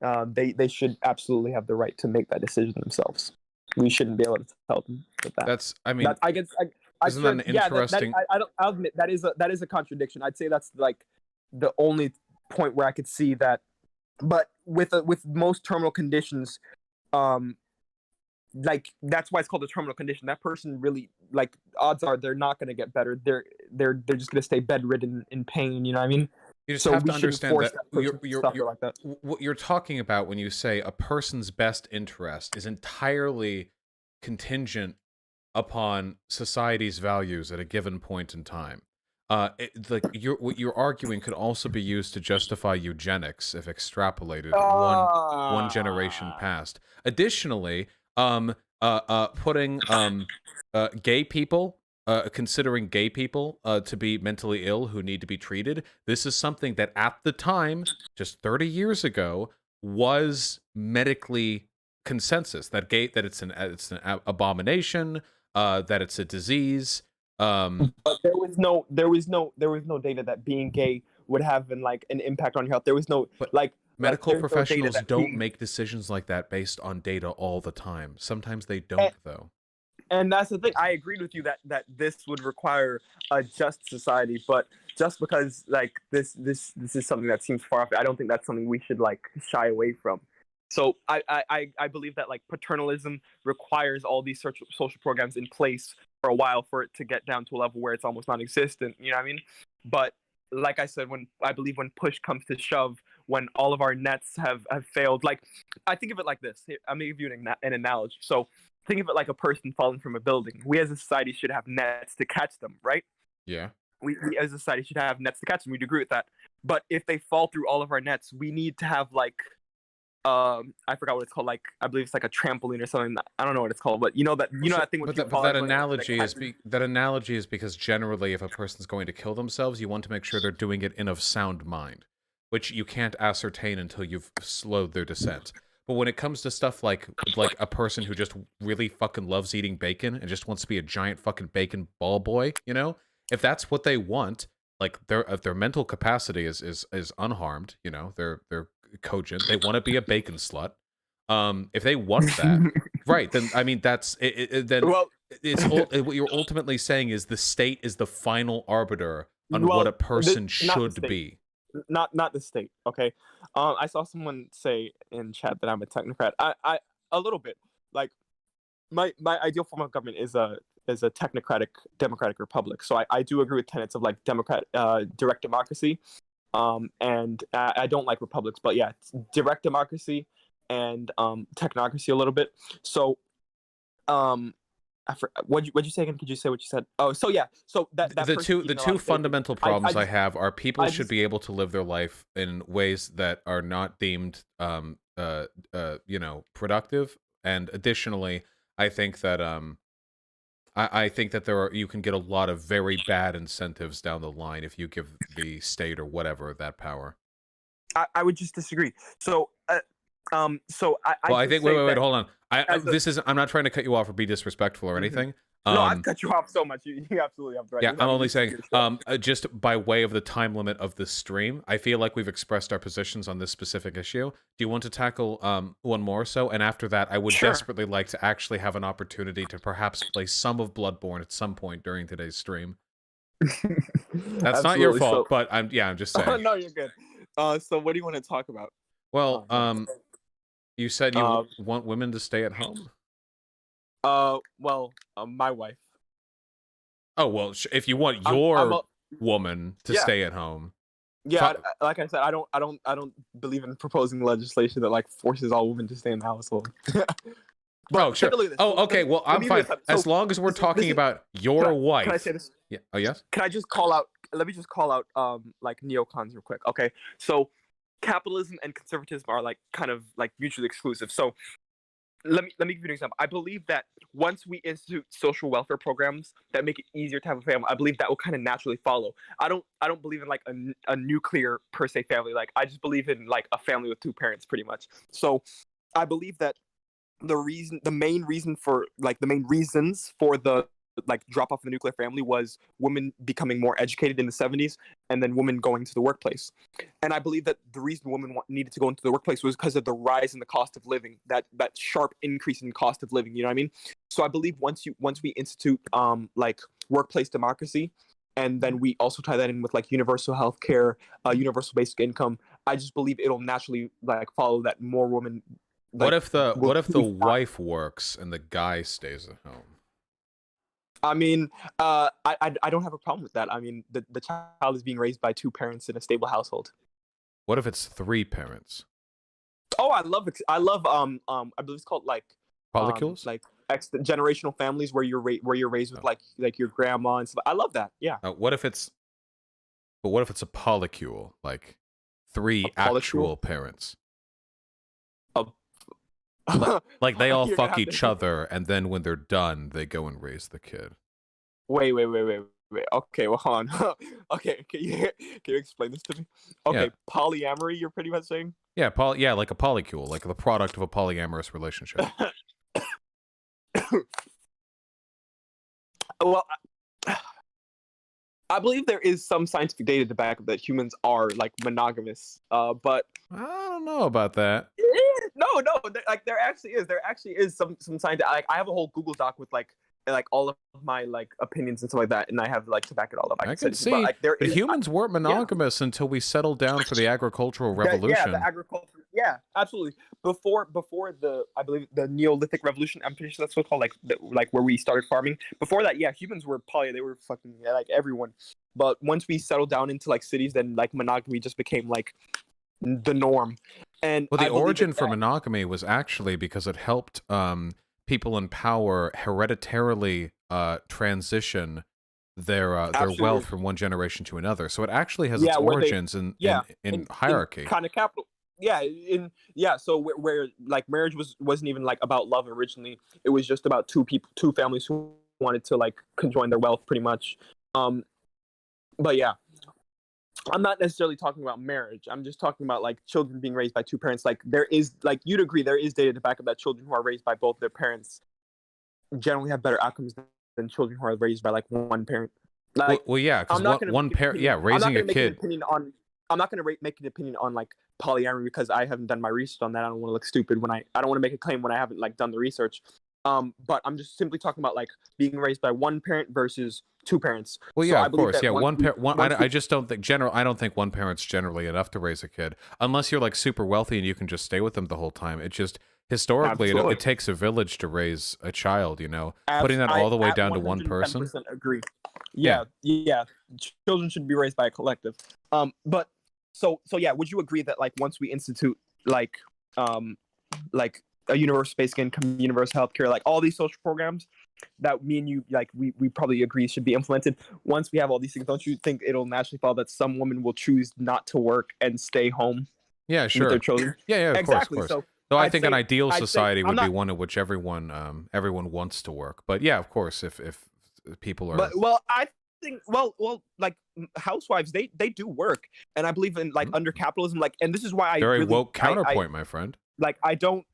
they should absolutely have the right to make that decision themselves. We shouldn't be able to tell them that. That's, I mean, I guess isn't that an interesting? I'll admit that is a contradiction. I'd say that's like the only point where I could see that. But with most terminal conditions, like that's why it's called a terminal condition. That person really, like, odds are they're not going to get better. They're just going to stay bedridden in pain. You know what I mean? You just have to understand that like that. What you're talking about when you say a person's best interest is entirely contingent upon society's values at a given point in time. Like what you're arguing could also be used to justify eugenics if extrapolated one generation past. Additionally, putting gay people, considering gay people to be mentally ill who need to be treated. This is something that at the time, just 30 years ago, was medically consensus that it's an abomination, that it's a disease. But there was no data that being gay would have an impact on your health. There was no medical professionals don't make decisions like that based on data all the time. Sometimes they don't, though. And that's the thing. I agreed with you that this would require a just society, but just because this is something that seems far off, I don't think that's something we should shy away from. So I believe that paternalism requires all these social programs in place for a while for it to get down to a level where it's almost non-existent. You know what I mean? But like I said, when push comes to shove, when all of our nets have failed, I think of it like this. Here, I'm gonna give you an analogy. So think of it like a person falling from a building. We as a society should have nets to catch them, right? Yeah. We as a society should have nets to catch them. We'd agree with that. But if they fall through all of our nets, we need to have I forgot what it's called. I believe it's a trampoline or something. I don't know what it's called, but that thing. But that analogy is because generally, if a person's going to kill themselves, you want to make sure they're doing it in a sound mind, which you can't ascertain until you've slowed their descent. But when it comes to stuff like a person who just really fucking loves eating bacon and just wants to be a giant fucking bacon ball boy, if that's what they want, their mental capacity is unharmed, they're cogent. They want to be a bacon slut. If they want that, right? Then I mean, that's it. Then what you're ultimately saying is the state is the final arbiter on what a person should be. Not the state. Okay. I saw someone say in chat that I'm a technocrat. I a little bit my ideal form of government is a technocratic democratic republic. So I do agree with tenets of direct democracy. And I don't like republics, but yeah, it's direct democracy and technocracy a little bit. So what'd you say again? Could you say what you said? Oh, so yeah, so the two fundamental problems I have are people should be able to live their life in ways that are not deemed productive, and additionally, I think that I think that you can get a lot of very bad incentives down the line if you give the state or whatever that power. I would just disagree. So I think wait, hold on. I'm not trying to cut you off or be disrespectful or anything. No, I've cut you off so much. You absolutely have the right. Yeah, I'm only saying, just by way of the time limit of this stream, I feel like we've expressed our positions on this specific issue. Do you want to tackle one more so? And after that, I would desperately like to actually have an opportunity to perhaps play some of Bloodborne at some point during today's stream. That's not your fault, but I'm just saying. No, you're good. So what do you want to talk about? Well, you said you want women to stay at home. My wife. Oh well, if you want your woman to stay at home. Yeah, like I said, I don't believe in proposing legislation that forces all women to stay in the household. Bro, sure. Oh, okay. Well, I'm fine as long as we're talking about your wife. Can I say this? Yeah. Oh, yes. Can I just call out? Let me just call out neocons real quick. Okay, so capitalism and conservatism are kind of mutually exclusive. So let me give you an example. I believe that once we institute social welfare programs that make it easier to have a family, I believe that will kind of naturally follow. I don't believe in a nuclear per se family. I just believe in a family with two parents pretty much. So I believe that the main reasons for the like drop off of the nuclear family was women becoming more educated in the 70s, and then women going to the workplace. And I believe that the reason women needed to go into the workplace was because of the rise in the cost of living, that sharp increase in cost of living. You know what I mean? So I believe once we institute like workplace democracy, and then we also tie that in with like universal health care, universal basic income, I just believe it'll naturally like follow that more women. What Like, if the will wife works and the guy stays at home? I mean, I don't have a problem with that. I mean, the child is being raised by two parents in a stable household. What if it's 3 parents? Oh, I love I believe it's called like Polycules? like generational families where you're raised with like your grandma and stuff. I love that. Yeah. What if it's a polycule, like 3 A polycule? actual parents? A Like they all You're gonna fuck have each to- other, and then when they're done, they go and raise the kid. Wait. Okay, well, hold on. Okay, can you explain this to me? Okay, Yeah. polyamory. You're pretty much saying. Yeah, like a polycule, like the product of a polyamorous relationship. Well, I believe there is some scientific data to back up that humans are like monogamous. But I don't know about that. no, like there actually is some scientific. Like I have a whole Google Doc with like all of my like opinions and stuff like that, and I have like to back it all up. I can send it to see. you, but, like, there But is- humans weren't monogamous until we settled down for the agricultural revolution. Yeah, the agriculture. Yeah, absolutely. Before the I believe the Neolithic Revolution. I'm pretty sure that's what it's called. Like where we started farming. Before that, yeah, humans were poly. They were fucking like everyone. But once we settled down into like cities, then like monogamy just became like the norm. And Well, the I believe origin for that- monogamy was actually because it helped people in power hereditarily transition their Absolutely. wealth from one generation to another. So it actually has its Yeah, where they- origins in yeah, hierarchy. kind of capital. Yeah, so where like marriage wasn't even like about love originally. It was just about two families who wanted to like conjoin their wealth pretty much. But yeah, I'm not necessarily talking about marriage. I'm just talking about like children being raised by two parents. Like there is, like you'd agree, there is data to back up that children who are raised by both their parents generally have better outcomes than children who are raised by like one parent. Like, Well, yeah, because one parent, yeah, I'm not raising gonna a make kid. An opinion on. I'm not going to make an opinion on like polyamory because I haven't done my research on that. I don't want to look stupid when I don't want to make a claim when I haven't like done the research. But I'm just simply talking about like being raised by one parent versus two parents. Well, So yeah, I of believe course, that yeah. once we- I just don't think I don't think one parent's generally enough to raise a kid, unless you're like super wealthy and you can just stay with them the whole time. It just historically Absolutely. it takes a village to raise a child. You know, putting that all the way down to one person. 110% agree. Yeah. Children should be raised by a collective. But so yeah, would you agree that like once we institute like a universal basic income, universal healthcare, like all these social programs that me and you like we probably agree should be implemented. Once we have all these things, don't you think it'll naturally follow that some women will choose not to work and stay home? Yeah, sure. With their children. Yeah, exactly. Of course. So though I I'd think an say- ideal I'd say- society I'm would be not- one in which everyone wants to work. But yeah, of course, if people are. But well, I think well, like housewives, they do work, and I believe in like under capitalism, like, and this is why I very really, woke I- counterpoint, my friend. like I don't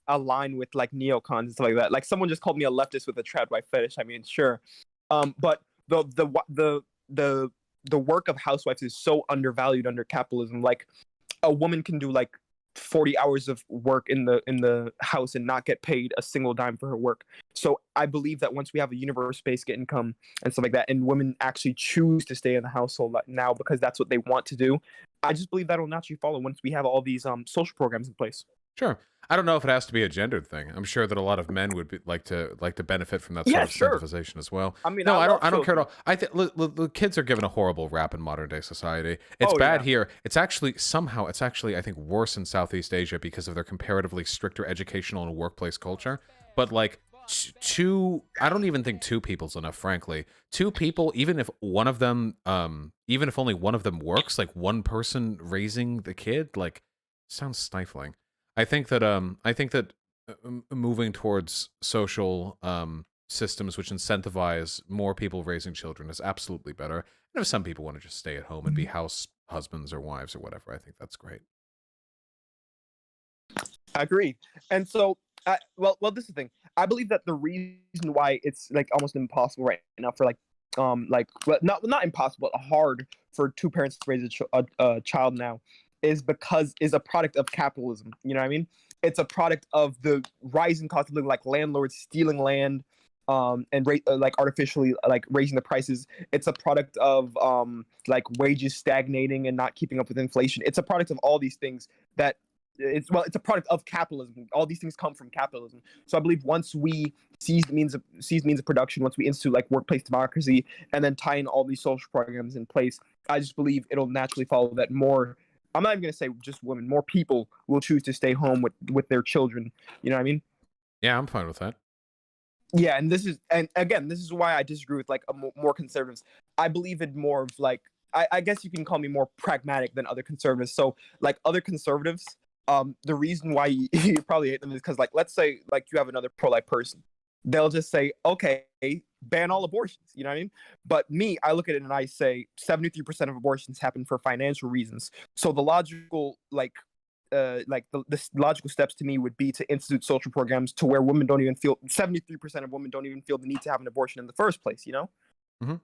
align with like neocons and stuff like that. Like someone just called me a leftist with a trad wife fetish. I mean, sure, but the work of housewives is so undervalued under capitalism. Like a woman can do like 40 hours of work in the house and not get paid a single dime for her work. So I believe that once we have a universal basic income and stuff like that, and women actually choose to stay in the household like now because that's what they want to do, I just believe that'll naturally follow once we have all these social programs in place. Sure. I don't know if it has to be a gendered thing. I'm sure that a lot of men would like to benefit from that Yeah, sort of sure. incentivization as well. I mean, no, I love I don't care at children. all. I think the kids are given a horrible rap in modern day society. It's Oh, bad yeah. here. It's actually I think worse in Southeast Asia because of their comparatively stricter educational and workplace culture. But like I don't even think two people's enough, frankly. Two people, even if only one of them works, like one person raising the kid, like sounds stifling. I think that moving towards social systems which incentivize more people raising children is absolutely better. And if some people want to just stay at home and be house husbands or wives or whatever, I think that's great. I agree. And so well, this is the thing. I believe that the reason why it's like almost impossible right now for well, not impossible, but hard for two parents to raise a child now is a product of capitalism. You know what I mean? It's a product of the rising cost of living, like landlords stealing land, and like artificially like raising the prices. It's a product of like wages stagnating and not keeping up with inflation. It's a product of all these things that it's a product of capitalism. All these things come from capitalism. So I believe once we seize means of production, once we institute like workplace democracy, and then tie in all these social programs in place, I just believe it'll naturally follow that more. I'm not even gonna say just women. More people will choose to stay home with their children. You know what I mean? Yeah, I'm fine with that. Yeah, and this is why I disagree with like more conservatives. I believe in more of like I guess you can call me more pragmatic than other conservatives. So like other conservatives, the reason why you probably hate them is because like let's say like you have another pro-life person, they'll just say okay, ban all abortions. You know what I mean? But me, I look at it and I say 73% of abortions happen for financial reasons. So the logical the logical steps to me would be to institute social programs to where women don't even feel 73% of women don't even feel the need to have an abortion in the first place. You know? Mm-hmm.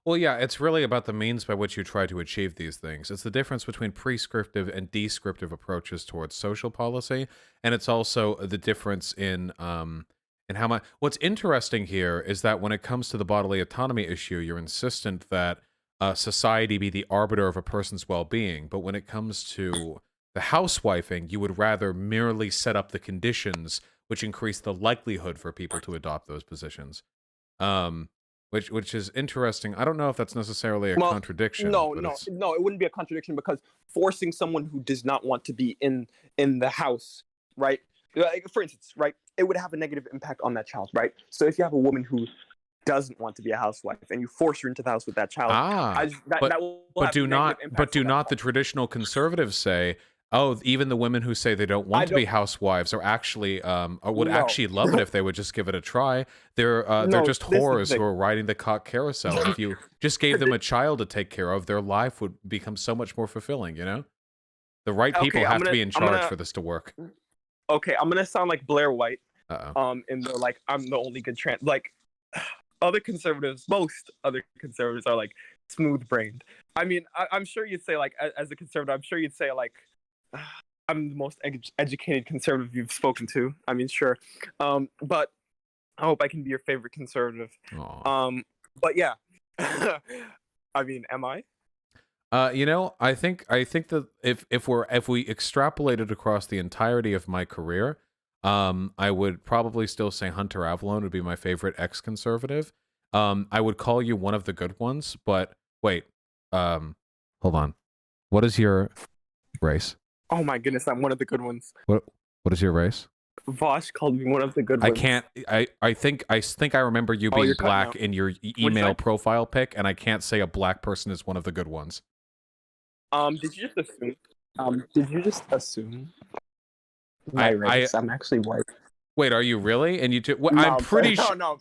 Well, yeah, it's really about the means by which you try to achieve these things. It's the difference between prescriptive and descriptive approaches towards social policy, and it's also the difference in how much. What's interesting here is that when it comes to the bodily autonomy issue, you're insistent that society be the arbiter of a person's well-being, but when it comes to the housewifing, you would rather merely set up the conditions which increase the likelihood for people to adopt those positions. Which is interesting. I don't know if that's necessarily a contradiction. No, it wouldn't be a contradiction because forcing someone who does not want to be in the house, right? Like, for instance, right, it would have a negative impact on that child, right? So if you have a woman who doesn't want to be a housewife and you force her into the house with that child, but do not the traditional conservatives say, oh, even the women who say they don't want to be housewives are actually would actually love it if they would just give it a try. They're just whores who are riding the cock carousel. If you just gave them a child to take care of, their life would become so much more fulfilling. You know, the right people have to be in charge for this to work. Okay, I'm gonna sound like Blair White. And they're like, I'm the only good trans. Like other conservatives, most other conservatives are like smooth-brained. I mean, I'm sure you'd say like as a conservative, I'm sure you'd say like. I'm the most educated conservative you've spoken to. I mean, sure. But I hope I can be your favorite conservative. But yeah. I mean, am I? You know, I think that if we extrapolated across the entirety of my career, I would probably still say Hunter Avalon would be my favorite ex-conservative. I would call you one of the good ones, but wait. Hold on. What is your race? Oh my goodness, I'm one of the good ones. What is your race? Vosh called me one of the good ones. I can't. I think I remember you being black in your email profile pic, and I can't say a black person is one of the good ones. Did you just assume? My race. I'm actually white. Wait, are you really? And you too? Well, I'm pretty sure. No,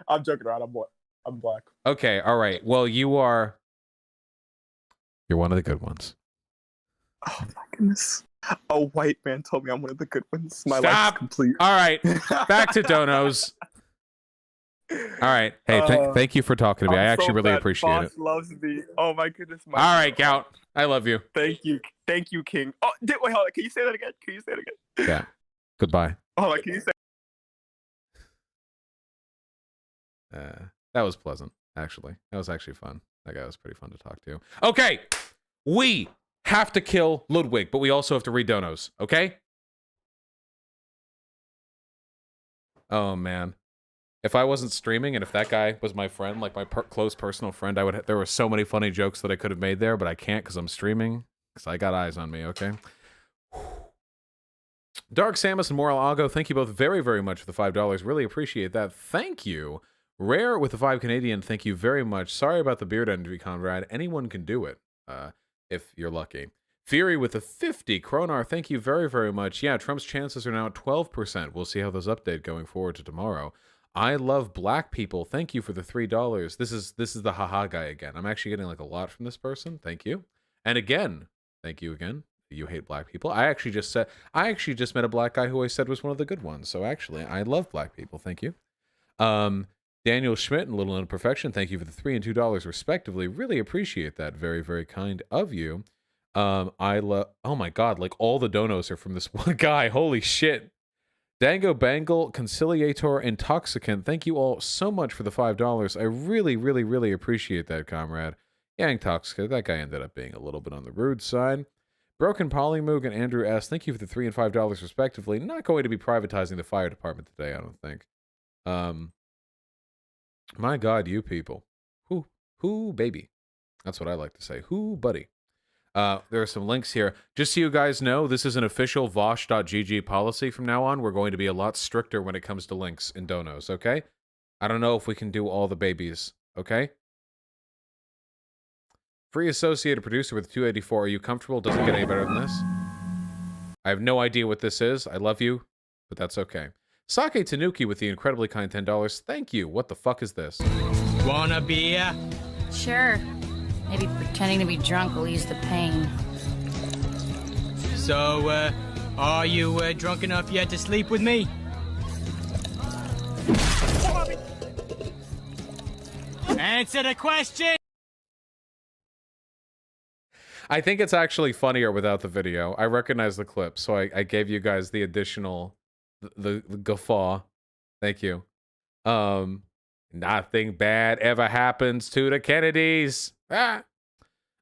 I'm joking around. I'm black. Okay, all right. Well, you're one of the good ones. Oh my goodness. A white man told me I'm one of the good ones. My life's complete. All right. Back to donos. All right. Hey, thank you for talking to me. I actually really appreciate it. Loves me. Oh my goodness. All right, Gout. I love you. Thank you, King. Oh, wait, hold on. Can you say that again? Yeah. Goodbye. Hold on. Can you say? That was pleasant, actually. That was actually fun. That guy was pretty fun to talk to. Okay. We have to kill Ludwig, but we also have to read donos, okay? Oh, man. If I wasn't streaming and if that guy was my friend, like my close personal friend, there were so many funny jokes that I could have made there, but I can't because I'm streaming, because I got eyes on me, okay? Dark Samus and Moral Ago, thank you both very, very much for the $5. Really appreciate that. Thank you. Rare with the 5 Canadian, thank you very much. Sorry about the beard envy, Conrad. Anyone can do it. If you're lucky. Fury with a 50. Kronar, thank you very, very much. Yeah, Trump's chances are now at 12%. We'll see how those update going forward to tomorrow. I love black people. Thank you for the $3. This is the haha guy again. I'm actually getting like a lot from this person. Thank you. And again, thank you again. you hate black people. I actually just met a black guy who I said was one of the good ones. So actually, I love black people. Thank you. Daniel Schmidt and Little Imperfection, thank you for the $3 and $2 respectively. Really appreciate that. Very, very kind of you. I love. Oh my God! Like all the donos are from this one guy. Holy shit! Dango Bangle, Conciliator, Intoxicant. Thank you all so much for the $5. I really, really, really appreciate that, comrade. Yeah, Intoxicant. That guy ended up being a little bit on the rude side. Broken Polymoog and Andrew S. Thank you for the $3 and $5 respectively. Not going to be privatizing the fire department today, I don't think. My God, you people. Who, baby? That's what I like to say. Who, buddy? There are some links here. Just so you guys know, this is an official Vosh.gg policy from now on. We're going to be a lot stricter when it comes to links and donos, okay? I don't know if we can do all the babies, okay? Free associated producer with 284. Are you comfortable? Doesn't get any better than this. I have no idea what this is. I love you, but that's okay. Sake Tanuki with the incredibly kind $10. Thank you. What the fuck is this? Want a beer? Sure. Maybe pretending to be drunk will ease the pain. So, are you drunk enough yet to sleep with me? Answer the question! I think it's actually funnier without the video. I recognize the clip, so I gave you guys the additional... The guffaw. Thank you. Nothing bad ever happens to the Kennedys.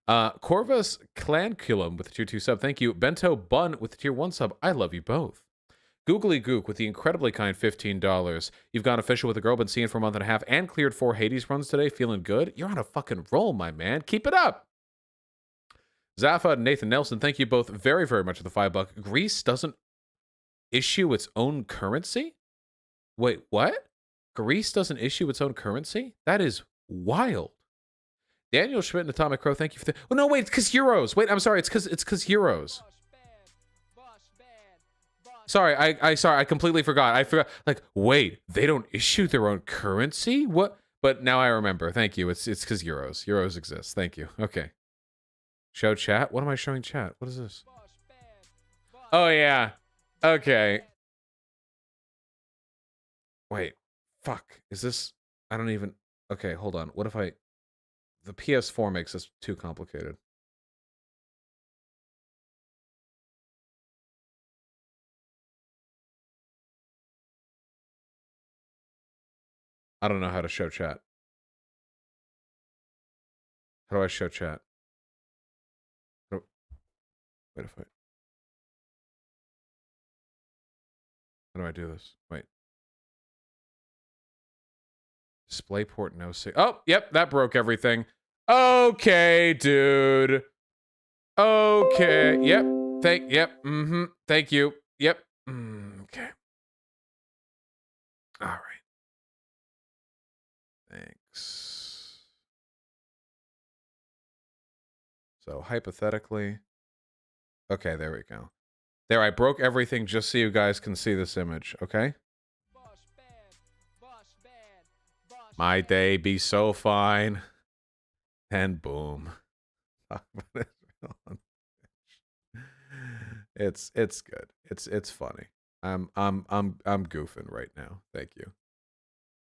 Corvus Clanculum with the tier 2 sub. Thank you. Bento Bun with the tier 1 sub. I love you both. Googly Gook with the incredibly kind $15. You've gone official with the girl, been seeing for a month and a half, and cleared 4 Hades runs today. Feeling good? You're on a fucking roll, my man. Keep it up. Zaffa and Nathan Nelson, thank you both very, very much for the $5. Greece doesn't issue its own currency? Wait, what? Greece doesn't issue its own currency? That is wild. Daniel Schmidt and Atomic Crow, thank you for the... Oh, no, wait, it's because euros. Wait, I'm sorry, it's because euros. Sorry, I completely forgot. I forgot. Like, wait, they don't issue their own currency? What? But now I remember. Thank you. It's because euros. Euros exist. Thank you. Okay. Show chat? What am I showing chat? What is this? Oh, yeah. Okay. Wait. Fuck. Is this... I don't even... Okay, hold on. What if I... The PS4 makes this too complicated. I don't know how to show chat. How do I show chat? Wait if I... How do I do this? Wait. DisplayPort no sig. Oh, yep, that broke everything. Okay, dude. Okay. Yep. Thank you. Yep. Okay. All right. Thanks. So hypothetically. Okay, there we go. There, I broke everything just so you guys can see this image, okay? My day be so fine. And boom. It's good. It's funny. I'm goofing right now. Thank you.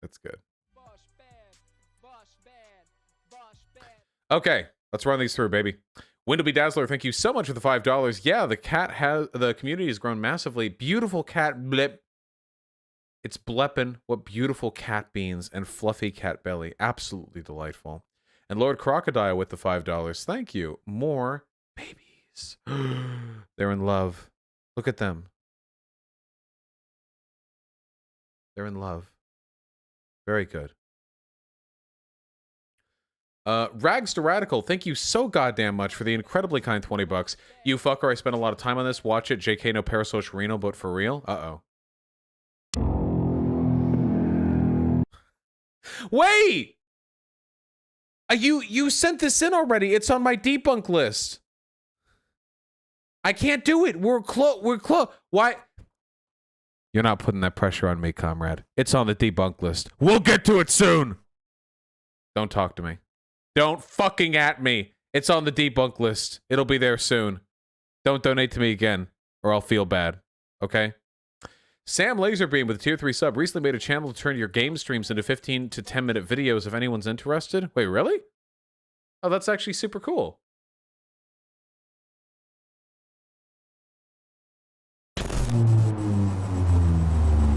That's good. Okay, let's run these through, baby. Windowby Dazzler, thank you so much for the $5. Yeah, the community has grown massively. Beautiful cat blip. It's bleppin'. What beautiful cat beans and fluffy cat belly. Absolutely delightful. And Lord Crocodile with the $5. Thank you. More babies. They're in love. Look at them. They're in love. Very good. Rags to Radical, thank you so goddamn much for the incredibly kind $20. You fucker, I spent a lot of time on this. Watch it. JK, no Parasocial Reno, but for real? Uh-oh. Wait! You sent this in already. It's on my debunk list. I can't do it. We're close. Why? You're not putting that pressure on me, comrade. It's on the debunk list. We'll get to it soon. Don't talk to me. Don't fucking at me. It's on the debunk list. It'll be there soon. Don't donate to me again, or I'll feel bad. Okay? Sam Laserbeam with a tier 3 sub recently made a channel to turn your game streams into 15 to 10-minute videos if anyone's interested. Wait, really? Oh, that's actually super cool.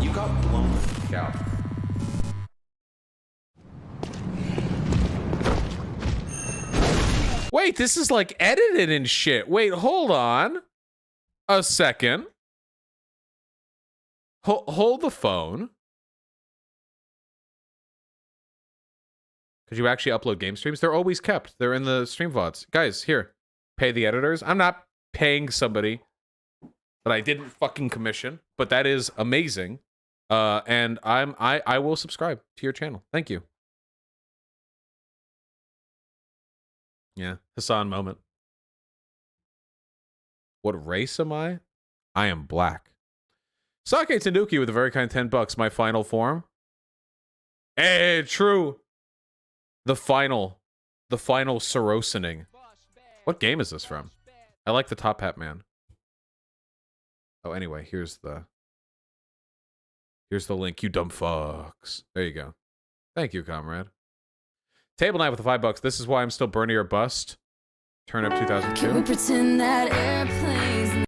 You got blown the fuck out. Wait, this is like edited and shit. Wait, hold on a second. Hold the phone. Could you actually upload game streams? They're always kept. They're in the stream VODs. Guys, here. Pay the editors. I'm not paying somebody that I didn't fucking commission, but that is amazing. And I will subscribe to your channel. Thank you. Yeah, Hassan moment. What race am I? I am black. Sake Tanuki with a very kind $10. My final form. Hey, true. The final Sorosening. What game is this from? I like the Top Hat Man. Oh, anyway, here's the link, you dumb fucks. There you go. Thank you, comrade. Table Night with the $5. This is why I'm still Bernie or Bust. Turn up 2002. Can we pretend that airplanes...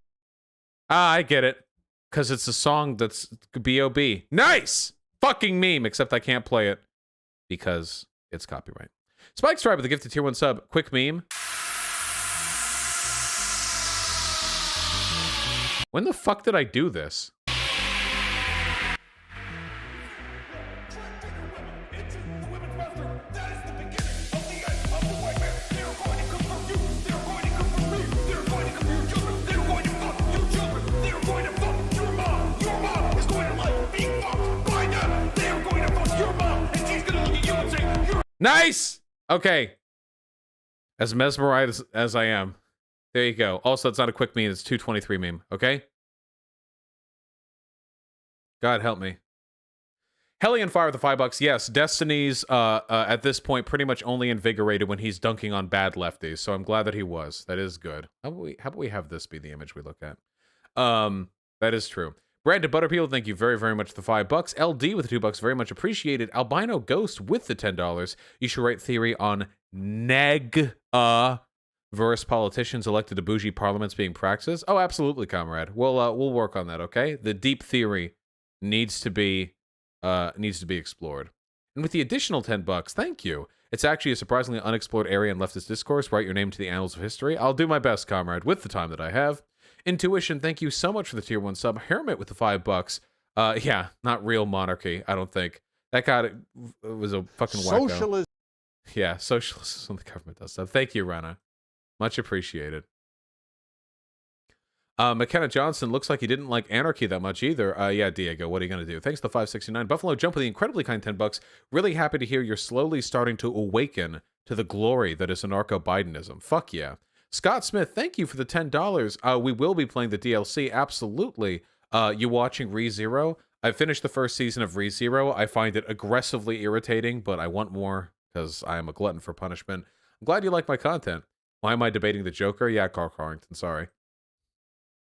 Ah, I get it. Because it's a song that's B.O.B. Nice! Fucking meme, except I can't play it because it's copyright. Spike Stripe with a gifted tier 1 sub. Quick meme. When the fuck did I do this? Nice! Okay. As mesmerized as I am. There you go. Also, it's not a quick meme. It's 223 meme. Okay? God help me. Hellion Fire with the $5. Yes, Destiny's at this point pretty much only invigorated when he's dunking on bad lefties. So I'm glad that he was. That is good. How about we have this be the image we look at? That is true. Brandon Butterpeel, thank you very, very much for the $5. LD with the $2, very much appreciated. Albino Ghost with the $10. You should write theory on neg versus politicians elected to bougie parliaments being practiced. Oh, absolutely, comrade. We'll work on that. Okay, the deep theory needs to be explored. And with the additional $10, thank you. It's actually a surprisingly unexplored area in leftist discourse. Write your name to the annals of history. I'll do my best, comrade, with the time that I have. Intuition, thank you so much for the tier 1 sub. Hermit with the $5. Yeah, not real monarchy, I don't think. That guy was a fucking wacko. Socialism. Yeah, socialism the government does stuff. Thank you, Rana. Much appreciated. McKenna Johnson looks like he didn't like anarchy that much either. Yeah, Diego, what are you going to do? Thanks to the 569. Buffalo Jump with the incredibly kind $10. Really happy to hear you're slowly starting to awaken to the glory that is anarcho-Bidenism. Fuck yeah. Scott Smith, thank you for the $10. We will be playing the DLC, absolutely. You watching ReZero? I finished the first season of ReZero. I find it aggressively irritating, but I want more because I am a glutton for punishment. I'm glad you like my content. Why am I debating the Joker? Yeah, Carl Carrington, sorry.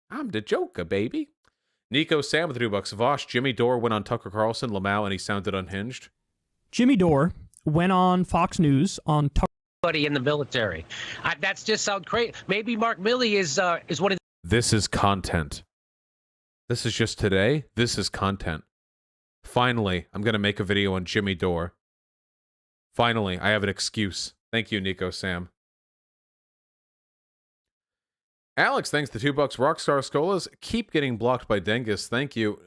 I'm the Joker, baby. Nico Sam with the $2. Vosh, Jimmy Dore went on Tucker Carlson, Lamau, and he sounded unhinged. Jimmy Dore went on Fox News on Tucker. In the military. That's just sound great. Maybe Mark Milley is one of the... This is content. This is just today. This is content. Finally, I'm going to make a video on Jimmy Dore. Finally, I have an excuse. Thank you, Nico Sam. Alex, thanks to $2. Rockstar Skolas, keep getting blocked by Dengus. Thank you.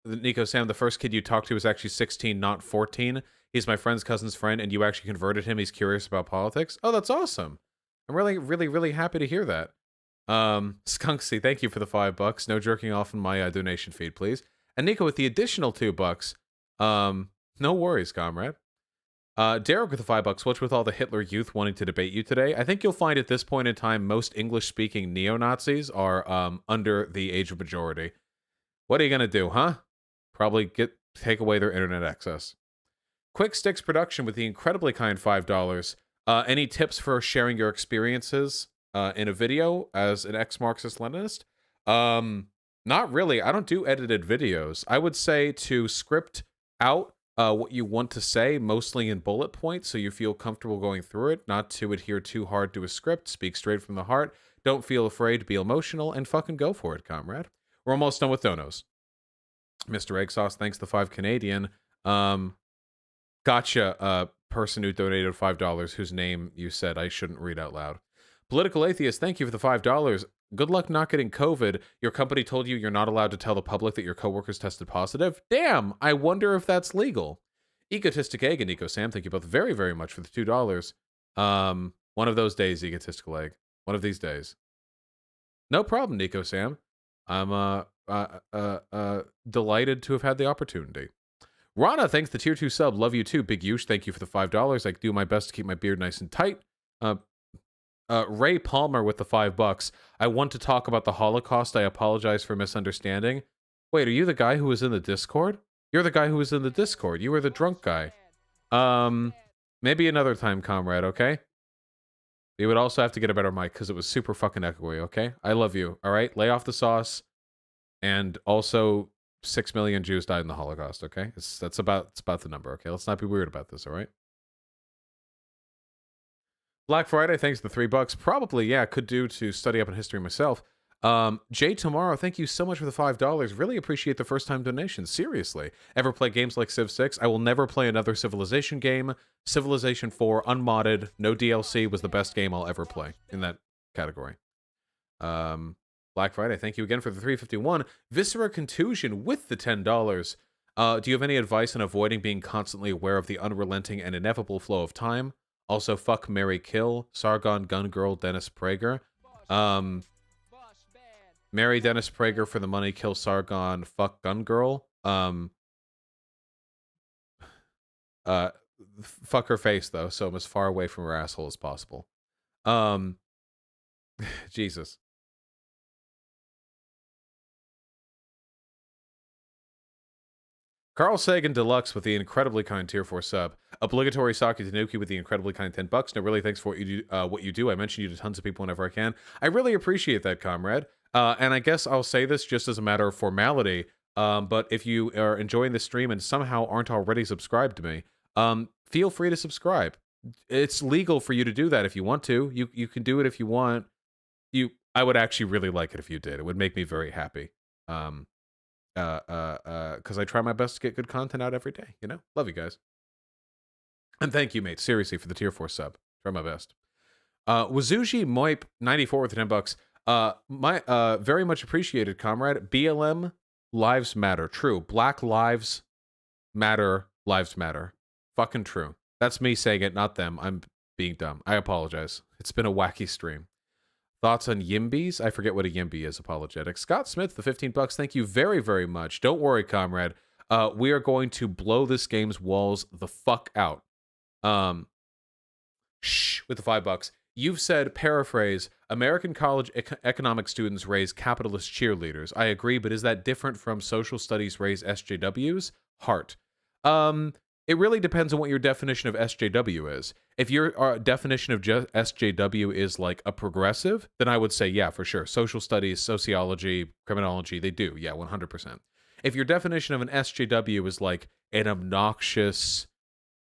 Nico Sam, the first kid you talked to was actually 16, not 14. He's my friend's cousin's friend, and you actually converted him. He's curious about politics. Oh, that's awesome. I'm really, really, really happy to hear that. Skunksy, thank you for the $5. No jerking off in my donation feed, please. And Nico with the additional $2. No worries, comrade. Derek with the $5. What's with all the Hitler youth wanting to debate you today? I think you'll find at this point in time, most English-speaking neo-Nazis are under the age of majority. What are you gonna do, huh? Probably take away their internet access. Quick Sticks Production with the incredibly kind $5. Any tips for sharing your experiences in a video as an ex-Marxist Leninist? Not really. I don't do edited videos. I would say to script out what you want to say, mostly in bullet points, so you feel comfortable going through it, not to adhere too hard to a script, speak straight from the heart, don't feel afraid to be emotional, and fucking go for it, comrade. We're almost done with donos. Mr. Egg Sauce, thanks the 5 Canadian. Gotcha, person who donated $5 whose name you said I shouldn't read out loud. Political Atheist, thank you for the $5. Good luck not getting COVID. Your company told you you're not allowed to tell the public that your coworkers tested positive. Damn, I wonder if that's legal. Egotistic Egg and Eco Sam, thank you both very, very much for the $2. One of those days, Egotistical Egg. One of these days. No problem, Nico Sam. I'm delighted to have had the opportunity. Rana, thanks the tier 2 sub. Love you too. Big Yush, thank you for the $5. I do my best to keep my beard nice and tight. Ray Palmer with the $5. I want to talk about the Holocaust. I apologize for misunderstanding. Wait, are you the guy who was in the Discord? You're the guy who was in the Discord. You were the drunk guy. Maybe another time, comrade, okay? You would also have to get a better mic because it was super fucking echoey, okay? I love you, all right? Lay off the sauce. And also, 6 million Jews died in the Holocaust, okay? It's about the number, okay? Let's not be weird about this, all right? Black Friday, thanks for the $3. Probably, yeah, could do to study up on history myself. Jay Tomorrow, thank you so much for the $5. Really appreciate the first-time donation. Seriously. Ever play games like Civ 6? I will never play another Civilization game. Civilization 4, unmodded, no DLC, was the best game I'll ever play in that category. Black Friday, thank you again for the 351. Viscera Contusion with the $10. Do you have any advice on avoiding being constantly aware of the unrelenting and ineffable flow of time? Also, fuck, marry, kill. Sargon, Gun Girl, Dennis Prager. Marry Dennis Prager for the money, kill Sargon, fuck Gun Girl. Fuck her face, though, so I'm as far away from her asshole as possible. Jesus. Carl Sagan Deluxe with the incredibly kind tier 4 sub. Obligatory Saki Tanuki with the incredibly kind $10. No, really, thanks for what you do. I mention you to tons of people whenever I can. I really appreciate that, comrade. And I guess I'll say this just as a matter of formality. But if you are enjoying the stream and somehow aren't already subscribed to me, feel free to subscribe. It's legal for you to do that if you want to. You can do it if you want. I would actually really like it if you did. It would make me very happy. Because I try my best to get good content out every day, you know? Love you guys. And thank you, mate, seriously, for the tier 4 sub. Try my best. Wazuji Moip 94 with the $10. Very much appreciated, comrade. BLM lives matter. True. Black lives matter. Lives matter. Fucking true. That's me saying it, not them. I'm being dumb. I apologize. It's been a wacky stream. Thoughts on Yimbies? I forget what a Yimby is. Apologetic. Scott Smith, the $15. Thank you very, very much. Don't worry, comrade. We are going to blow this game's walls the fuck out. Shh, with the $5. You've said, paraphrase, American college economic students raise capitalist cheerleaders. I agree, but is that different from social studies raise SJWs? Heart. It really depends on what your definition of SJW is. If your definition of SJW is like a progressive, then I would say, yeah, for sure. Social studies, sociology, criminology, they do. Yeah, 100%. If your definition of an SJW is like an obnoxious,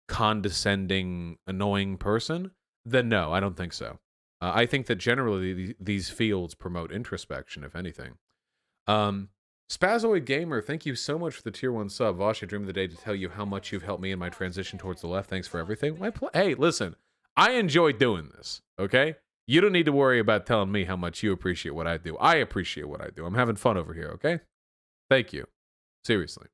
condescending, annoying person, then no, I don't think so. I think that generally these fields promote introspection, if anything. Spazoid Gamer, thank you so much for the tier 1 sub. Vosh, I dream of the day to tell you how much you've helped me in my transition towards the left. Thanks for everything. Hey, listen, I enjoy doing this, okay? You don't need to worry about telling me how much you appreciate what I do. I appreciate what I do. I'm having fun over here, okay? Thank you. Seriously.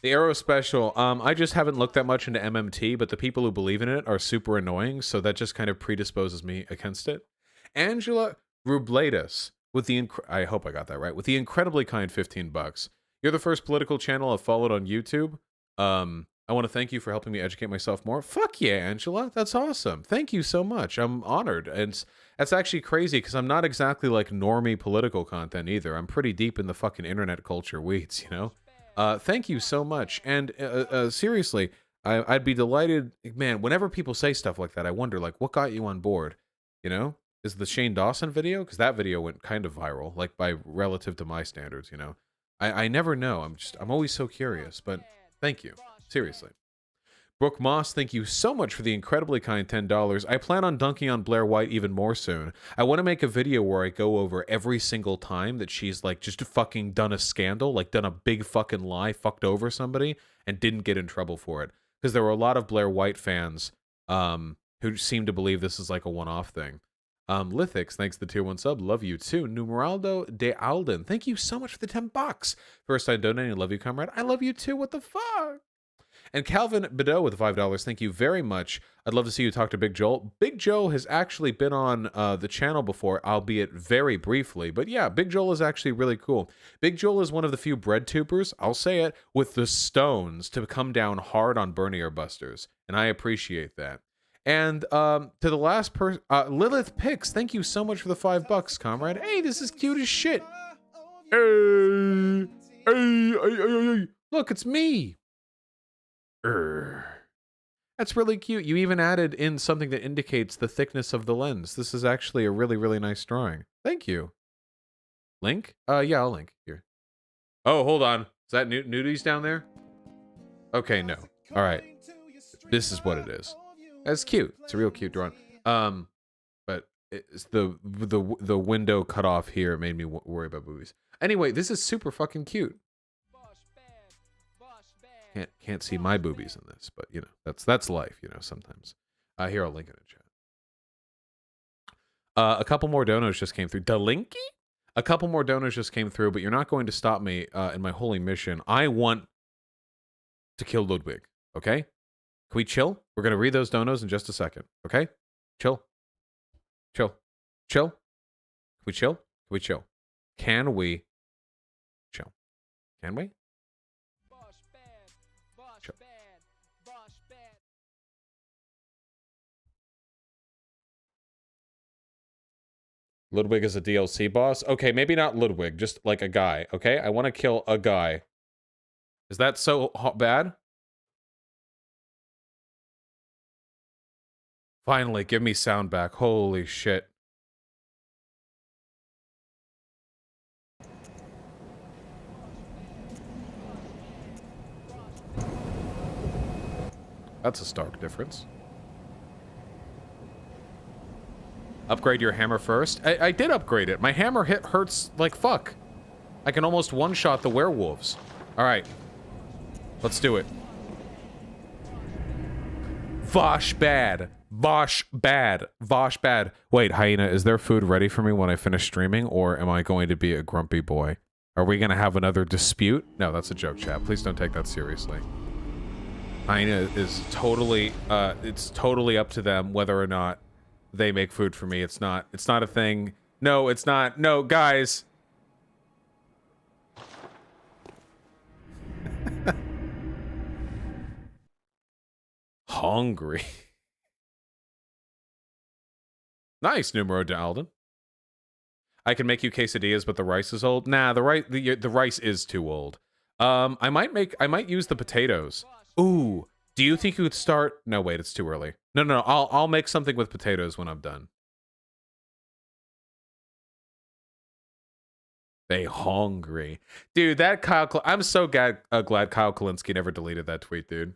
The Arrow Special, I just haven't looked that much into MMT, but the people who believe in it are super annoying, so that just kind of predisposes me against it. Angela Rublatus, with the I hope I got that right, with the incredibly kind $15. You're the first political channel I've followed on YouTube. I want to thank you for helping me educate myself more. Fuck yeah, Angela. That's awesome. Thank you so much. I'm honored. And that's actually crazy because I'm not exactly like normie political content either. I'm pretty deep in the fucking internet culture weeds, you know? Thank you so much. And seriously, I'd be delighted. Man, whenever people say stuff like that, I wonder, like, what got you on board? You know, is the Shane Dawson video, because that video went kind of viral, like by relative to my standards. You know, I never know. I'm always so curious. But thank you, seriously. Brooke Moss, thank you so much for the incredibly kind $10. I plan on dunking on Blair White even more soon. I want to make a video where I go over every single time that she's like just fucking done a scandal, like done a big fucking lie, fucked over somebody, and didn't get in trouble for it. Because there were a lot of Blair White fans who seem to believe this is like a one-off thing. Lithix, thanks for the tier 1 sub. Love you too. Numeraldo de Alden, thank you so much for the $10. First time donating. Love you, comrade. I love you too. What the fuck? And Calvin Bedeau with $5. Thank you very much. I'd love to see you talk to Big Joel. Big Joe has actually been on the channel before, albeit very briefly. But yeah, Big Joel is actually really cool. Big Joel is one of the few bread tubers, I'll say it, with the stones to come down hard on Bernier Busters. And I appreciate that. And to the last person, Lilith Pix, thank you so much for the $5, comrade. Hey, this is cute as shit. Hey. Look, it's me. That's really cute. You even added in something that indicates the thickness of the lens. This is actually a really, really nice drawing. Thank you. Link? Yeah, I'll link here. Oh, hold on. Is that nudies down there? Okay, no. All right. This is what it is. That's cute. It's a real cute drawing. But it's the window cut off here made me worry about movies. Anyway, this is super fucking cute. Can't see my boobies in this, but you know, that's life, you know, sometimes. Here, I'll link it in chat. A couple more donos just came through. Delinky? A couple more donos just came through, but you're not going to stop me in my holy mission. I want to kill Ludwig, okay? Can we chill? We're going to read those donos in just a second, okay? Chill. Chill. Chill. Can we chill? Can we chill? Can we chill? Can we? Ludwig is a DLC boss? Okay, maybe not Ludwig, just like a guy, okay? I want to kill a guy. Is that so bad? Finally, give me sound back. Holy shit. That's a stark difference. Upgrade your hammer first. I did upgrade it. My hammer hurts like fuck. I can almost one-shot the werewolves. All right. Let's do it. Vosh bad. Vosh bad. Vosh bad. Wait, Hyena, is there food ready for me when I finish streaming, or am I going to be a grumpy boy? Are we going to have another dispute? No, that's a joke, chat. Please don't take that seriously. Hyena is totally, it's totally up to them whether or not they make food for me. It's not a thing. No, it's not. No, guys. Hungry. Nice, Numero de Alden. I can make you quesadillas, but the rice is old. Nah, the rice is too old. I might use the potatoes. Ooh. Do you think you could start? No, wait, it's too early. No. I'll make something with potatoes when I'm done. They hungry, dude. That Kyle. I'm so glad Kyle Kalinske never deleted that tweet, dude.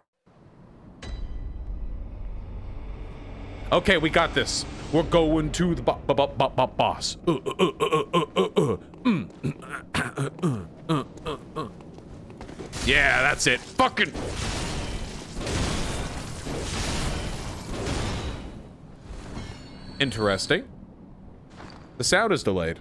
Okay, we got this. We're going to the boss. Yeah, that's it. Fucking. Interesting. The sound is delayed.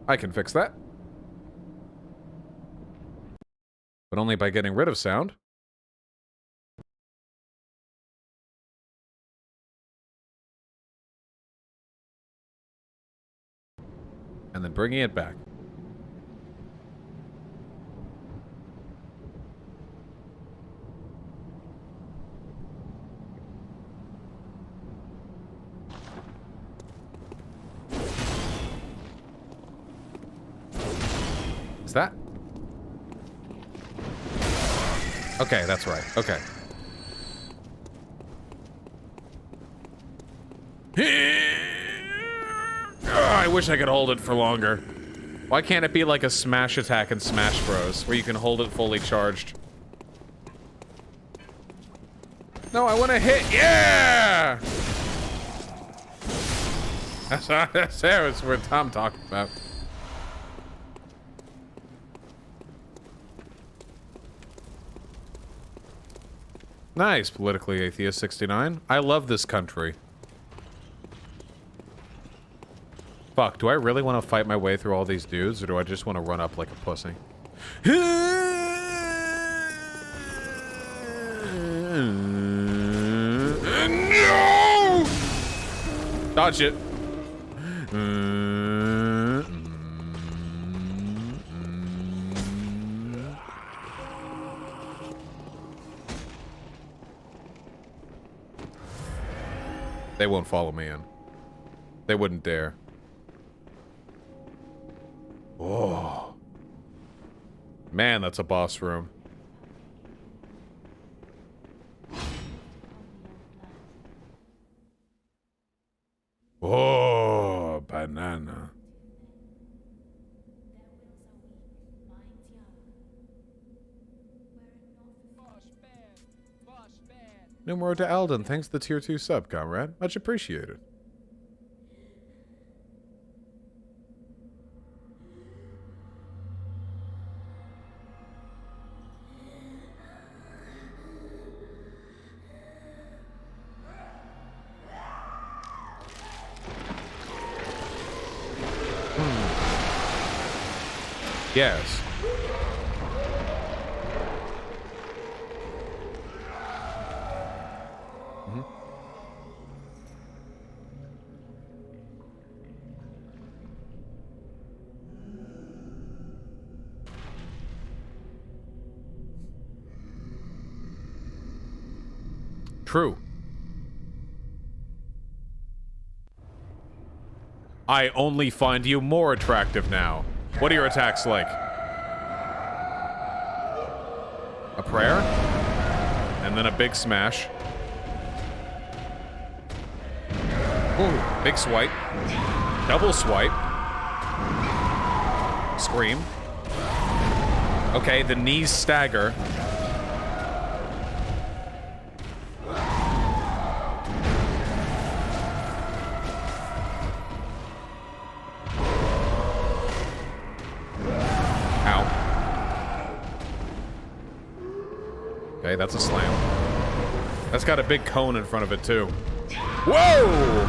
I can fix that. But only by getting rid of sound. And then bringing it back. Is that? Okay, that's right. Okay. Oh, I wish I could hold it for longer. Why can't it be like a smash attack in Smash Bros, where you can hold it fully charged? No, I want to hit. Yeah! That's what I'm talking about. Nice, politically atheist 69. I love this country. Fuck, do I really want to fight my way through all these dudes, or do I just want to run up like a pussy? No! Dodge it. They won't follow me in. They wouldn't dare. Oh. Man, that's a boss room. Oh, banana. Numero to Alden. Thanks for the tier 2 sub, comrade. Much appreciated. Yes. True. I only find you more attractive now. What are your attacks like? A prayer? And then a big smash. Ooh, big swipe. Double swipe. Scream. Okay, the knees stagger. Okay, that's a slam. That's got a big cone in front of it, too. Whoa!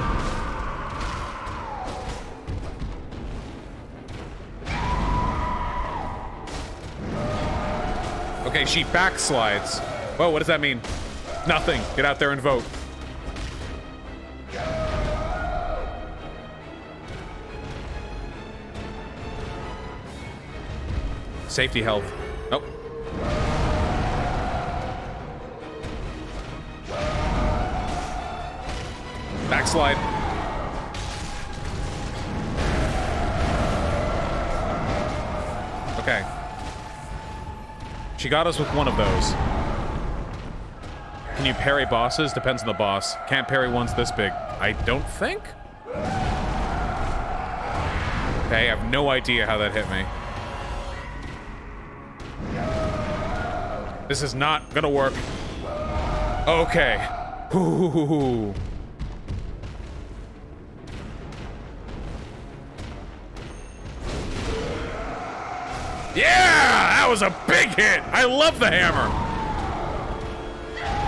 Okay, she backslides. Whoa, what does that mean? Nothing. Get out there and vote. Safety health. Nope. Backslide. Okay. She got us with one of those. Can you parry bosses? Depends on the boss. Can't parry ones this big. I don't think? Okay, I have no idea how that hit me. This is not gonna work. Okay. Ooh. Yeah! That was a big hit! I love the hammer!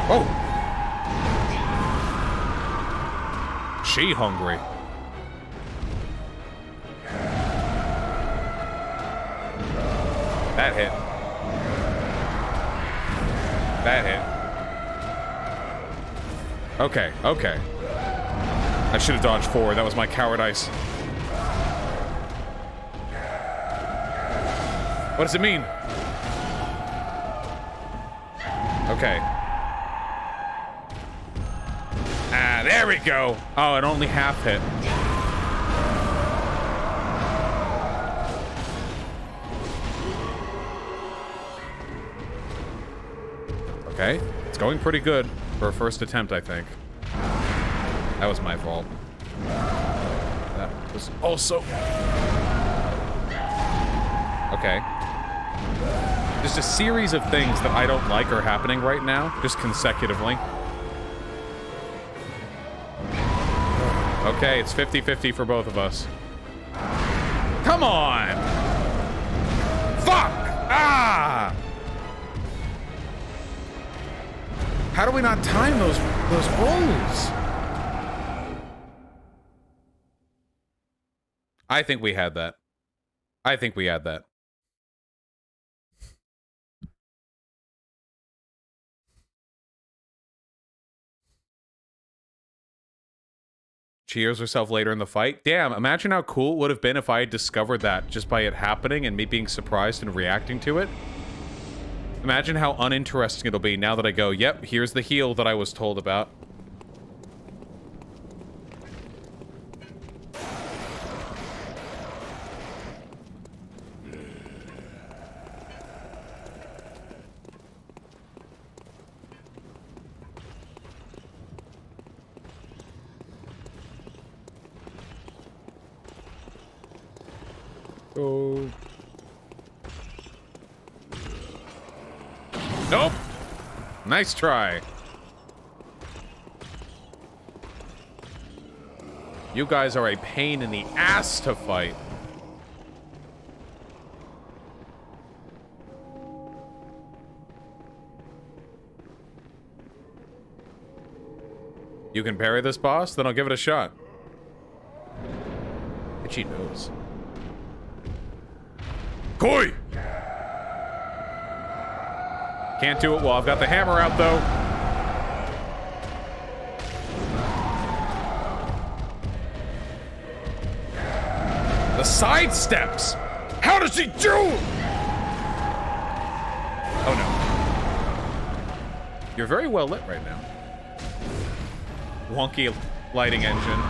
Oh. She hungry. That hit. That hit. Okay, okay. I should have dodged forward. That was my cowardice. What does it mean? Okay. Ah, there we go. Oh, it only half hit. Okay, it's going pretty good for a first attempt, I think. That was my fault. That was also... Okay. Just a series of things that I don't like are happening right now, just consecutively. Okay, it's 50-50 for both of us. Come on! Fuck! Ah! How do we not time those rolls? I think we had that. I think we had that. She hears herself later in the fight. Damn, imagine how cool it would have been if I had discovered that just by it happening and me being surprised and reacting to it. Imagine how uninteresting it'll be now that I go, yep, here's the heal that I was told about. Oh. Nope. Nice try. You guys are a pain in the ass to fight. You can parry this boss? Then I'll give it a shot. Itchy nose. Koi! Can't do it well. I've got the hammer out, though. The side steps! How does he do? Oh, no. You're very well lit right now. Wonky lighting engine.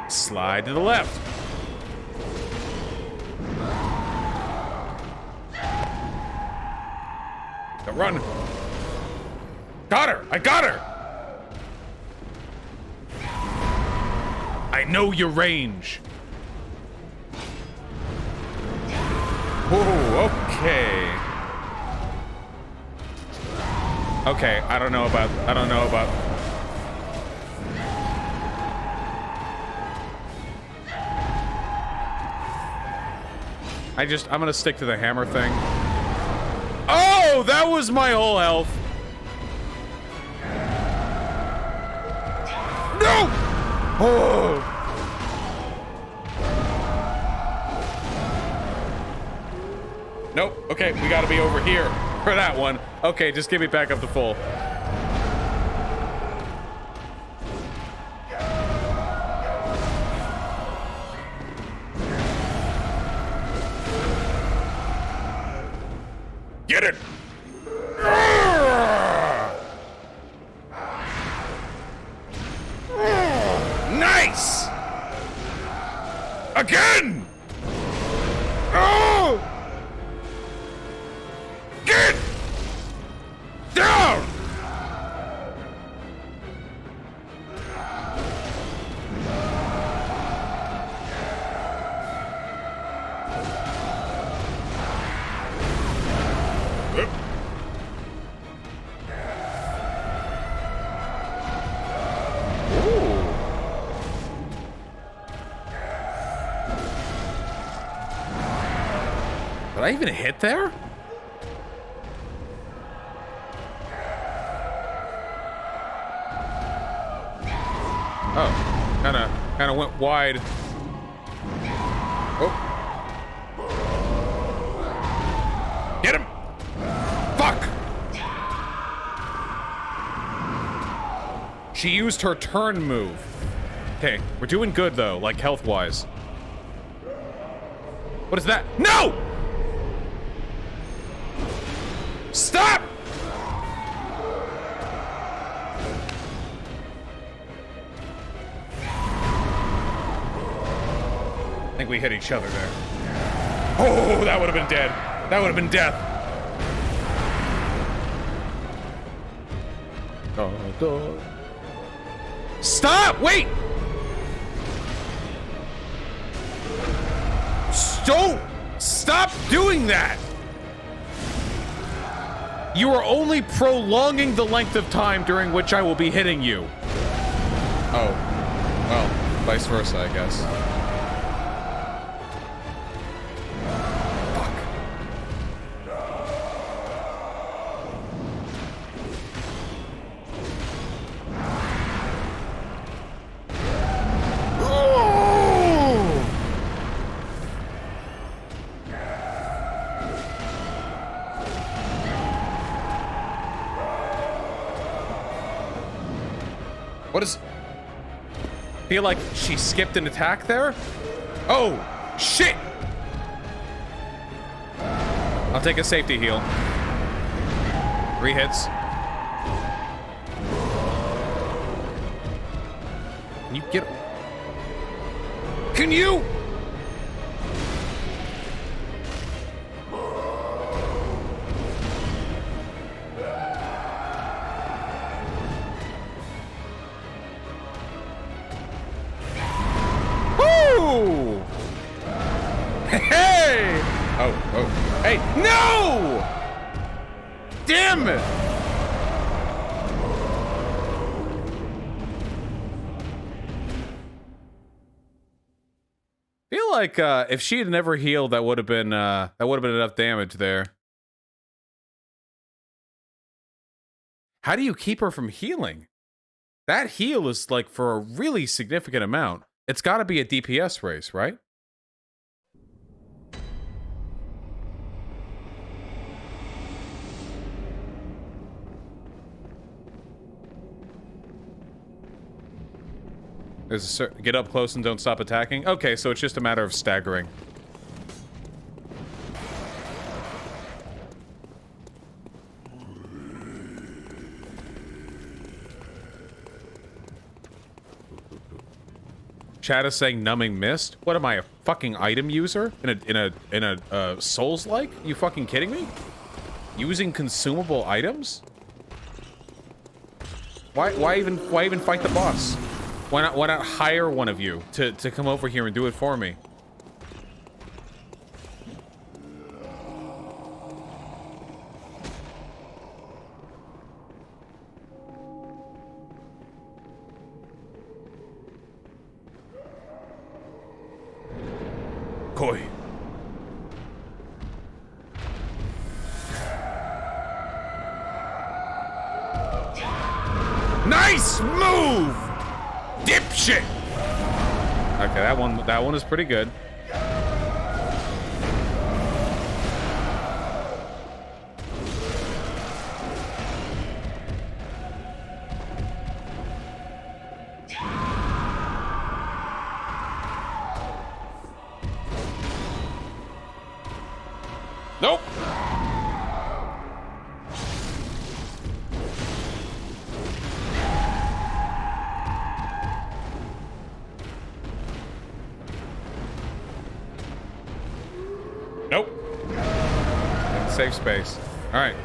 Slide to the left. Run. Got her. I got her. I know your range. Whoa, okay. Okay, I don't know about... I'm gonna stick to the hammer thing. Oh, that was my whole health. No! Oh. Nope. Okay, we gotta be over here for that one. Okay, just give me back up to full. Get it! Nice! Again! Oh! Get down! Did I even hit there? Oh, kinda went wide. Oh. Get him! Fuck! She used her turn move. Okay, we're doing good though, like health-wise. What is that? No! Stop! I think we hit each other there. Oh, that would have been dead. That would have been death. Stop! Wait! Don't stop doing that! You are only prolonging the length of time during which I will be hitting you. Oh. Well, vice versa, I guess. What is... Feel like she skipped an attack there? Oh, shit! I'll take a safety heal. 3 hits. Can you get... Can you? Hey! Oh. Hey, no! Damn it! Feel like if she had never healed, that would have been enough damage there. How do you keep her from healing? That heal is like for a really significant amount. It's got to be a DPS race, right? There's a get up close and don't stop attacking. Okay, so it's just a matter of staggering. Chat is saying numbing mist. What am I, a fucking item user in a Souls-like? You fucking kidding me? Using consumable items? Why even fight the boss? Why not hire one of you to come over here and do it for me? Koi. Nice move! Dipshit! Okay, that one is pretty good. Nope. Nope. In safe space. All right.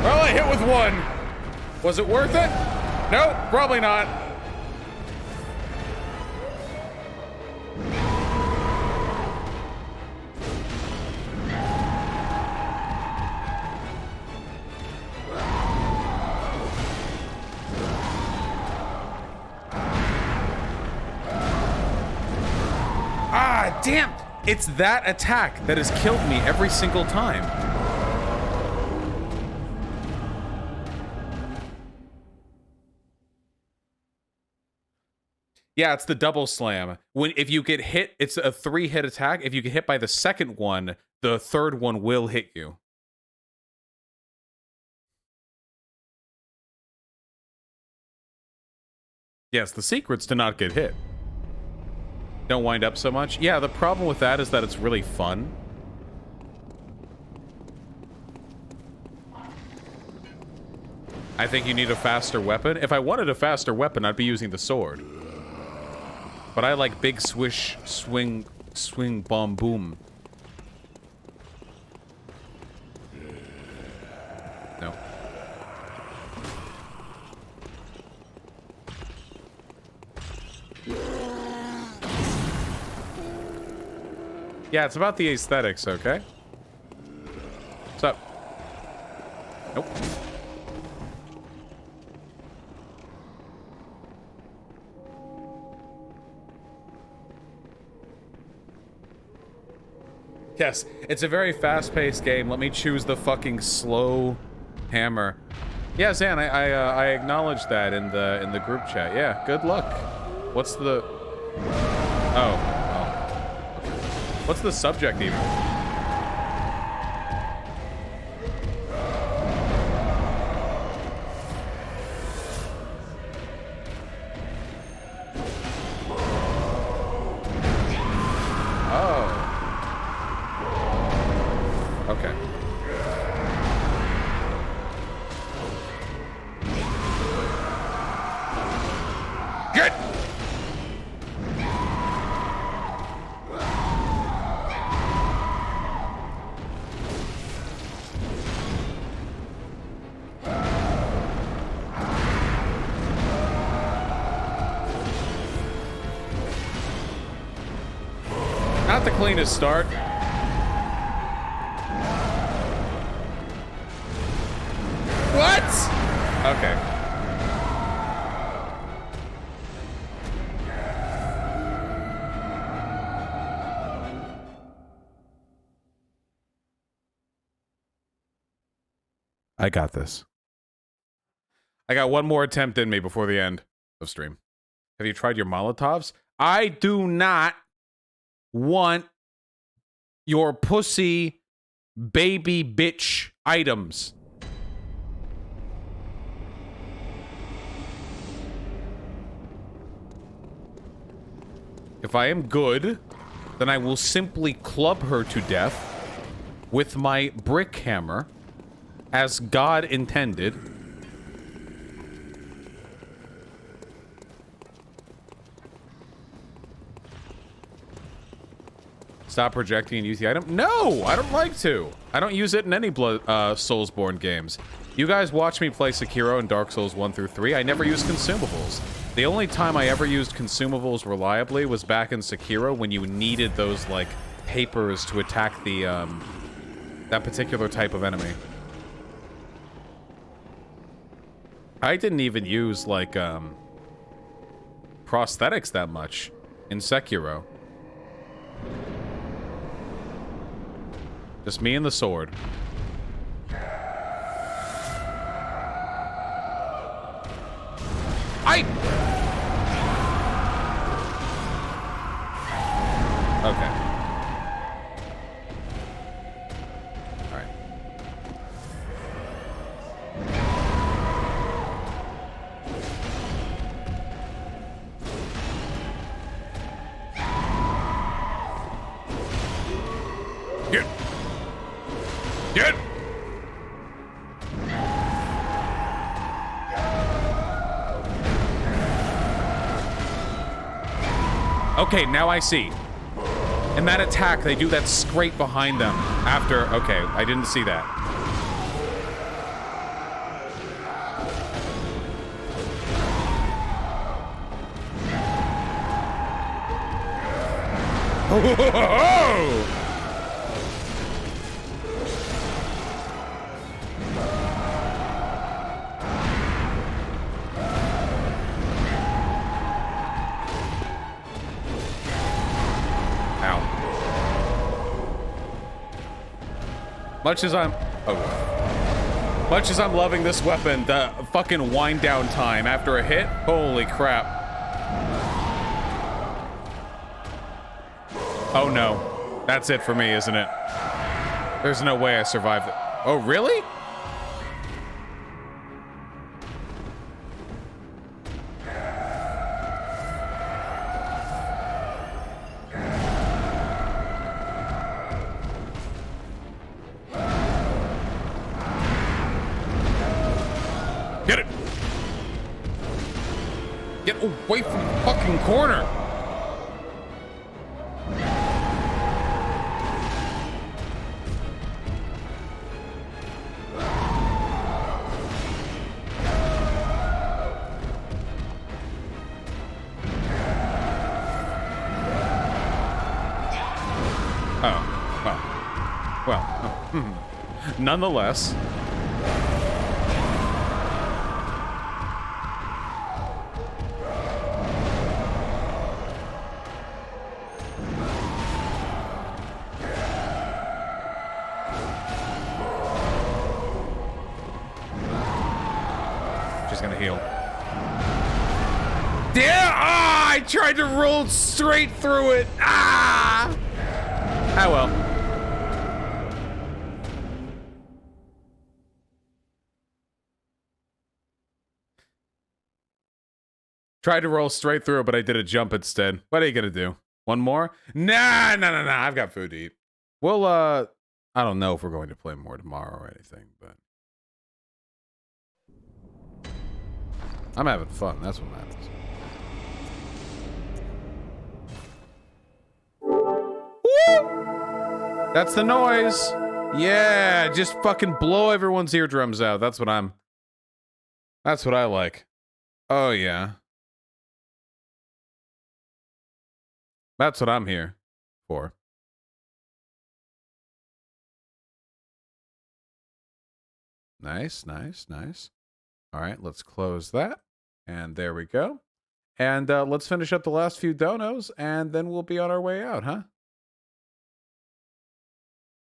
Well, I hit with one. Was it worth it? Nope, probably not. Ah, damn! It's that attack that has killed me every single time. Yeah, it's the double slam. If you get hit, it's a 3-hit attack. If you get hit by the second one, the third one will hit you. Yes, the secret's to not get hit. Don't wind up so much. Yeah, the problem with that is that it's really fun. I think you need a faster weapon. If I wanted a faster weapon, I'd be using the sword. But I like big swish, swing, bomb, boom. No. Yeah, it's about the aesthetics, okay? What's up? Nope. Yes, it's a very fast-paced game. Let me choose the fucking slow hammer. Yeah, Zan, I acknowledged that in the group chat. Yeah, good luck. What's the... Oh. Okay. What's the subject even? Okay. Good. Not the cleanest start. What? Okay. I got this. I got one more attempt in me before the end of stream. Have you tried your Molotovs? I do not want your pussy baby bitch items. If I am good, then I will simply club her to death with my brick hammer, as God intended. Stop projecting and use the item? No, I don't like to. I don't use it in any Soulsborne games. You guys watch me play Sekiro and Dark Souls 1 through 3. I never use consumables. The only time I ever used consumables reliably was back in Sekiro when you needed those, like, papers to attack the, that particular type of enemy. I didn't even use, like, prosthetics that much in Sekiro. Just me and the sword. Okay. Alright. Get! Get! Okay, now I see. In that attack, they do that scrape behind them after... Okay, I didn't see that. Oh! Much as I'm loving this weapon, the fucking wind down time after a hit, holy crap. Oh no, that's it for me, isn't it? There's no way I survived it. Oh, really? Get it! Get away from the fucking corner! Oh, well, nonetheless. She's gonna heal. Yeah! Ah! I tried to roll straight through it. Ah! Ah, well. Tried to roll straight through it, but I did a jump instead. What are you gonna do? One more? Nah. I've got food to eat. Well, I don't know if we're going to play more tomorrow or anything, but I'm having fun. That's what matters. Woo! That's the noise. Yeah, just fucking blow everyone's eardrums out. That's what I like. Oh yeah. That's what I'm here for. Nice. All right, let's close that. And there we go. And let's finish up the last few donos, and then we'll be on our way out, huh?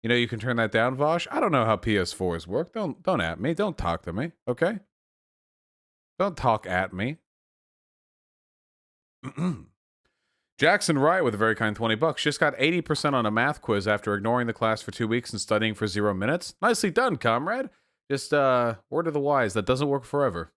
You know, you can turn that down, Vosh. I don't know how PS4s work. Don't at me. Don't talk to me, okay? Don't talk at me. Jackson Wright with a very kind $20. Just got 80% on a math quiz after ignoring the class for 2 weeks and studying for 0 minutes. Nicely done, comrade. Just word of the wise, that doesn't work forever.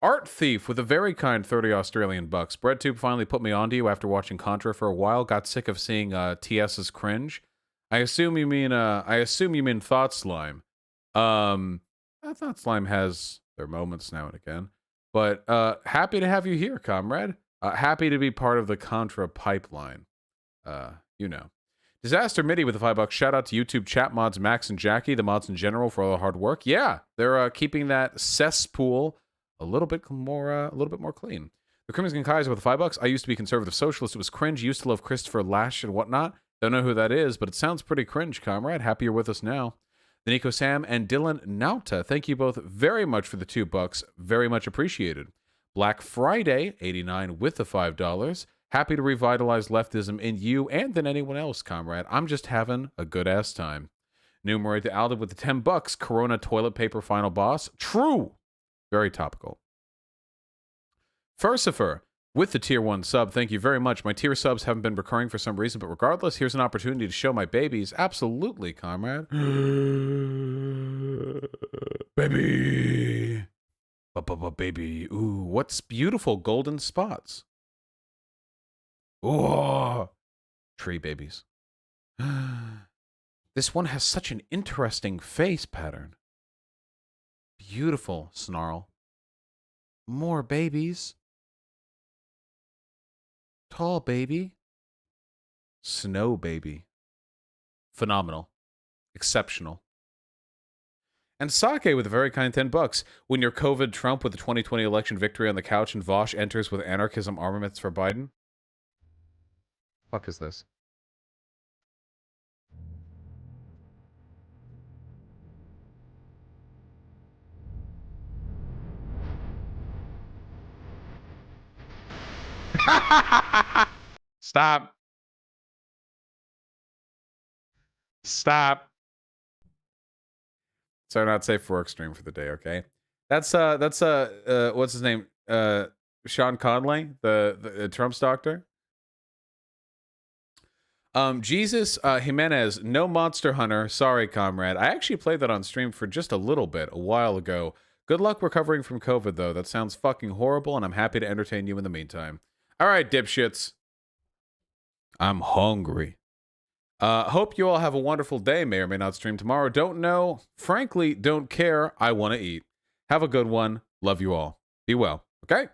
Art Thief with a very kind 30 Australian bucks. BreadTube finally put me onto you after watching Contra for a while. Got sick of seeing TS's cringe. I assume you mean Thought Slime. Thought Slime has their moments now and again. But happy to have you here, comrade. Happy to be part of the Contra pipeline. You know. Disaster MIDI with the $5. Shout out to YouTube chat mods Max and Jackie, the mods in general, for all the hard work. Yeah, they're keeping that cesspool a little bit more clean. The Crimson Kaiser with the $5. I used to be conservative socialist. It was cringe. Used to love Christopher Lash and whatnot. Don't know who that is, but it sounds pretty cringe, comrade. Happy you're with us now. The Nico Sam and Dylan Nauta, thank you both very much for the $2. Very much appreciated. Black Friday, 89 with the $5. Happy to revitalize leftism in you and in anyone else, comrade. I'm just having a good-ass time. Numerate the Alda with the $10. Corona toilet paper final boss. True. Very topical. Furcifer with the tier 1 sub. Thank you very much. My tier subs haven't been recurring for some reason, but regardless, here's an opportunity to show my babies. Absolutely, comrade. Baby. Baby. Ooh, what's beautiful golden spots? Oh, tree babies. This one has such an interesting face pattern. Beautiful snarl. More babies. Tall baby. Snow baby. Phenomenal. Exceptional. And Sake with a very kind $10. When you're COVID Trump with the 2020 election victory on the couch and Vosh enters with anarchism armaments for Biden. Fuck is this? Stop. Stop. So not safe for work stream for the day, okay? That's what's his name? Sean Conley, the Trump's doctor. Jesus Jimenez, no Monster Hunter. Sorry, comrade. I actually played that on stream for just a little bit a while ago. Good luck recovering from COVID, though. That sounds fucking horrible, and I'm happy to entertain you in the meantime. All right, dipshits. I'm hungry. Hope you all have a wonderful day. May or may not stream tomorrow. Don't know. Frankly, don't care. I want to eat. Have a good one. Love you all. Be well. Okay?